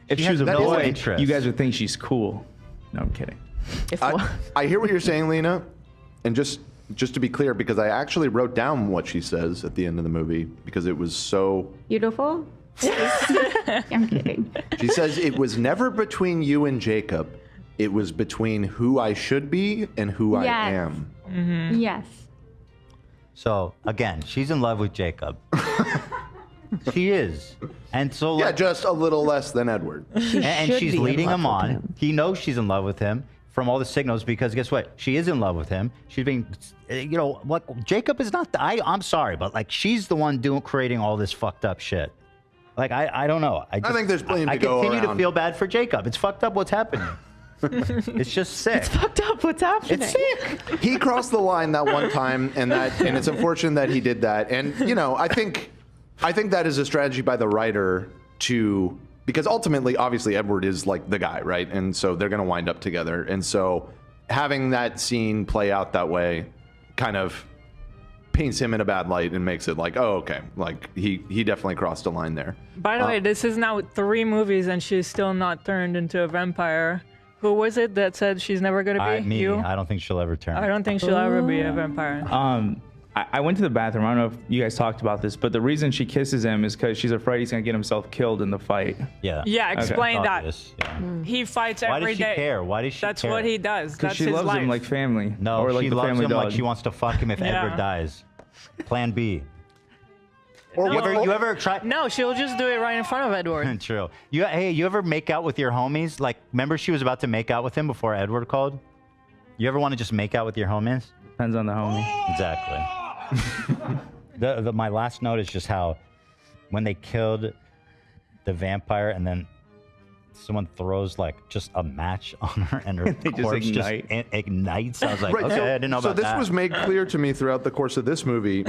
if she was a boy, you guys would think she's cool. No, I'm kidding. If I hear what you're saying, Lena, and just to be clear, because I actually wrote down what she says at the end of the movie because it was so Beautiful? I'm kidding. She says it was never between you and Jacob. It was between who I should be and who I am. Mm-hmm. Yes. So again, she's in love with Jacob. She is, and so yeah, just a little less than Edward. And she's leading him on. He knows she's in love with him from all the signals because guess what? She is in love with him. She's being, you know, what Jacob is not. I'm sorry, but like she's the one creating all this fucked up shit. Like I don't know. I think there's plenty to go I continue around. to feel bad for Jacob. It's fucked up what's happening. It's just sick. It's fucked up what's happening. It's sick. He crossed the line that one time, and it's unfortunate that he did that. And you know, I think that is a strategy by the writer because ultimately, obviously, Edward is like the guy, right? And so they're gonna wind up together. And so having that scene play out that way kind of paints him in a bad light and makes it like, oh, okay, like he definitely crossed a line there. By the way, this is now 3 movies and she's still not turned into a vampire. Who was it that said she's never gonna be? You? I don't think she'll ever turn. I don't think she'll ever be a vampire. I went to the bathroom. I don't know if you guys talked about this, but the reason she kisses him is because she's afraid he's gonna get himself killed in the fight. Yeah. Yeah, explain Okay. that. Obvious, yeah. He fights Why every does she day. care? Why does she That's care? what he does. Because That's she his loves life. him like family. No, or like she the loves family him dog. like she wants to fuck him if Yeah. Edward dies. Plan B. Or You ever try? No, she'll just do it right in front of Edward. True. You ever make out with your homies? Like, remember she was about to make out with him before Edward called? You ever want to just make out with your homies? Depends on the homie. Exactly. My last note is just how when they killed the vampire and then someone throws like just a match on her and her They just corpse ignite. ignites. I was like, Right, okay, I didn't know about so that. this was made clear to me throughout the course of this movie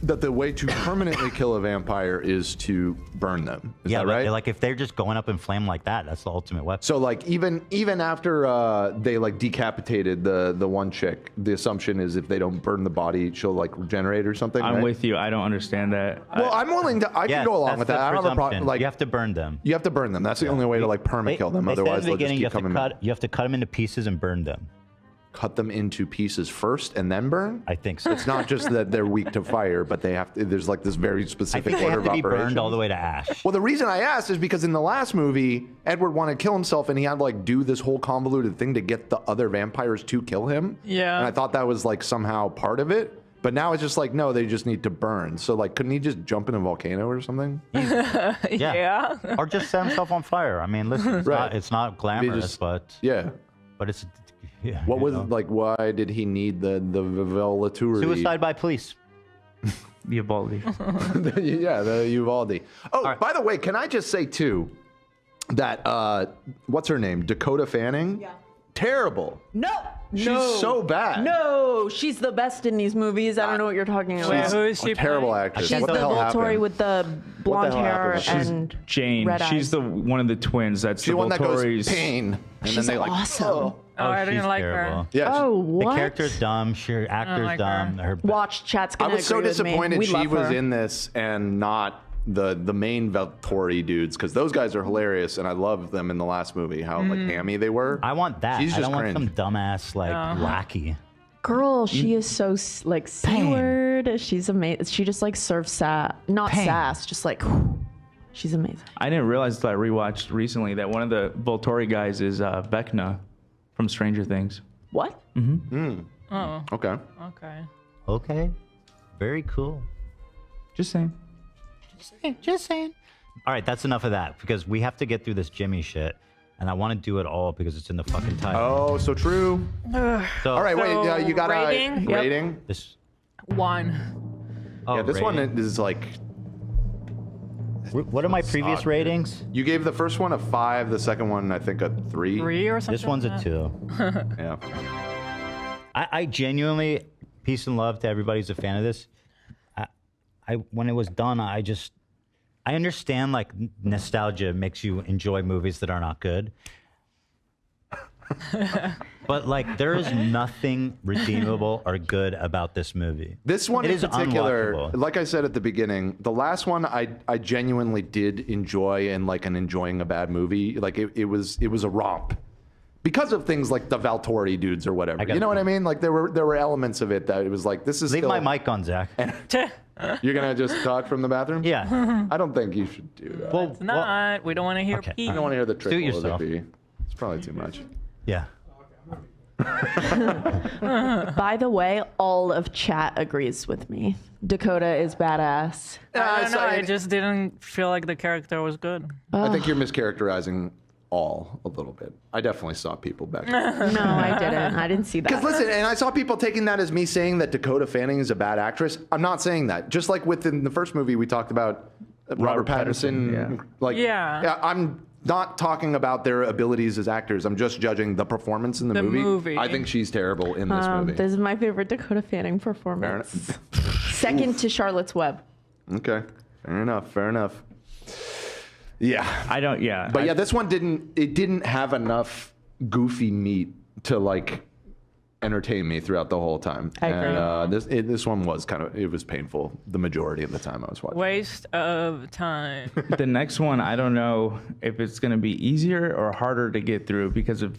that the way to permanently kill a vampire is to burn them. Is that right? Like if they're just going up in flame like that, that's the ultimate weapon. So like even after they like decapitated the one chick, the assumption is if they don't burn the body, she'll like regenerate or something. I'm right? with you. I don't understand that. Well, I'm willing to. I can go along with that. I don't have a problem. Like you have to burn them. You have to burn them. That's the only way to like perma kill them. They said at Otherwise, the they'll just beginning keep coming. you have to cut them into pieces and burn them. Cut them into pieces first and then burn? I think so. It's not just that they're weak to fire, but they have to. There's like this very I specific think they order have to of be operations. burned all the way to ash. Well, the reason I asked is because in the last movie, Edward wanted to kill himself, and he had to like do this whole convoluted thing to get the other vampires to kill him. Yeah. And I thought that was like somehow part of it. But now it's just like, no, they just need to burn. So like, couldn't he just jump in a volcano or something? Yeah. Or just set himself on fire. I mean, listen, it's not glamorous, but yeah. But it's yeah. What you was know. like? Why did he need the volatility? Suicide by police. The Uvalde. Yeah, the Uvalde. Oh, by the way, can I just say too that what's her name? Dakota Fanning. Yeah. Terrible. No. She's no. so bad. No, she's the best in these movies. I don't know what you're talking about. Wait, who is she a terrible playing? actress. She's What the the hell Volturi happened? with the blonde hell hair happened? and Jane. red She's eyes. one of the twins. That's She's the one that Volturi's. goes pain, and She's then they like awesome. oh. Oh, I didn't she's like terrible. her. Yeah. Oh, The what? character's dumb. Her actor's like dumb. Her Watch, chat's I gonna was so agree with me. disappointed We she love was her. in this and not the main Volturi dudes because those guys are hilarious and I loved them in the last movie. How like hammy they were. I want that. She's I just don't want cringe. some dumbass like lackey. Girl, she is so like C-word. She's amazing. She just like serves not sass, just like she's amazing. I didn't realize until I rewatched recently that one of the Volturi guys is Vecna from Stranger Things. What? Oh, Okay. okay. Okay. Very cool. Just saying. Just saying. All right, that's enough of that because we have to get through this Jimmy shit, and I want to do it all because it's in the fucking title. Oh, so true. So, All right, wait. So, You got rating? a rating? This. 1. Oh, Yeah, this one rating. is like. What are my previous Odd, dude. ratings? You gave the first one a 5, the second one I think a 3. 3 or something. This one's a like 2. Yeah. I genuinely, peace and love to everybody who's a fan of this. I when it was done, I understand like nostalgia makes you enjoy movies that are not good. But like there is nothing redeemable or good about this movie. This one It in is particular, unwatchable. like I said at the beginning, the last one I genuinely did enjoy and like an enjoying a bad movie. Like it was a romp. because of things like the Valtori dudes or whatever. You know what I mean? Like there were elements of it that it was like, this is Leave still, my mic on, Zach. You're gonna just talk from the bathroom? Yeah. I don't think you should do that. It's not. We don't want to hear pee. I don't want to hear the Do it trickle of the yourself. pee. It's probably too much. Yeah. By the way, all of chat agrees with me. Dakota is badass. I don't know. I just didn't feel like the character was good. I think you're mischaracterizing all a little bit. I definitely saw people back there. No, I didn't. I didn't see that. Because listen, and I saw people taking that as me saying that Dakota Fanning is a bad actress. I'm not saying that. Just like within the first movie, we talked about Robert Pattinson. yeah. Like, Yeah. I'm not talking about their abilities as actors. I'm just judging the performance in the movie. I think she's terrible in this movie. This is my favorite Dakota Fanning performance. Second to Charlotte's Web. Okay, fair enough. Fair enough. Yeah, I don't. Yeah, but yeah, this one didn't have enough goofy meat to like entertain me throughout the whole time. I agree. And this one was it was painful the majority of the time I was watching. Waste of time. The next one, I don't know if it's going to be easier or harder to get through because of.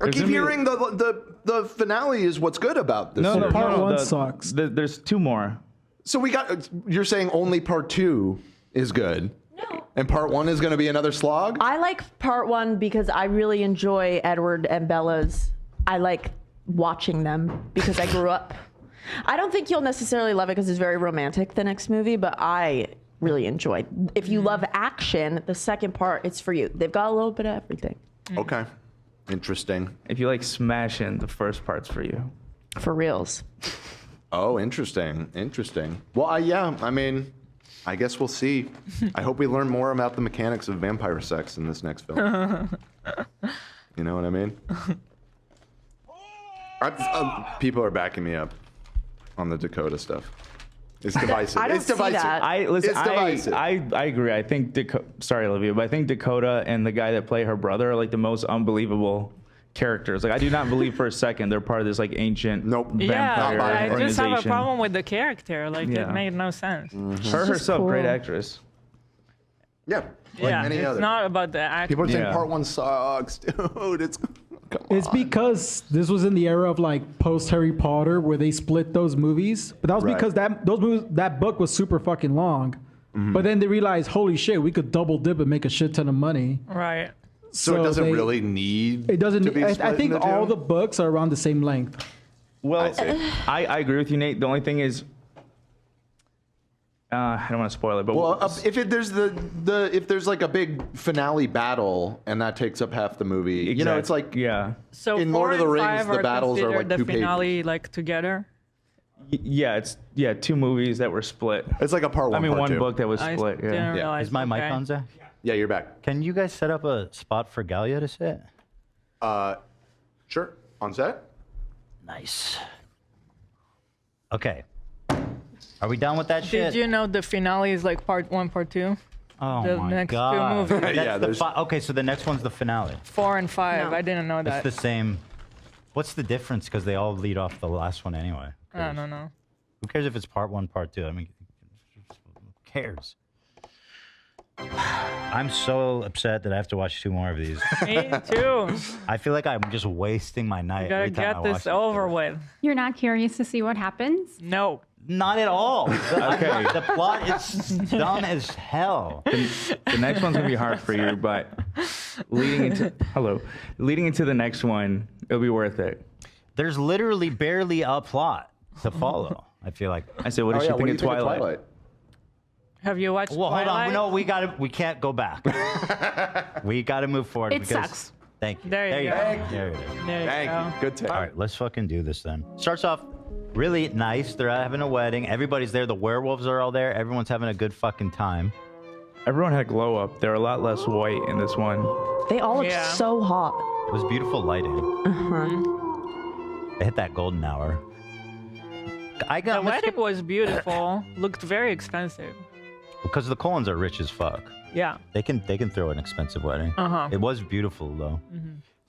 I keep hearing the finale is what's good about this. No, part one sucks. There's two more. So you're saying only part 2 is good? No. And part 1 is going to be another slog? I like part 1 because I really enjoy Edward and Bella's. I like watching them because I grew up. I don't think you'll necessarily love it because it's very romantic, the next movie, but I really enjoyed. If you love action, the second part, it's for you. They've got a little bit of everything. Okay. Interesting. If you like smashing, the first part's for you. For reals. Oh, interesting. Interesting. Well, yeah, I mean, I guess we'll see. I hope we learn more about the mechanics of vampire sex in this next film. You know what I mean? People are backing me up on the Dakota stuff. It's divisive. I don't it's see divisive. that. It's divisive. I agree. I think sorry, Olivia, but I think Dakota and the guy that play her brother are like the most unbelievable characters. Like I do not believe for a second they're part of this like ancient vampire I just organization. have a problem with the character. Like it made no sense. Her herself, great actress. Yeah. Yeah, it's not about the actor. People are saying part 1 sucks, dude. It's because this was in the era of like post Harry Potter where they split those movies. But that was because that book was super fucking long. Mm-hmm. But then they realized, holy shit, we could double dip and make a shit ton of money. Right. So it doesn't really need. It doesn't. To be split I think into all two? the books are around the same length. Well, I agree with you, Nate. The only thing is, I don't want to spoil it, but if there's like a big finale battle and that takes up half the movie, you know, it's like So in 4 Lord of the and Rings, 5 the battles are like the 2 finale pages. like together. It's 2 movies that were split. It's like a part 1. I mean, part one 2. book that was I split. didn't Yeah. realize. Is my mic Okay. on, Zach? Yeah, you're back. Can you guys set up a spot for Galia to sit? Sure. On set. Nice. Okay. Are we done with that shit? Did you know the finale is like part 1, part 2? Oh the my next god. 2 movies. That's okay, so the next one's the finale. 4 and 5. No. I didn't know that. It's the same. What's the difference? Because they all lead off the last one anyway. I don't know. Who cares if it's part 1, part 2? I mean, who cares? I'm so upset that I have to watch 2 more of these. Me too. I feel like I'm just wasting my night. You gotta every time get I this watch over with. You're not curious to see what happens? No. Not at all. Okay. The plot is dumb as hell. The next one's gonna be hard for you, but leading into the next one, it'll be worth it. There's literally barely a plot to follow. I feel like. I said, what did she think of Twilight? Twilight? Have you watched Well, hold Twilight? on. No, we can't go back. We gotta move forward. It sucks. Thank you. There you go. There it is. There you Thank go. you. Good take. All right, let's fucking do this then. Starts off really nice. They're having a wedding. Everybody's there. The werewolves are all there. Everyone's having a good fucking time. Everyone had glow up. They're a lot less white in this one. They all look so hot. It was beautiful lighting. They hit that golden hour. The wedding was beautiful. Looked very expensive. Because the Collins are rich as fuck. Yeah. They can throw an expensive wedding. Uh-huh. It was beautiful though.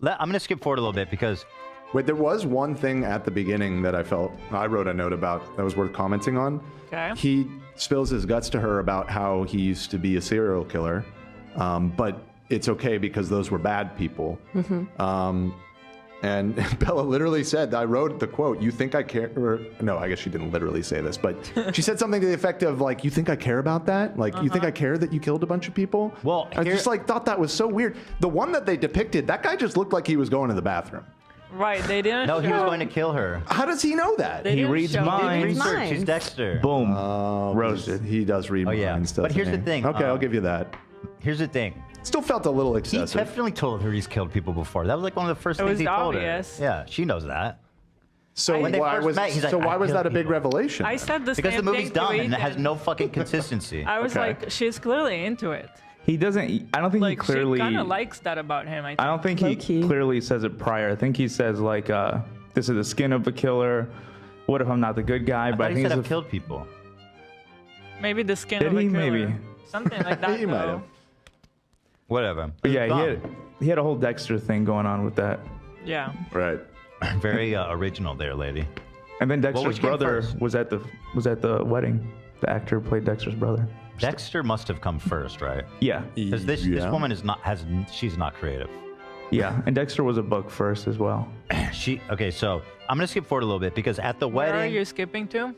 I'm gonna skip forward a little bit because Wait, there was one thing at the beginning that I wrote a note about that was worth commenting on. Okay. He spills his guts to her about how he used to be a serial killer, but it's okay because those were bad people. And Bella literally said, I wrote the quote, you think I care, or no, I guess she didn't literally say this, but she said something to the effect of like, you think I care about that? Like, you think I care that you killed a bunch of people? Well, I just like thought that was so weird. The one that they depicted, that guy just looked like he was going to the bathroom. Right, they didn't No, show... he was going to kill her. How does he know that? They He didn't reads show- minds. Research, he's Dexter. Boom. Roasted. He does read minds, yeah. doesn't But here's he? the thing, Okay, I'll give you that. Here's the thing. Still felt a little He excessive. definitely told her he's killed people before. That was like one of the first It things was he told obvious. her. Yeah, she knows that. So When they why first was met, he's like, so I why was killed that a big people. revelation? I said the Because the same movie's thing dumb to and it has Ethan. no fucking consistency. I was Okay. like, she's clearly into it. He doesn't. I don't think Like, he clearly. she kind of likes that about him, I think. I don't think he Low-key. clearly says it prior. I think he says like, "This is the skin of a killer. What if I'm not the good guy?" I But thought I he think said it's I've killed people. Maybe the skin Did of a he? killer. Maybe. Something like that, He might though. have. Whatever. But yeah, Dumb. he had a whole Dexter thing going on with that. Yeah. Right. Very original there, lady. And then Dexter's which came brother first? was at the wedding. The actor played Dexter's brother. Dexter must have come first, right? Yeah, Because this woman is not she's not creative. yeah. And Dexter was a book first as well. Okay, so I'm gonna skip forward a little bit because at the Where are wedding, you skipping to?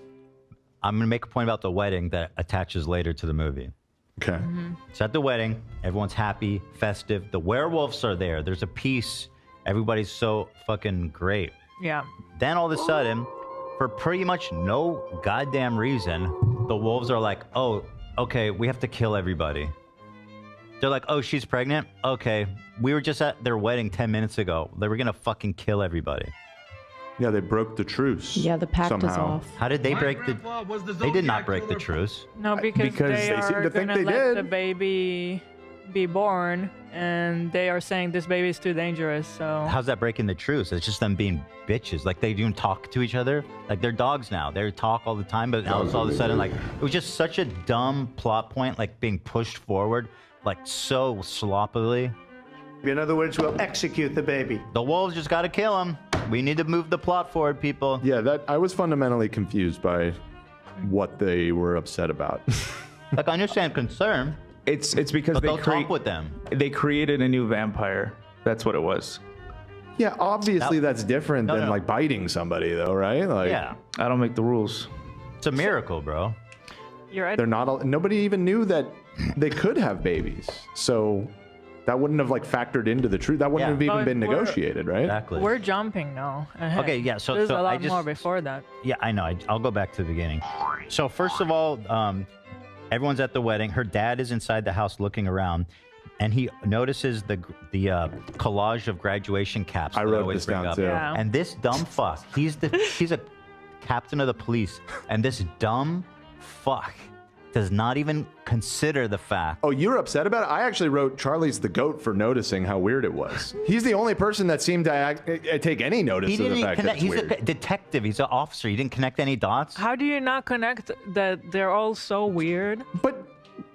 I'm gonna make a point about the wedding that attaches later to the movie. Okay. So at the wedding, everyone's happy, festive. The werewolves are there. There's a peace. Everybody's so fucking great. Yeah. Then all of a sudden, for pretty much no goddamn reason, the wolves are like, oh, okay, we have to kill everybody. They're like, oh, she's pregnant? Okay, we were just at their wedding 10 minutes ago. They were gonna fucking kill everybody. Yeah, they broke the truce. Yeah, the pact is somehow. off. How did they break the... They did not break the truce. No, because they they seem are to think gonna they let did. the baby be born, and they are saying this baby is too dangerous. So How's that breaking the truce? It's just them being bitches. Like, they don't talk to each other. Like, they're dogs now. They talk all the time, but now it's all of a sudden, like, it was just such a dumb plot point, like, being pushed forward, like, so sloppily. In other words, we'll execute the baby. The wolves just gotta kill him. We need to move the plot forward, people. Yeah, that I was fundamentally confused by what they were upset about. Like, I understand concern, It's because but they they'll talk with them. They created a new vampire. That's what it was. Yeah, obviously that's different than no. like biting somebody, though, right? Like, Yeah. I don't make the rules. It's a miracle, bro. you're right. they're not. Nobody even knew that they could have babies, so that wouldn't have like factored into the truth. That wouldn't Yeah. have even But been we're- negotiated, right? Exactly. We're jumping now. ahead. Okay, yeah, so- there's so a I lot just- more before that. Yeah, I know. I'll go back to the beginning. So first of all, everyone's at the wedding. Her dad is inside the house looking around, and he notices the collage of graduation caps. I that wrote always this bring down up. too. Yeah. And this dumb fuck, he's a captain of the police, and this dumb fuck does not even consider the fact. Oh, you're upset about it? I actually wrote Charlie's the goat for noticing how weird it was. He's the only person that seemed to take any notice He of the didn't fact that connect. it's He's weird. a detective. He's an officer. He didn't connect any dots. How do you not connect that they're all so weird? But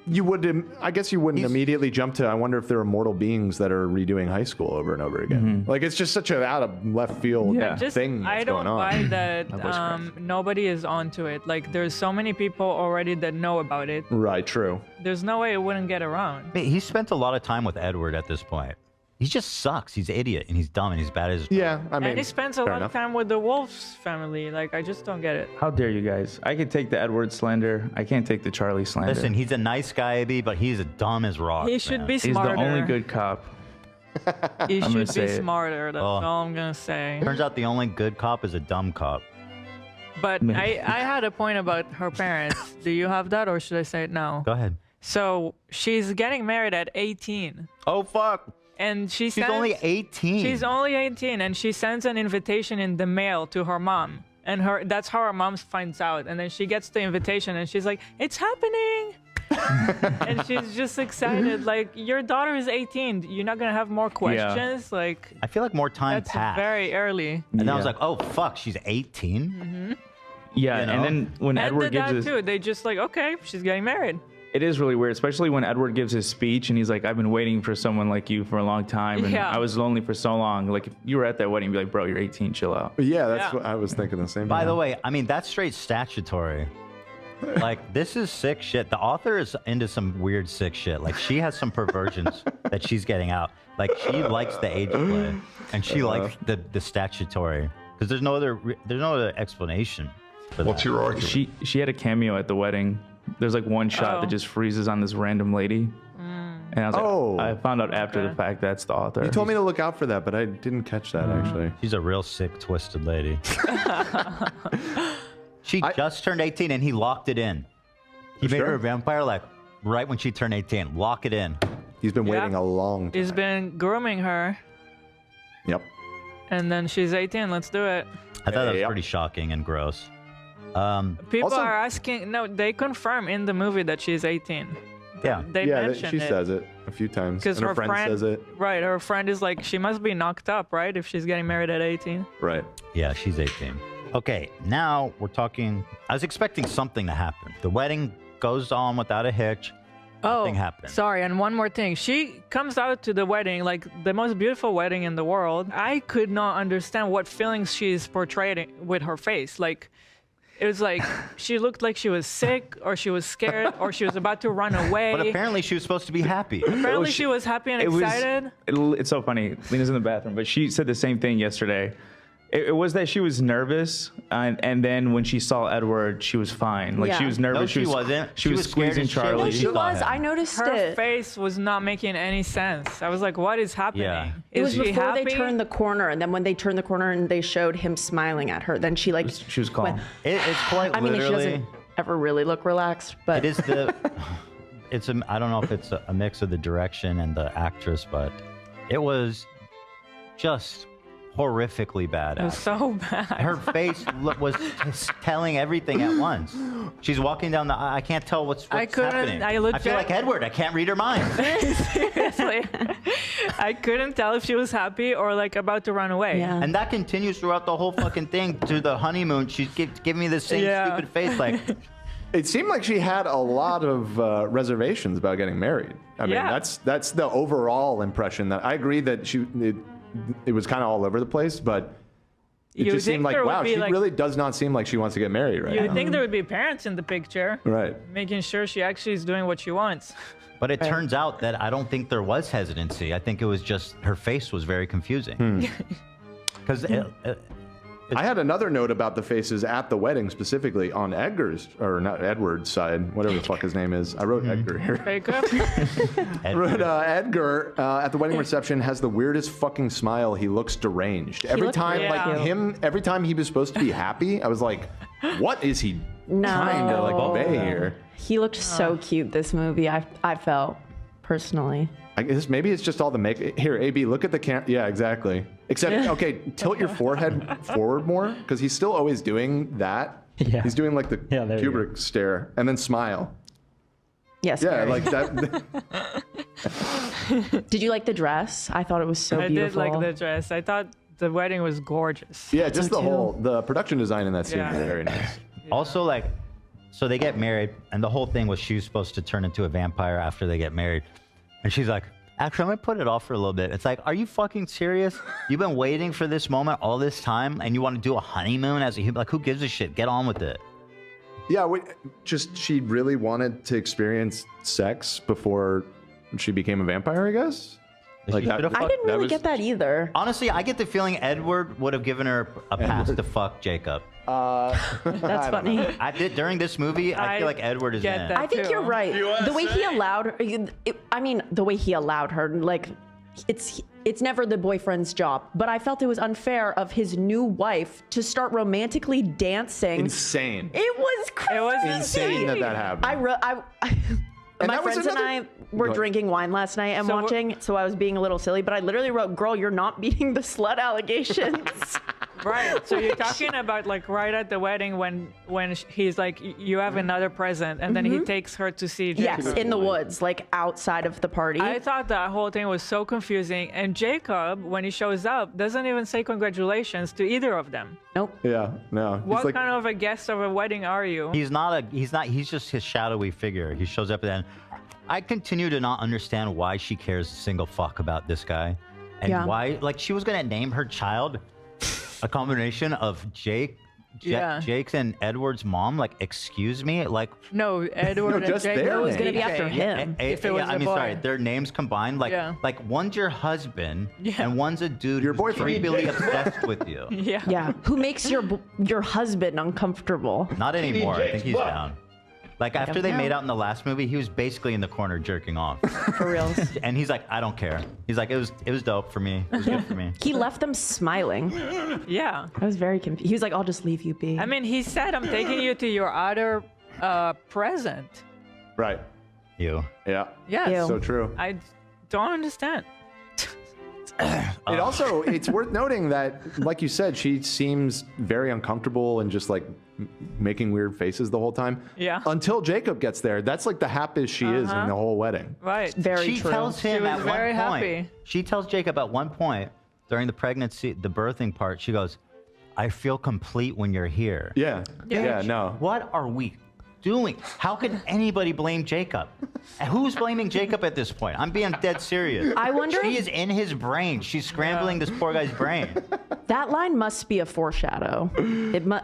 you would, I guess you wouldn't immediately jump to, I wonder if there are mortal beings that are redoing high school over and over again. Like, it's just such an out of left field thing I that's don't going on. buy that nobody is onto it. Like, there's so many people already that know about it. Right, true. There's no way it wouldn't get around. He spent a lot of time with Edward at this point. He just sucks. He's an idiot, and he's dumb, and he's bad at his job. Yeah, I mean, And he spends a fair lot enough. of time with the Wolves family. Like, I just don't get it. How dare you guys? I can take the Edward slander. I can't take the Charlie slander. Listen, he's a nice guy, Abby, but he's dumb as rocks. He should man. be He's smarter. the only good cop. He I'm gonna should be say it. smarter. That's all I'm gonna say. Turns out the only good cop is a dumb cop. But I had a point about her parents. Do you have that, or should I say it now? Go ahead. So she's getting married at 18. Oh, fuck. And she's only 18. She's only 18, and she sends an invitation in the mail to her mom. And that's how her mom finds out. And then she gets the invitation, and she's like, "It's happening!" And she's just excited. Like, your daughter is 18. You're not gonna have more questions. Like, I feel like more time that's passed. very early. And then I was Yeah. like, oh, fuck, she's 18? Mm-hmm. Yeah, You know? and then when And Edward the gives dad his, too. They just like, okay, she's getting married. it is really weird, especially when Edward gives his speech and he's like, "I've been waiting for someone like you for a long time, and Yeah. I was lonely for so long." Like, if you were at that wedding, you'd be like, "Bro, you're 18, chill out." Yeah, that's Yeah. what I was thinking the same By thing. the way, I mean, that's straight statutory. Like, this is sick shit. The author is into some weird sick shit. Like, she has some perversions. that she's getting out. Like she likes the age play, and she likes the statutory because there's no other explanation. What's your argument? She had a cameo at the wedding. There's like one shot that just freezes on this random lady. And I was like, I found out after the fact that's the author. You told me to look out for that, but I didn't catch that actually. She's a real sick, twisted lady. She just turned 18 and he locked it in. He made her a vampire like right when she turned 18. Lock it in. He's been waiting a long time. He's been grooming her. Yep. And then she's 18. Let's do it. I thought that was pretty shocking and gross. People are asking. No, they confirm in the movie that she's 18. Yeah. They mentioned she it. says it a few times. Because And her friend says it. Right. Her friend is like, she must be knocked up, right? If she's getting married at 18. Right. Yeah, she's 18. Okay, now we're talking. I was expecting something to happen. The wedding goes on without a hitch. Nothing happened. Sorry, and one more thing. She comes out to the wedding, like the most beautiful wedding in the world. I could not understand what feelings she's portraying with her face. Like, it was like she looked like she was sick, or she was scared, or she was about to run away. But apparently she was supposed to be happy. Apparently she was happy and excited. It's so funny. Lena's in the bathroom, but she said the same thing yesterday. It was that she was nervous, and then when she saw Edward, she was fine. Like she was nervous. No, she wasn't. She was squeezing Charlie. No, she was. I noticed her it. face was not making any sense. I was like, what is happening? Yeah. It was Is she before happy? they turned the corner, and then when they turned the corner and they showed him smiling at her, then she like. She was calm. It's quite I mean, she literally. doesn't ever really look relaxed, but It is the. I don't know if it's a mix of the direction and the actress, but it was just horrifically bad. It was so bad. Her face was just telling everything at once. She's walking down the aisle. I can't tell what's happening. I feel like Edward. I can't read her mind. Seriously. I couldn't tell if she was happy or like about to run away. Yeah. And that continues throughout the whole fucking thing to the honeymoon. She's giving me the same stupid face like. It seemed like she had a lot of reservations about getting married. I mean, that's the overall impression. That I agree that it was kind of all over the place, but it just seemed like, wow, she really does not seem like she wants to get married right now. You'd think there would be parents in the picture. Right. Making sure she actually is doing what she wants. But it turns out that I don't think there was hesitancy. I think it was just her face was very confusing. Because I had another note about the faces at the wedding, specifically on Edgar's, or not Edward's side, whatever the fuck his name is. I wrote Edgar here. I wrote Edgar at the wedding reception has the weirdest fucking smile. He looks deranged. Every time he was supposed to be happy, I was like, what is he trying to like obey here? he looked so cute this movie. I felt personally. I guess maybe it's just all the make. Here, AB, look at the camera. Yeah, exactly. Except, okay, tilt your forehead forward more, because he's still always doing that. Yeah. He's doing like the Kubrick stare, and then smile. Yes. Yeah, like that. Did you like the dress? I thought it was so beautiful. I did like the dress. I thought the wedding was gorgeous. Yeah, just the production design in that scene was very nice. Also, like, so they get married, and the whole thing was she was supposed to turn into a vampire after they get married. And she's like, actually, I'm going to put it off for a little bit. It's like, are you fucking serious? You've been waiting for this moment all this time, and you want to do a honeymoon as a human? Like, who gives a shit? Get on with it. Yeah, just she really wanted to experience sex before she became a vampire, I guess? Like that, I didn't really get that either. Honestly, I get the feeling Edward would have given her a pass to fuck Jacob. That's funny. I did during this movie. I feel like Edward is in. I think you're right. The way he allowed her, the way he allowed her, like, it's never the boyfriend's job. But I felt it was unfair of his new wife to start romantically dancing. Insane. It was crazy. It was insane that happened. My friends and I were drinking wine last night and watching, so I was being a little silly, but I literally wrote, girl, you're not beating the slut allegations. Right. So you're talking about like right at the wedding when he's like, you have another present, and then he takes her to see Jacob. Yes, in the woods, like outside of the party. I thought that whole thing was so confusing. And Jacob, when he shows up, doesn't even say congratulations to either of them. Nope. Yeah, no. What kind of a guest of a wedding are you? He's just his shadowy figure. He shows up and then I continue to not understand why she cares a single fuck about this guy. And why, like, she was going to name her child a combination of Jake Jake's and Edward's mom. Like, excuse me, like. No, Edward and Jake. It was gonna be after him. If it was a boy. Sorry, their names combined. Like, like one's your husband and one's a dude who's creepily obsessed with you. Yeah. Who makes your husband uncomfortable? Not anymore. I think he's down. Like, after they made out in the last movie, he was basically in the corner jerking off. For real. And he's like, I don't care. He's like, it was dope for me. It was good for me. He left them smiling. Yeah. I was very confused. He was like, I'll just leave you be. I mean, he said, I'm taking you to your other present. Right. You. Yeah. Yes. So true. I don't understand. It's worth noting that, like you said, she seems very uncomfortable and just like making weird faces the whole time. Yeah. Until Jacob gets there. That's like the happiest she is in the whole wedding. Right. Very she true. tells him She at was one very point. happy. She tells Jacob at one point during the pregnancy, the birthing part, she goes, I feel complete when you're here. Yeah. Yeah, no. What are we doing? How can anybody blame Jacob? And who's blaming Jacob at this point? I'm being dead serious. I wonder She if- is in his brain. She's scrambling this poor guy's brain. That line must be a foreshadow.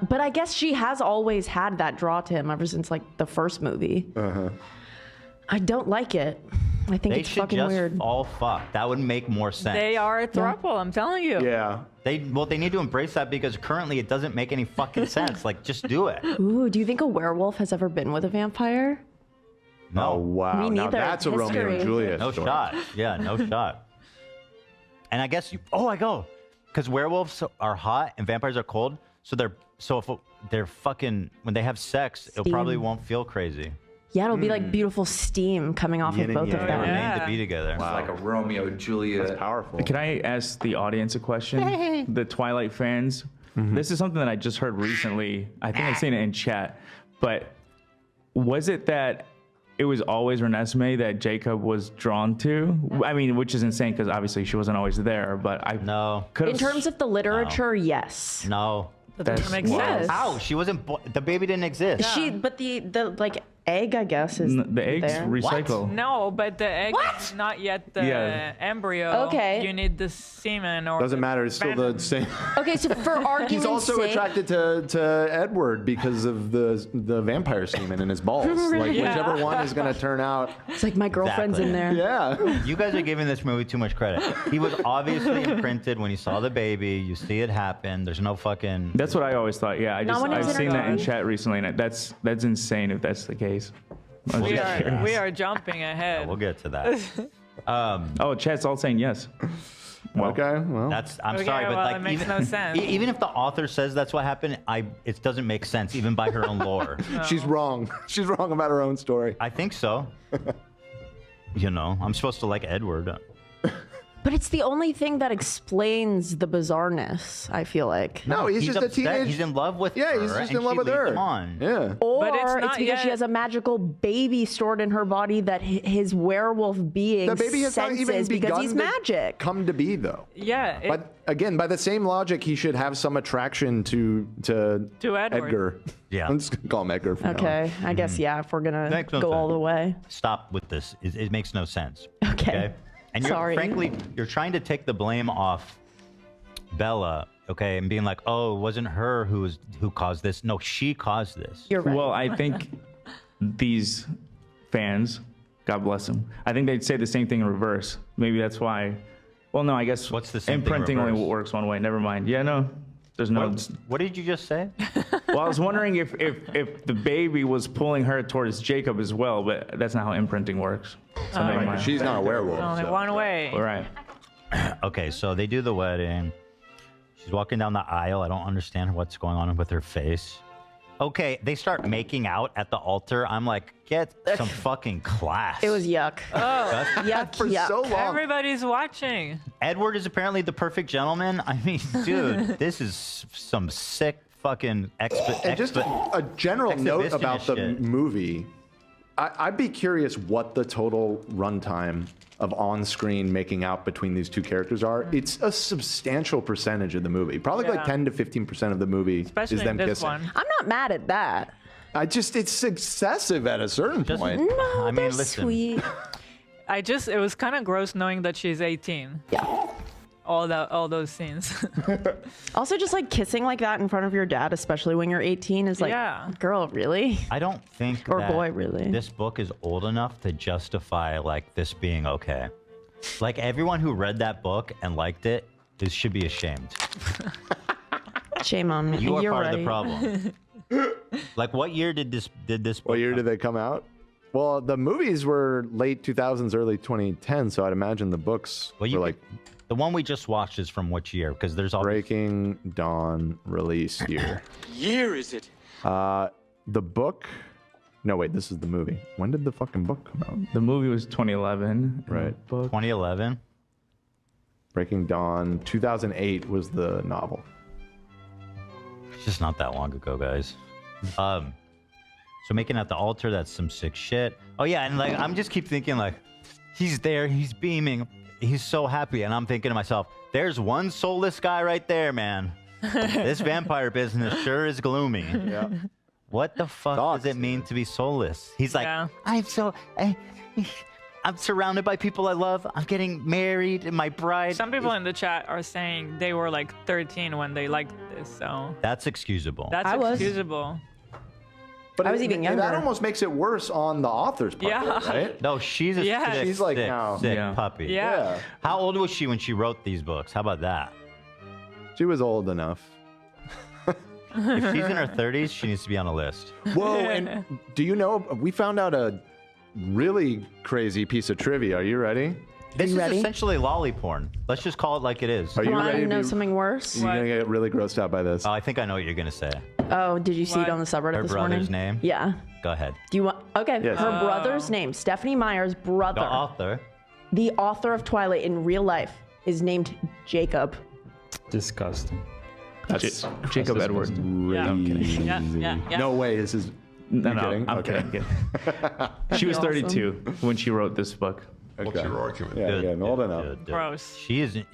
But I guess she has always had that draw to him ever since like the first movie. I don't like it. I think They it's should fucking just weird. all fuck. That would make more sense. They are a throuple, I'm telling you. Yeah. They need to embrace that because currently it doesn't make any fucking sense. Like, just do it. Ooh, do you think a werewolf has ever been with a vampire? No. Oh, wow. Me Now neither. that's a Romeo and History. Juliet No story. shot. Yeah, no shot. And I guess because werewolves are hot and vampires are cold, so if they're fucking when they have sex, it probably won't feel crazy. Yeah, it'll be like beautiful steam coming off Yin of and both of yang. They're them. made to be together. It's like a Romeo Juliet. That's powerful. Can I ask the audience a question? The Twilight fans. This is something that I just heard recently. I think I've seen it in chat. But was it that it was always Renesmee that Jacob was drawn to? I mean, which is insane because obviously she wasn't always there. But I could've In terms of the literature, yes. No. That doesn't make Yes. sense. How? She wasn't. The baby didn't exist. But the like egg, I guess, is the eggs there. recycle. No, but the egg is not yet the embryo. Okay. You need the semen or Doesn't matter. It's still the same. Okay, so for argument's He's also sake, attracted to Edward because of the vampire semen in his balls. Like, whichever one is going to turn out. it's like my girlfriend's in there. Yeah. You guys are giving this movie too much credit. He was obviously imprinted when he saw the baby. You see it happen. There's no fucking. That's what I always thought. Yeah, when I've it's seen that in introduced. chat recently, and that's insane if that's the case. I was We just are, curious. we are jumping ahead. We'll get to that. Oh, chat's all saying yes. Well, Okay. Well. I'm Okay, sorry, but well, like it makes even, no sense. even if the author says that's what happened, it doesn't make sense even by her own lore. She's wrong. She's wrong about her own story. I think so. You know, I'm supposed to like Edward. But it's the only thing that explains the bizarreness, I feel like. No, he's just a upset. teenage. He's in love with her. Yeah, he's just and in love she with leads her. him on. Yeah. Or But it's it's not because she yet- has a magical baby stored in her body that his werewolf being The baby has not senses even because begun he's to magic. come to be, though. Yeah. But again, by the same logic, he should have some attraction to Edward. Edgar. Yeah. I'm just gonna call him Edgar from now on. Okay, I guess, yeah, if we're going to Makes no go all sense. the way. Stop with this. It makes no sense. Okay. And you're, Sorry. frankly, you're trying to take the blame off Bella, okay, and being like, oh, it wasn't her who caused this. No, she caused this. You're right. Well, I think these fans, God bless them, I think they'd say the same thing in reverse. Maybe that's why. Well, no, I guess What's the same thing in imprinting only reverse? works one way. Never mind. Yeah, no, there's no. What did you just say? Well, I was wondering if the baby was pulling her towards Jacob as well, but that's not how imprinting works. So never mind. She's not a werewolf. Only so. one way. All right. Okay, so they do the wedding. She's walking down the aisle. I don't understand what's going on with her face. Okay, they start making out at the altar. I'm like, get some fucking class. It was yuck. Oh, Yuck, For yuck. so long. everybody's watching. Edward is apparently the perfect gentleman. I mean, dude, this is some sick fucking And just a general note about the shit. movie. I'd be curious what the total runtime of on-screen making out between these two characters are. It's a substantial percentage of the movie. Probably like 10 to 15% of the movie Especially is them in this kissing. one. I'm not mad at that. It's excessive at a certain point. No, I mean, they're listen. sweet. It was kind of gross knowing that she's 18. Yeah. all those scenes. Also, just like kissing like that in front of your dad, especially when you're 18, is like, Yeah. girl, really? I don't think Or that boy, really. this book is old enough to justify like this being okay. Like everyone who read that book and liked it, this should be ashamed. Shame on me. You are You're part right. of the problem. Like what year did this book What year did they come out? Well, the movies were late 2000s, early 2010, so I'd imagine the books Well, were like the one we just watched is from which year? Because there's all Breaking Dawn release year. Year is it? The book. No, wait, this is the movie. When did the fucking book come out? The movie was 2011. Right. Book. 2011. Breaking Dawn. 2008 was the novel. It's just not that long ago, guys. So making at the altar, that's some sick shit. Oh yeah, and like I'm just keep thinking like, he's there, he's beaming, he's so happy, and I'm thinking to myself, there's one soulless guy right there, man. This vampire business sure is gloomy. Yeah. What the fuck does it mean to be soulless? He's like, I'm surrounded by people I love. I'm getting married, and my bride. Some people in the chat are saying they were like 13 when they liked this, so That's excusable. that's I was. excusable. But I was even younger. That almost makes it worse on the author's part, Yeah. right? No, she's a Yeah. sick, She's like, sick, no. sick Yeah. puppy. Yeah. How old was she when she wrote these books? How about that? She was old enough. If she's in her 30s, she needs to be on a list. Whoa, and do you know, we found out a really crazy piece of trivia. Are you ready? This is ready? essentially lolly porn. Let's just call it like it is. Are you Want ready to to know be, something worse? You're going to get really grossed out by this. Oh, I think I know what you're going to say. Oh, did you see it on the subreddit Her this morning? brother's name? Yeah. Go ahead. Do you want? Okay. Yes. Her brother's name, Stephanie Meyer's brother, The author. the author of Twilight in real life, is named Jacob. Disgusting. That's Jacob Edward. Yeah. I'm kidding. Yeah. No way, this is... No, You're no, kidding? I'm Okay. kidding. She was 32 when she wrote this book. What's your argument? Yeah, again, old enough. Gross. She isn't.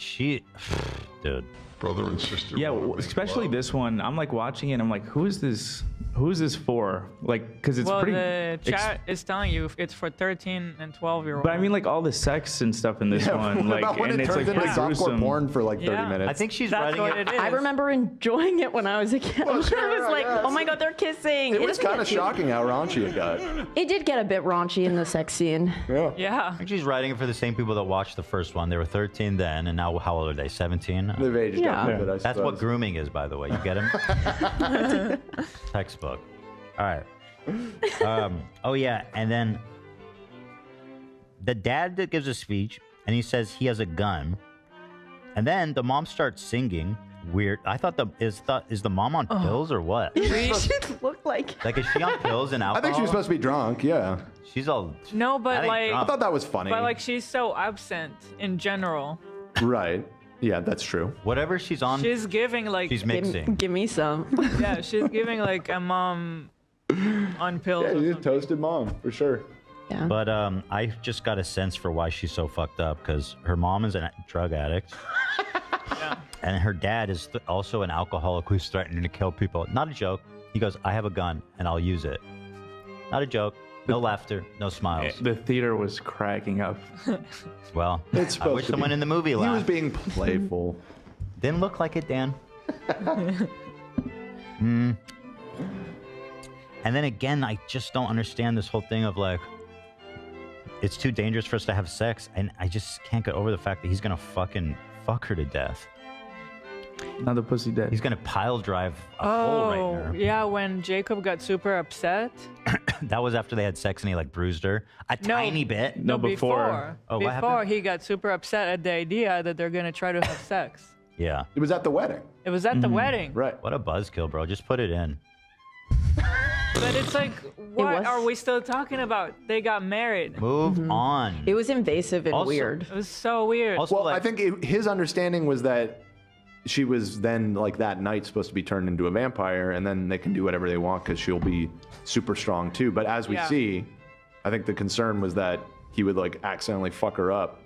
Dude. Brother and sister. Yeah, were especially in love. this one. I'm like watching it. I'm like, who is this? Who is this for? Like, because it's Well, pretty. the chat is telling you it's for 13 and 12-year-olds. But I mean, like all the sex and stuff in this one. What Like, about when and it it's turns like into pretty softcore gruesome. porn for like 30 Yeah. minutes? I think she's That's writing what it. it is. I remember enjoying it when I was a kid. I was like, yeah. oh my god, they're kissing. It was doesn't kind get of too- shocking how raunchy it got. It did get a bit raunchy in the sex scene. Yeah. I think she's writing it for the same people that watched the first one. They were 13 then, and now how old are they? 17? They've aged Yeah. up a bit, I That's what suppose. grooming is, by the way. You get him? Textbook. All right. Oh, yeah. And then the dad that gives a speech, and he says he has a gun. And then the mom starts singing. Weird. I thought is the mom on pills or what? She looked like. Like, is she on pills and I alcohol? think she was supposed to be drunk, yeah. She's all... No, but I think like, I drunk. thought that was funny. but like she's so absent in general. Right. Yeah, that's true. Whatever she's on, She's giving like she's mixing. Give me some. yeah, she's giving like a mom on pills. Yeah, or she's a something. toasted mom, for sure. Yeah. But I just got a sense for why she's so fucked up, because her mom is a drug addict. Yeah. And her dad is also an alcoholic who's threatening to kill people. Not a joke. He goes, I have a gun and I'll use it. Not a joke. No laughter. No smiles. The theater was cracking up. Well, It's I supposed wish to someone be. in the movie He was laughed. being playful. Didn't look like it, Dan. And then again, I just don't understand this whole thing of like, it's too dangerous for us to have sex. And I just can't get over the fact that he's going to fucking fuck her to death. Now the pussy dead. He's going to pile drive a hole right in Oh, her. yeah, when Jacob got super upset. That was after they had sex and he like bruised her a tiny bit. No, before. Oh, what before happened? he got super upset at the idea that they're gonna try to have sex. Yeah. It was at the wedding. It was at the wedding. Right. What a buzzkill, bro. Just put it in. But it's like, what was- are we still talking about? They got married. Move on. It was invasive and Also- weird. It was so weird. Also, Well, like, I think his understanding was that she was then, like, that night supposed to be turned into a vampire, and then they can do whatever they want because she'll be super strong too. But as we Yeah. see, I think the concern was that he would, like, accidentally fuck her up,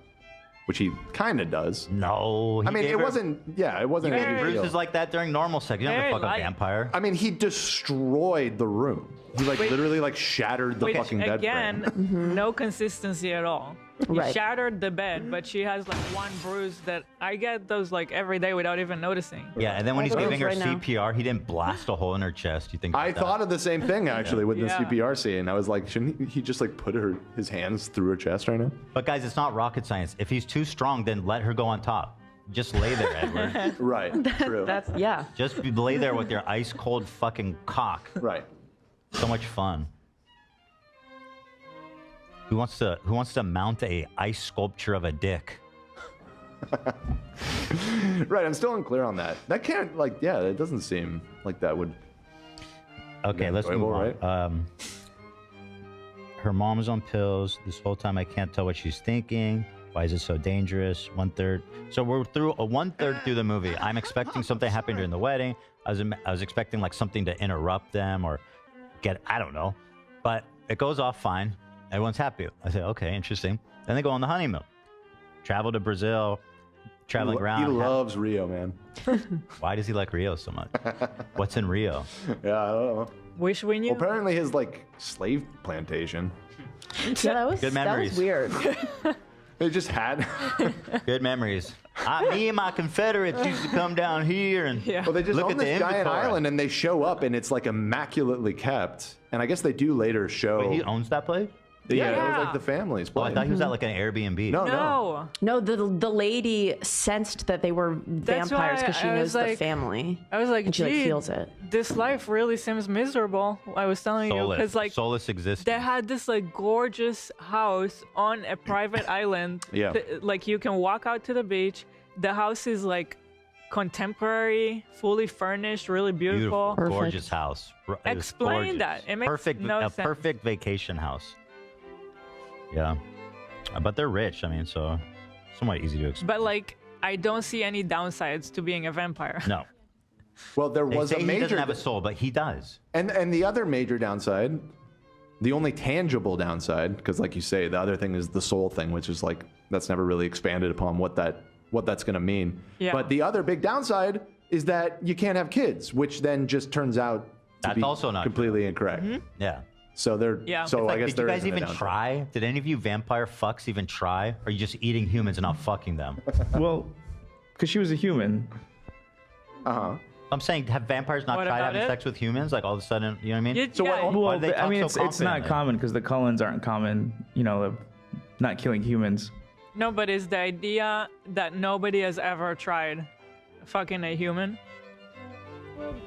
which he kind of does. no. I mean, it wasn't, yeah, it wasn't a Maybe big deal. Bruce is like that during normal sex. You don't have Very to fuck a light. vampire. I mean, he destroyed the room. He, like, literally, like, shattered the Which, fucking bed again, frame. no consistency at all. He Right. shattered the bed, but she has like one bruise that I get those like every day without even noticing. Yeah, and then when he's Those giving her right now. CPR, he didn't blast a hole in her chest. You think? I about that? thought of the same thing actually with the Yeah. CPR scene. I was like, shouldn't he just like put his hands through her chest right now? But guys, it's not rocket science. If he's too strong, then let her go on top. Just lay there, Edward. Right. True. That's yeah. Just lay there with your ice cold fucking cock. Right. So much fun. Who wants to mount a ice sculpture of a dick? Right. I'm still unclear on that. That can't like yeah. It doesn't seem like that would. Okay, let's move on. Right? Her mom's on pills. This whole time I can't tell what she's thinking. Why is it so dangerous? 1/3. So we're through a 1/3 through the movie. I'm expecting something happened during the wedding. I was expecting like something to interrupt them or I don't know. But it goes off fine. Everyone's happy. I say, okay, interesting. Then they go on the honeymoon. Travel to Brazil, traveling around. He loves Rio, man. Why does he like Rio so much? What's in Rio? Yeah, I don't know. Wish we knew. Well, apparently his like slave plantation. Yeah, that was Good memories. That was weird. They just had. Good memories. Me and my Confederates used to come down here and Well, they just look own at the this giant inventory. island, and they show up, and it's like immaculately kept. And I guess they do later show. Wait, he owns that place? Yeah, it was Yeah. like the family's Oh, I place. thought he was at like an Airbnb. No. No. No, the lady sensed that they were That's vampires because why she I knows was the like- family. I was like, And she, like, gee, feels it. this life really seems miserable. I was telling you, Soulless. because like Soulless existence. they had this like gorgeous house on a private island. Yeah. Like you can walk out to the beach. The house is like contemporary, fully furnished, really beautiful. Perfect. Gorgeous house. It was Explain gorgeous. that. It makes perfect, no a sense. perfect vacation house. Yeah, but they're rich. I mean, so somewhat easy to explain. But like, I don't see any downsides to being a vampire. No, Well, there they was say a he major. doesn't have a soul, but he does. And the other major downside, the only tangible downside, because like you say, the other thing is the soul thing, which is like that's never really expanded upon what that's going to mean. Yeah. But the other big downside is that you can't have kids, which then just turns out to That's be also not completely incorrect. Yeah. So they're Yeah. so It's I like, guess did you there guys isn't a even downside. try? Did any of you vampire fucks even try? Or are you just eating humans and not fucking them? Well, because she was a human. I'm saying, have vampires not What tried about having it? sex with humans? Like all of a sudden, you know what I mean? You- So yeah, what- Why do they I talk mean, so it's not confidently? common because the Cullens aren't common, you know, of not killing humans. No, but it's the idea that nobody has ever tried fucking a human.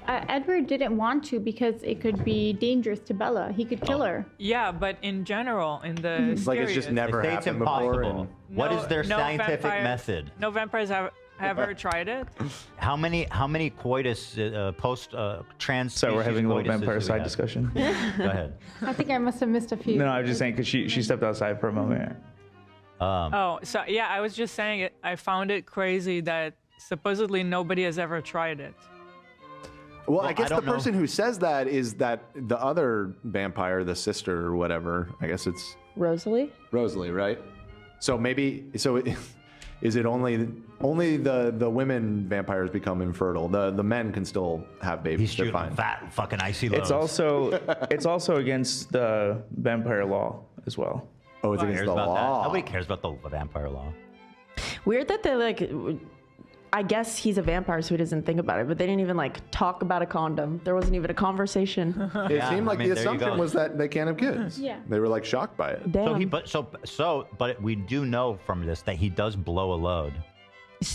Edward didn't want to because it could be dangerous to Bella. He could kill her. Yeah, but in general, in the It's like it's just series, never They say it's happened before. impossible. And What is their no scientific vampire- method? No vampires have ever tried it. How many coitus post trans? So we're having a little coituses do vampire we side have? discussion. Go ahead. I think I must have missed a few. No, I was just saying because she stepped outside for a moment. Oh, so yeah, I was just saying it. I found it crazy that supposedly nobody has ever tried it. Well, I Well, I guess the don't know. person who says that is that the other vampire, the sister or whatever. I guess it's Rosalie? Rosalie, right? So maybe is it only the women vampires become infertile? The men can still have babies. He's They're shooting fine. fat fucking icy loads. It's also against the vampire law as well. Oh, it's Who against cares the about that? law. Nobody cares about the vampire law. Weird that they like. I guess he's a vampire, so he doesn't think about it. But they didn't even like talk about a condom. There wasn't even a conversation. It Yeah, seemed like I mean, the there you assumption go. was that they can't have kids. Yeah. They were like shocked by it. Damn. But we do know from this that he does blow a load.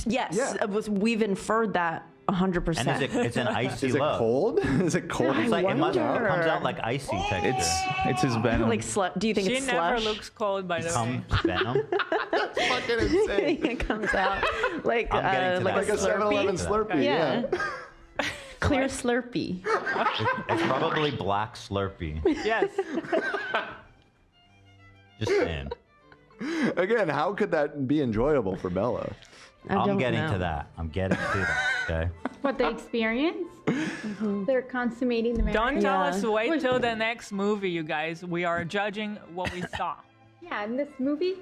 Yes, Yeah. we've inferred that 100%. And it's an icy Is it load. cold? Is it cold? It's like it comes wonder. out like icy texture. It's his venom. like do you think She it's never slush? looks cold, by the way. Comes venom. fucking insane. it comes out like I'm getting to like that. Like a 7-Eleven Slurpee. Yeah. Yeah. Clear Slurpee. It's probably black Slurpee. Yes. Just saying. Again, how could that be enjoyable for Bella? I I'm don't getting know. to that. I'm getting to that. Okay. What the experience? They're consummating the marriage. Don't tell Yeah. us wait till the next movie, you guys. We are judging what we saw. Yeah, in this movie.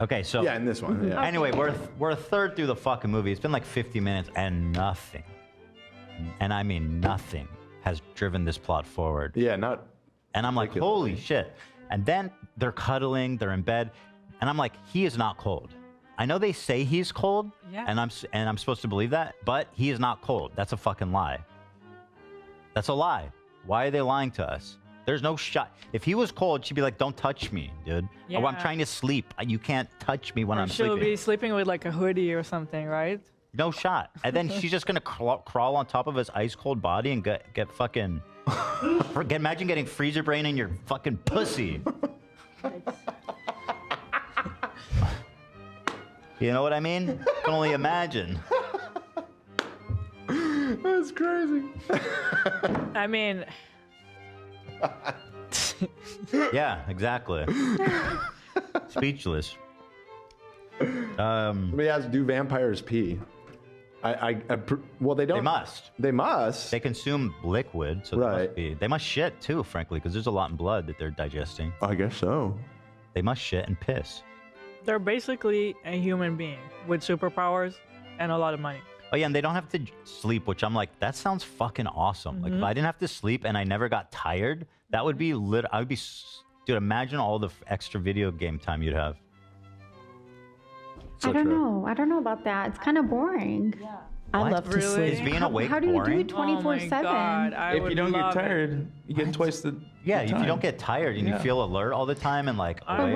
Okay. So Yeah, in this one. Yeah. anyway, we're a third through the fucking movie. It's been like 50 minutes and nothing, and I mean nothing, has driven this plot forward. Yeah, not. And I'm like, Particularly. holy shit. And then they're cuddling, they're in bed. And I'm like, he is not cold. I know they say he's cold, and I'm supposed to believe that, but he is not cold. That's a fucking lie. That's a lie. Why are they lying to us? There's no shot. If he was cold, she'd be like, don't touch me, dude. Yeah. Oh, I'm trying to sleep. You can't touch me when I'm She'll sleeping. be sleeping with like a hoodie or something, right? No shot. And then she's just going to crawl on top of his ice cold body and get fucking... Imagine getting freezer brain in your fucking pussy. You know what I mean? I can only imagine. That's crazy. I mean... Yeah, exactly. Speechless. Let me ask, do vampires pee? Well, they don't. They must. They must. They consume liquid, so they must be. They must shit too, frankly, because there's a lot in blood that they're digesting. I guess so. They must shit and piss. They're basically a human being with superpowers and a lot of money. Oh yeah, and they don't have to sleep, which I'm like, that sounds fucking awesome. Like if I didn't have to sleep and I never got tired, that would be lit. I would be, dude. Imagine all the extra video game time you'd have. I don't know. I don't know about that. It's kind of boring. Yeah. I love to sleep. Is being awake How do you boring? do it 24/7? If you don't get tired, you get twice the Yeah, the if time. you don't get tired and you feel alert all the time and like But awake.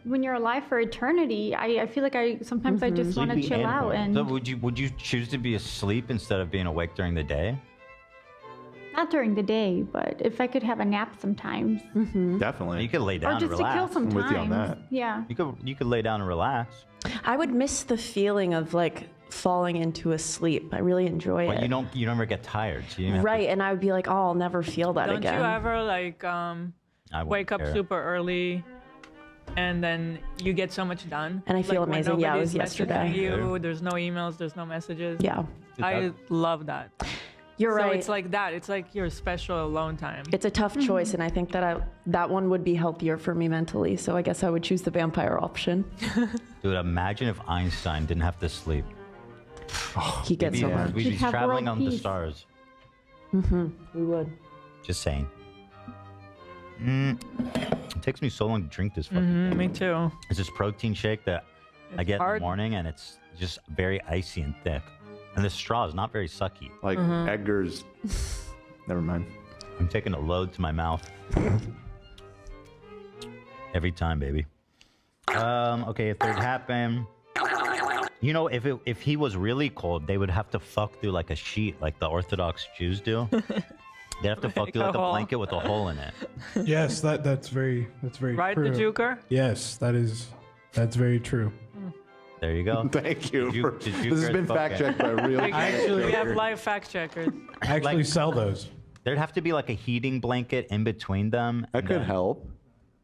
when you're alive for eternity, I feel like sometimes I just want to Sleepy chill out boring. and So would you choose to be asleep instead of being awake during the day? not during the day, but if I could have a nap sometimes. Definitely. You could lay down Or just and to relax. kill some I'm with you on time. that. Yeah. You could lay down and relax. I would miss the feeling of like falling into a sleep. I really enjoy But it. you never get tired. So you don't have Right, and I would be like, oh, I'll never feel that Don't again. you ever like I wouldn't wake up care. super early and then you get so much done? And I feel Like, when amazing. Yeah, it was nobody's messaging yesterday. You, there's no emails, there's no messages. Yeah. I love that. You're so right. it's like that. It's like your special alone time. It's a tough choice, and I think that that one would be healthier for me mentally. So I guess I would choose the vampire option. Dude, imagine if Einstein didn't have to sleep. He gets so much. We'd be traveling on the stars. We would. Just saying. It takes me so long to drink this fucking thing. Me too. It's this protein shake that I get in hard. the morning, and it's just very icy and thick. And the straw is not very sucky. Like Edgar's. Never mind. I'm taking a load to my mouth. Every time, baby. Okay, if third happened. You know, if he was really cold, they would have to fuck through like a sheet, like the Orthodox Jews do. They have to fuck through like a blanket with a hole in it. Yes, that's very Right, true. the Joker? Yes, that's very true. There you go. Thank you. This This has been fact checked by real. We have live fact checkers. I actually sell those. There'd have to be like a heating blanket in between them. That could help.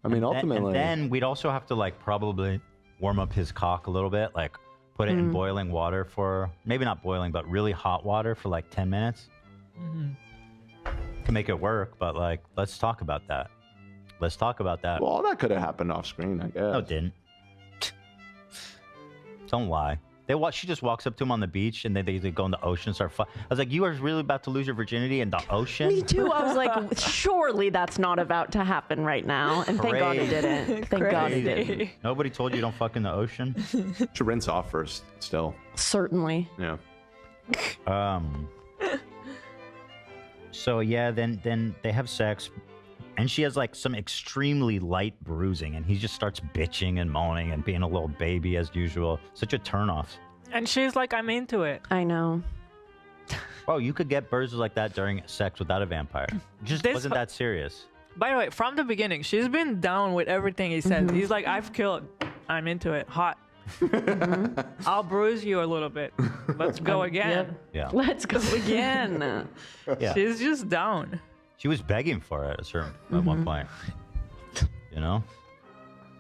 I mean, ultimately. And then we'd also have to like probably warm up his cock a little bit, like put it in boiling water for, maybe not boiling, but really hot water for like 10 minutes. To make it work, but like, let's talk about that. Let's talk about that. Well, that could have happened off screen, I guess. No, it didn't. Don't lie. She just walks up to him on the beach, and they go in the ocean and start I was like, you are really about to lose your virginity in the ocean? Me too. I was like, surely that's not about to happen right now. And thank God it didn't. Thank God it didn't. Nobody told you don't fuck in the ocean? Should rinse off first, still. Certainly. Yeah. So yeah, then they have sex, and she has like some extremely light bruising, and he just starts bitching and moaning and being a little baby as usual. Such a turnoff. And she's like, I'm into it. I know. Oh, you could get bruises like that during sex without a vampire. Just wasn't that serious. By the way, from the beginning, she's been down with everything he says. He's like, I've killed. I'm into it. Hot. I'll bruise you a little bit. Let's go again. Yeah. Let's go again. Yeah. She's just down. She was begging for it at one point. You know?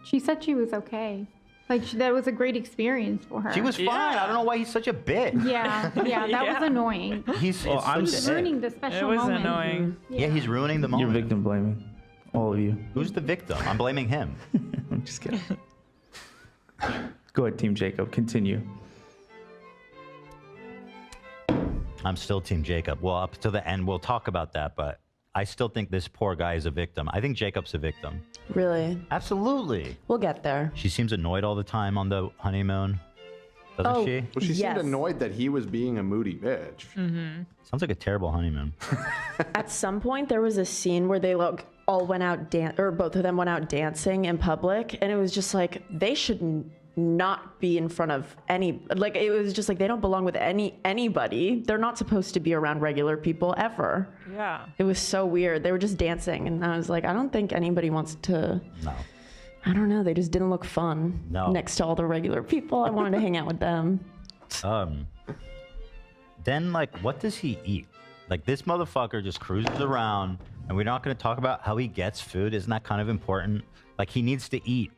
She said she was okay. Like that was a great experience for her. She was fine. I don't know why he's such a bitch. Yeah, that was annoying. I'm ruining the special It was moment. annoying. Yeah, he's ruining the moment. You're victim blaming. All of you. Who's the victim? I'm blaming him. I'm just kidding. Go ahead, Team Jacob. Continue. I'm still Team Jacob. Well, up to the end, we'll talk about that, but I still think this poor guy is a victim. I think Jacob's a victim. Really? Absolutely. We'll get there. She seems annoyed all the time on the honeymoon. Doesn't she? Well, she seemed annoyed that he was being a moody bitch. Sounds like a terrible honeymoon. At some point, there was a scene where they all went out or both of them went out dancing in public, and it was just like they should not be in front of it was just like they don't belong with anybody. They're not supposed to be around regular people ever. Yeah. It was so weird. They were just dancing, and I was like, I don't think anybody wants to. No. I don't know. They just didn't look fun next to all the regular people. I wanted to hang out with them. Then, like, what does he eat? Like, this motherfucker just cruises around, and we're not going to talk about how he gets food. Isn't that kind of important? Like, he needs to eat.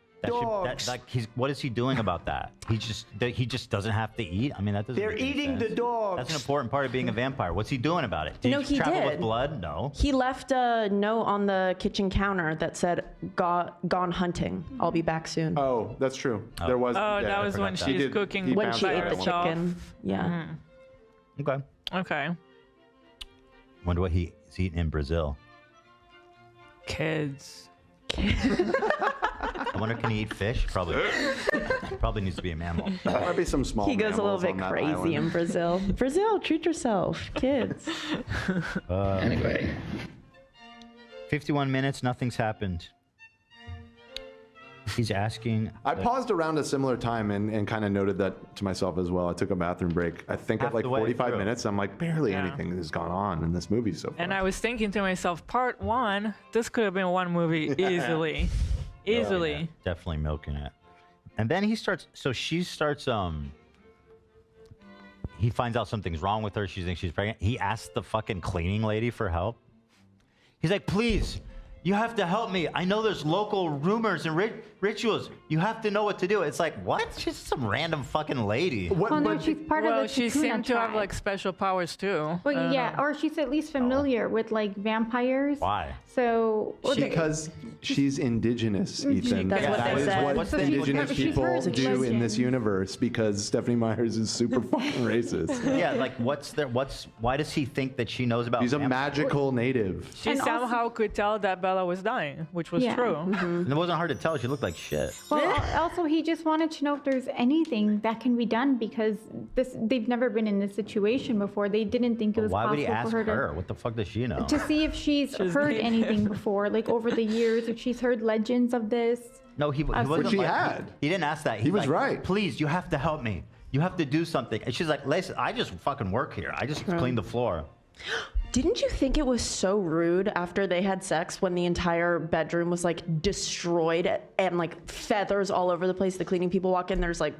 What is he doing about that? He just doesn't have to eat. I mean, that doesn't. They're eating the dogs. That's an important part of being a vampire. What's he doing about it? Did he travel with blood? No. He left a note on the kitchen counter that said, "Gone hunting. I'll be back soon." Oh, that's true. There was. That was when she's cooking. When she ate the herself. chicken. Yeah. Okay. Okay. Wonder what he's eating in Brazil. Kids. I wonder, can he eat fish? Probably. Probably needs to be a mammal. There might be some small. He goes a little bit crazy in Brazil. Brazil, treat yourself, kids. Anyway. 51 minutes, nothing's happened. He's asking. I paused around a similar time and kind of noted that to myself as well. I took a bathroom break. I think at like 45 minutes, I'm like, barely anything has gone on in this movie so far. And I was thinking to myself, part one, this could have been one movie easily. Easily. Oh, yeah. Definitely milking it. And then he starts, he finds out something's wrong with her. She thinks she's pregnant. He asks the fucking cleaning lady for help. He's like, please, you have to help me. I know there's local rumors and rituals. You have to know what to do. It's like, what? She's some random fucking lady. Well, no, she's part of the she Chikuna seemed to have tribe. like special powers too. Well, yeah, or she's at least familiar with like vampires. Why? So because she's indigenous, Ethan. That's what that they is said. what So indigenous she's people heard do in this legend. universe. Because Stephanie Myers is super fucking racist. Yeah, like why does he think that she knows about She's a vampires? magical native. She And somehow could tell that Bella was dying, which was Yeah. true. And it wasn't hard to tell. She looked like shit. Well, also he just wanted to know if there's anything that can be done because they've never been in this situation before. They didn't think it was Why would he possible ask for her her? What the fuck does she know? to see if she's heard anything before, like over the years, if she's heard legends of this. No, he wasn't. she like, had. He didn't ask that. He was like, right. Please, you have to help me. You have to do something. And she's like, listen, I just fucking work here. I just clean the floor. Didn't you think it was so rude after they had sex when the entire bedroom was like destroyed and like feathers all over the place? The cleaning people walk in, there's like,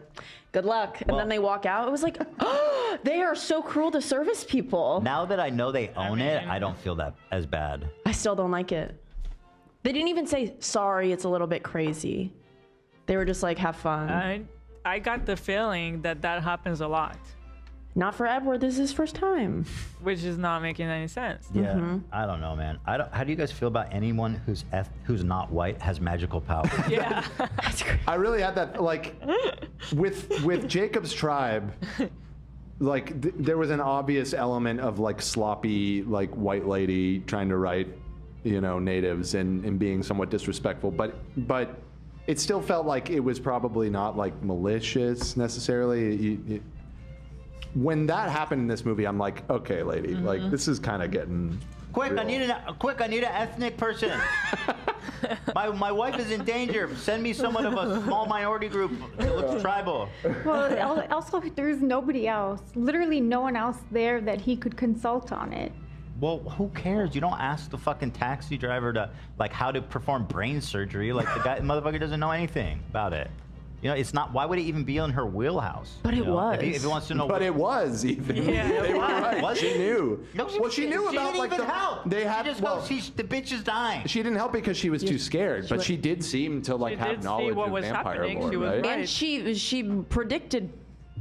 good luck. And then they walk out. It was like, oh, they are so cruel to service people. Now that I know they own it, I don't feel that as bad. I still don't like it. They didn't even say, sorry, it's a little bit crazy. They were just like, have fun. I got the feeling that happens a lot, Not for Edward. This is his first time. which is not making any sense. Yeah, I don't know, man. How do you guys feel about anyone who's not white has magical power? Yeah. I really had that, like, with Jacob's tribe, like, there was an obvious element of, like, sloppy, like, white lady trying to write, natives and being somewhat disrespectful. But it still felt like it was probably not, like, malicious, necessarily. When that happened in this movie, I'm like, okay, lady, like, this is kind of getting... Quick, real. I need an ethnic person. my wife is in danger. Send me someone of a small minority group that looks tribal. Well, also there's nobody else, literally no one else there that he could consult on it. Well, who cares? You don't ask the fucking taxi driver to, like, how to perform brain surgery. Like, the motherfucker doesn't know anything about it. It's not. Why would it even be in her wheelhouse? But it was. If he wants to know. But it was even. Yeah, they were right. Was She it? knew. No, she knew she about didn't like even the. help. They had. She just well, goes, the bitch is dying. she didn't help because she was too scared. But she did seem to like She have did see knowledge what of was vampire happening. lore, She was right? right. And she predicted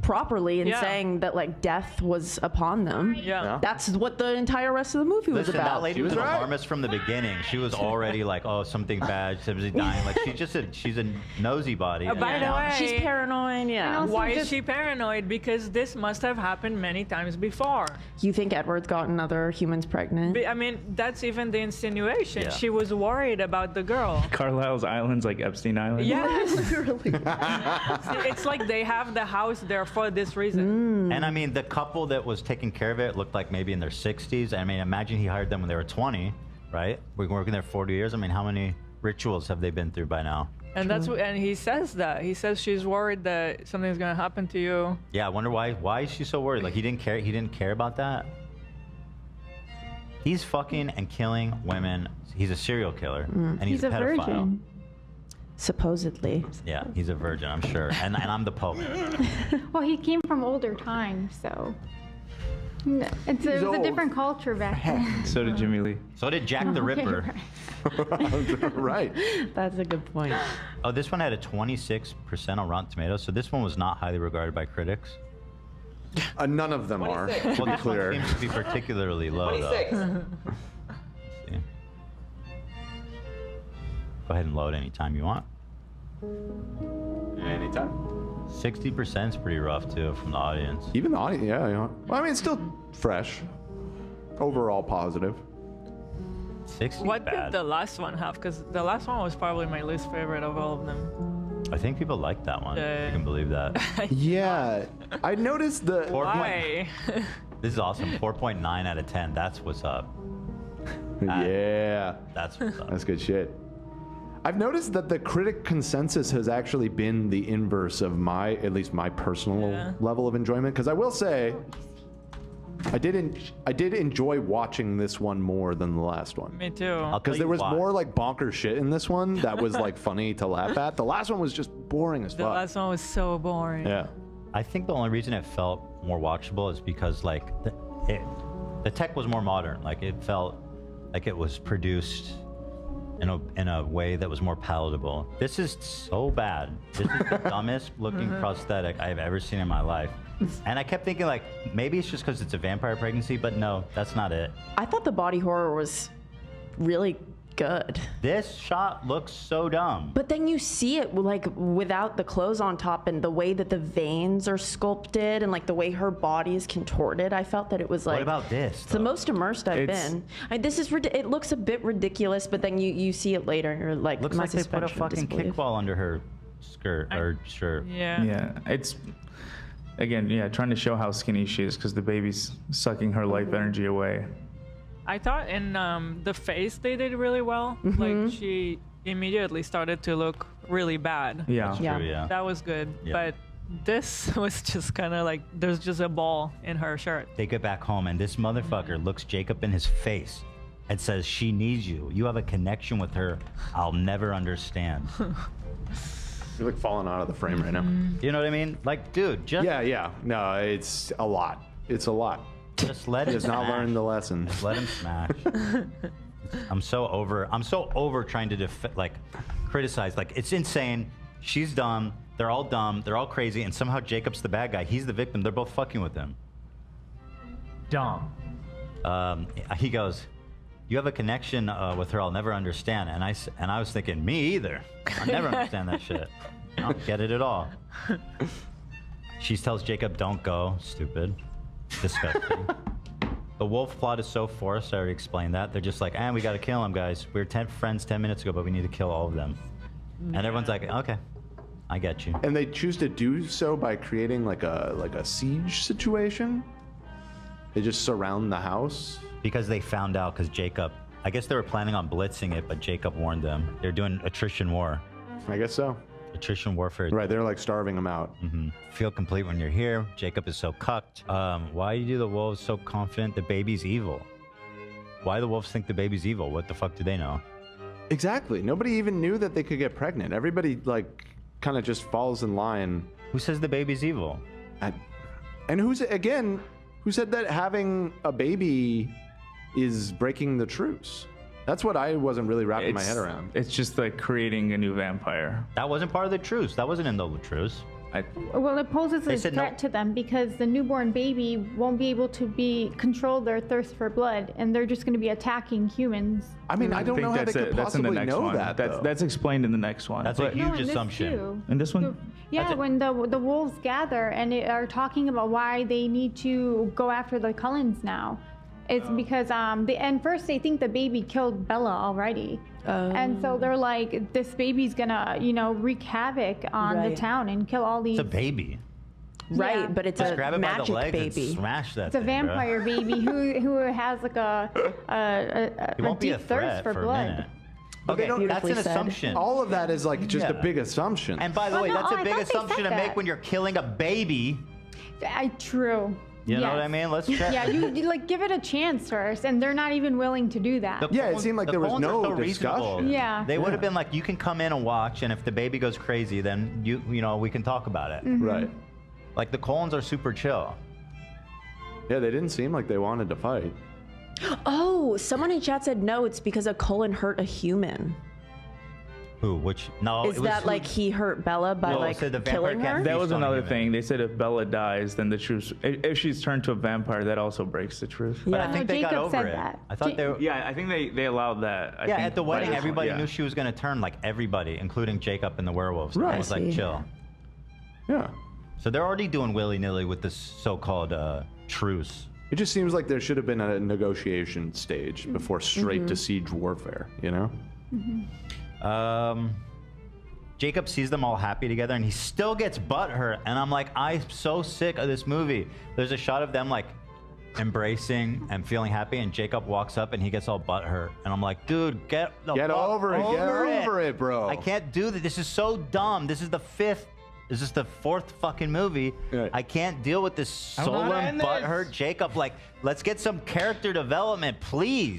properly in Yeah. saying that like death was upon them. Yeah. That's what the entire rest of the movie was Listen, about. that lady was alarmist from the beginning. She was already like, oh, something bad, somebody's dying. Like she's a nosy body. By the way, She's paranoid, yeah. Why is she paranoid? Because this must have happened many times before. You think Edward's gotten other humans pregnant? I mean, that's even the insinuation. Yeah. She was worried about the girl. Carlisle's Island's like Epstein Island. Yes. It's like they have the house there for this reason. And I mean, the couple that was taking care of it looked like maybe in their 60s. I mean, imagine he hired them when they were 20, right? We've been working there 40 years. I mean, how many rituals have they been through by now? And that's what, and he says that. He says she's worried that something's gonna happen to you. Yeah, I wonder why. Why is she so worried? Like he didn't care. He didn't care about that. He's fucking and killing women. He's a serial killer, and he's a pedophile. virgin. Supposedly. Yeah, he's a virgin, I'm sure. And I'm the Pope. Well, he came from older times, so it was a different culture back then. So did Jimmy Lee. So did Jack the Ripper. Right. That's a good point. Oh, this one had a 26% on Rotten Tomatoes, so this one was not highly regarded by critics. None of them are. Well, To be this clear. one seems to be particularly low, though. 26. See. Go ahead and load anytime you want. Anytime. 60% is pretty rough, too, from the audience. Even the audience, yeah. Well, I mean, it's still fresh. Overall positive. 60 What bad. did the last one have? Because the last one was probably my least favorite of all of them. I think people like that one. You can believe that. Yeah. I noticed the... Why? This is awesome. 4.9 out of 10. That's what's up. Yeah. That's what's up. That's good shit. I've noticed that the critic consensus has actually been the inverse of at least my personal level of enjoyment. Because I will say, I did enjoy watching this one more than the last one. Me too. Because there was more like bonker shit in this one that was like funny to laugh at. The last one was just boring as The fuck. last one was so boring. Yeah. I think the only reason it felt more watchable is because like the tech was more modern. Like it felt like it was produced in a way that was more palatable. This is so bad. This is the dumbest looking prosthetic I've ever seen in my life. And I kept thinking like, maybe it's just because it's a vampire pregnancy, but no, that's not it. I thought the body horror was really good. This shot looks so dumb. But then you see it like without the clothes on top and the way that the veins are sculpted and like the way her body is contorted. I felt that it was like. What about this? It's the most immersed I've been. It looks a bit ridiculous, but then you see it later and you're like, Looks my like they put a suspension of fucking disbelief. kickball under her skirt or shirt. Yeah. Yeah, it's again, trying to show how skinny she is because the baby's sucking her life energy away. I thought in the face they did really well. Like she immediately started to look really bad. Yeah. That's true, yeah. That was good. Yeah. But this was just kind of like there's just a ball in her shirt. They get back home and this motherfucker looks Jacob in his face and says, she needs you. You have a connection with her I'll never understand. You're like falling out of the frame right now. You know what I mean? Like, dude, just... Yeah. No, it's a lot. It's a lot. Just let him He has not learned the lesson. Just let him smash. I'm so over trying to criticize. Like, it's insane. She's dumb. They're all crazy. And somehow Jacob's the bad guy. He's the victim. They're both fucking with him. Dumb. He goes, you have a connection with her I'll never understand. And I was thinking, me either. I'll never understand that shit. I don't get it at all. She tells Jacob, don't go. Stupid. Disgusting. The wolf plot is so forced. I already explained that. They're just like, we got to kill him, guys. We were friends 10 minutes ago, but we need to kill all of them. And everyone's like, okay, I get you. And they choose to do so by creating like a siege situation. They just surround the house. Because they found out, because Jacob, I guess they were planning on blitzing it, but Jacob warned them. They're doing attrition war. I guess so. Attrition warfare. Right, they're like starving them out. Feel complete when you're here. Jacob is so cucked. Why do the wolves so confident the baby's evil? Why do the wolves think the baby's evil? What the fuck do they know? Exactly. Nobody even knew that they could get pregnant. Everybody like kind of just falls in line. Who says the baby's evil? And who said that having a baby is breaking the truce? That's what I wasn't really wrapping my head around. It's just like creating a new vampire. That wasn't part of the truce. That wasn't in the truce. Well, it poses They a said threat no. to them because the newborn baby won't be able to control their thirst for blood, and they're just going to be attacking humans. I mean, I don't know how they could That's in the possibly next know one. that. though. That's explained in the next one. That's But- a huge No, in this assumption. too. in this one? Yeah, when the wolves gather and they are talking about why they need to go after the Cullens now. It's because and first they think the baby killed Bella already. And so they're like, this baby's gonna, wreak havoc on the Right. town and kill all these. It's a baby. Right, Yeah. but it's Just a grab it by the magic legs baby. and smash that It's a thing, bro. vampire baby who has like a He won't be deep a thirst threat for for a blood. minute. But they Okay, don't- that's an Beautifully said. assumption. All of that is like just a Yeah. big assumption. And by the Well, way, no, that's a I big thought they assumption said to make that. when you're killing a baby. True. You know Yes. what I mean? Let's check. Yeah, you like give it a chance first, and they're not even willing to do that. Yeah, it seemed like there was Coens are no so discussion. reasonable. Yeah. They would have been like, you can come in and watch, and if the baby goes crazy, then you know we can talk about it. Mm-hmm. Right. Like the Coens are super chill. Yeah, they didn't seem like they wanted to fight. Oh, someone in chat said no, it's because a Cullen hurt a human. Who? Which? No. Is it was that like he hurt Bella by No, like so the vampire killing can't her? be- That was Feast on a another human. thing. They said if Bella dies, then the truth. If she's turned to a vampire, that also breaks the truth. But I Yeah. think No, they got Jacob over said it. that. I thought they were. Yeah, I think they allowed that. I Yeah, think at the by wedding, this one, everybody yeah. knew she was going to turn like everybody, including Jacob and the werewolves. Right. It was like I see. chill. Yeah. So they're already doing willy-nilly with this so-called truce. It just seems like there should have been a negotiation stage before straight to siege warfare, you know? Jacob sees them all happy together, and he still gets butthurt. And I'm like, I'm so sick of this movie. There's a shot of them like embracing and feeling happy, and Jacob walks up and he gets all butthurt. And I'm like, dude, get fuck over it. Get over it, bro. I can't do this. This is so dumb. This is the fourth fucking movie. Right. I can't deal with this sullen, butthurt Jacob. Like, let's get some character development, please.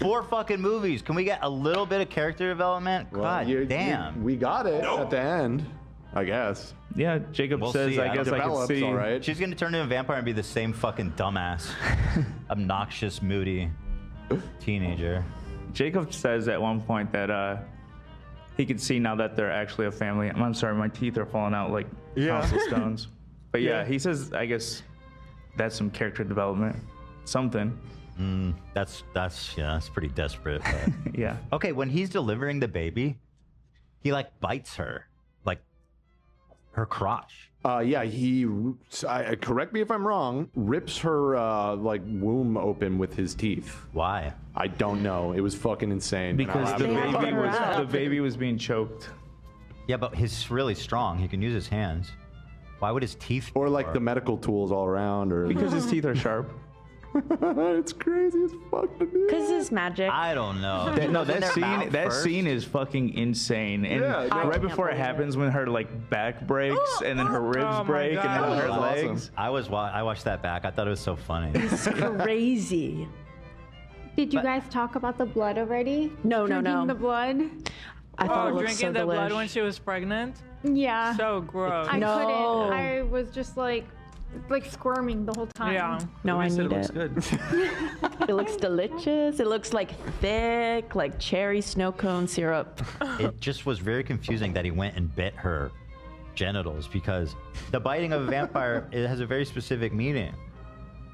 4 fucking movies. Can we get a little bit of character development? Well, God damn. we got it at the end, I guess. Yeah, Jacob We'll says, see. I guess I can Develops, see. all right. She's gonna turn into a vampire and be the same fucking dumbass, obnoxious, moody teenager. Jacob says at one point that he could see now that they're actually a family. I'm sorry, my teeth are falling out like tonsil stones. But yeah, he says, I guess that's some character development. Something. That's pretty desperate. But. Yeah. Okay, when he's delivering the baby, he like bites her, like her crotch. Yeah, he, correct me if I'm wrong, rips her like womb open with his teeth. Why? I don't know. It was fucking insane. Because the They have baby her was up. the baby was being choked. Yeah, but he's really strong. He can use his hands. Why would his teeth? Or like the medical tools all around, or Because his teeth are sharp. it's crazy as fuck to do. Because it's magic. I don't know. No, Wasn't their mouth that first? scene is fucking insane. And Yeah, no. right I before it can't happens, when her like back breaks and then her ribs my break and God. then her That was legs. awesome. I watched that back. I thought it was so funny. It's crazy. Did you guys talk about the blood already? No, no, Drinking no. the blood? I thought it looked Drinking so the blood delish. when she was pregnant. Yeah. So gross. I No. couldn't. I was just like squirming the whole time. Yeah. No, I need looks it. good. It looks delicious. It looks like thick, like cherry snow cone syrup. It just was very confusing that he went and bit her genitals, because the biting of a vampire, it has a very specific meaning.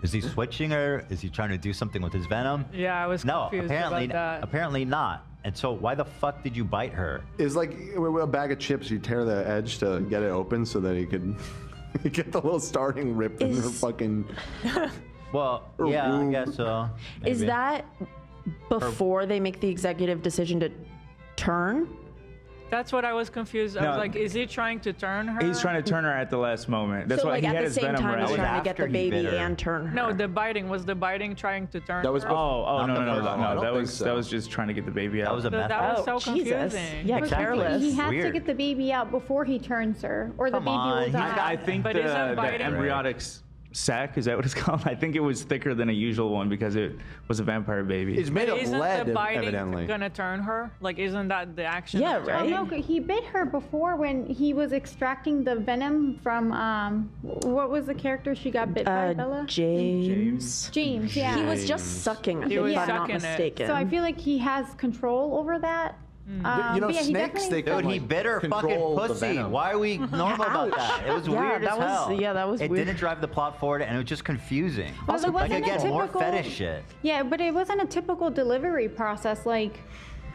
Is he switching her? Is he trying to do something with his venom? Yeah, I was No, confused apparently, about that. apparently not. And so why the fuck did you bite her? It's like a bag of chips. You tear the edge to get it open so that he could get the little starting ripped in her fucking. Well, yeah, I guess so. Is Maybe. that before they make the executive decision to turn? That's what I was confused. I No. was like, is he trying to turn her? He's trying to turn her at the last moment. That's so why like he at had the his same venom time he's ready. trying to get after the he bit baby her. and turn her. No, the biting. Was the biting trying to turn That was her? Oh, Not no, the no, first no, one. no. I don't That think was so. that was just trying to get the baby out. That was a meth. That was so Oh, Jesus. confusing. Yeah, Exactly. careless. He has to Weird. get the baby out before he turns her, or the Come baby on, will he's die. I think But the isn't biting- embryonic sac, is that what it's called? I think it was thicker than a usual one because it was a vampire baby. It's made of Isn't lead, the biting evidently. gonna turn her? Like, isn't that the action? Yeah, of turning? right? No, he bit her before when he was extracting the venom from what was the character she got bit by, Bella? James. James, yeah. He was just sucking, He if was I'm not sucking it. mistaken. So I feel like he has control over that. You know, but yeah, he snakes, definitely they can, Dude, he like, bit her fucking control the pussy. venom. Why are we normal about that? It was weird as hell. that was It weird. didn't drive the plot forward, and it was just confusing. Well, it Like wasn't a again, more typical- fetish shit. Yeah, but it wasn't a typical delivery process. Like,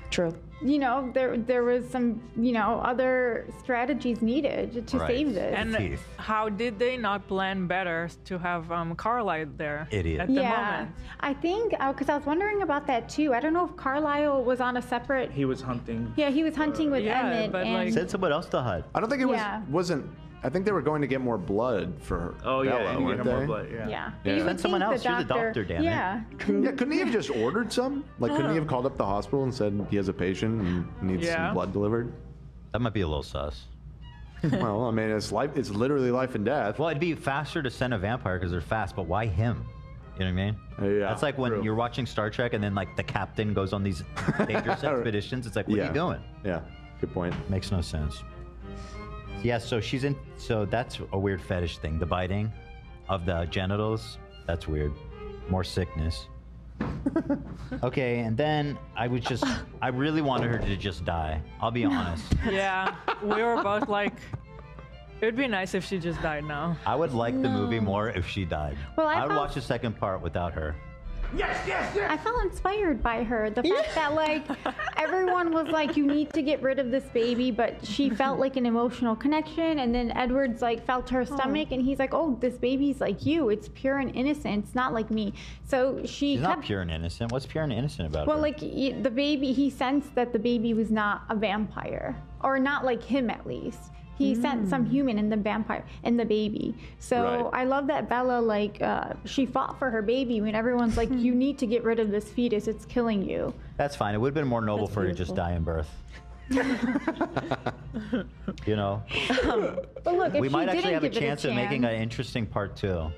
True. you know, there was some, you know, other strategies needed to Right. save this. And Teeth. how did they not plan better to have Carlisle there Idiot. at the yeah, moment? I think because I was wondering about that too. I don't know if Carlisle was on a separate. He was hunting. Yeah, he was hunting with yeah, Emmett. but, and, like- Send someone else to hunt. I don't think it Yeah. wasn't. I think they were going to get more blood for her. Oh yeah, Bella, you get weren't her more they? blood. Yeah. yeah. Yeah. You would Send someone think else. You're the doctor, damn it. Yeah. Yeah, couldn't he have just ordered some? Like, couldn't he have called up the hospital and said he has a patient and needs Yeah. some blood delivered? That might be a little sus. Well, I mean, it's literally life and death. Well, it'd be faster to send a vampire because they're fast, but why him? You know what I mean? Yeah, That's like when true. you're watching Star Trek and then like the captain goes on these dangerous expeditions. It's like, what are you doing? Yeah, good point. Makes no sense. Yeah, so she's in. So that's a weird fetish thing. The biting of the genitals. That's weird. More sickness. Okay, and then I really wanted her to just die. I'll be honest. Yeah, we were both like, it would be nice if she just died now. I would like the movie more if she died. Well, I I would felt- watch the second part without her. Yes, yes, yes. I felt inspired by her. The fact that like everyone was like, you need to get rid of this baby, but she felt like an emotional connection. And then Edward's like felt her stomach, and he's like, oh, this baby's like you. It's pure and innocent. It's not like me. So she She's kept. not pure and innocent. What's pure and innocent about Well, her? like the baby, he sensed that the baby was not a vampire, or not like him at least. He sent some human in the vampire, in the baby. So Right. I love that Bella, like, she fought for her baby when everyone's like, you need to get rid of this fetus, it's killing you. That's fine. It would have been more noble That's for her to just die in birth. You know? But look, if We she might actually didn't have a give it chance of making an interesting part 2.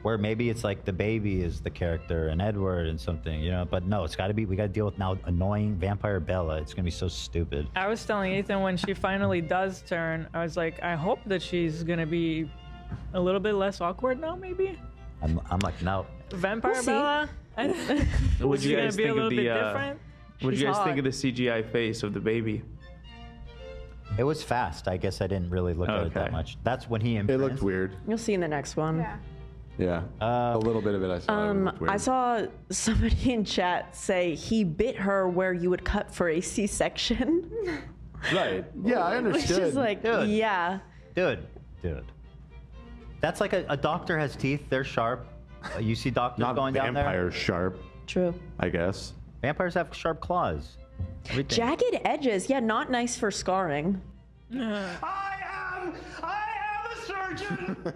Where maybe it's like the baby is the character and Edward and something, you know? But no, it's got to be, we got to deal with now annoying vampire Bella. It's going to be so stupid. I was telling Ethan when she finally does turn, I was like, I hope that she's gonna be a little bit less awkward now, maybe. I'm like, no. Vampire see. Bella. What Is do she you gonna guys be a think little of bit the? different? What do She's you guys hot. think of the CGI face of the baby? It was fast. I guess I didn't really look at it that Okay. much. That's when he It imprints. looked weird. You'll see in the next one. Yeah, a little bit of it I saw. It looked weird. I saw somebody in chat say he bit her where you would cut for a C-section. Right. Yeah, I Which understood. is like, Dude. yeah. Dude. That's like a doctor has teeth. They're sharp. You see doctors Not going down there. vampire sharp, True. I guess. Vampires have sharp claws. Everything. Jagged edges. Yeah, not nice for scarring. I am a surgeon.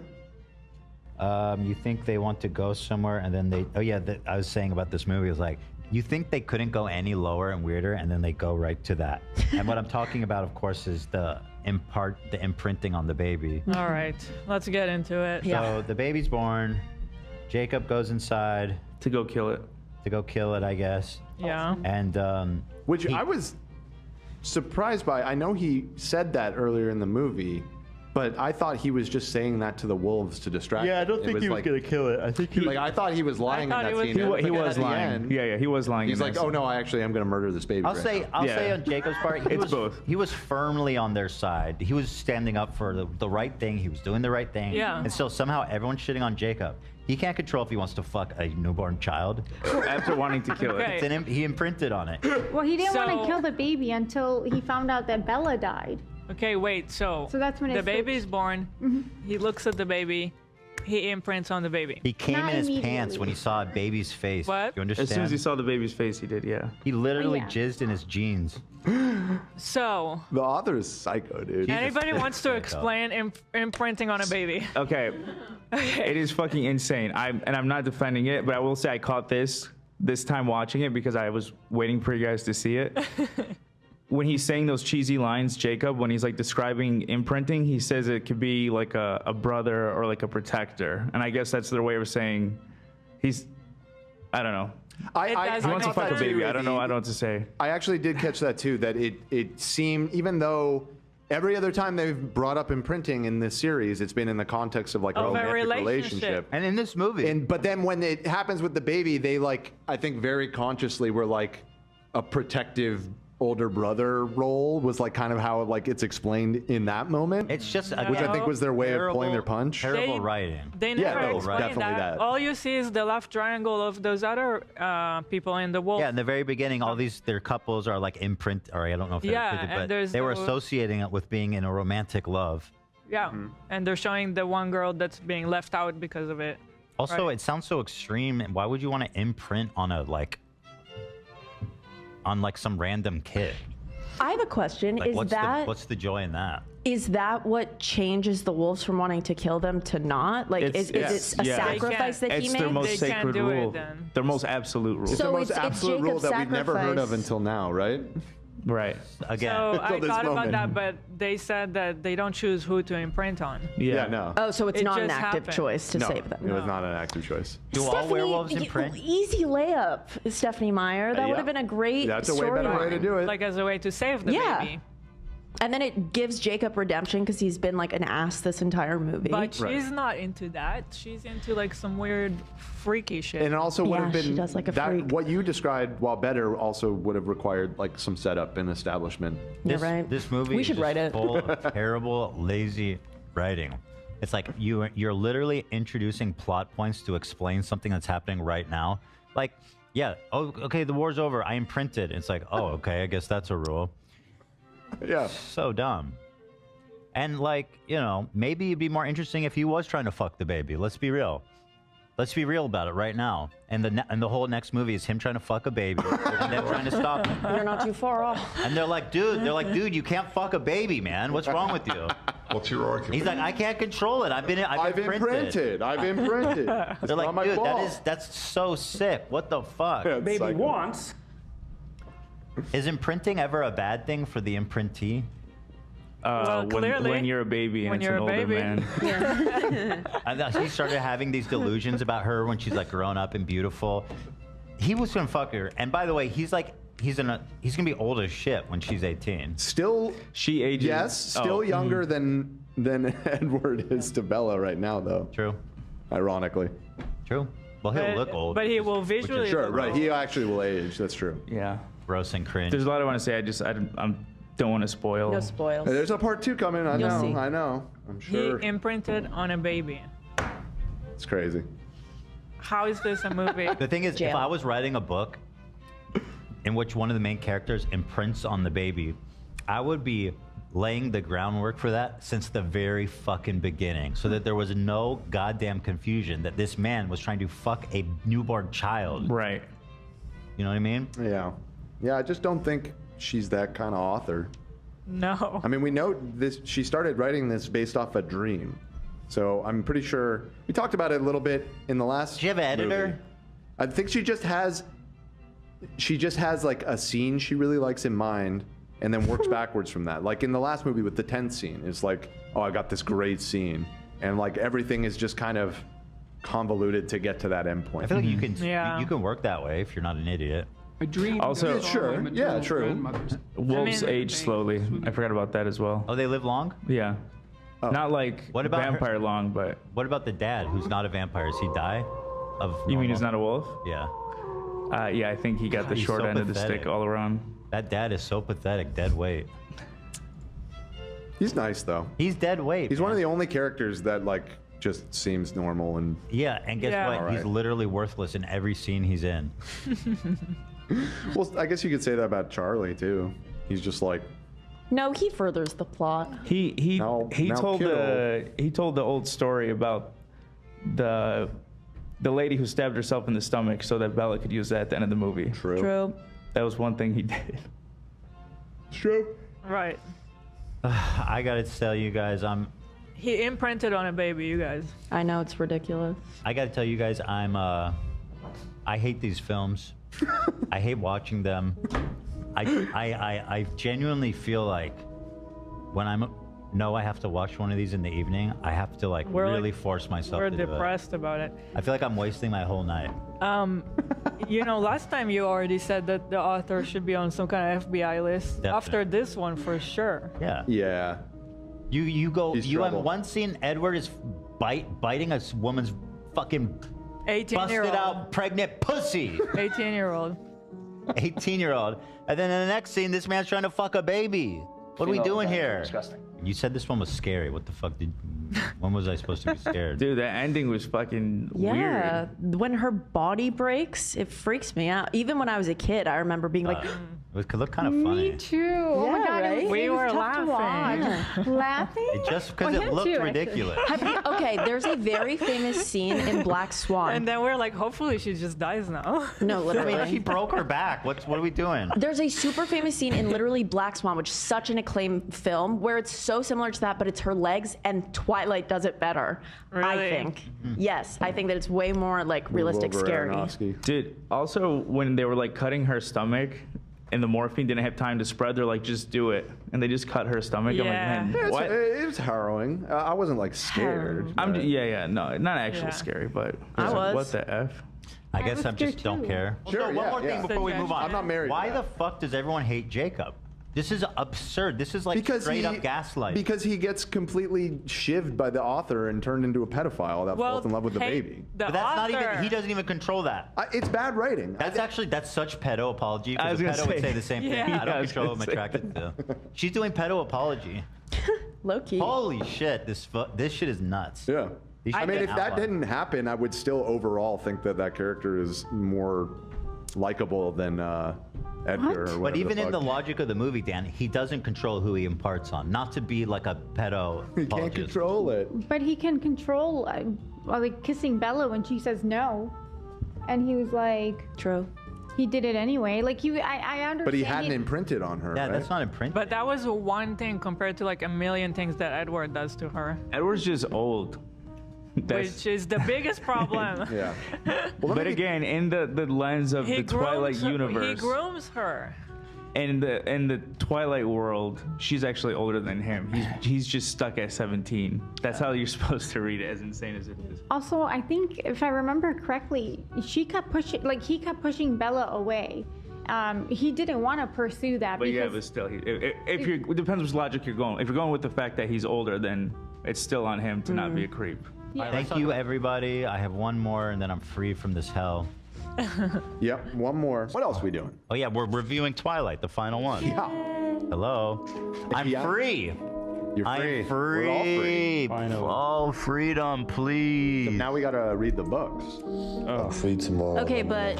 You think they want to go somewhere and then they... Oh, yeah, I was saying about this movie is like, you think they couldn't go any lower and weirder and then they go right to that. And what I'm talking about, of course, is the imprinting on the baby. All right, let's get into it. So the baby's born. Jacob goes inside To go kill it. to go kill it, I guess. Yeah. And Which I was surprised by. I know he said that earlier in the movie, but I thought he was just saying that to the wolves to distract. yeah, I don't them. think It he was like, gonna kill it. I think he Like I thought he was lying in thought that he was- scene. He but He then was at the lying. end, Yeah, he was lying. He's in like, that oh no, I actually am gonna murder this baby. I'll right say now." I'll Yeah. say on Jacob's part, It's both. He was firmly on their side. He was standing up for the right thing. He was doing the right thing. Yeah. And still somehow everyone's shitting on Jacob. He can't control if he wants to fuck a newborn child. After wanting to kill Okay. it. He imprinted on it. Well, he didn't want So- to kill the baby until he found out that Bella died. Okay, wait. So that's when it the baby's switched. born. He looks at the baby. He imprints on the baby. He came Not in his immediately. pants when he saw a baby's face. What? You understand? As soon as he saw the baby's face, he did, yeah. He literally Oh, yeah. jizzed in his jeans. So The author is psycho, dude. anybody wants to Jacob. explain imprinting on a baby? Okay. It is fucking insane. I'm not defending it, but I will say I caught this time watching it because I was waiting for you guys to see it. When he's saying those cheesy lines, Jacob, when he's like describing imprinting, he says it could be like a brother or like a protector. And I guess that's their way of saying I don't know. It does- He wants to I fuck a thought baby. too, I don't know what to say. I actually did catch that too. That it seemed, even though every other time they've brought up imprinting in this series, it's been in the context of like a Of a romantic relationship. And in this movie, But then when it happens with the baby, they like, I think very consciously were like a protective older brother role was like kind of how like it's explained in that moment. It's just which I think was their way of pulling their punch. Terrible writing. They never explain definitely that. All you see is the left triangle of those other people in the wolf. Yeah, in the very beginning, all their couples are like imprint, or I don't know if they're imprinted, and but there's they were no- associating it with being in a romantic love. Yeah, and they're showing the one girl that's being left out because of it. Also, Right. it sounds so extreme. Why would you want to imprint on some random kid? I have a question. Like, Is what's the joy in that? is that what changes the wolves from wanting to kill them to not? Like, is it a sacrifice that he It's made? their most They can't sacred do it rule. then. Their most absolute rule. It's So the most it's absolute rule Jacob's that we've never heard of sacrifice. until now, right? Right. Again. So I this thought about moment. that, but they said that they don't choose who to imprint on. Yeah. no. Oh, so it's It not an just active happened. choice to No, save them. it was not an active choice. Do all werewolves imprint? Easy layup, Stephanie Meyer. That Yeah. would have been a great That's a way better way to storyline. do it. Like as a way to save the Yeah. baby. And then it gives Jacob redemption because he's been like an ass this entire movie. But she's not into that. She's into like some weird freaky shit. And it also would have Yeah, been she does like a that freak. what you described, while better, also would have required like some setup and establishment. You're right. This movie We is should just write it. full of terrible, lazy writing. It's like you're literally introducing plot points to explain something that's happening right now. Like, yeah, oh, okay, the war's over. I imprinted. It's like, oh, okay, I guess that's a rule. Yeah. So dumb. And like, maybe it'd be more interesting if he was trying to fuck the baby. Let's be real. Let's be real about it right now. And the whole next movie is him trying to fuck a baby and them trying to stop him. You're not too far off. And they're like, dude, you can't fuck a baby, man. What's wrong with you? What's your argument? He's like, I can't control it. I've imprinted. I've imprinted. It's They're not like, my dude, fault. that's so sick. What the fuck? Yeah, it's Baby psycho. wants. Is imprinting ever a bad thing for the imprintee? Clearly, when you're a baby and when it's you're an a older baby. man. And he started having these delusions about her when she's like grown up and beautiful. He was gonna fuck her. And by the way, he's gonna be old as shit when she's 18. Still, She ages. yes, still younger than Edward is to Bella right now, though. True. Ironically. True. Well, he'll look old. But he will visually. Sure, look right. old. He actually will age. That's true. Yeah. Gross and cringe. There's a lot I want to say. I don't want to spoil. No spoils. Hey, there's a part 2 coming. I You'll know. see. I know. I'm sure. He imprinted on a baby. It's crazy. How is this a movie? The thing is, if Jail. I was writing a book in which one of the main characters imprints on the baby, I would be laying the groundwork for that since the very fucking beginning, so that there was no goddamn confusion that this man was trying to fuck a newborn child. Right. You know what I mean? Yeah. Yeah, I just don't think she's that kind of author. No. I mean, we know this. She started writing this based off a dream. So I'm pretty sure we talked about it a little bit in the last. Does she have an editor? movie. I think she just has like a scene she really likes in mind and then works backwards from that. Like in the last movie with the tent scene, it's like, oh, I got this great scene. And like everything is just kind of convoluted to get to that end point. I feel like you can Yeah. you can work that way if you're not an idiot. I dreamed Also- of Sure, my yeah, maternal true. grandmother's Wolves I mean- age slowly. I forgot about that as well. Oh, they live long? Yeah. Not like What about her- vampire long, but What about the dad who's not a vampire? Does he die? you mean he's not a wolf? Yeah. Yeah, I think he got the He's short so end of the pathetic. stick all around. That dad is so pathetic, dead weight. He's nice though. He's dead weight. He's one of the only characters that like just seems normal and Yeah, and guess Yeah. what? All He's right. literally worthless in every scene he's in. well, I guess you could say that about Charlie too. He's just like No, he furthers the plot. He Now told kiddo. he told the old story about the lady who stabbed herself in the stomach so that Bella could use that at the end of the movie. True. That was one thing he did. True. Right. I gotta tell you guys, He imprinted on a baby, you guys. I know it's ridiculous. I gotta tell you guys, I hate these films. I hate watching them. I genuinely feel like when I have to watch one of these in the evening, I have to like We're, really like, force myself We're to do it. depressed about it. I feel like I'm wasting my whole night. Last time you already said that the author should be on some kind of FBI list. Definitely. After this one, for sure. Yeah. Yeah. You go. He's You have trouble. one scene. Edward is biting a woman's fucking 18-year-old. busted out pregnant pussy. 18-year-old. 18-year-old. And then in the next scene, this man's trying to fuck a baby. What are we doing here? Disgusting. You said this one was scary. What the fuck when was I supposed to be scared? Dude, that ending was fucking Yeah, weird. when her body breaks, it freaks me out. Even when I was a kid, I remember being like, It could look kind of funny. Me too. Oh my God, right? we were laughing. Laughing? Just because it looked ridiculous. okay, there's a very famous scene in Black Swan. And then we're like, hopefully she just dies now. No, literally. I mean, he broke her back. What are we doing? There's a super famous scene in literally Black Swan, which is such an acclaimed film, where it's so similar to that, but it's her legs, and Twilight does it better. I Really? think. Yes, I think that it's way more like realistic, scary. Dude, also when they were like cutting her stomach and the morphine didn't have time to spread, they're like, just do it. And they just cut her stomach. Yeah. I'm like, man, what? It was harrowing. I wasn't like scared. but- No, not actually scary, but I was. what the F? I guess I just don't care. Sure, Also, one more thing before we move on. I'm not married. Why to the that. fuck does everyone hate Jacob? This is absurd. This is like straight up gaslighting. Because he gets completely shivved by the author and turned into a pedophile that falls in love with the baby. But that's not even. He doesn't even control that. It's bad writing. That's such pedo apology. Because a pedo would say the same thing. Yeah. I don't control what I'm attracted to. She's doing pedo apology. Low key. Holy shit! This shit is nuts. Yeah. He should I mean, get if that outlawed. didn't happen, I would still overall think that character is more likable than Edgar. Or But whatever even in the fuck. logic of the movie, Dan, he doesn't control who he imparts on. Not to be like a pedo. He can't control it. But he can control, like kissing Bella when she says no, and he was like, true. He did it anyway. Like I understand. But he hadn't imprinted on her. Yeah, right? that's not imprinted. But that was one thing compared to like a million things that Edward does to her, Edward's just old. which is the biggest problem. Yeah. But again, in the lens of the Twilight grooms her- universe, He grooms her. in the Twilight world, she's actually older than him. He's just stuck at 17. That's how you're supposed to read it, as insane as it is. Also, I think if I remember correctly, he kept pushing Bella away. He didn't want to pursue that. But because yeah, but still, if you're, it depends which logic you're going. If you're going with the fact that he's older, then it's still on him to not be a creep. Yeah. Thank you, everybody. I have one more, and then I'm free from this hell. Yep, one more. What else are we doing? Oh yeah, we're reviewing Twilight, the final one. Yeah. Hello. I'm Yeah. free. You're free. I'm free. We're all free. Finally. Oh, freedom, please. Now we gotta read the books. Oh. Free tomorrow. Okay, but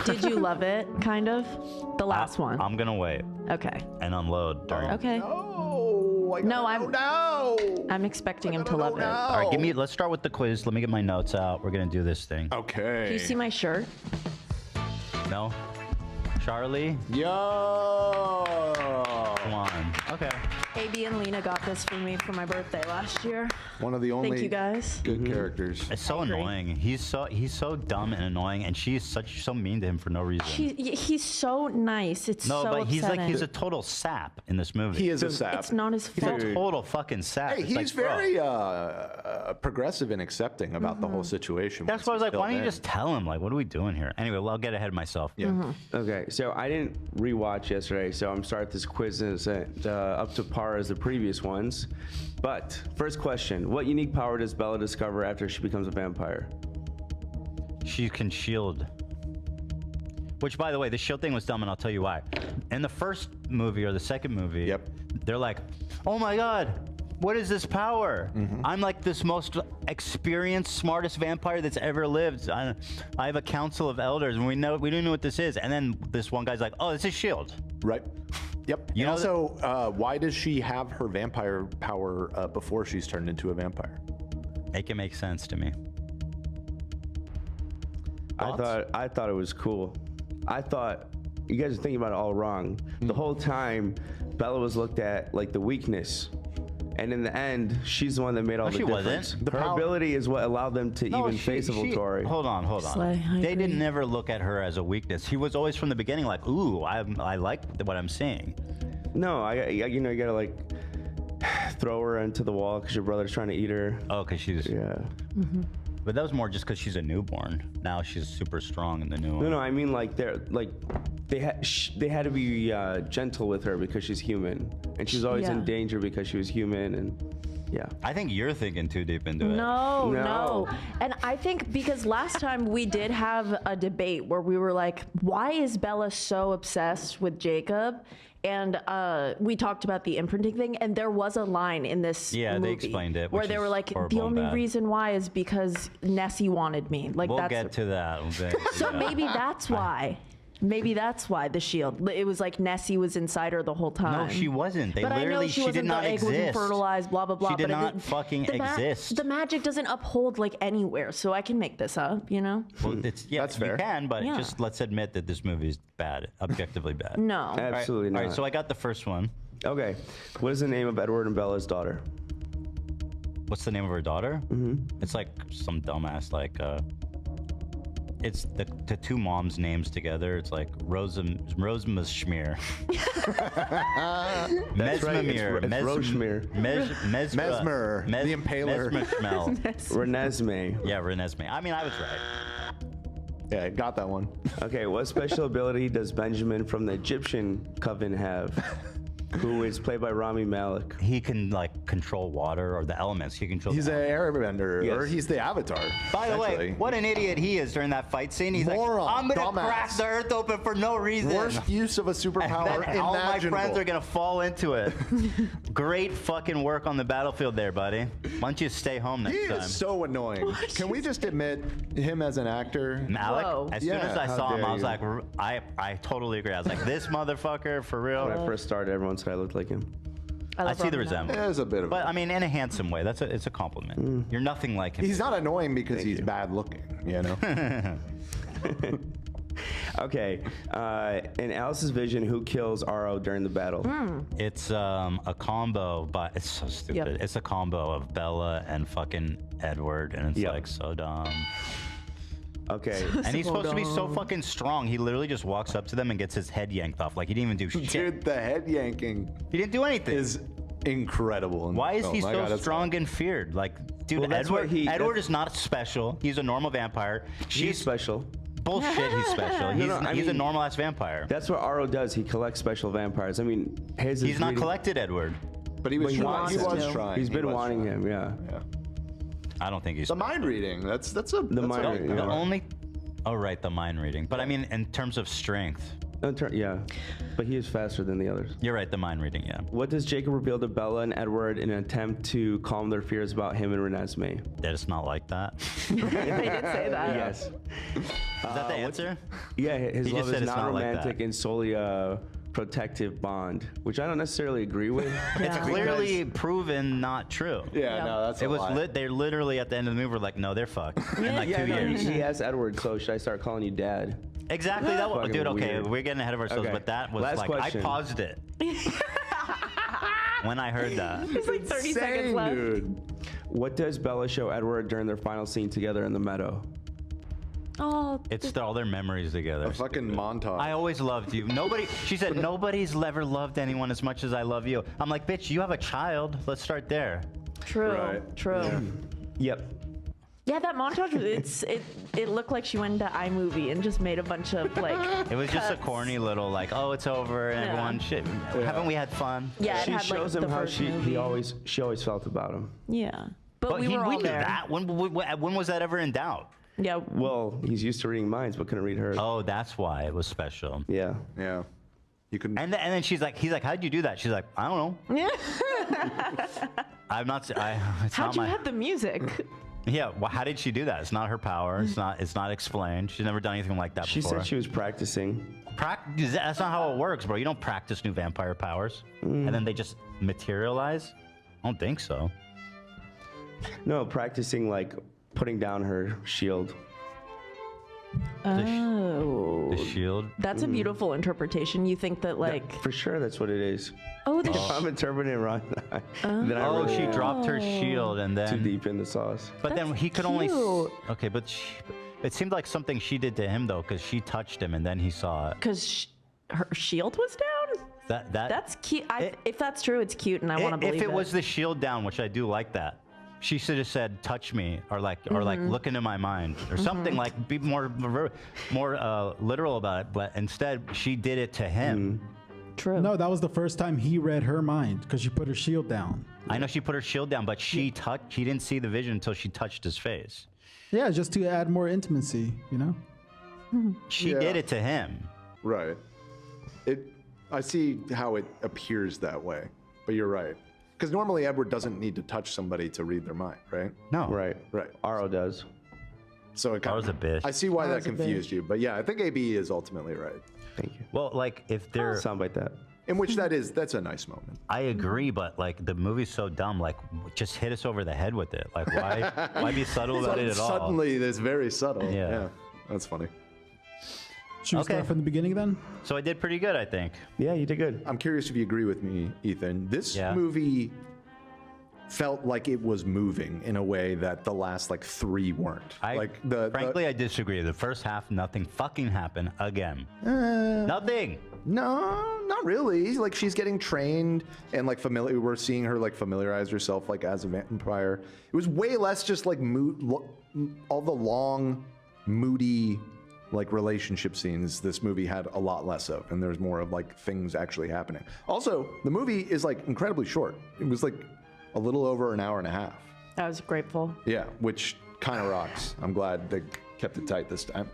did you love it? Kind of. The last one. I'm gonna wait Okay. and unload during. Okay. I'm expecting him to love it. All right, let's start with the quiz. Let me get my notes out. We're gonna do this thing. Okay. Do you see my shirt? No? Charlie? Yo. Come on. Okay. AB and Lena got this for me for my birthday last year. One of the only Thank you guys. good characters. It's so annoying. He's so dumb and annoying, and she's so mean to him for no reason. He's so nice. It's No, so but upsetting. he's a total sap in this movie. He is a sap. It's not his He's fault. a total fucking sap. Hey, It's he's like, bro. very progressive and accepting about the whole situation. That's once why I was he's like, why filled don't you in. just tell him? Like, what are we doing here? Anyway, well, I'll get ahead of myself. Yeah. Okay, so I didn't rewatch yesterday, so I'm starting this quiz up to par as the previous ones. But first question: what unique power does Bella discover after she becomes a vampire? She can shield. Which, by the way, the shield thing was dumb, and I'll tell you why. In the first movie or the second movie, they're like, "Oh my god, what is this power? I'm like this most experienced, smartest vampire that's ever lived. I have a council of elders, and we don't know what this is." And then this one guy's like, "Oh, it's a shield." Right. Yep. You And know also, why does she have her vampire power before she's turned into a vampire? It can make sense to me. I thought it was cool. I thought you guys are thinking about it all wrong. The whole time, Bella was looked at like the weakness. And in the end, she's the one that made all No, the she difference. wasn't. Her ability is what allowed them to even face a Volturi. Hold on. Slay, I They agree. didn't never look at her as a weakness. He was always from the beginning like, ooh, I like what I'm seeing. No, you gotta like throw her into the wall because your brother's trying to eat her. Oh, because she's... Yeah. But that was more just because she's a newborn. Now she's super strong in the new one. No, I mean like they had to be gentle with her because she's human, and she was always Yeah. in danger because she was human. And Yeah. I think you're thinking too deep into it. No. And I think because last time we did have a debate where we were like, why is Bella so obsessed with Jacob? And we talked about the imprinting thing, and there was a line in this movie they explained it, where which they were is like, horrible the and only bad. reason why is because Nessie wanted me. Like We'll that's get to that. so maybe that's why. Maybe that's why the shield. It was like Nessie was inside her the whole time. No, she wasn't. They but I know literally, she did wasn't. not The egg exist. wasn't fertilized. Blah blah blah. She did but not fucking exist. The magic doesn't uphold like anywhere, so I can make this up. You know. Well, that's fair. You can, but Yeah. just let's admit that this movie is bad, objectively bad. No. Absolutely All not. right, so I got the first one. Okay. What is the name of Edward and Bella's daughter? What's the name of her daughter? Mm-hmm. It's like some dumbass, like, it's the two moms' names together. It's like Rosemashmir. Mesmamir. It's Roshmir. Mesmer. The Impaler. Renesmee. Yeah, Renesmee. I mean, I was right. Yeah, got that one. Okay, what special ability does Benjamin from the Egyptian coven have? Who is played by Rami Malek? He can like control water or the elements. He controls. He's an airbender, Yes. or he's the Avatar. By the way, essentially. what an idiot he is during that fight scene. He's Moron, like, I'm gonna dumbass. crack the earth open for no reason. Worst use of a superpower And then all my imaginable. friends are gonna fall into it. Great fucking work on the battlefield there, buddy. Why don't you stay home next He time? is so annoying. Can we just admit him as an actor? Alec, as soon as I how saw him, dare I was you. like, I totally agree. I was like, this motherfucker, for real. When I first started, everyone said I looked like him. I see the resemblance. There's a bit of But I mean, in a handsome way. It's a compliment. You're nothing like him. He's not annoying because he's bad looking, you know? Okay, in Alice's vision, who kills Aro during the battle? It's a combo, but it's so stupid. Yep. It's a combo of Bella and fucking Edward, and it's Yep. like so dumb. Okay. And he's supposed to be so fucking strong. He literally just walks up to them and gets his head yanked off. Like he didn't even do shit. Dude, the head yanking He didn't do anything. is incredible. Why is he Oh my so God, that's- strong and feared? Like, dude, Well, that's what Edward is not special. He's a normal vampire. She's special. Bullshit, he's special. He's, I he's a mean, normal ass vampire. That's what Aro does. He collects special vampires. I mean, his is He's not reading- collected, Edward. But he was But trying. He was trying. He's He been was wanting trying. him, yeah. I don't think he's The mind reading. That's a mind reading, the yeah. only. Oh right, the mind reading. But I mean, in terms of strength, Yeah, but he is faster than the others. you're right. The mind reading, yeah. What does Jacob reveal to Bella and Edward in an attempt to calm their fears about him and Renesmee? That it's not like that. They did say that. Yes. Is that the answer? Yeah, his He love just said is it's not not like romantic that. and solely a protective bond, which I don't necessarily agree with. It's clearly proven not true. Yeah, no, that's It a was lie. they're literally at the end of the movie were like, no, they're fucked in like 2 no, years. he asked Edward, so should I start calling you Dad? Exactly. That was, Fucking dude. Okay, weird. we're getting ahead of ourselves, Okay. but that was Last like question. I paused it when I heard that. It's like 30 seconds Insane, left. dude. What does Bella show Edward during their final scene together in the meadow? Oh, It's all their memories together. A fucking montage. I always loved you. She said, nobody's ever loved anyone as much as I love you. I'm like, bitch, you have a child. Let's start there. true. Right. True. Yep. Yeah, that montage. It looked like she went into iMovie and just made a bunch of like. It was just a cuts. corny little like, oh, it's over, and Yeah. everyone shit. Haven't we had fun? Yeah, it She had, shows like, him the how first she movie. always felt about him. Yeah, but we we were all knew there. that. When was that ever in doubt? Yeah. Well, he's used to reading minds, but couldn't read hers. Oh, that's why it was special. Yeah. Yeah. You can. And then he's like, how'd you do that? She's like, I don't know. I'm not. It's How'd not you my. have the music? Yeah. Well, how did she do that? It's not her power. It's not explained. She's never done anything like that She before. said she was practicing. That's not how it works, bro. You don't practice new vampire powers and then they just materialize. I don't think so. No, practicing like putting down her shield. Oh. The shield. That's a beautiful interpretation. You think that like For sure, that's what it is. oh the If I'm interpreting it wrong, then I Oh, really she dropped her shield and then. too deep in the sauce. But then That's he could only. cute. Okay, but it seemed like something she did to him though, because she touched him and then he saw it. because her shield was down. That's cute. If that's true, it's cute, and I want to believe If it was the shield down, which I do like that, she should have said, "Touch me," or like look into my mind, or something like be more literal about it. But instead, she did it to him. True. No, that was the first time he read her mind because she put her shield down. I know she put her shield down, but he didn't see the vision until she touched his face. Yeah, just to add more intimacy, you know? She did it to him. Right. I see how it appears that way, but you're right. Because normally Edward doesn't need to touch somebody to read their mind, right? No. Right. Aro does. So it Aro's a bitch. I see why that Aro's a confused bitch. you, but yeah, I think AB is ultimately right. Thank you. Well, like if they're Sound like that. In which that's a nice moment. I agree, but like the movie's so dumb. Like, just hit us over the head with it. Like, why be subtle about it at all? Suddenly, it's very subtle. Yeah. That's funny. Should we start from the beginning then? So I did pretty good, I think. Yeah, you did good. I'm curious if you agree with me, Ethan. This movie felt like it was moving in a way that the last like 3 weren't. Frankly, I disagree. The first half, nothing fucking happened again. Nothing. No, not really. Like she's getting trained and like we're seeing her like familiarize herself like as a vampire. It was way less just like all the long, moody like relationship scenes this movie had a lot less of, and there's more of like things actually happening. Also, the movie is like incredibly short. It was like a little over an hour and a half. I was grateful. Yeah, which kind of rocks. I'm glad they kept it tight this time.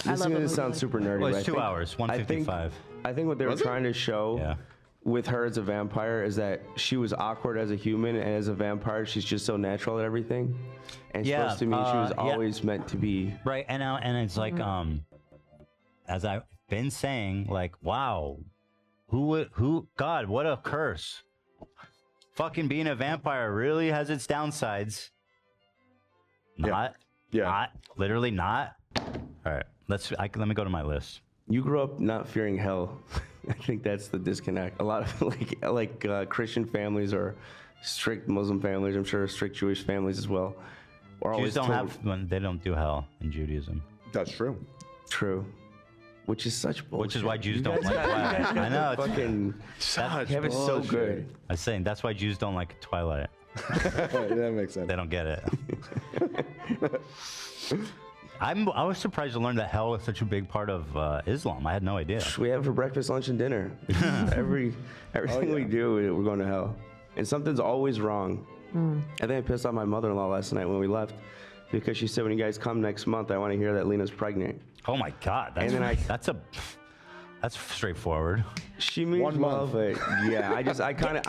This is going to sound super nerdy. Well, but it's 2 hours, 155. I think what they were trying to show with her as a vampire is that she was awkward as a human, and as a vampire, she's just so natural at everything. And supposed to me, she was always meant to be. Right, and it's like, as I've been saying, like, wow, God, what a curse. Fucking being a vampire really has its downsides. Literally not. All right, let me go to my list. You grew up not fearing hell. I think that's the disconnect. A lot of like Christian families or strict Muslim families, I'm sure strict Jewish families as well. Jews they don't do hell in Judaism. That's true. True. Which is such bullshit. Which is why Jews don't like Twilight. I know. Kevin's so good. I was saying that's why Jews don't like Twilight. That makes sense. They don't get it. I was surprised to learn that hell is such a big part of Islam. I had no idea. We have it for breakfast, lunch, and dinner. Everything we do, we're going to hell. And something's always wrong. I think I pissed off my mother-in-law last night when we left because she said, when you guys come next month, I want to hear that Lena's pregnant. Oh my God. That's straightforward. She means 1 month. But yeah, I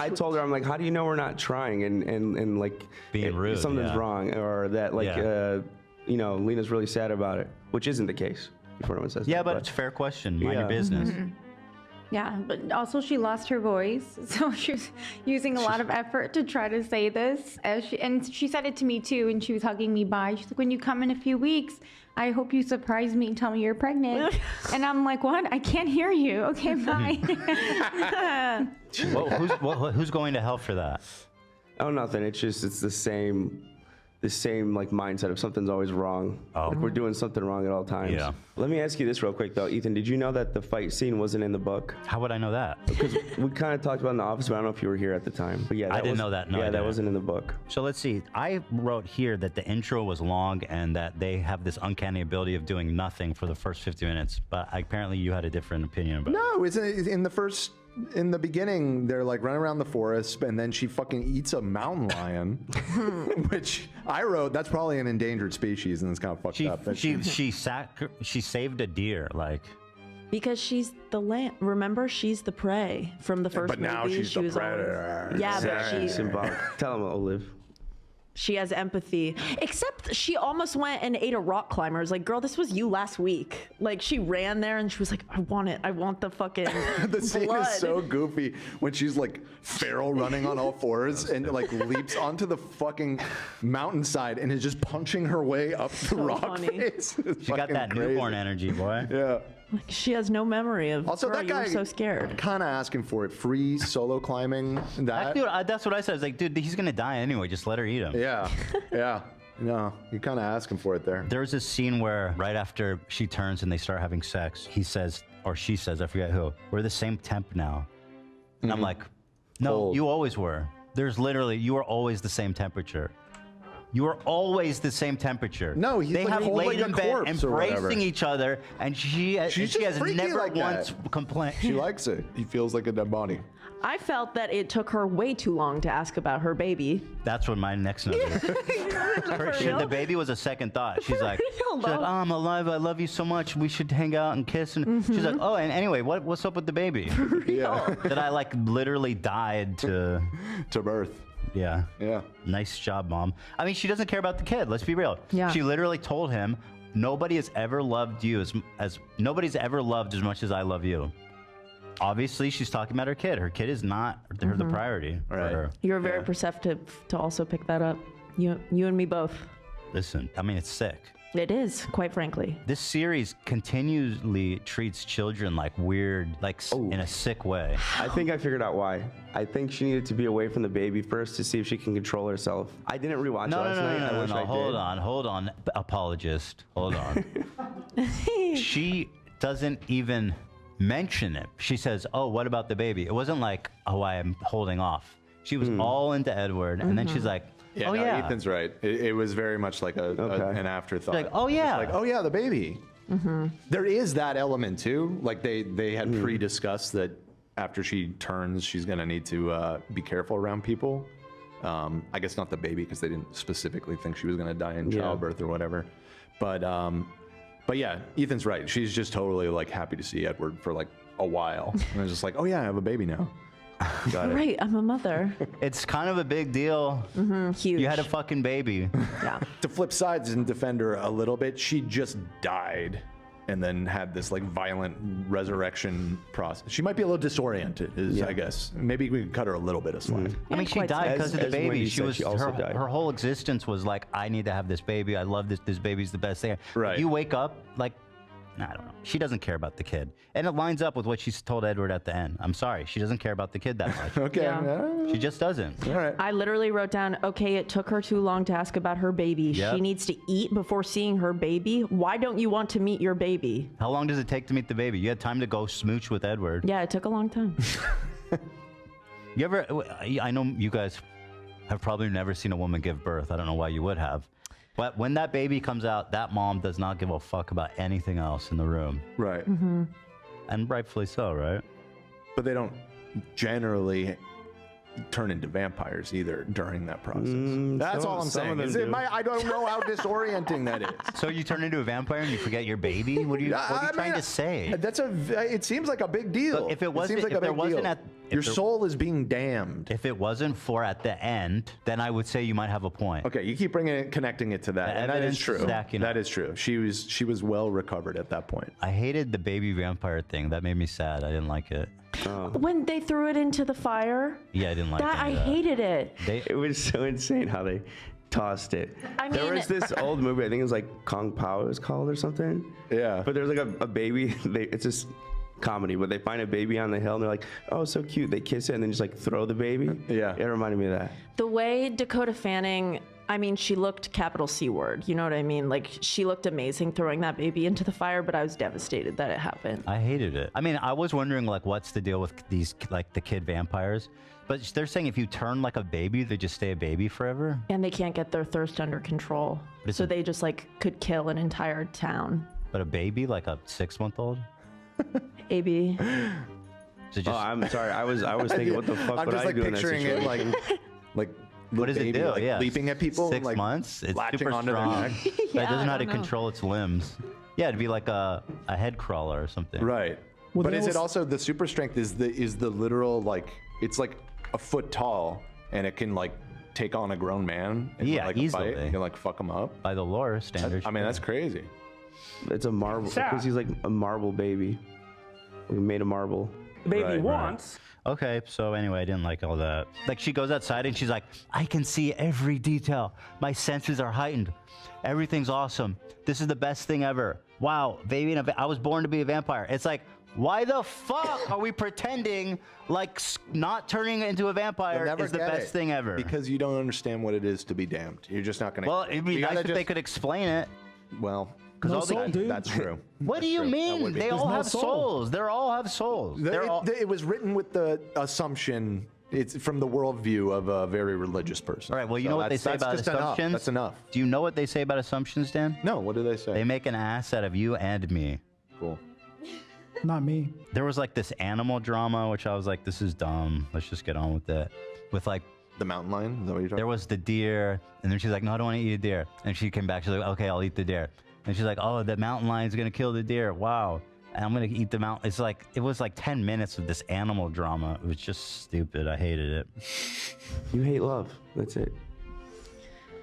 told her, I'm like, how do you know we're not trying and like being rude? Something's wrong, or that like Lena's really sad about it, which isn't the case. Before anyone says that, but it's a fair question. Mind your business. Yeah, but also she lost her voice, so she was using a lot of effort to try to say this. And she said it to me too, and she was hugging me bye. She's like, when you come in a few weeks, I hope you surprise me and tell me you're pregnant. And I'm like, what? I can't hear you. Okay, bye. Well, who's going to hell for that? Oh, nothing. It's the same like mindset of something's always wrong. Like we're doing something wrong at all times. Yeah. Let me ask you this real quick though, Ethan. Did you know that the fight scene wasn't in the book? How would I know that? Because we kind of talked about it in the office, but I don't know if you were here at the time. But yeah, I didn't know that. No, yeah, that wasn't in the book. So let's see. I wrote here that the intro was long and that they have this uncanny ability of doing nothing for the first 50 minutes. But apparently you had a different opinion about it. No, it's in the beginning, they're like running around the forest, and then she fucking eats a mountain lion, which I wrote, that's probably an endangered species, and it's kind of fucked up. She saved a deer, like. Because she's the lamb. Remember, she's the prey from the first movie. But now she's the predator. But she's symbolic. Tell him, Olive. She has empathy. Except she almost went and ate a rock climber. It's like, girl, this was you last week. Like, she ran there and she was like, I want it. I want the fucking The scene blood. is so goofy when she's like feral running on all fours and like leaps onto the fucking mountainside and is just punching her way up the rock face. She got that newborn energy, boy. Yeah. Like, she has no memory of. Also, girl, that guy you were so scared. Kind of asking for it. Free solo climbing. That's what I said. I was like, dude, he's gonna die anyway. Just let her eat him. Yeah, yeah. No, you're kind of asking for it there. There's this scene where right after she turns and they start having sex, he says, or she says, I forget who, we're the same temp now. And I'm like, no, Cold. you always were. There's literally, you are always the same temperature. You are always the same temperature. No, he's they like have holding laid a in bed corpse or whatever. embracing each other, and she has freaky never like once that. complained. She likes it. He feels like a dead body. I felt that it took her way too long to ask about her baby. That's what my next note is. The baby was a second thought. She's like, oh, I'm alive. I love you so much. We should hang out and kiss. And she's like, oh, and anyway, what's up with the baby? Yeah. That I like literally died to birth. Yeah. Yeah. Nice job, Mom. I mean, she doesn't care about the kid. Let's be real. Yeah. She literally told him, nobody has ever loved you as nobody's ever loved as much as I love you. Obviously, she's talking about her kid. Her kid is not the priority for her. You're very perceptive to also pick that up. You and me both. Listen, I mean, it's sick. It is, quite frankly. This series continually treats children like weird, like in a sick way. I think I figured out why. I think she needed to be away from the baby first to see if she can control herself. I didn't rewatch it last night. I wish I did. Hold on, apologist. Hold on. She doesn't even mention it. She says, oh, what about the baby? It wasn't like, oh, I am holding off. She was all into Edward, and then she's like, Yeah, oh, no, yeah. Ethan's right. It was very much like an afterthought. Like, oh, yeah. Just like, oh, yeah, the baby. There is that element, too. Like, they had pre-discussed that after she turns, she's going to need to be careful around people. I guess not the baby, because they didn't specifically think she was going to die in childbirth or whatever. But yeah, Ethan's right. She's just totally, like, happy to see Edward for, like, a while. And I was just like, oh, yeah, I have a baby now. Got it. Right, I'm a mother. It's kind of a big deal. Huge. You had a fucking baby. Yeah. To flip sides and defend her a little bit, she just died and then had this like violent resurrection process. She might be a little disoriented, I guess. Maybe we could cut her a little bit of slack. I mean, she died because of the baby. Wendy She said, was she also died. her whole existence was like, I need to have this baby. I love this. This baby's the best thing. Right. You wake up like, I don't know. She doesn't care about the kid, and it lines up with what she's told Edward at the end. I'm sorry, she doesn't care about the kid that much. Okay. Yeah. She just doesn't. All right. I literally wrote down, okay, it took her too long to ask about her baby. Yep. She needs to eat before seeing her baby. Why don't you want to meet your baby? How long does it take to meet the baby? You had time to go smooch with Edward. Yeah, it took a long time. You ever? I know you guys have probably never seen a woman give birth. I don't know why you would have. But when that baby comes out, that mom does not give a fuck about anything else in the room. Right. And rightfully so, right? But they don't generally turn into vampires either during that process. That's all I'm saying. I don't know how disorienting that is. So you turn into a vampire and you forget your baby? What are you trying to say? It seems like a big deal. Look, if it wasn't, your soul is being damned. If it wasn't for at the end, then I would say you might have a point. Okay, you keep connecting it to that, and that is true. That is true. She was well recovered at that point. I hated the baby vampire thing. That made me sad. I didn't like it. When they threw it into the fire? Yeah, I didn't like that. I hated it. It was so insane how they tossed it. There was this old movie, I think it was like Kung Pao it was called or something. Yeah. But there's like a baby, it's just comedy, but they find a baby on the hill and they're like, oh, so cute. They kiss it and then just like throw the baby. Yeah. It reminded me of that. The way Dakota Fanning, I mean, she looked capital C word. You know what I mean? Like, she looked amazing throwing that baby into the fire, but I was devastated that it happened. I hated it. I mean, I was wondering, like, what's the deal with these, like, the kid vampires? But they're saying if you turn like a baby, they just stay a baby forever? And they can't get their thirst under control. So they just, like, could kill an entire town. But a baby? Like a 6-month-old? AB. So I'm sorry. I was thinking, what the fuck would I do in that situation? I'm just like picturing it like what does it do? Like leaping at people? 6 like months? It's latching super onto strong. their neck? It doesn't know how to control its limbs. Yeah, it'd be like a head crawler or something. Right. Well, but is it also the super strength is the literal, like, it's like a foot tall and it can like take on a grown man and like easily. fight. You can like fuck him up. By the lore standards. I mean, that's crazy. It's a marble, because he's like a marble baby. We made a marble. Baby wants. Okay, so anyway, I didn't like all that. Like, she goes outside and she's like, I can see every detail. My senses are heightened. Everything's awesome. This is the best thing ever. Wow, baby, I was born to be a vampire. It's like, why the fuck are we pretending like not turning into a vampire is the best thing ever? Because you don't understand what it is to be damned. You're just not going to. Well, it'd be nice if they could explain it. Well, because that's true. What do you mean? They all have souls. They all have souls. It was written with the assumption it's from the worldview of a very religious person. All right. Well, you know what they say about assumptions. That's enough. Do you know what they say about assumptions, Dan? No. What do they say? They make an ass out of you and me. Cool. Not me. There was like this animal drama, which I was like, this is dumb. Let's just get on with it. With like the mountain lion. Is that what you're talking? There was the deer, and then she's like, no, I don't want to eat a deer. And she came back. She's like, okay, I'll eat the deer. And she's like, oh, the mountain lion's gonna kill the deer. Wow. And I'm gonna eat the mountain. It's like it was like 10 minutes of this animal drama. It was just stupid. I hated it. You hate love. That's it.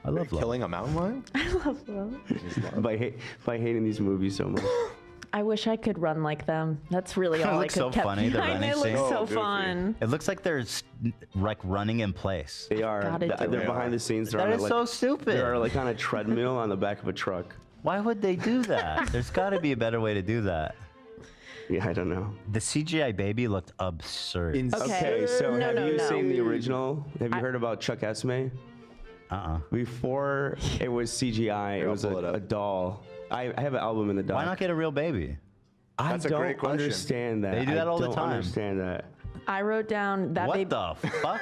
I love love. Killing a mountain lion? I love love. by hating these movies so much. I wish I could run like them. That's really all I could so kept funny, the behind. running It looks scene. so goofy. fun. It looks like they're like running in place. They are. Gotta do They're it. behind the scenes. They're That on is like, so stupid. They're like on a treadmill on the back of a truck. Why would they do that? There's got to be a better way to do that. Yeah, I don't know. The CGI baby looked absurd. Okay, so No, have no, you no. seen the original? Have you heard about Chuck Esme? Before it was CGI, it was a doll. I have an album in the dock. Why not get a real baby? I That's a great don't question. understand that. They do that all the I time. don't understand that. I wrote down that What baby. the fuck?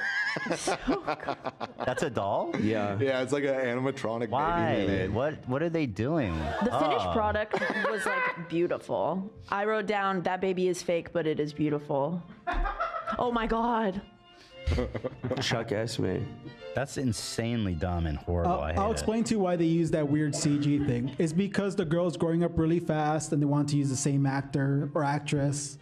That's a doll? Yeah. Yeah, it's like an animatronic Why? baby they made. What are they doing? The finished product was like beautiful. I wrote down that baby is fake, but it is beautiful. Oh my god. Chuck Esme. That's insanely dumb and horrible. I hate I'll it. explain to you why they use that weird CG thing. It's because the girl's growing up really fast and they want to use the same actor or actress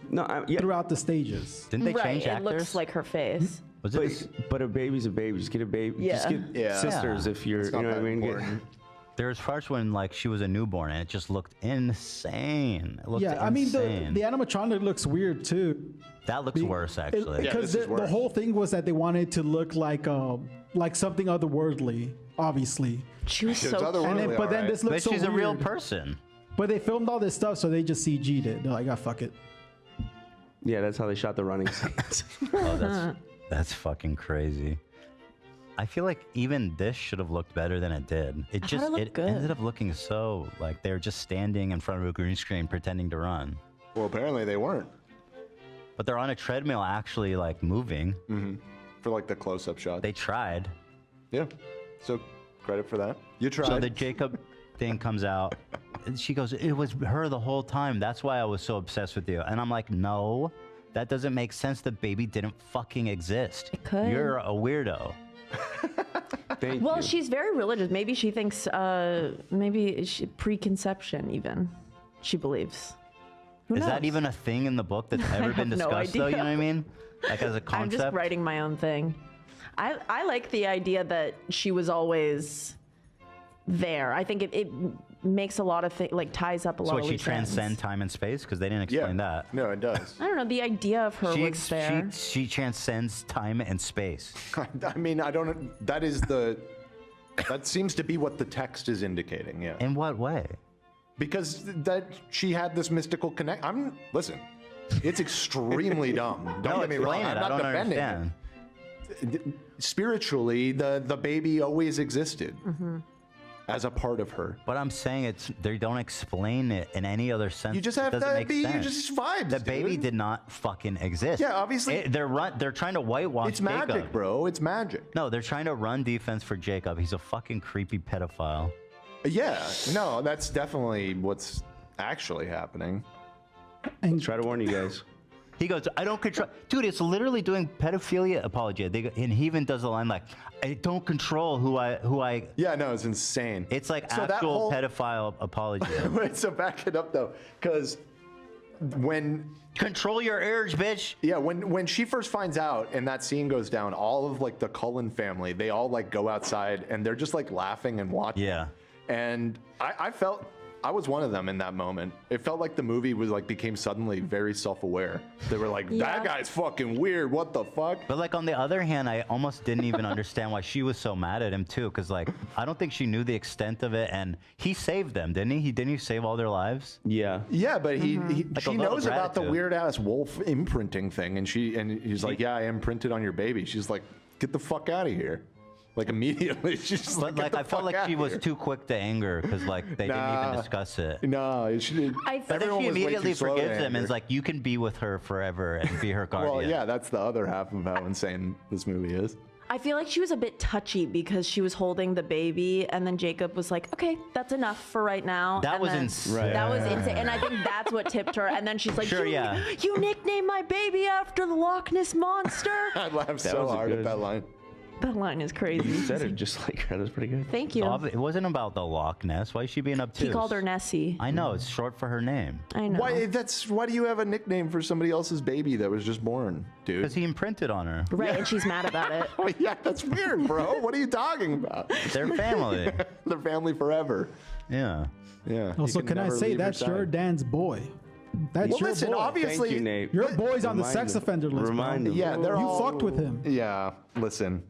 throughout the stages. Didn't they right, change it actors? looks like her face. Was it But a baby's a baby. Just get a baby. Just Yeah. get sisters if you're, It's you not know what I that mean? important. There was parts when like she was a newborn and it just looked insane. It looked Yeah, I mean insane. the animatronic looks weird too. That looks worse actually. Because this is the worse. whole thing was that they wanted to look like something otherworldly, obviously. She was It was so otherworldly, And then, but then alright. this looks But so she's a real weird. person. But they filmed all this stuff, so they just CG'd it. They're like, ah, fuck it. Yeah, that's how they shot the running scenes. Oh, that's fucking crazy. I feel like even this should have looked better than it did. It just looked it good. ended up looking so like they were just standing in front of a green screen pretending to run. Well, apparently they weren't. But they're on a treadmill actually like moving. For like the close-up shot. They tried. Yeah. So credit for that. You tried. So the Jacob thing comes out. And she goes, it was her the whole time. That's why I was so obsessed with you. And I'm like, no, that doesn't make sense. The baby didn't fucking exist. It could. You're a weirdo. Thank Well, you. she's very religious. Maybe she thinks, preconception even. She believes. Who Is knows? that even a thing in the book that's ever been have no discussed though? You know idea. what I mean? Like as a I'm concept? just writing my own thing. I like the idea that she was always there. I think it makes a lot of things, like ties up a lot So of she loose ends. transcends time and space? Because they didn't explain that. No, it does. I don't know. The idea of her was there. She transcends time and space. I mean, I don't. That is the. That seems to be what the text is indicating. Yeah. In what way? Because that she had this mystical connect. Listen. It's extremely dumb. Don't get me wrong. explain it. I'm I not don't defending understand. it. Spiritually, the baby always existed as a part of her. But I'm saying they don't explain it in any other sense. You just It have doesn't to make be. You sense. just vibes. The baby dude. did not fucking exist. Yeah, obviously. They're trying to whitewash It's magic, Jacob. bro. It's magic. No, they're trying to run defense for Jacob. He's a fucking creepy pedophile. Yeah. No, that's definitely what's actually happening. And Try to warn you guys. He goes, I don't control. Dude, it's literally doing pedophilia apologia. And he even does a line like, I don't control who I. Yeah, no, it's insane. It's like So that actual whole- pedophile apologia. Wait, so back it up though, because when Control your urge, bitch. yeah, when she first finds out and that scene goes down, all of like the Cullen family, they all like go outside and they're just like laughing and watching. Yeah. And I felt I was one of them in that moment. It felt like the movie was like became suddenly very self-aware. They were like, Yeah. that guy's fucking weird. What the fuck? But like on the other hand, I almost didn't even understand why she was so mad at him too. Because like, I don't think she knew the extent of it. And he saved them, didn't he? Didn't he save all their lives? Yeah. Yeah, but Like a she little knows about the gratitude. weird ass wolf imprinting thing, and he's like, yeah, I imprinted on your baby. She's like, get the fuck out of here. Like immediately, she's just But like, I felt like she was too quick to anger because like they didn't even discuss it. No, she didn't. But then she immediately forgives him and is like, you can be with her forever and be her guardian. Well, yeah, that's the other half of how insane this movie is. I feel like she was a bit touchy because she was holding the baby, and then Jacob was like, "Okay, that's enough for right now." That and was then, insane. That was insane, and I think that's what tipped her. And then she's like, Sure, you nicknamed my baby after the Loch Ness monster." I laughed so hard at that line. That line is crazy. You said it just like her. That's pretty good. Thank you. It wasn't about the Loch Ness. Why is she being obtuse? He called her Nessie. I know, it's short for her name. I know. Why do you have a nickname for somebody else's baby that was just born, dude? Because he imprinted on her. Right, and she's mad about it. Oh, yeah, that's weird, bro. What are you talking about? They're family. They're family forever. Yeah. Yeah. Also, can I say that's your Dan's boy? That's Well, your listen, boy. obviously, Thank you, Nate. Your boy's on the Remind sex him. offender list. Remind bro. him. Yeah, they're You all, fucked with him. Yeah, listen,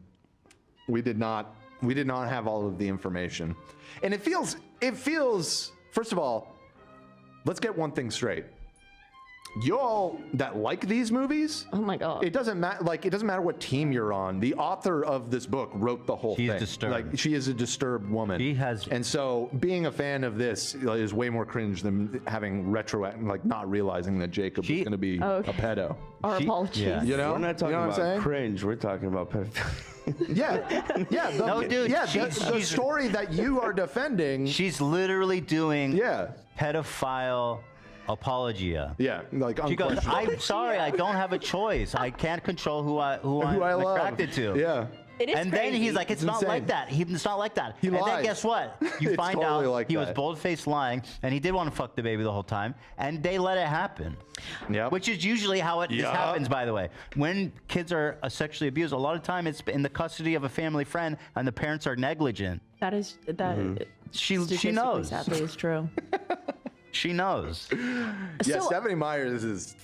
we did not have all of the information, and it feels. First of all, let's get one thing straight. Y'all that like these movies, Oh my god. it doesn't matter. Like, it doesn't matter what team you're on. The author of this book wrote the whole She's thing. disturbed. Like, she is a disturbed woman. She has, And so, being a fan of this is way more cringe than having not realizing that Jacob was going to be a pedo. Our apologies. yeah. You know, We're not talking you know what I'm about saying? cringe. We're talking about pedophilia. Yeah. No, dude, The story that you are defending. she's literally doing pedophile apologia. Yeah, like She goes, unquestionably. I'm sorry, I don't have a choice. I can't control who I'm love. attracted to. Yeah. It is And then crazy. he's like, it's not insane. like that. It's not like that. He and lies. then guess what? You It's find totally out like he was that. bold-faced lying, and he did want to fuck the baby the whole time, and they let it happen. Yep. Which is usually how this Yup. happens, by the way. When kids are sexually abused, a lot of time it's in the custody of a family friend, and the parents are negligent. That is She statistically, knows. Sadly, is true. She knows. Yeah, So- Stephanie Myers is.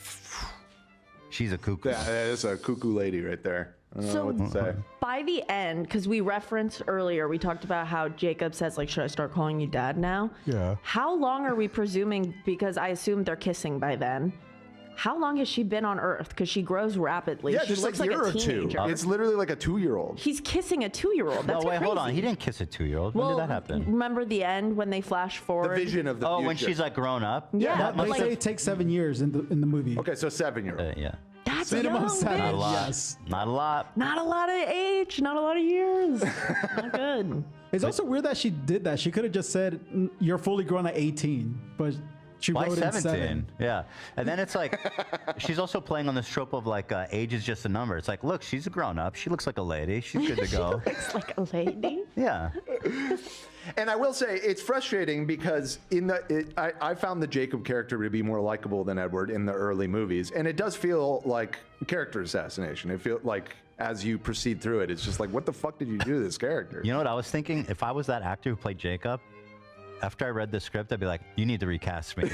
She's a cuckoo. Yeah, that's a cuckoo lady right there. I don't know So- what to say. By the end, because we referenced earlier, we talked about how Jacob says, like, should I start calling you dad now? Yeah. How long are we presuming, because I assume they're kissing by then, how long has she been on Earth? Because she grows rapidly. Yeah, she just looks like a year a or two. teenager. It's literally like a 2-year-old. He's kissing a 2-year-old. No, That's wait, hold crazy. on. He didn't kiss a 2-year-old. When Well, did that happen? Remember the end when they flash The forward? vision of the Oh, future. when she's like grown up? Yeah, That but They must say have, it takes 7 years in the movie. Okay, so 7-year-old. yeah. That's Minimum young, 7. Not a bitch. lot. Yes. Not a lot. Not a lot of age, not a lot of years. Not good. It's also weird that she did that. She could have just said, "You're fully grown at 18," but she Why wrote in 17? 7. Yeah. And then it's like, she's also playing on this trope of like, age is just a number. It's like, look, she's a grown up. She looks like a lady. She's good to She go. looks like a lady. Yeah. And I will say it's frustrating because I found the Jacob character to be more likable than Edward in the early movies, and it does feel like character assassination. It feels like as you proceed through it, it's just like, what the fuck did you do to this character? You know what I was thinking? If I was that actor who played Jacob, after I read the script, I'd be like, you need to recast me.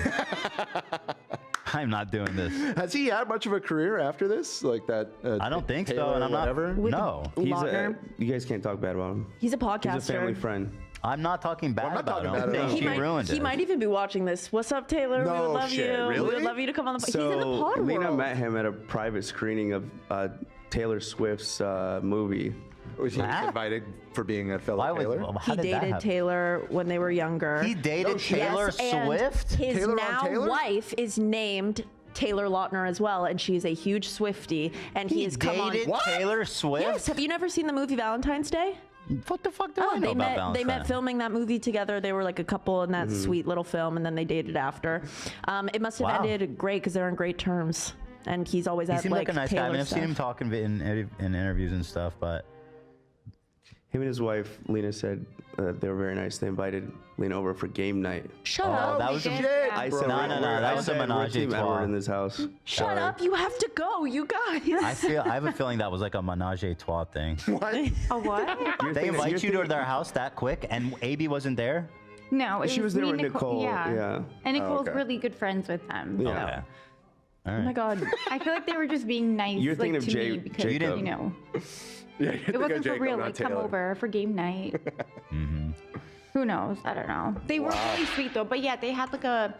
I'm not doing this. Has he had much of a career after this? Like that? I don't think so, Taylor and I'm whatever? not. No. He's Lautner. you guys can't talk bad about him. He's a podcaster. He's a family friend. I'm not talking bad I'm not about talking him. bad at all. She ruined it. He might even be watching this. What's up, Taylor? we No would love shit, you. We really? would love you to come on the. So He's in the pod Lena world. met him at a private screening of Taylor Swift's movie. Was he Ah. invited for being a fellow Why would, Taylor? how He did that dated happen? Taylor when they were younger. He dated Taylor Yes, and Swift? His Taylor on now Taylor? wife is named Taylor Lautner as well, and she's a huge Swiftie. And he has come on. Dated Taylor Swift? Yes. Have you never seen the movie Valentine's Day? What the fuck do I know they about met. Valentine? They met filming that movie together. They were like a couple in that sweet little film, and then they dated after. It must have Wow. ended great because they're on great terms. And he's always He at seemed like a nice guy. I Taylor mean, I've seen stuff. him talking in interviews and stuff, but Him and his wife, Lena, said they were very nice. They invited Lena over for game night. Shut Oh, up. that was a- Yeah. I said, No, no, that was a menage a Team trois. Edward in this house. Shut up. You have to go, you guys. I have a feeling that was like a menage a trois thing. What? A what? They invite you to thinking- their house that quick, and AB wasn't there? No, it She was there me, with Nicole, yeah. And Nicole's okay. really good friends with them. Yeah. Okay. All Oh my right. God. I feel like they were just being nice. You're thinking like, of to Jay- me because Jacob. you know Yeah, it wasn't for real. Like come over for game night. Who knows? I don't know. They were really sweet though. But yeah, they had like a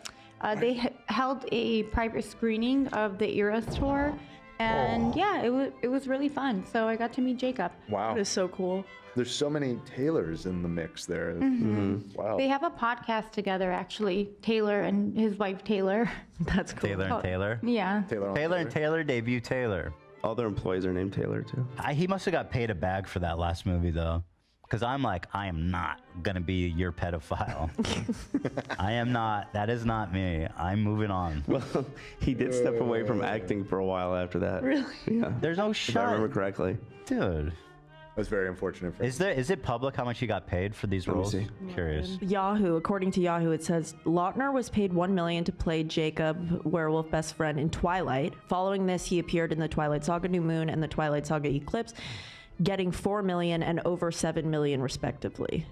held a private screening of the Era store, And yeah, it was really fun. So I got to meet Jacob. Wow. That is so cool. There's so many Taylors in the mix there. Wow. They have a podcast together, actually. Taylor and his wife, Taylor. That's cool. Taylor and Taylor. Yeah. Taylor and Taylor debut Taylor. All their employees are named Taylor too. He must have got paid a bag for that last movie though, because I'm like, I am not gonna be your pedophile. I am not. That is not me. I'm moving on. Well, he did step away from acting for a while after that. Really? Yeah. There's no If shot. I remember correctly. Dude. That's very unfortunate for Is it public how much he got paid for these roles? see. Curious. Yahoo, according to Yahoo, it says Lautner was paid $1 million to play Jacob, werewolf best friend, in Twilight. Following this, he appeared in the Twilight Saga New Moon and the Twilight Saga Eclipse, getting $4 million and over $7 million respectively.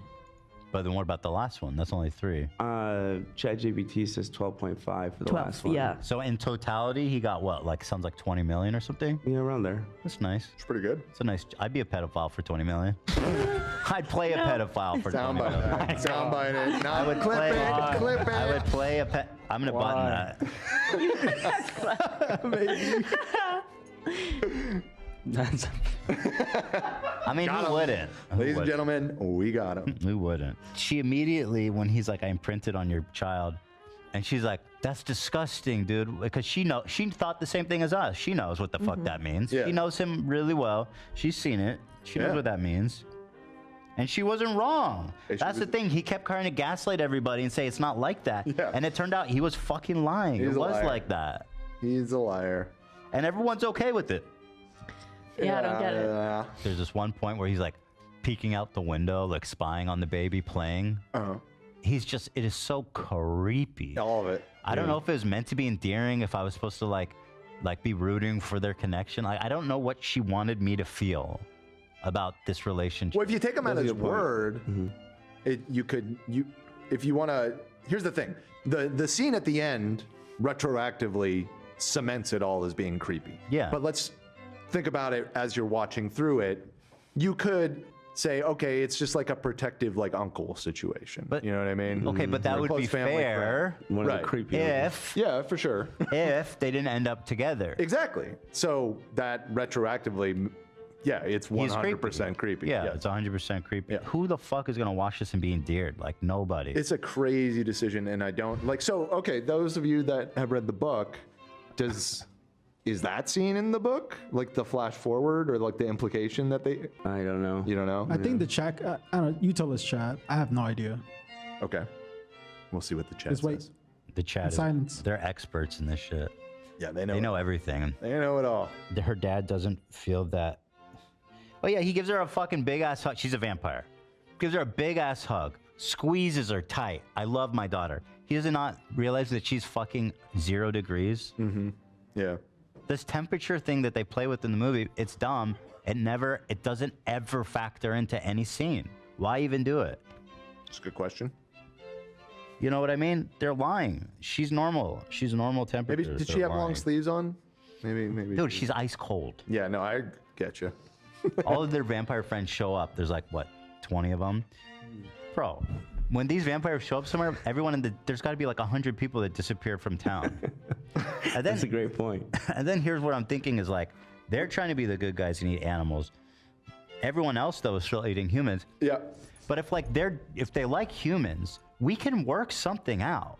But then what about the last one? That's only 3. ChatGPT says 12.5 for the last one. Yeah. So in totality, he got what? Like sounds like 20 million or something. Yeah, around there. That's nice. It's pretty good. It's a nice. I'd be a pedophile for 20 million. I'd play a pedophile for 20 million. Soundbite it. No, I would clip play. it. Clip it. I would play a pet. I'm gonna button that. That's. I mean, Got who him. wouldn't? Who Ladies and wouldn't? gentlemen, we got him. Who wouldn't? She immediately, when he's like, I imprinted on your child, and she's like, that's disgusting, dude. Because she thought the same thing as us. She knows what the fuck that means. Yeah. She knows him really well. She's seen it. She knows what that means. And she wasn't wrong. That's the thing. He kept trying to gaslight everybody and say it's not like that. Yeah. And it turned out he was fucking lying. He's It a was liar. like that. He's a liar. And everyone's okay with it. Yeah, I don't get it. There's this one point where he's like peeking out the window, like spying on the baby playing. He's just, it is so creepy. All of it. I don't know if it was meant to be endearing, if I was supposed to like be rooting for their connection. I don't know what she wanted me to feel about this relationship. Well, if you take him at his word, if you want to, here's the thing. The scene at the end retroactively cements it all as being creepy. Yeah. But let's think about it as you're watching through it. You could say, okay, it's just like a protective, like uncle situation. But you know what I mean? Okay, but that Or a would close be family fair. friend. Right. Yeah, for sure. If they didn't end up together. Exactly. So that retroactively, yeah, it's 100% creepy. Yeah, it's 100% creepy. Who the fuck is going to watch this and be endeared? Like, nobody. It's a crazy decision, and I don't like. So, okay, those of you that have read the book, is that scene in the book, like the flash forward, or like the implication that they? I don't know. You don't know? I think the chat. I don't know. You tell us, chat. I have no idea. Okay, we'll see what the chat Just wait. says. The chat. Silence. They're experts in this shit. Yeah, they know. They know everything. They know it all. Her dad doesn't feel that. Oh yeah, he gives her a fucking big ass hug. She's a vampire. Gives her a big ass hug. Squeezes her tight. I love my daughter. He does not realize that she's fucking 0 degrees. Mm-hmm. Yeah. This temperature thing that they play with in the movie, it's dumb. It doesn't ever factor into any scene. Why even do it? It's a good question. You know what I mean? They're lying. She's normal. She's normal temperature. Maybe did she have long sleeves on? Maybe. Dude, she's ice cold. Yeah, no, I get you. All of their vampire friends show up. There's like, what, 20 of them? Bro, when these vampires show up somewhere, there's got to be like 100 people that disappear from town. And then, That's a great point. And then here's what I'm thinking is like, they're trying to be the good guys and eat animals. Everyone else, though, is still eating humans. Yeah. But if they like humans, we can work something out.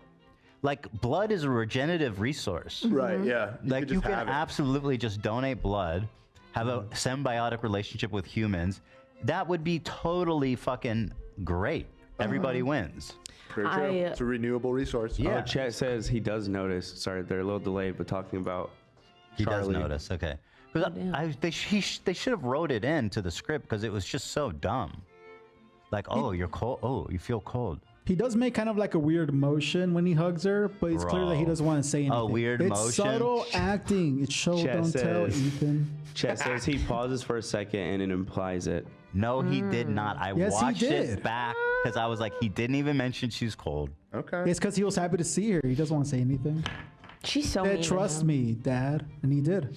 Like, blood is a regenerative resource. Right, yeah. Like, you can absolutely just donate blood, have a symbiotic relationship with humans. That would be totally fucking great. Everybody wins. Very true. It's a renewable resource. Yeah. Oh, chat says he does notice. Sorry, they're a little delayed, but talking about He Charlie. does notice, okay. Because they should have wrote it into the script because it was just so dumb. Like, oh, you're cold. Oh, you feel cold. He does make kind of like a weird motion when he hugs her, but it's clear that he doesn't want to say anything. A weird it's motion? subtle acting. It's show, Chat don't tell, says- Ethan. Chat says he pauses for a second and it implies it. No, he did not. I Yes, he watched did. it back because I was like, he didn't even mention she's cold. Okay. It's because he was happy to see her. He doesn't want to say anything. She's so Dad, mean to trust him. me, Dad. And he did.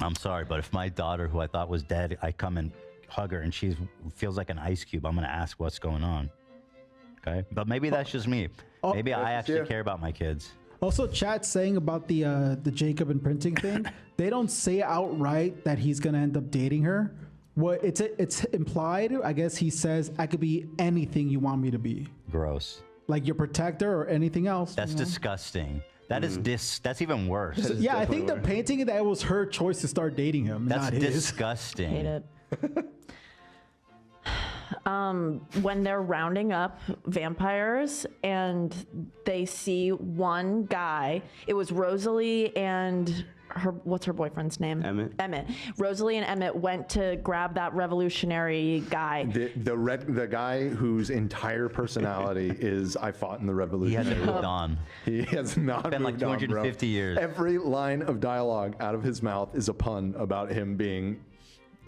I'm sorry, but if my daughter, who I thought was dead, I come and hug her and she feels like an ice cube, I'm going to ask what's going on. Okay? But maybe that's just me. Maybe I actually care about my kids. Also, chat saying about the Jacob imprinting thing. They don't say outright that he's gonna end up dating her. What it's implied. I guess he says, "I could be anything you want me to be." Gross. Like your protector or anything else. That's disgusting. That is that's even worse. Yeah, I think they're painting it that it was her choice to start dating him. That's not his. disgusting. Hate it. When they're rounding up vampires and they see one guy, it was Rosalie and what's her boyfriend's name? Emmett. Rosalie and Emmett went to grab that revolutionary guy. The guy whose entire personality is I fought in the revolution. He hasn't moved on. He has not It's been like moved on, 250 bro. years. Every line of dialogue out of his mouth is a pun about him being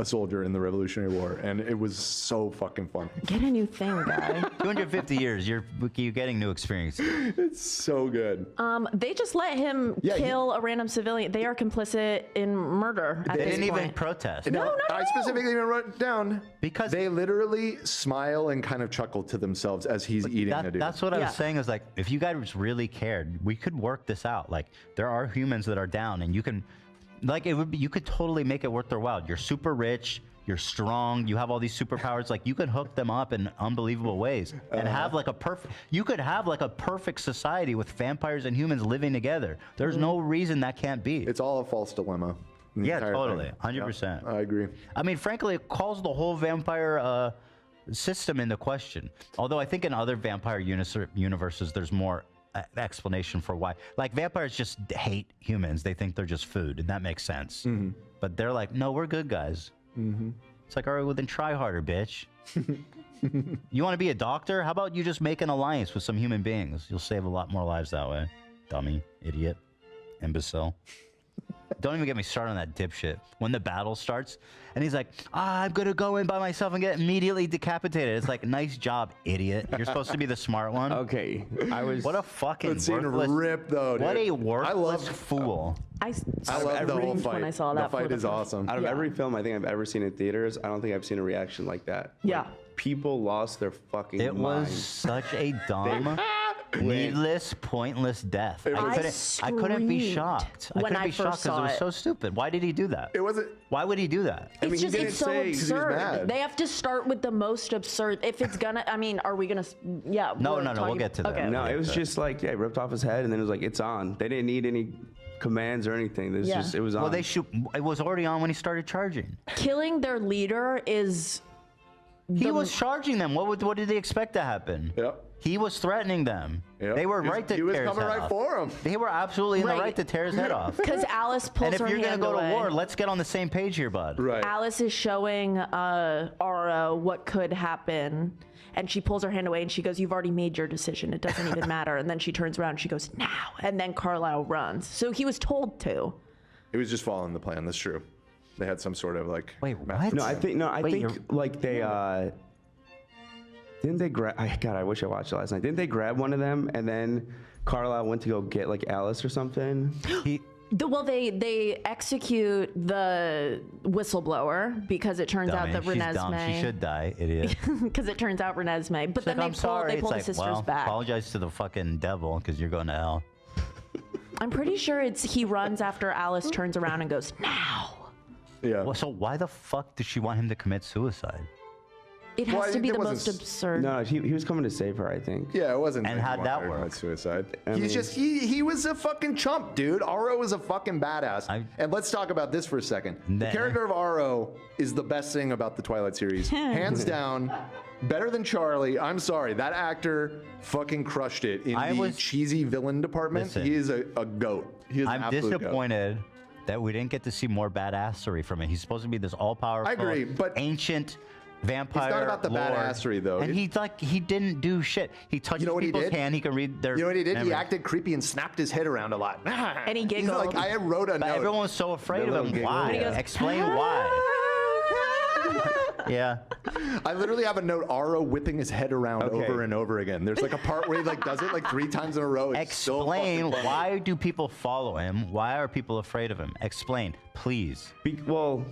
a soldier in the Revolutionary War, and it was so fucking funny. Get a new thing, guy. 250 years, you're getting new experiences. It's so good. They just let him kill a random civilian. They are complicit in murder at They this didn't point. even protest. No, I specifically even wrote it down because they literally smile and kind of chuckle to themselves as he's eating a dude. That's what I was saying is like, if you guys really cared, we could work this out. Like, there are humans that are down, and you can, like, it would be, you could totally make it worth their while. You're super rich, you're strong, you have all these superpowers. Like, you could hook them up in unbelievable ways and have like a perfect. You could have like a perfect society with vampires and humans living together. There's no reason that can't be. It's all a false dilemma. Yeah, totally, 100%. I agree. I mean, frankly, it calls the whole vampire system into question. Although I think in other vampire universes, there's more explanation for why. Like, vampires just hate humans. They think they're just food, and that makes sense. But they're like, no, we're good guys. It's like, all right, well, then try harder, bitch. You want to be a doctor? How about you just make an alliance with some human beings? You'll save a lot more lives that way. Dummy, idiot, imbecile. Don't even get me started on that dipshit. When the battle starts, and he's like, I'm going to go in by myself and get immediately decapitated. It's like, nice job, idiot. You're supposed to be the smart one. Okay. What a fucking That scene worthless... ripped, though, dude. What a worthless I love- fool. I love the whole fight. when I saw that. The fight for the is first- awesome. Out of every film I think I've ever seen in theaters, I don't think I've seen a reaction like that. Yeah. People lost their fucking It was mind. such a dumb, needless, pointless death. I couldn't be shocked. I when couldn't I be shocked first because it saw was it. so stupid. Why did he do that? It wasn't. Why would he do that? It's just, it's so absurd. mad. They have to start with the most absurd. If it's gonna, I mean, are we gonna, yeah. No, we're no, we'll talking- get to that. Okay. No, it was just like, yeah, ripped off his head, and then it was like, it's on. They didn't need any commands or anything. It was just, it was on. Well, it was already on when he started charging. Killing their leader is. He was charging them. What did they expect to happen? Yep. He was threatening them. Yep. They were right to He was tear his coming head right off. for him. They were absolutely in the Right. right to tear his head off. Because Alice pulls And if her you're gonna hand go away. to war, let's get on the same page here, bud. Right. Alice is showing Ara what could happen, and she pulls her hand away and she goes, "You've already made your decision. It doesn't even matter." And then she turns around and she goes, "Now." And then Carlisle runs. So he was told to. He was just following the plan. That's true. They had some sort of like. Wait, what? master No, I plan. think like they didn't they grab? God, I wish I watched it last night. Didn't they grab one of them and then Carlisle went to go get like Alice or something? Well, they execute the whistleblower because it turns out that She's dumb. She Renesmee. should die, idiot. Because it turns out Renesmee. But She's then like, I'm sorry. they pull the It's like, sisters well, back. apologize to the fucking devil because you're going to hell. I'm pretty sure he runs after Alice turns around and goes, "Now." Yeah. Well, so why the fuck does she want him to commit suicide? It has to be the most absurd. No, he was coming to save her, I think. Yeah, it wasn't. And like how'd he that wanted her to work? commit Suicide. I He's mean- just he was a fucking chump, dude. Aro was a fucking badass. And let's talk about this for a second. The Nah. character of Aro is the best thing about the Twilight series, hands down. Better than Charlie. I'm sorry, that actor fucking crushed it in the cheesy villain department. Listen. He is a goat. He is an I'm absolute goat. disappointed that we didn't get to see more badassery from it. He's supposed to be this all-powerful, I agree, but ancient vampire. It's not about the lord. badassery, though. And he didn't do shit. He touches people's hand. He can read their. You know what he did? He memories. acted creepy and snapped his head around a lot. And he He's giggled. like, I wrote a But note. everyone was so afraid The of little him. giggle, Why? yeah. Explain why. Yeah. I literally have a note, Aro whipping his head around over and over again. There's like a part where he like does it like 3 times in a row. It's so Explain fucking funny. why do people follow him? Why are people afraid of him? Explain, please. Well,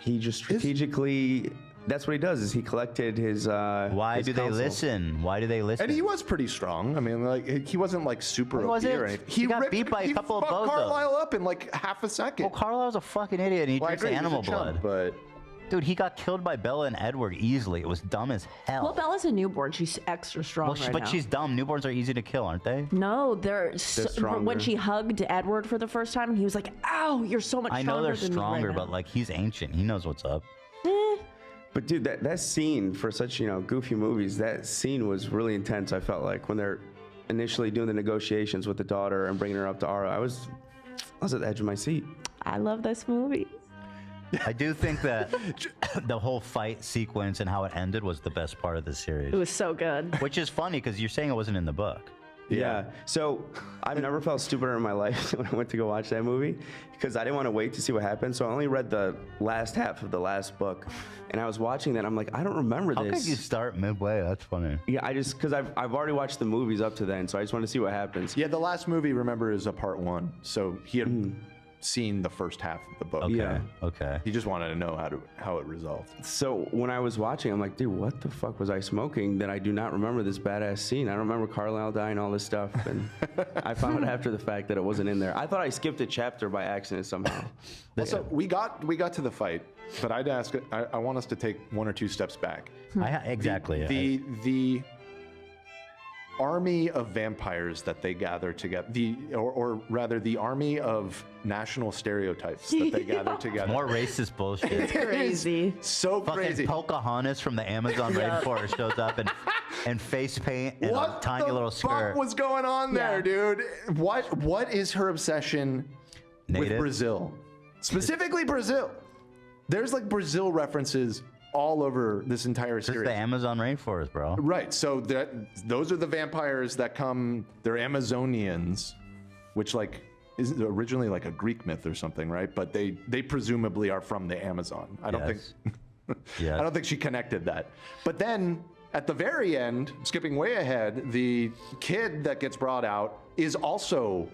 he just strategically That's what he does. Is he collected his? Why his do they counsel. listen? Why do they listen? And he was pretty strong. I mean, like he wasn't like super OP or anything. He got beat by a couple of fucked bozos. Carlisle up in like half a second. Well, Carlisle's a fucking idiot, and he drinks animal blood. But dude, he got killed by Bella and Edward easily. It was dumb as hell. Well, Bella's a newborn. She's extra strong right but now. she's dumb. Newborns are easy to kill, aren't they? No, they're stronger. when she hugged Edward for the first time, and he was like, "Ow, you're so much I stronger know they're than me stronger, right now." but like he's ancient. He knows what's up. But dude, that scene for such goofy movies, that scene was really intense. I felt like when they're initially doing the negotiations with the daughter and bringing her up to Ara, I was at the edge of my seat. I love this movie. I do think that the whole fight sequence and how it ended was the best part of the series. It was so good. Which is funny because you're saying it wasn't in the book. Yeah. So I've never felt stupider in my life when I went to go watch that movie because I didn't want to wait to see what happened. So I only read the last half of the last book, and I was watching that. I'm like, I don't remember this. How could you start midway? That's funny. Yeah, because I've already watched the movies up to then, so I just want to see what happens. yeah, the last movie, remember, is a part 1. So he had seen the first half of the book. Okay. Yeah. Okay. He just wanted to know how it resolved. So when I was watching, I'm like, dude, what the fuck was I smoking that I do not remember this badass scene? I don't remember Carlisle dying, all this stuff. And I found out after the fact that it wasn't in there. I thought I skipped a chapter by accident somehow. So we got to the fight, but I'd ask. I want us to take 1 or 2 steps back. Exactly. The army of vampires that they gather together, or rather the army of national stereotypes that they gather together. More racist bullshit. It's crazy. So Fucking crazy. Pocahontas from the Amazon rainforest shows up and face paint and a tiny little skirt. What was going on there, dude? What is her obsession with Brazil? Specifically Brazil. There's like Brazil references all over this entire series. It's the Amazon rainforest, bro. Right. So those are the vampires that come. They're Amazonians, which like is originally like a Greek myth or something, right? But they presumably are from the Amazon. I don't think. Yeah. I don't think she connected that. But then at the very end, skipping way ahead, the kid that gets brought out is also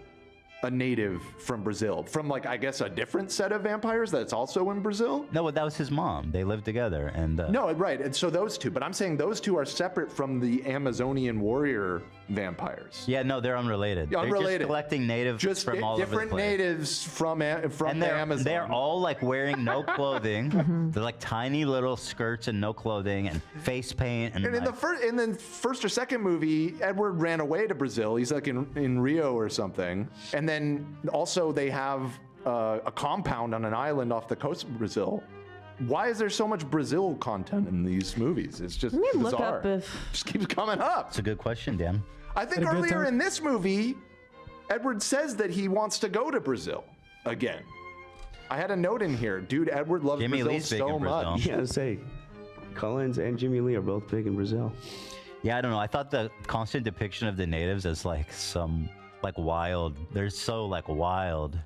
a native from Brazil, from like I guess a different set of vampires that's also in Brazil. No, but that was his mom. They lived together, and no, right. And so those two, but I'm saying those two are separate from the Amazonian warrior vampires. Yeah, no, they're unrelated. Yeah, unrelated. They're just collecting natives from all over the different place. natives from the Amazon. They're all like wearing no clothing. They're like tiny little skirts and no clothing and face paint. And in the first or second movie, Edward ran away to Brazil. He's like in Rio or something. And then also they have a compound on an island off the coast of Brazil. Why is there so much Brazil content in these movies? It's just bizarre. Look up just keeps coming up. It's a good question, Dan. I think earlier in this movie, Edward says that he wants to go to Brazil again. I had a note in here. Dude, Edward loves Jimmy Brazil Lee's big so in Brazil. much. Yeah, say, Collins and Jimmy Lee are both big in Brazil. Yeah, I don't know. I thought the constant depiction of the natives as like some like wild. They're so like wild.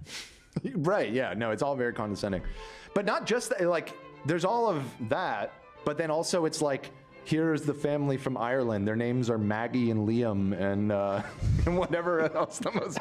Right, yeah. No, it's all very condescending. But not just that, like, there's all of that, but then also it's like, here's the family from Ireland. Their names are Maggie and Liam and whatever else, the most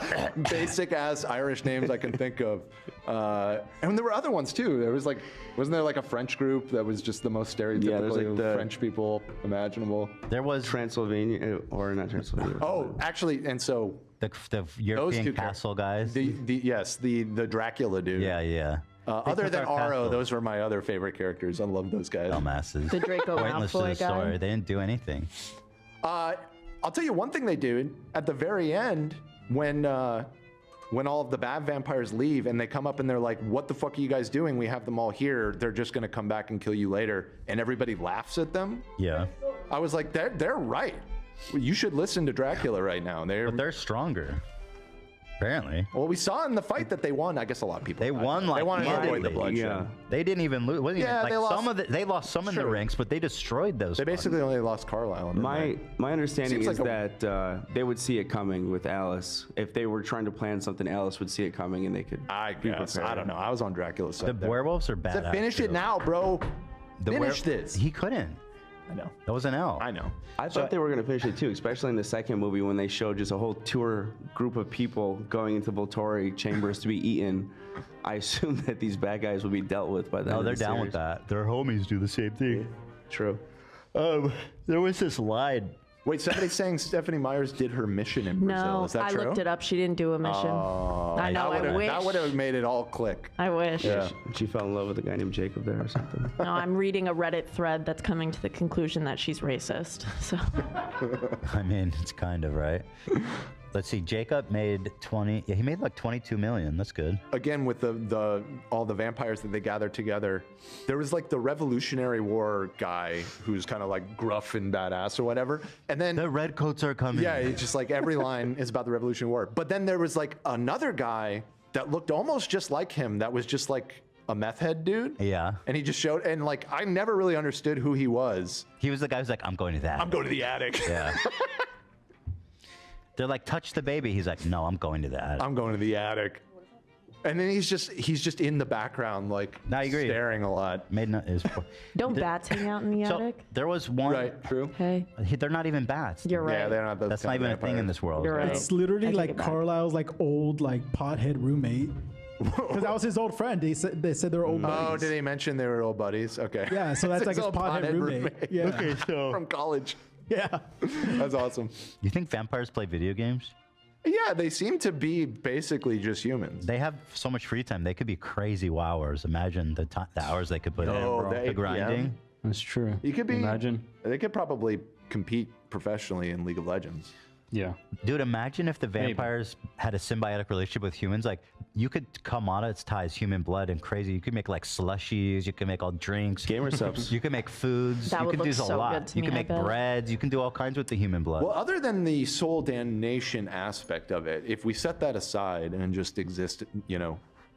basic ass Irish names I can think of. And there were other ones too. There was like, wasn't there like a French group that was just the most stereotypical French people imaginable? There was Transylvania, or not Transylvania. Oh, actually, and so the European castle guys. The Dracula dude. Yeah, yeah. Other than our Aro, castle. those were my other favorite characters. I love those guys. Dumbasses. The Draco Pointless to the Malfoy guy. story. They didn't do anything. I'll tell you one thing they do at the very end when all of the bad vampires leave and they come up and they're like, "What the fuck are you guys doing? We have them all here. They're just gonna come back and kill you later." And everybody laughs at them. Yeah. I was like, they're right. You should listen to Dracula right now. But they're stronger. Apparently. Well, we saw in the fight that they won. I guess a lot of people. They won like they wanted to avoid the handedly. bloodshed. They didn't even lose. Wasn't Yeah, even, they like, lost- they lost some in the ranks, but they destroyed those. They basically only lost Carlisle. My understanding Seems is like that they would see it coming with Alice. If they were trying to plan something, Alice would see it coming and they could. I guess. I don't know. I was on Dracula's side. The werewolves are bad. Finish it now, bro. Finish this. He couldn't. I know. That was an L. I know. I thought they were going to finish it too, especially in the second movie when they showed just a whole tour group of people going into Volturi chambers to be eaten. I assume that these bad guys will be dealt with by the No, end they're of the down with series. that. Their homies do the same thing. True. There was this line. Wait, somebody's saying Stephanie Myers did her mission in Brazil. No, Is that I true? looked it up. She didn't do a mission. I know. I wish. That would have made it all click. I wish. Yeah. She fell in love with a guy named Jacob there or something. No, I'm reading a Reddit thread that's coming to the conclusion that she's racist. So I mean, it's kind of right. Let's see. Jacob made 20. Yeah, he made like 22 million. That's good. Again, with all the vampires that they gathered together, there was like the Revolutionary War guy who's kind of like gruff and badass or whatever. And then the redcoats are coming. Yeah, it's just like every line is about the Revolutionary War. But then there was like another guy that looked almost just like him. That was just like a meth head dude. Yeah. And he just showed, and like I never really understood who he was. He was the guy who's like, I'm going to that. I'm going to the attic. Yeah. They're like, touch the baby. He's like, no, I'm going to the attic. I'm going to the attic. And then he's just in the background, like I agree. staring a lot. don't bats hang out in the attic? There was one. Right, true. Okay. They're not even bats. You're right. Yeah, they're not those That's kind not of even a thing in this world. You're right. It's literally I take like it back. Carlisle's like old like pothead roommate. Because that was his old friend. They said they're old buddies. Oh, did they mention they were old buddies? Okay. Yeah, so that's like his old pothead roommate. Yeah. Okay, so from college. Yeah. That's awesome. You think vampires play video games? Yeah, they seem to be basically just humans. They have so much free time. They could be crazy wowers. Imagine the hours they could put in. The grinding. That's true. You could be. Imagine. They could probably compete professionally in League of Legends. Yeah. Dude, imagine if the vampires had a symbiotic relationship with humans. Like, you could commoditize human blood and crazy. You could make like slushies. You can make all drinks. Gamer subs. You can make foods. That you would can do look a so lot. good to You me, can I make bet. breads. You can do all kinds with the human blood. Well, other than the soul damnation aspect of it, if we set that aside and just exist,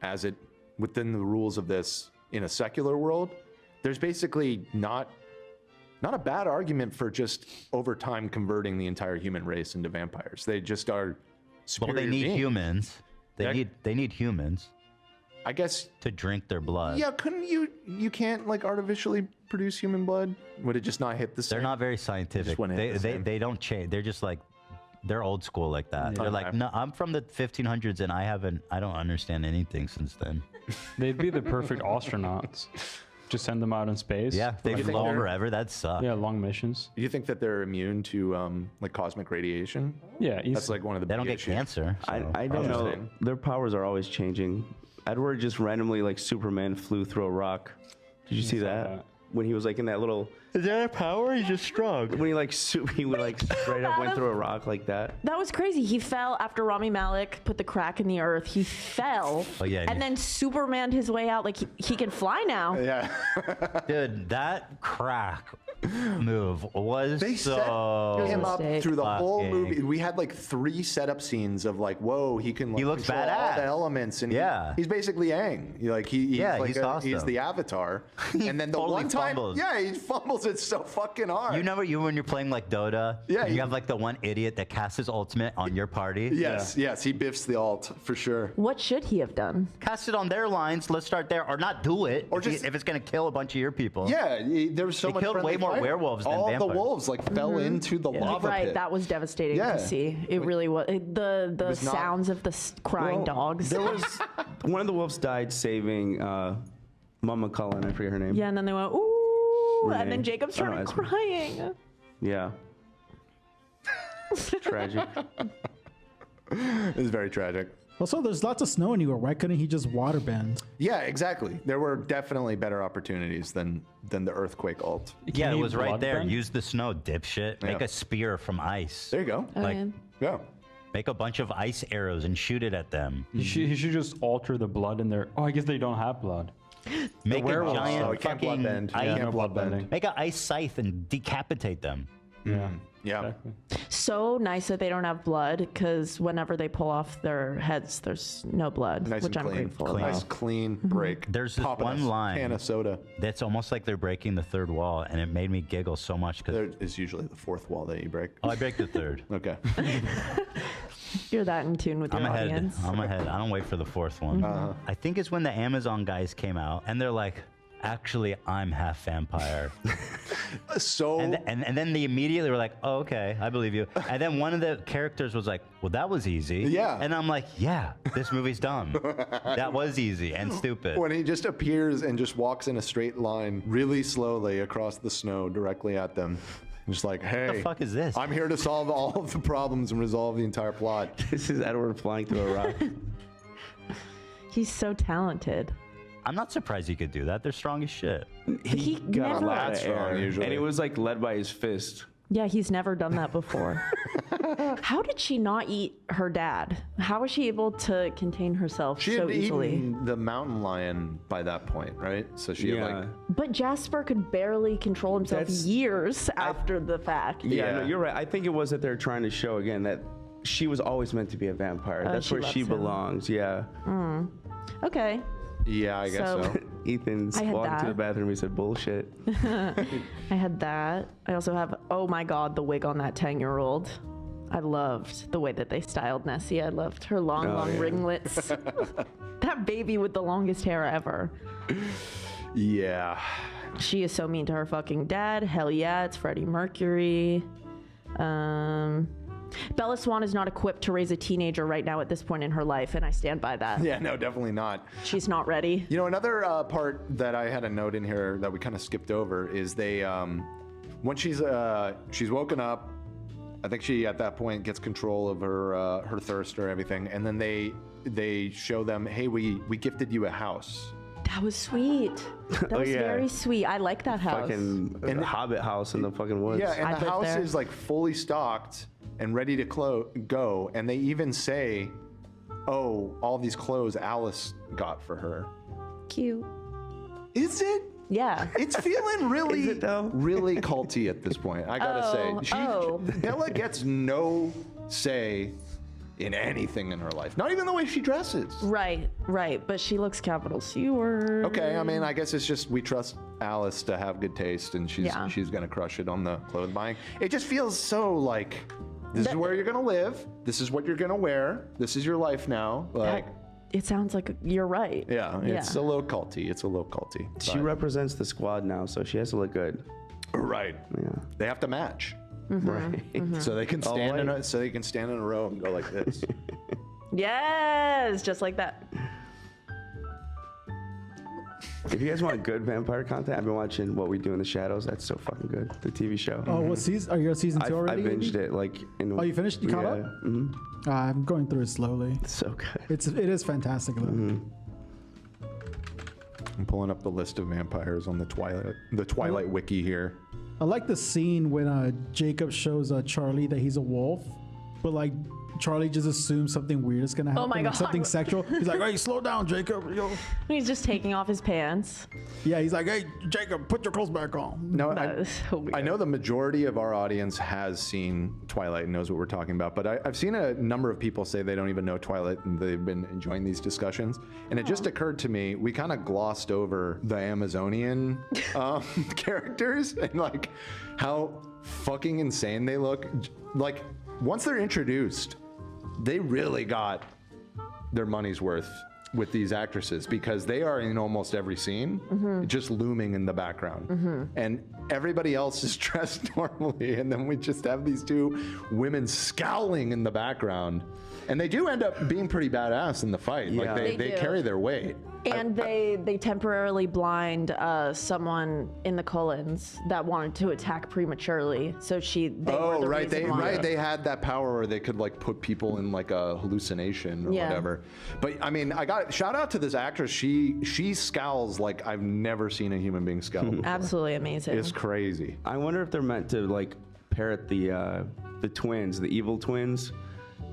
as it within the rules of this in a secular world, there's basically not a bad argument for just over time converting the entire human race into vampires. They just are superior Well, they need beings. humans. They need humans. I guess to drink their blood. Yeah, couldn't you can't like artificially produce human blood? Would it just not hit the same? They're not very scientific. They don't change. They're just like they're old school like that. Yeah. They're like, no, I'm from the 1500s and I don't understand anything since then. They'd be the perfect astronauts. Just send them out in space. Yeah, they could live forever. That'd suck. Yeah, long missions. Do you think that they're immune to like cosmic radiation? Yeah, that's like one of the. They don't big get issues. cancer. I don't know. Their powers are always changing. Edward just randomly, like Superman, flew through a rock. Did you see that? When he was like in that little. Is that a power? He's just strong. When he like he would like straight up went through a rock like that. That was crazy. He fell after Rami Malek put the crack in the earth. He fell. Oh, yeah, and then Supermaned his way out. Like he can fly now. Yeah. Dude, that crack move was They so set him up through the whole fucking- movie. We had like 3 setup scenes of like, whoa, he can. Like, He looks control all badass. the elements, and Yeah. he's basically Aang. He's like he's awesome. he's the Avatar. And then the totally one time, fumbles. yeah, he fumbles it so fucking hard. You know when you're playing like Dota, Yeah, you have like the one idiot that casts his ultimate on your party. Yes, yes, he biffs the alt for sure. What should he have done? Cast it on their lines. Let's start there, or not do it. Or if it's gonna kill a bunch of your people. Yeah, there was so They much. killed way friendly more fire. werewolves than All vampires. the wolves like fell into the lava Right, pit. that was devastating Yeah. to see. It really was. The was not- sounds of the crying Well, dogs. There was one of the wolves died saving Mama Cullen. I forget her name. Yeah, and then they went ooh, Renee. and then Jacob I don't know, started Esme. crying. Yeah. Tragic. It was very tragic. Also, there's lots of snow anywhere. Why couldn't he just waterbend? Yeah, exactly. There were definitely better opportunities than the earthquake alt. Yeah, it was right there. bloodbend? Use the snow, dipshit. Make Yeah. a spear from ice. There you go. Like, Yeah. make a bunch of ice arrows and shoot it at them. He should just alter the blood in there. Oh, I guess they don't have blood. Make a werewolves, giant so it can't fucking bloodbend. ice. Yeah, no bloodbending. bloodbending. Make an ice scythe and decapitate them. Yeah. Yeah. Exactly. So nice that they don't have blood, because whenever they pull off their heads, there's no blood, Nice which and I'm clean. grateful Nice, about. clean break. There's this Popping one a line can of soda. that's almost like they're breaking the third wall, and it made me giggle so much because There is usually the 4th wall that you break. I break the third. Okay. You're that in tune with your I'm ahead. audience. I'm ahead. I don't wait for the 4th one. I think it's when the Amazon guys came out, and they're like, actually, I'm half vampire. So and then they immediately were like, oh, okay, I believe you. And then one of the characters was like, well, that was easy. Yeah. And I'm like, yeah, this movie's dumb. That was easy and stupid. When he just appears and just walks in a straight line really slowly across the snow directly at them. Just like, hey, what the fuck is this? I'm here to solve all of the problems and resolve the entire plot. This is Edward flying through a rock. He's so talented. I'm not surprised he could do that. They're strong as shit. He Got never. a lot of air, usually. and it was like led by his fist. Yeah, he's never done that before. How did she not eat her dad? How was she able to contain herself She so had easily? eaten the mountain lion by that point, right? So she had like. But Jasper could barely control himself years after the fact. Yeah, no, you're right. I think it was that they're trying to show again that she was always meant to be a vampire. That's she where she loves him. belongs. Yeah. Okay. Yeah, I guess so. Ethan's I had walking to that. the bathroom. He said, "Bullshit." I had that. I also have, oh my God, the wig on that 10-year-old. I loved the way that they styled Nessie. I loved her long ringlets. That baby with the longest hair ever. Yeah. She is so mean to her fucking dad. Hell yeah, it's Freddie Mercury. Bella Swan is not equipped to raise a teenager right now at this point in her life, and I stand by that. Yeah, no, definitely not. She's not ready. You know, another part that I had a note in here that we kind of skipped over is they, when she's woken up, I think she at that point gets control of her thirst or everything, and then they show them, hey, we gifted you a house. That was sweet. That was very sweet. I like that house. Fucking Hobbit house in the fucking woods. Yeah, and I'd the live house there. is like fully stocked and ready to go, and they even say, oh, all these clothes Alice got for her. Cute. Is it? Yeah. It's feeling really, Is it though? really culty at this point. I gotta say, Bella gets no say in anything in her life. Not even the way she dresses. Right. But she looks capital C-word. Okay, I mean, I guess it's just we trust Alice to have good taste, and she's gonna crush it on the clothes buying. It just feels so like, this is where you're gonna live. This is what you're gonna wear. This is your life now. Like, it sounds like you're right. yeah, it's a little culty. It's a little culty. She represents the squad now, so she has to look good. Right. Yeah. They have to match. Right. So they can stand in a row and go like this. Yes, just like that. If you guys want good vampire content, I've been watching What We Do in the Shadows. That's so fucking good. The TV show. Oh, what season? Are you on season 2 I already? binged it like in. Oh, you finished? You caught up? Mm-hmm. I'm going through it slowly. It's so good. It is fantastic though. I'm pulling up the list of vampires on the Twilight wiki here. I like the scene when Jacob shows Charlie that he's a wolf, but like Charlie just assumes something weird is gonna happen. Oh my like God. something sexual. He's like, "Hey, slow down, Jacob." Yo. He's just taking off his pants. Yeah, he's like, "Hey, Jacob, put your clothes back on." No, That is so weird. I know the majority of our audience has seen Twilight and knows what we're talking about, but I've seen a number of people say they don't even know Twilight and they've been enjoying these discussions. And it just occurred to me, we kind of glossed over the Amazonian characters and like how fucking insane they look. Like once they're introduced, they really got their money's worth with these actresses because they are in almost every scene, just looming in the background. And everybody else is dressed normally, and then we just have these two women scowling in the background. And they do end up being pretty badass in the fight. Yeah. Like they do. carry their weight. And they temporarily blind someone in the Cullens that wanted to attack prematurely. So they were the right, reason why. they had that power where they could like put people in like a hallucination or whatever. But I mean, shout out to this actress. She scowls like I've never seen a human being scowl before. Absolutely amazing. It's crazy. I wonder if they're meant to like parrot the twins, the evil twins,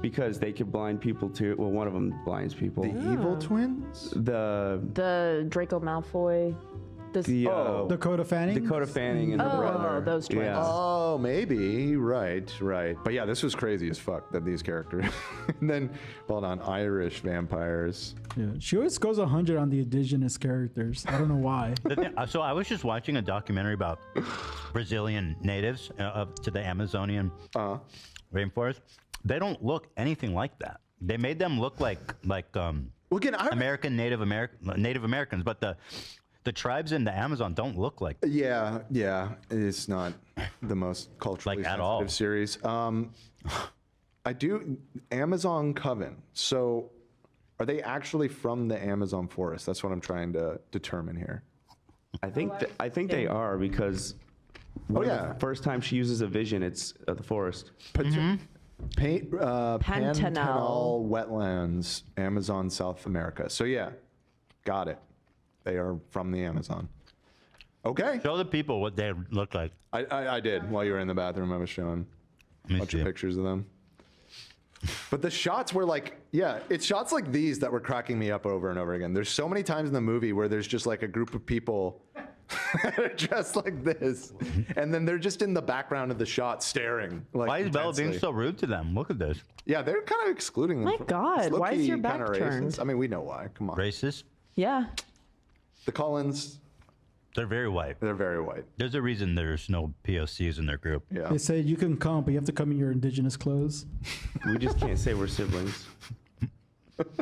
because they could blind people too. Well, one of them blinds people. The evil twins? The Draco Malfoy. Dakota Fanning. Dakota Fanning and her brother. Those twins. Yeah. Oh, maybe. Right. But yeah, this was crazy as fuck that these characters. And then, hold on, Irish vampires. Yeah, she always goes 100 on the indigenous characters. I don't know why. So I was just watching a documentary about Brazilian natives to the Amazonian rainforest. They don't look anything like that. They made them look like Native Americans, but The tribes in the Amazon don't look like that. Yeah. It's not the most culturally Like, at all. sensitive series. I do Amazon Coven. So, are they actually from the Amazon forest? That's what I'm trying to determine here. I think they are because. The first time she uses a vision, it's the forest. Pantanal Pantanal. wetlands, Amazon, South America. So yeah, got it. They are from the Amazon. Okay. Show the people what they look like. I did while you were in the bathroom. I was showing a bunch of pictures of them. But the shots were like, it's shots like these that were cracking me up over and over again. There's so many times in the movie where there's just like a group of people that are dressed like this, and then they're just in the background of the shot staring. Like, Why is Bella being intensely. so rude to them? Look at this. Yeah, they're kind of excluding them. My from- God, it's why is your low-key back kinda turned? racist. I mean, we know why. Come on. Racist? Yeah. The Collins, They're very white. they're very white. There's a reason there's no POCs in their group. Yeah. They say you can come, but you have to come in your indigenous clothes. We just can't say we're siblings.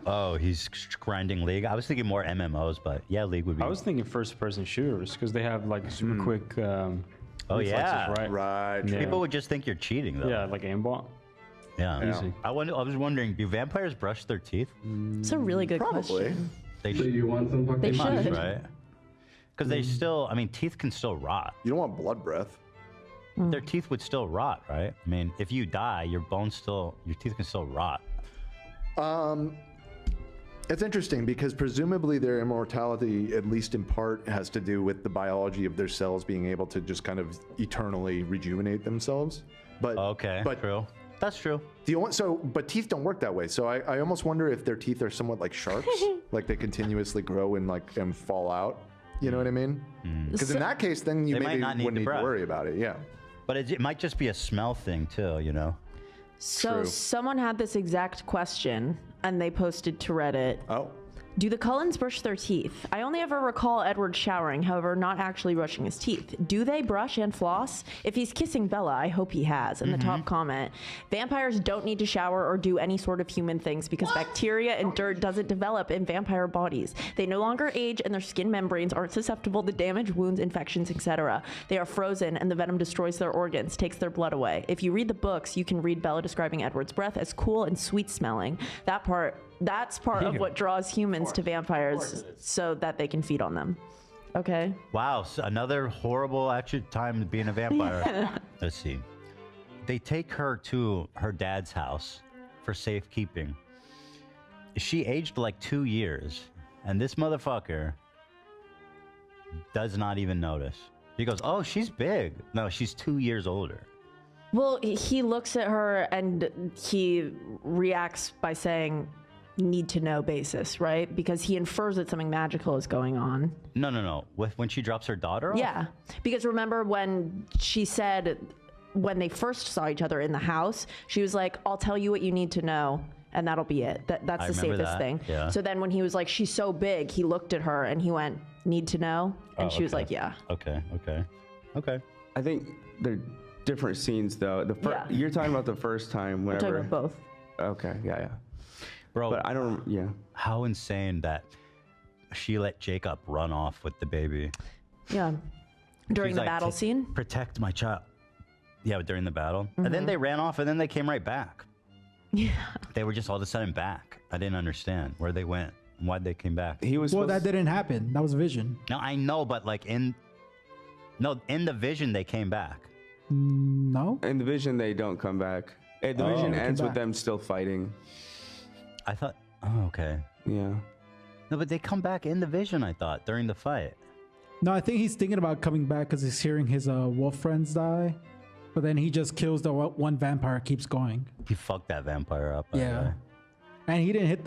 Oh, he's grinding League. I was thinking more MMOs, but yeah, League would be. I was thinking first-person shooters because they have like super quick. Oh reflexes, yeah, right. Right. Yeah. People would just think you're cheating though. Yeah, like aimbot. Yeah. Easy. I was wondering, do vampires brush their teeth? It's a really good Probably. question. They So you want some fucking They must, should. right? Because they still, I mean, teeth can still rot. You don't want blood breath. Their teeth would still rot, right? I mean, if you die, your teeth can still rot. It's interesting because presumably their immortality, at least in part, has to do with the biology of their cells being able to just kind of eternally rejuvenate themselves. But Okay, but true. That's true. but teeth don't work that way. So I almost wonder if their teeth are somewhat like sharks, like they continuously grow and fall out. You know what I mean? Because in that case, then you They might maybe not need wouldn't the need to breath. worry about it. Yeah. But it might just be a smell thing too, you know? So True. someone had this exact question and they posted to Reddit. Oh. Do the Cullens brush their teeth? I only ever recall Edward showering, however, not actually brushing his teeth. Do they brush and floss? If he's kissing Bella, I hope he has. In the top comment, vampires don't need to shower or do any sort of human things because bacteria and dirt doesn't develop in vampire bodies. They no longer age and their skin membranes aren't susceptible to damage, wounds, infections, etc. They are frozen and the venom destroys their organs, takes their blood away. If you read the books, you can read Bella describing Edward's breath as cool and sweet smelling. That's part of what draws humans to vampires so that they can feed on them. Okay. Wow, so another horrible actual time being a vampire. Let's see. They take her to her dad's house for safekeeping. She aged like 2 years, and this motherfucker does not even notice. He goes, "Oh, she's big." No, she's 2 years older. Well, he looks at her and he reacts by saying, need to know basis, right? Because he infers that something magical is going on. No. When she drops her daughter off? Yeah. Because remember when she said, when they first saw each other in the house, she was like, I'll tell you what you need to know. And that'll be it. That's I the remember safest that, thing. yeah. So then when he was like, she's so big, he looked at her and he went, need to know? And she was like, yeah. Okay. I think they're different scenes though. Yeah. You're talking about the first time I'm whenever. talking about both. Okay, yeah. Bro, But I don't. Yeah. how insane that she let Jacob run off with the baby. Yeah. During She's the like, battle scene? Protect my child. Yeah, during the battle. And then Mhm. they ran off and then they came right back. Yeah. They were just all of a sudden back. I didn't understand where they went and why they came back. He was Well, that didn't happen. That was a vision. No, I know, but like in the vision they came back. No. In the vision, they don't come back. The vision They ends came with back. them still fighting. I thought, oh, okay. Yeah. No, but they come back in the vision, I thought, during the fight. No, I think he's thinking about coming back because he's hearing his wolf friends die. But then he just kills the one vampire, keeps going. He fucked that vampire up. by the Yeah. way. And he didn't hit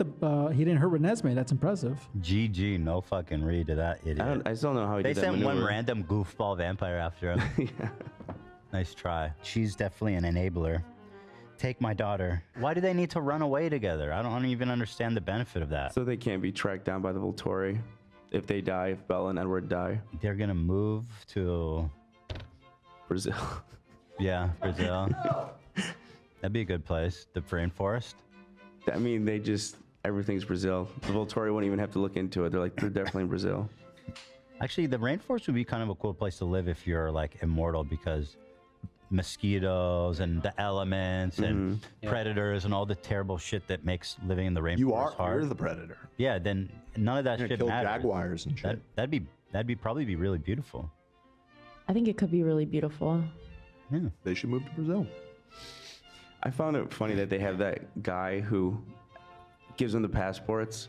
he didn't hurt Renesmee. That's impressive. GG, no fucking read to that idiot. I still don't know how he They did that sent one maneuver. random goofball vampire after him. Yeah. Nice try. She's definitely an enabler. Take my daughter. Why do they need to run away together? I don't even understand the benefit of that. So they can't be tracked down by the Volturi if they die, if Bella and Edward die. They're gonna move to Brazil. Yeah, Brazil. That'd be a good place. The rainforest. I mean, everything's Brazil. The Volturi wouldn't even have to look into it. They're definitely in Brazil. Actually, the rainforest would be kind of a cool place to live if you're like immortal, because mosquitoes and the elements and predators and all the terrible shit that makes living in the rainforest hard. You're the predator. Yeah, then none of that shit kill matters. jaguars and shit. That'd probably be really beautiful. I think it could be really beautiful. Yeah. They should move to Brazil. I found it funny that they have that guy who gives them the passports.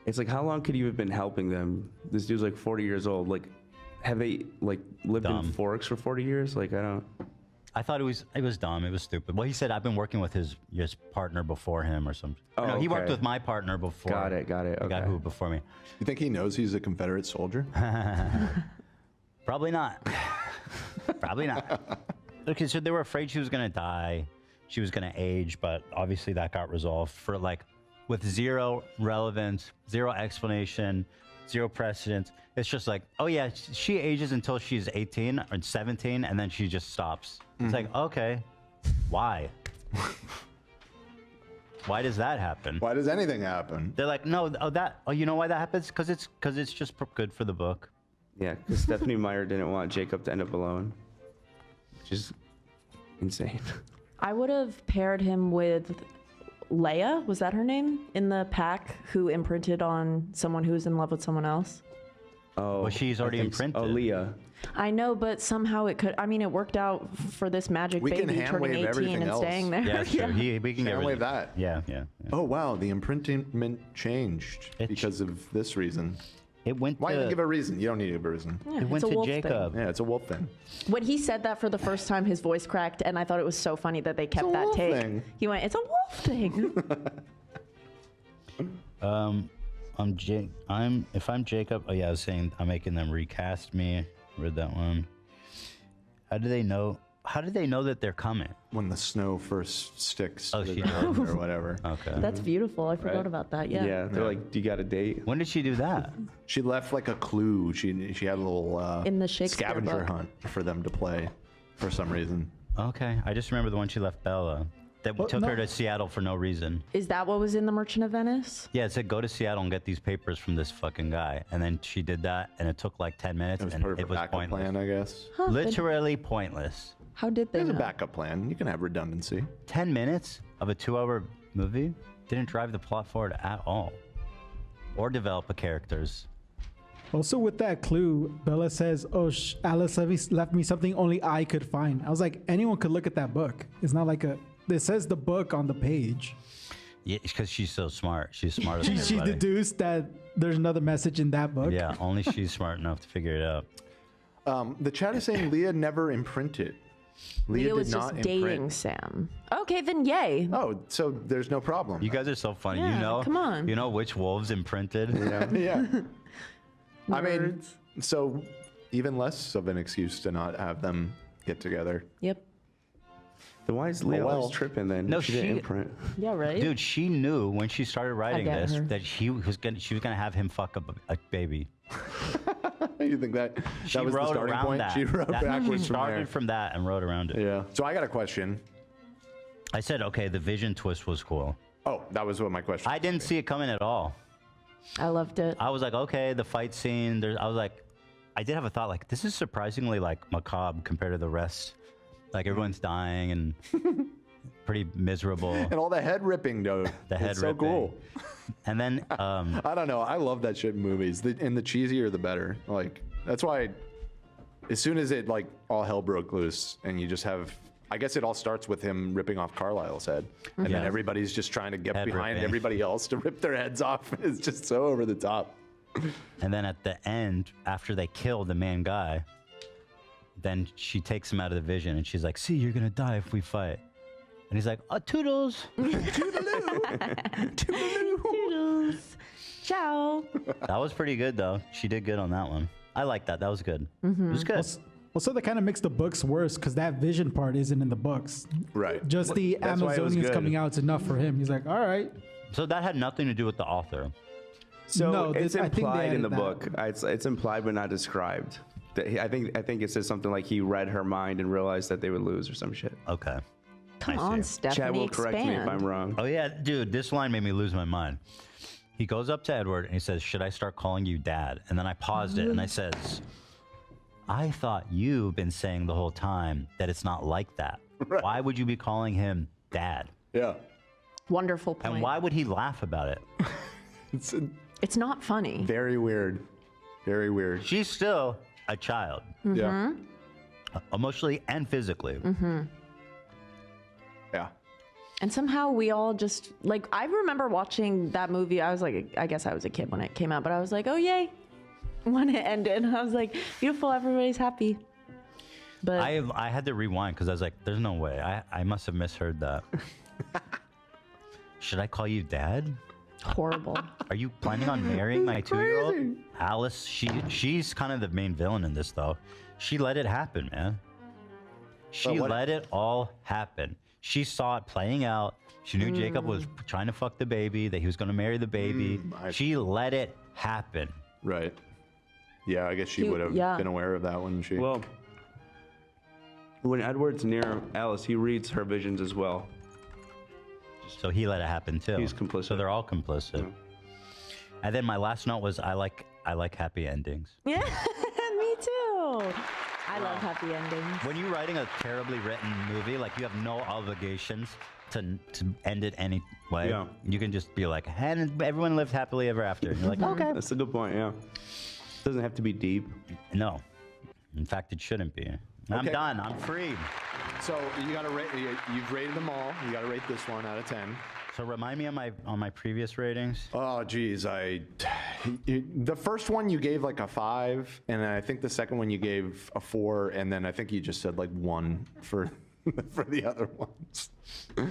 It's like, how long could you have been helping them? This dude's like 40 years old. Like, have they like lived in Forks for 40 years? Like, I don't. I thought it was dumb. It was stupid. Well, he said I've been working with his partner before him or something. Oh, no, he worked okay. with my partner before. Got it. The guy who before me. You think he knows he's a Confederate soldier? Probably not. Probably not. Okay, so they were afraid she was gonna die. She was gonna age, but obviously that got resolved for like with zero relevance, zero explanation, zero precedence. It's just like, oh yeah, she ages until she's 18 or 17, and then she just stops. It's like, okay, why? Why does that happen? Why does anything happen? They're like, no, you know why that happens? Because it's just good for the book. Yeah, because Stephanie Meyer didn't want Jacob to end up alone, which is insane. I would have paired him with Leia, was that her name, in the pack, who imprinted on someone who was in love with someone else. Oh, well, she's already imprinted. Oh, Leah. I know, but somehow it could. I mean, it worked out for this magic We can baby hand turning wave 18 everything and else. staying there. Yeah, sure. We can Hand get wave that. Yeah. Oh wow, the imprinting changed because of this reason. It went. Why didn't you give a reason? You don't need to give a reason. Yeah, it went it's a to wolf Jacob. thing. Yeah, it's a wolf thing. When he said that for the first time, his voice cracked, and I thought it was so funny that they kept a that wolf take. thing. He went, "It's a wolf thing." If I'm Jacob. Oh yeah, I was saying I'm making them recast me. Read that one. How do they know? How do they know that they're coming? When the snow first sticks to the she ground knows. or whatever. Okay. That's beautiful. I forgot Right. about that. Yeah. Yeah, they're like, do you got a date? When did she do that? She left like a clue. She had a little In the Shakespeare scavenger book. hunt for them to play for some reason. Okay, I just remember the one she left Bella. That took her to Seattle for no reason. Is that what was in the Merchant of Venice? Yeah, it said go to Seattle and get these papers from this fucking guy, and then she did that, and it took like 10 minutes, It was and part of it a was backup pointless. plan, I guess. Huh, Literally pointless. How did they There's a know? backup plan. You can have redundancy. 10 minutes of a 2-hour movie didn't drive the plot forward at all, or develop the characters. Also, with that clue, Bella says, "Oh, Alice left me something only I could find." I was like, anyone could look at that book. It's not like it says the book on the page. Yeah, because she's so smart. She's smarter than She everybody. deduced that there's another message in that book. Yeah, only she's smart enough to figure it out. The chat is saying Leah never imprinted. Leah did was not just dating imprint. Sam. Okay, then yay. Oh, so there's no problem. You guys are so funny. Yeah, you know, come on. You know which wolves imprinted? Yeah. Yeah. I mean, Nerds. so even less of an excuse to not have them get together. Yep. Then why is Leah well. always tripping then? No, she didn't imprint. Yeah, right. Dude, she knew when she started writing get this her. that she was gonna have him fuck up a baby. You think that She that was the wrote starting around point? that. She wrote backwards She from started there. from that and wrote around it. Yeah. So I got a question. I said, okay, the vision twist was cool. Oh, that was what my question. I didn't see it coming at all. I loved it. I was like, okay, the fight scene. I was like, I did have a thought like, this is surprisingly like macabre compared to the rest. Like everyone's dying and pretty miserable. And all the head ripping, though. The head it's so ripping. cool. And then, I don't know. I love that shit in movies. And the cheesier, the better. Like that's why. As soon as it like all hell broke loose, and you just have. I guess it all starts with him ripping off Carlisle's head, and Yeah. then everybody's just trying to get Head behind ripping. everybody else to rip their heads off. It's just so over the top. and then at the end, after they kill the main guy, then she takes him out of the vision and she's like, see, you're going to die if we fight. And he's like, toodles. Toodles. Ciao. That was pretty good, though. She did good on that one. I like that. That was good. It was good. Also, that kind of makes the books worse because that vision part isn't in the books. Right. Just the That's why it was Amazonians good. coming out is enough for him. He's like, all right. So that had nothing to do with the author. So No, it's I think they implied in the added book. It's implied but not described. I think it says something like he read her mind and realized that they would lose or some shit. Okay. Come I on, see. Stephanie. Chad will correct me if expand. I'm wrong. Oh, yeah, dude, this line made me lose my mind. He goes up to Edward and he says, "Should I start calling you Dad?" And then I paused it and I says, "I thought you've been saying the whole time that it's not like that. Right. Why would you be calling him Dad?" Yeah. Wonderful point. And why would he laugh about it? It's not funny. Very weird. Very weird. She's still a child. Yeah. Emotionally and physically. Yeah. And somehow we all just, like, I remember watching that movie. I was like, I guess I was a kid when it came out, but I was like, oh, yay. When it ended, I was like, beautiful, everybody's happy. But I had to rewind because I was like, there's no way. I must have misheard that. Should I call you Dad? Horrible. Are you planning on marrying my 2-year-old? Alice, she's kind of the main villain in this, though. She let it happen, man. She let it all happen. She saw it playing out. She knew Jacob was trying to fuck the baby, that he was going to marry the baby. She let it happen. Right. Yeah, I guess she would have been aware of that, wouldn't she? Well, when Edward's near Alice, he reads her visions as well. So he let it happen too. He's complicit. So they're all complicit. Yeah. And then my last note was I like happy endings. yeah, me too. I love happy endings. When you're writing a terribly written movie, like, you have no obligations to end it any way. Yeah. You can just be like, and everyone lived happily ever after. And you're like, okay. That's a good point, yeah. It doesn't have to be deep. No. In fact, it shouldn't be. I'm done. I'm free. So you got to rate. You've rated them all. You got to rate this one out of 10. So remind me on my previous ratings. Oh, geez, the first one you gave like a 5, and then I think the second one you gave a 4, and then I think you just said like 1 for the other ones. I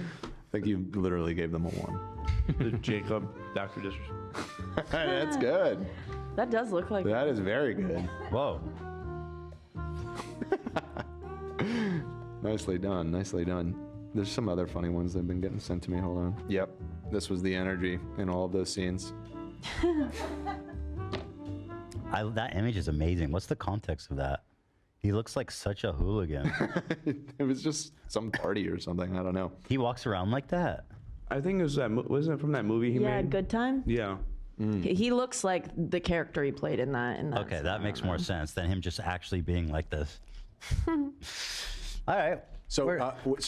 think you literally gave them a 1. The Jacob, Dr. Disrespect. That's good. That does look like That is very good. Whoa. Nicely done. Nicely done. There's some other funny ones that have been getting sent to me. Hold on. Yep. This was the energy in all of those scenes. That image is amazing. What's the context of that? He looks like such a hooligan. It was just some party or something. I don't know. He walks around like that. I think it was wasn't it from that movie he made? Good Time? Yeah. He looks like the character he played in that. Okay, that makes more sense than him just actually being like this. All right. So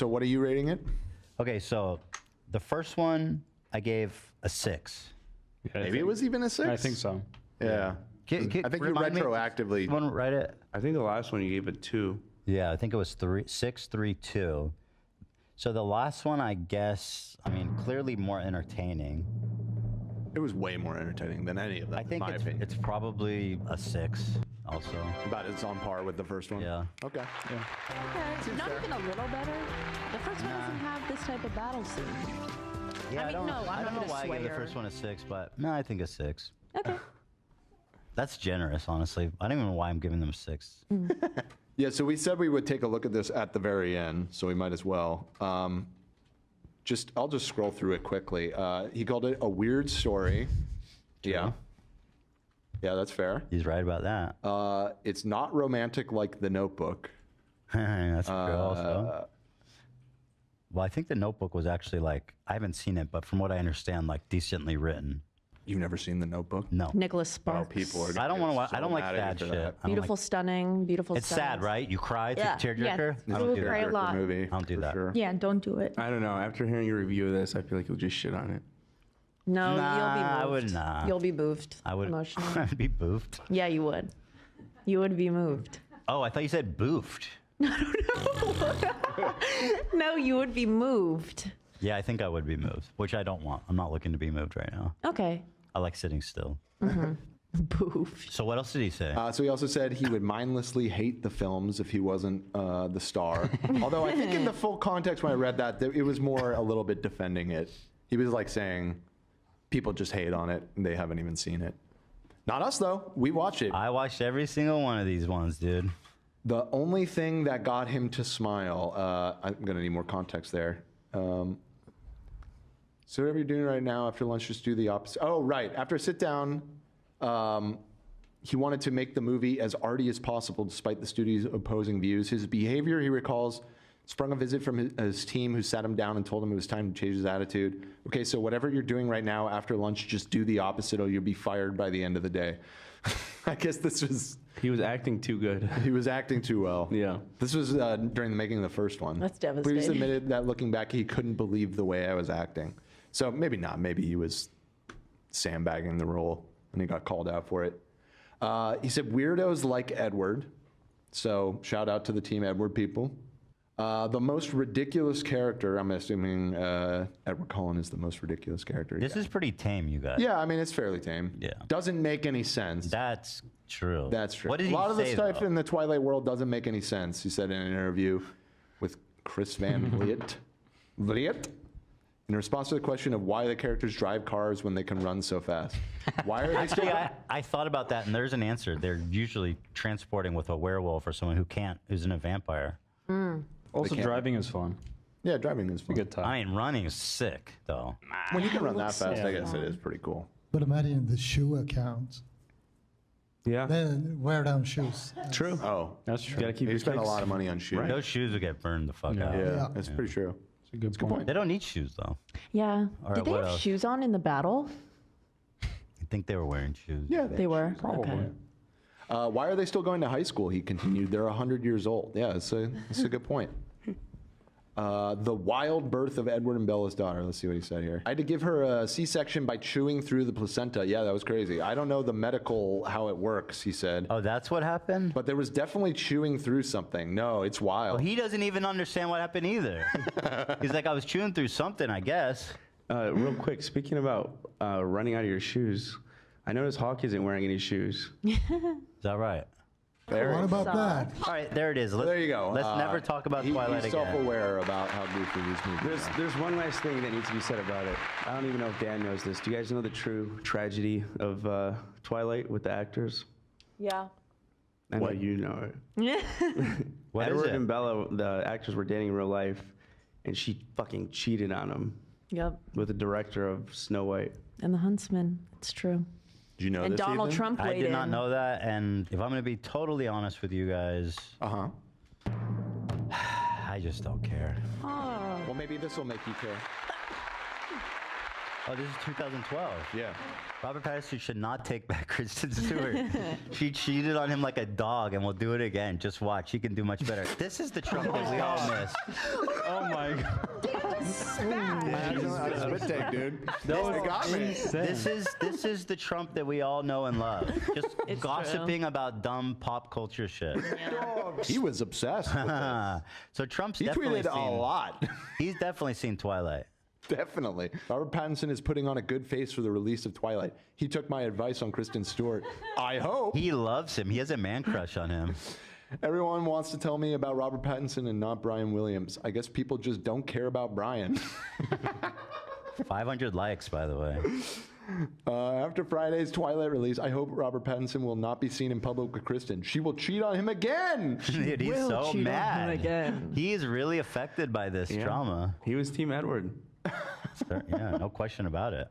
what are you rating it? Okay, so the first one I gave a 6. Maybe it was even a 6. I think so. Yeah. I think you retroactively. Want to write it? I think the last one you gave it 2. Yeah, I think it was 6, 3, 2. So the last one, I guess, I mean, clearly more entertaining. It was way more entertaining than any of them. I think it's probably a 6 also. About it's on par with the first one. Yeah. Okay. Yeah, it's not even a little better. The first one doesn't have this type of battle scene. Yeah, I don't know why I gave the first one a 6, but no, I think a 6. Okay. That's generous, honestly. I don't even know why I'm giving them a 6. Yeah, so we said we would take a look at this at the very end, so we might as well. I'll just scroll through it quickly. He called it a weird story. Yeah. Yeah, that's fair. He's right about that. It's not romantic like The Notebook. That's true also. Well, I think The Notebook was actually like, I haven't seen it, but from what I understand, like decently written. You've never seen The Notebook? No. Nicholas Sparks. Oh, people are. I don't want to watch. I don't like sad shit. Beautiful, stunning, beautiful. It's sad, right? You cry, it's a tearjerker. Yes. I don't do cry a lot. Movie, I don't do that. Sure. Yeah, don't do it. I don't know. After hearing your review of this, I feel like you'll just shit on it. No, Nah, you'll be moved. I would not. You'll be moved. I would emotionally. I'd be boofed. Yeah, you would. You would be moved. Oh, I thought you said boofed. No, you would be moved. Yeah, I think I would be moved, which I don't want. I'm not looking to be moved right now. Okay. I like sitting still. Boofed. So what else did he say? So he also said he would mindlessly hate the films if he wasn't the star. Although I think in the full context when I read that, it was more a little bit defending it. He was like saying people just hate on it and they haven't even seen it. Not us though. We watched it. I watched every single one of these ones, dude. The only thing that got him to smile, I'm going to need more context there. So whatever you're doing right now after lunch, just do the opposite. Oh, right. After a sit down, he wanted to make the movie as arty as possible despite the studio's opposing views. His behavior, he recalls, Sprung a visit from his team, who sat him down and told him it was time to change his attitude. Okay, so whatever you're doing right now after lunch, just do the opposite or you'll be fired by the end of the day. I guess this was... He was acting too good. He was acting too well. Yeah. This was during the making of the first one. That's devastating. Previous admitted that looking back, he couldn't believe the way I was acting. So maybe not. Maybe he was sandbagging the role and he got called out for it. He said, weirdos like Edward. So shout out to the Team Edward people. The most ridiculous character, I'm assuming Edward Cullen is the most ridiculous character. This is pretty tame, you guys. Yeah, I mean, it's fairly tame. Yeah. Doesn't make any sense. That's true. That's true. What did a he lot of the say, stuff though? in the Twilight world doesn't make any sense, he said in an interview with Chris Van Vliet. In response to the question of why the characters drive cars when they can run so fast. Why are they Actually, I thought about that, and there's an answer. They're usually transporting with a werewolf or someone who isn't a vampire. Also, driving is fun. Yeah, driving is fun. Good time. I mean, running is sick, though. When you can run that fast, so I guess it is pretty cool. But imagine the shoe accounts. Yeah. Then wear down shoes. True. Oh, That's true. You gotta keep you your spend a kicks. lot of money on shoes. Right. Those shoes would get burned the fuck out. Yeah, that's pretty true. It's a good point. They don't need shoes, though. Yeah. All right, Did they what have else? shoes on in the battle? I think they were wearing shoes. Yeah, They were? Probably. Okay. Why are they still going to high school? He continued. They're 100 years old. Yeah, that's a good point. The wild birth of Edward and Bella's daughter. Let's see what he said here. I had to give her a C-section by chewing through the placenta. Yeah, that was crazy. I don't know the medical, how it works, he said. Oh, that's what happened? But there was definitely chewing through something. No, it's wild. Well, he doesn't even understand what happened either. He's like, I was chewing through something, I guess. Real quick, speaking about running out of your shoes, I noticed Hawk isn't wearing any shoes. Is that right? What about that? All right, there it is. There you go. Let's never talk about Twilight he's again. self-aware about how goofy these movies are. There's one last thing that needs to be said about it. I don't even know if Dan knows this. Do you guys know the true tragedy of Twilight with the actors? Yeah. I know you know it. What is Edward it? and Bella, the actors, were dating in real life, and she fucking cheated on him Yep. with the director of Snow White. And the Huntsman. It's true. Do you know And this, Donald Ethan? Trump I weighed did not in. know that, and if I'm going to be totally honest with you guys, I just don't care. Well, maybe this will make you care. Oh, this is 2012. Yeah. Robert Pattinson should not take back Kristen Stewart. She cheated on him like a dog, and we'll do it again. Just watch. She can do much better. This is the Trump that we all miss. Oh my god. I spit take, dude. That was got me. insane. This is the Trump that we all know and love. Just It's gossiping about dumb pop culture shit. He was obsessed with this. So Trump's He definitely tweeted seen a lot. He's definitely seen Twilight. Definitely. Robert Pattinson is putting on a good face for the release of Twilight. He took my advice on Kristen Stewart. I hope. He loves him. He has a man crush on him. Everyone wants to tell me about Robert Pattinson and not Brian Williams. I guess people just don't care about Brian. 500 likes, by the way. After Friday's Twilight release, I hope Robert Pattinson will not be seen in public with Kristen. She will cheat on him again. Dude, he's will so cheat on mad. him again. He is really affected by this drama. He was Team Edward. Yeah, no question about it.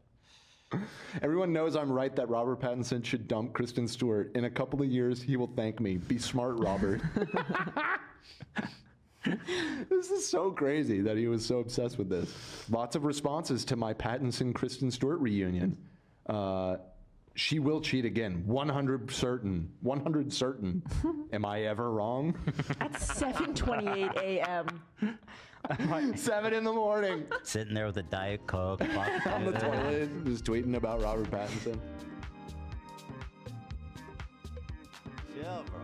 Everyone knows I'm right that Robert Pattinson should dump Kristen Stewart. In a couple of years, he will thank me. Be smart, Robert. This is so crazy that he was so obsessed with this. Lots of responses to my Pattinson-Kristen Stewart reunion. She will cheat again. 100 certain. 100 certain. Am I ever wrong? At 7:28 a.m. 7 in the morning. Sitting there with a Diet Coke. On the toilet, just tweeting about Robert Pattinson. Chill, bro.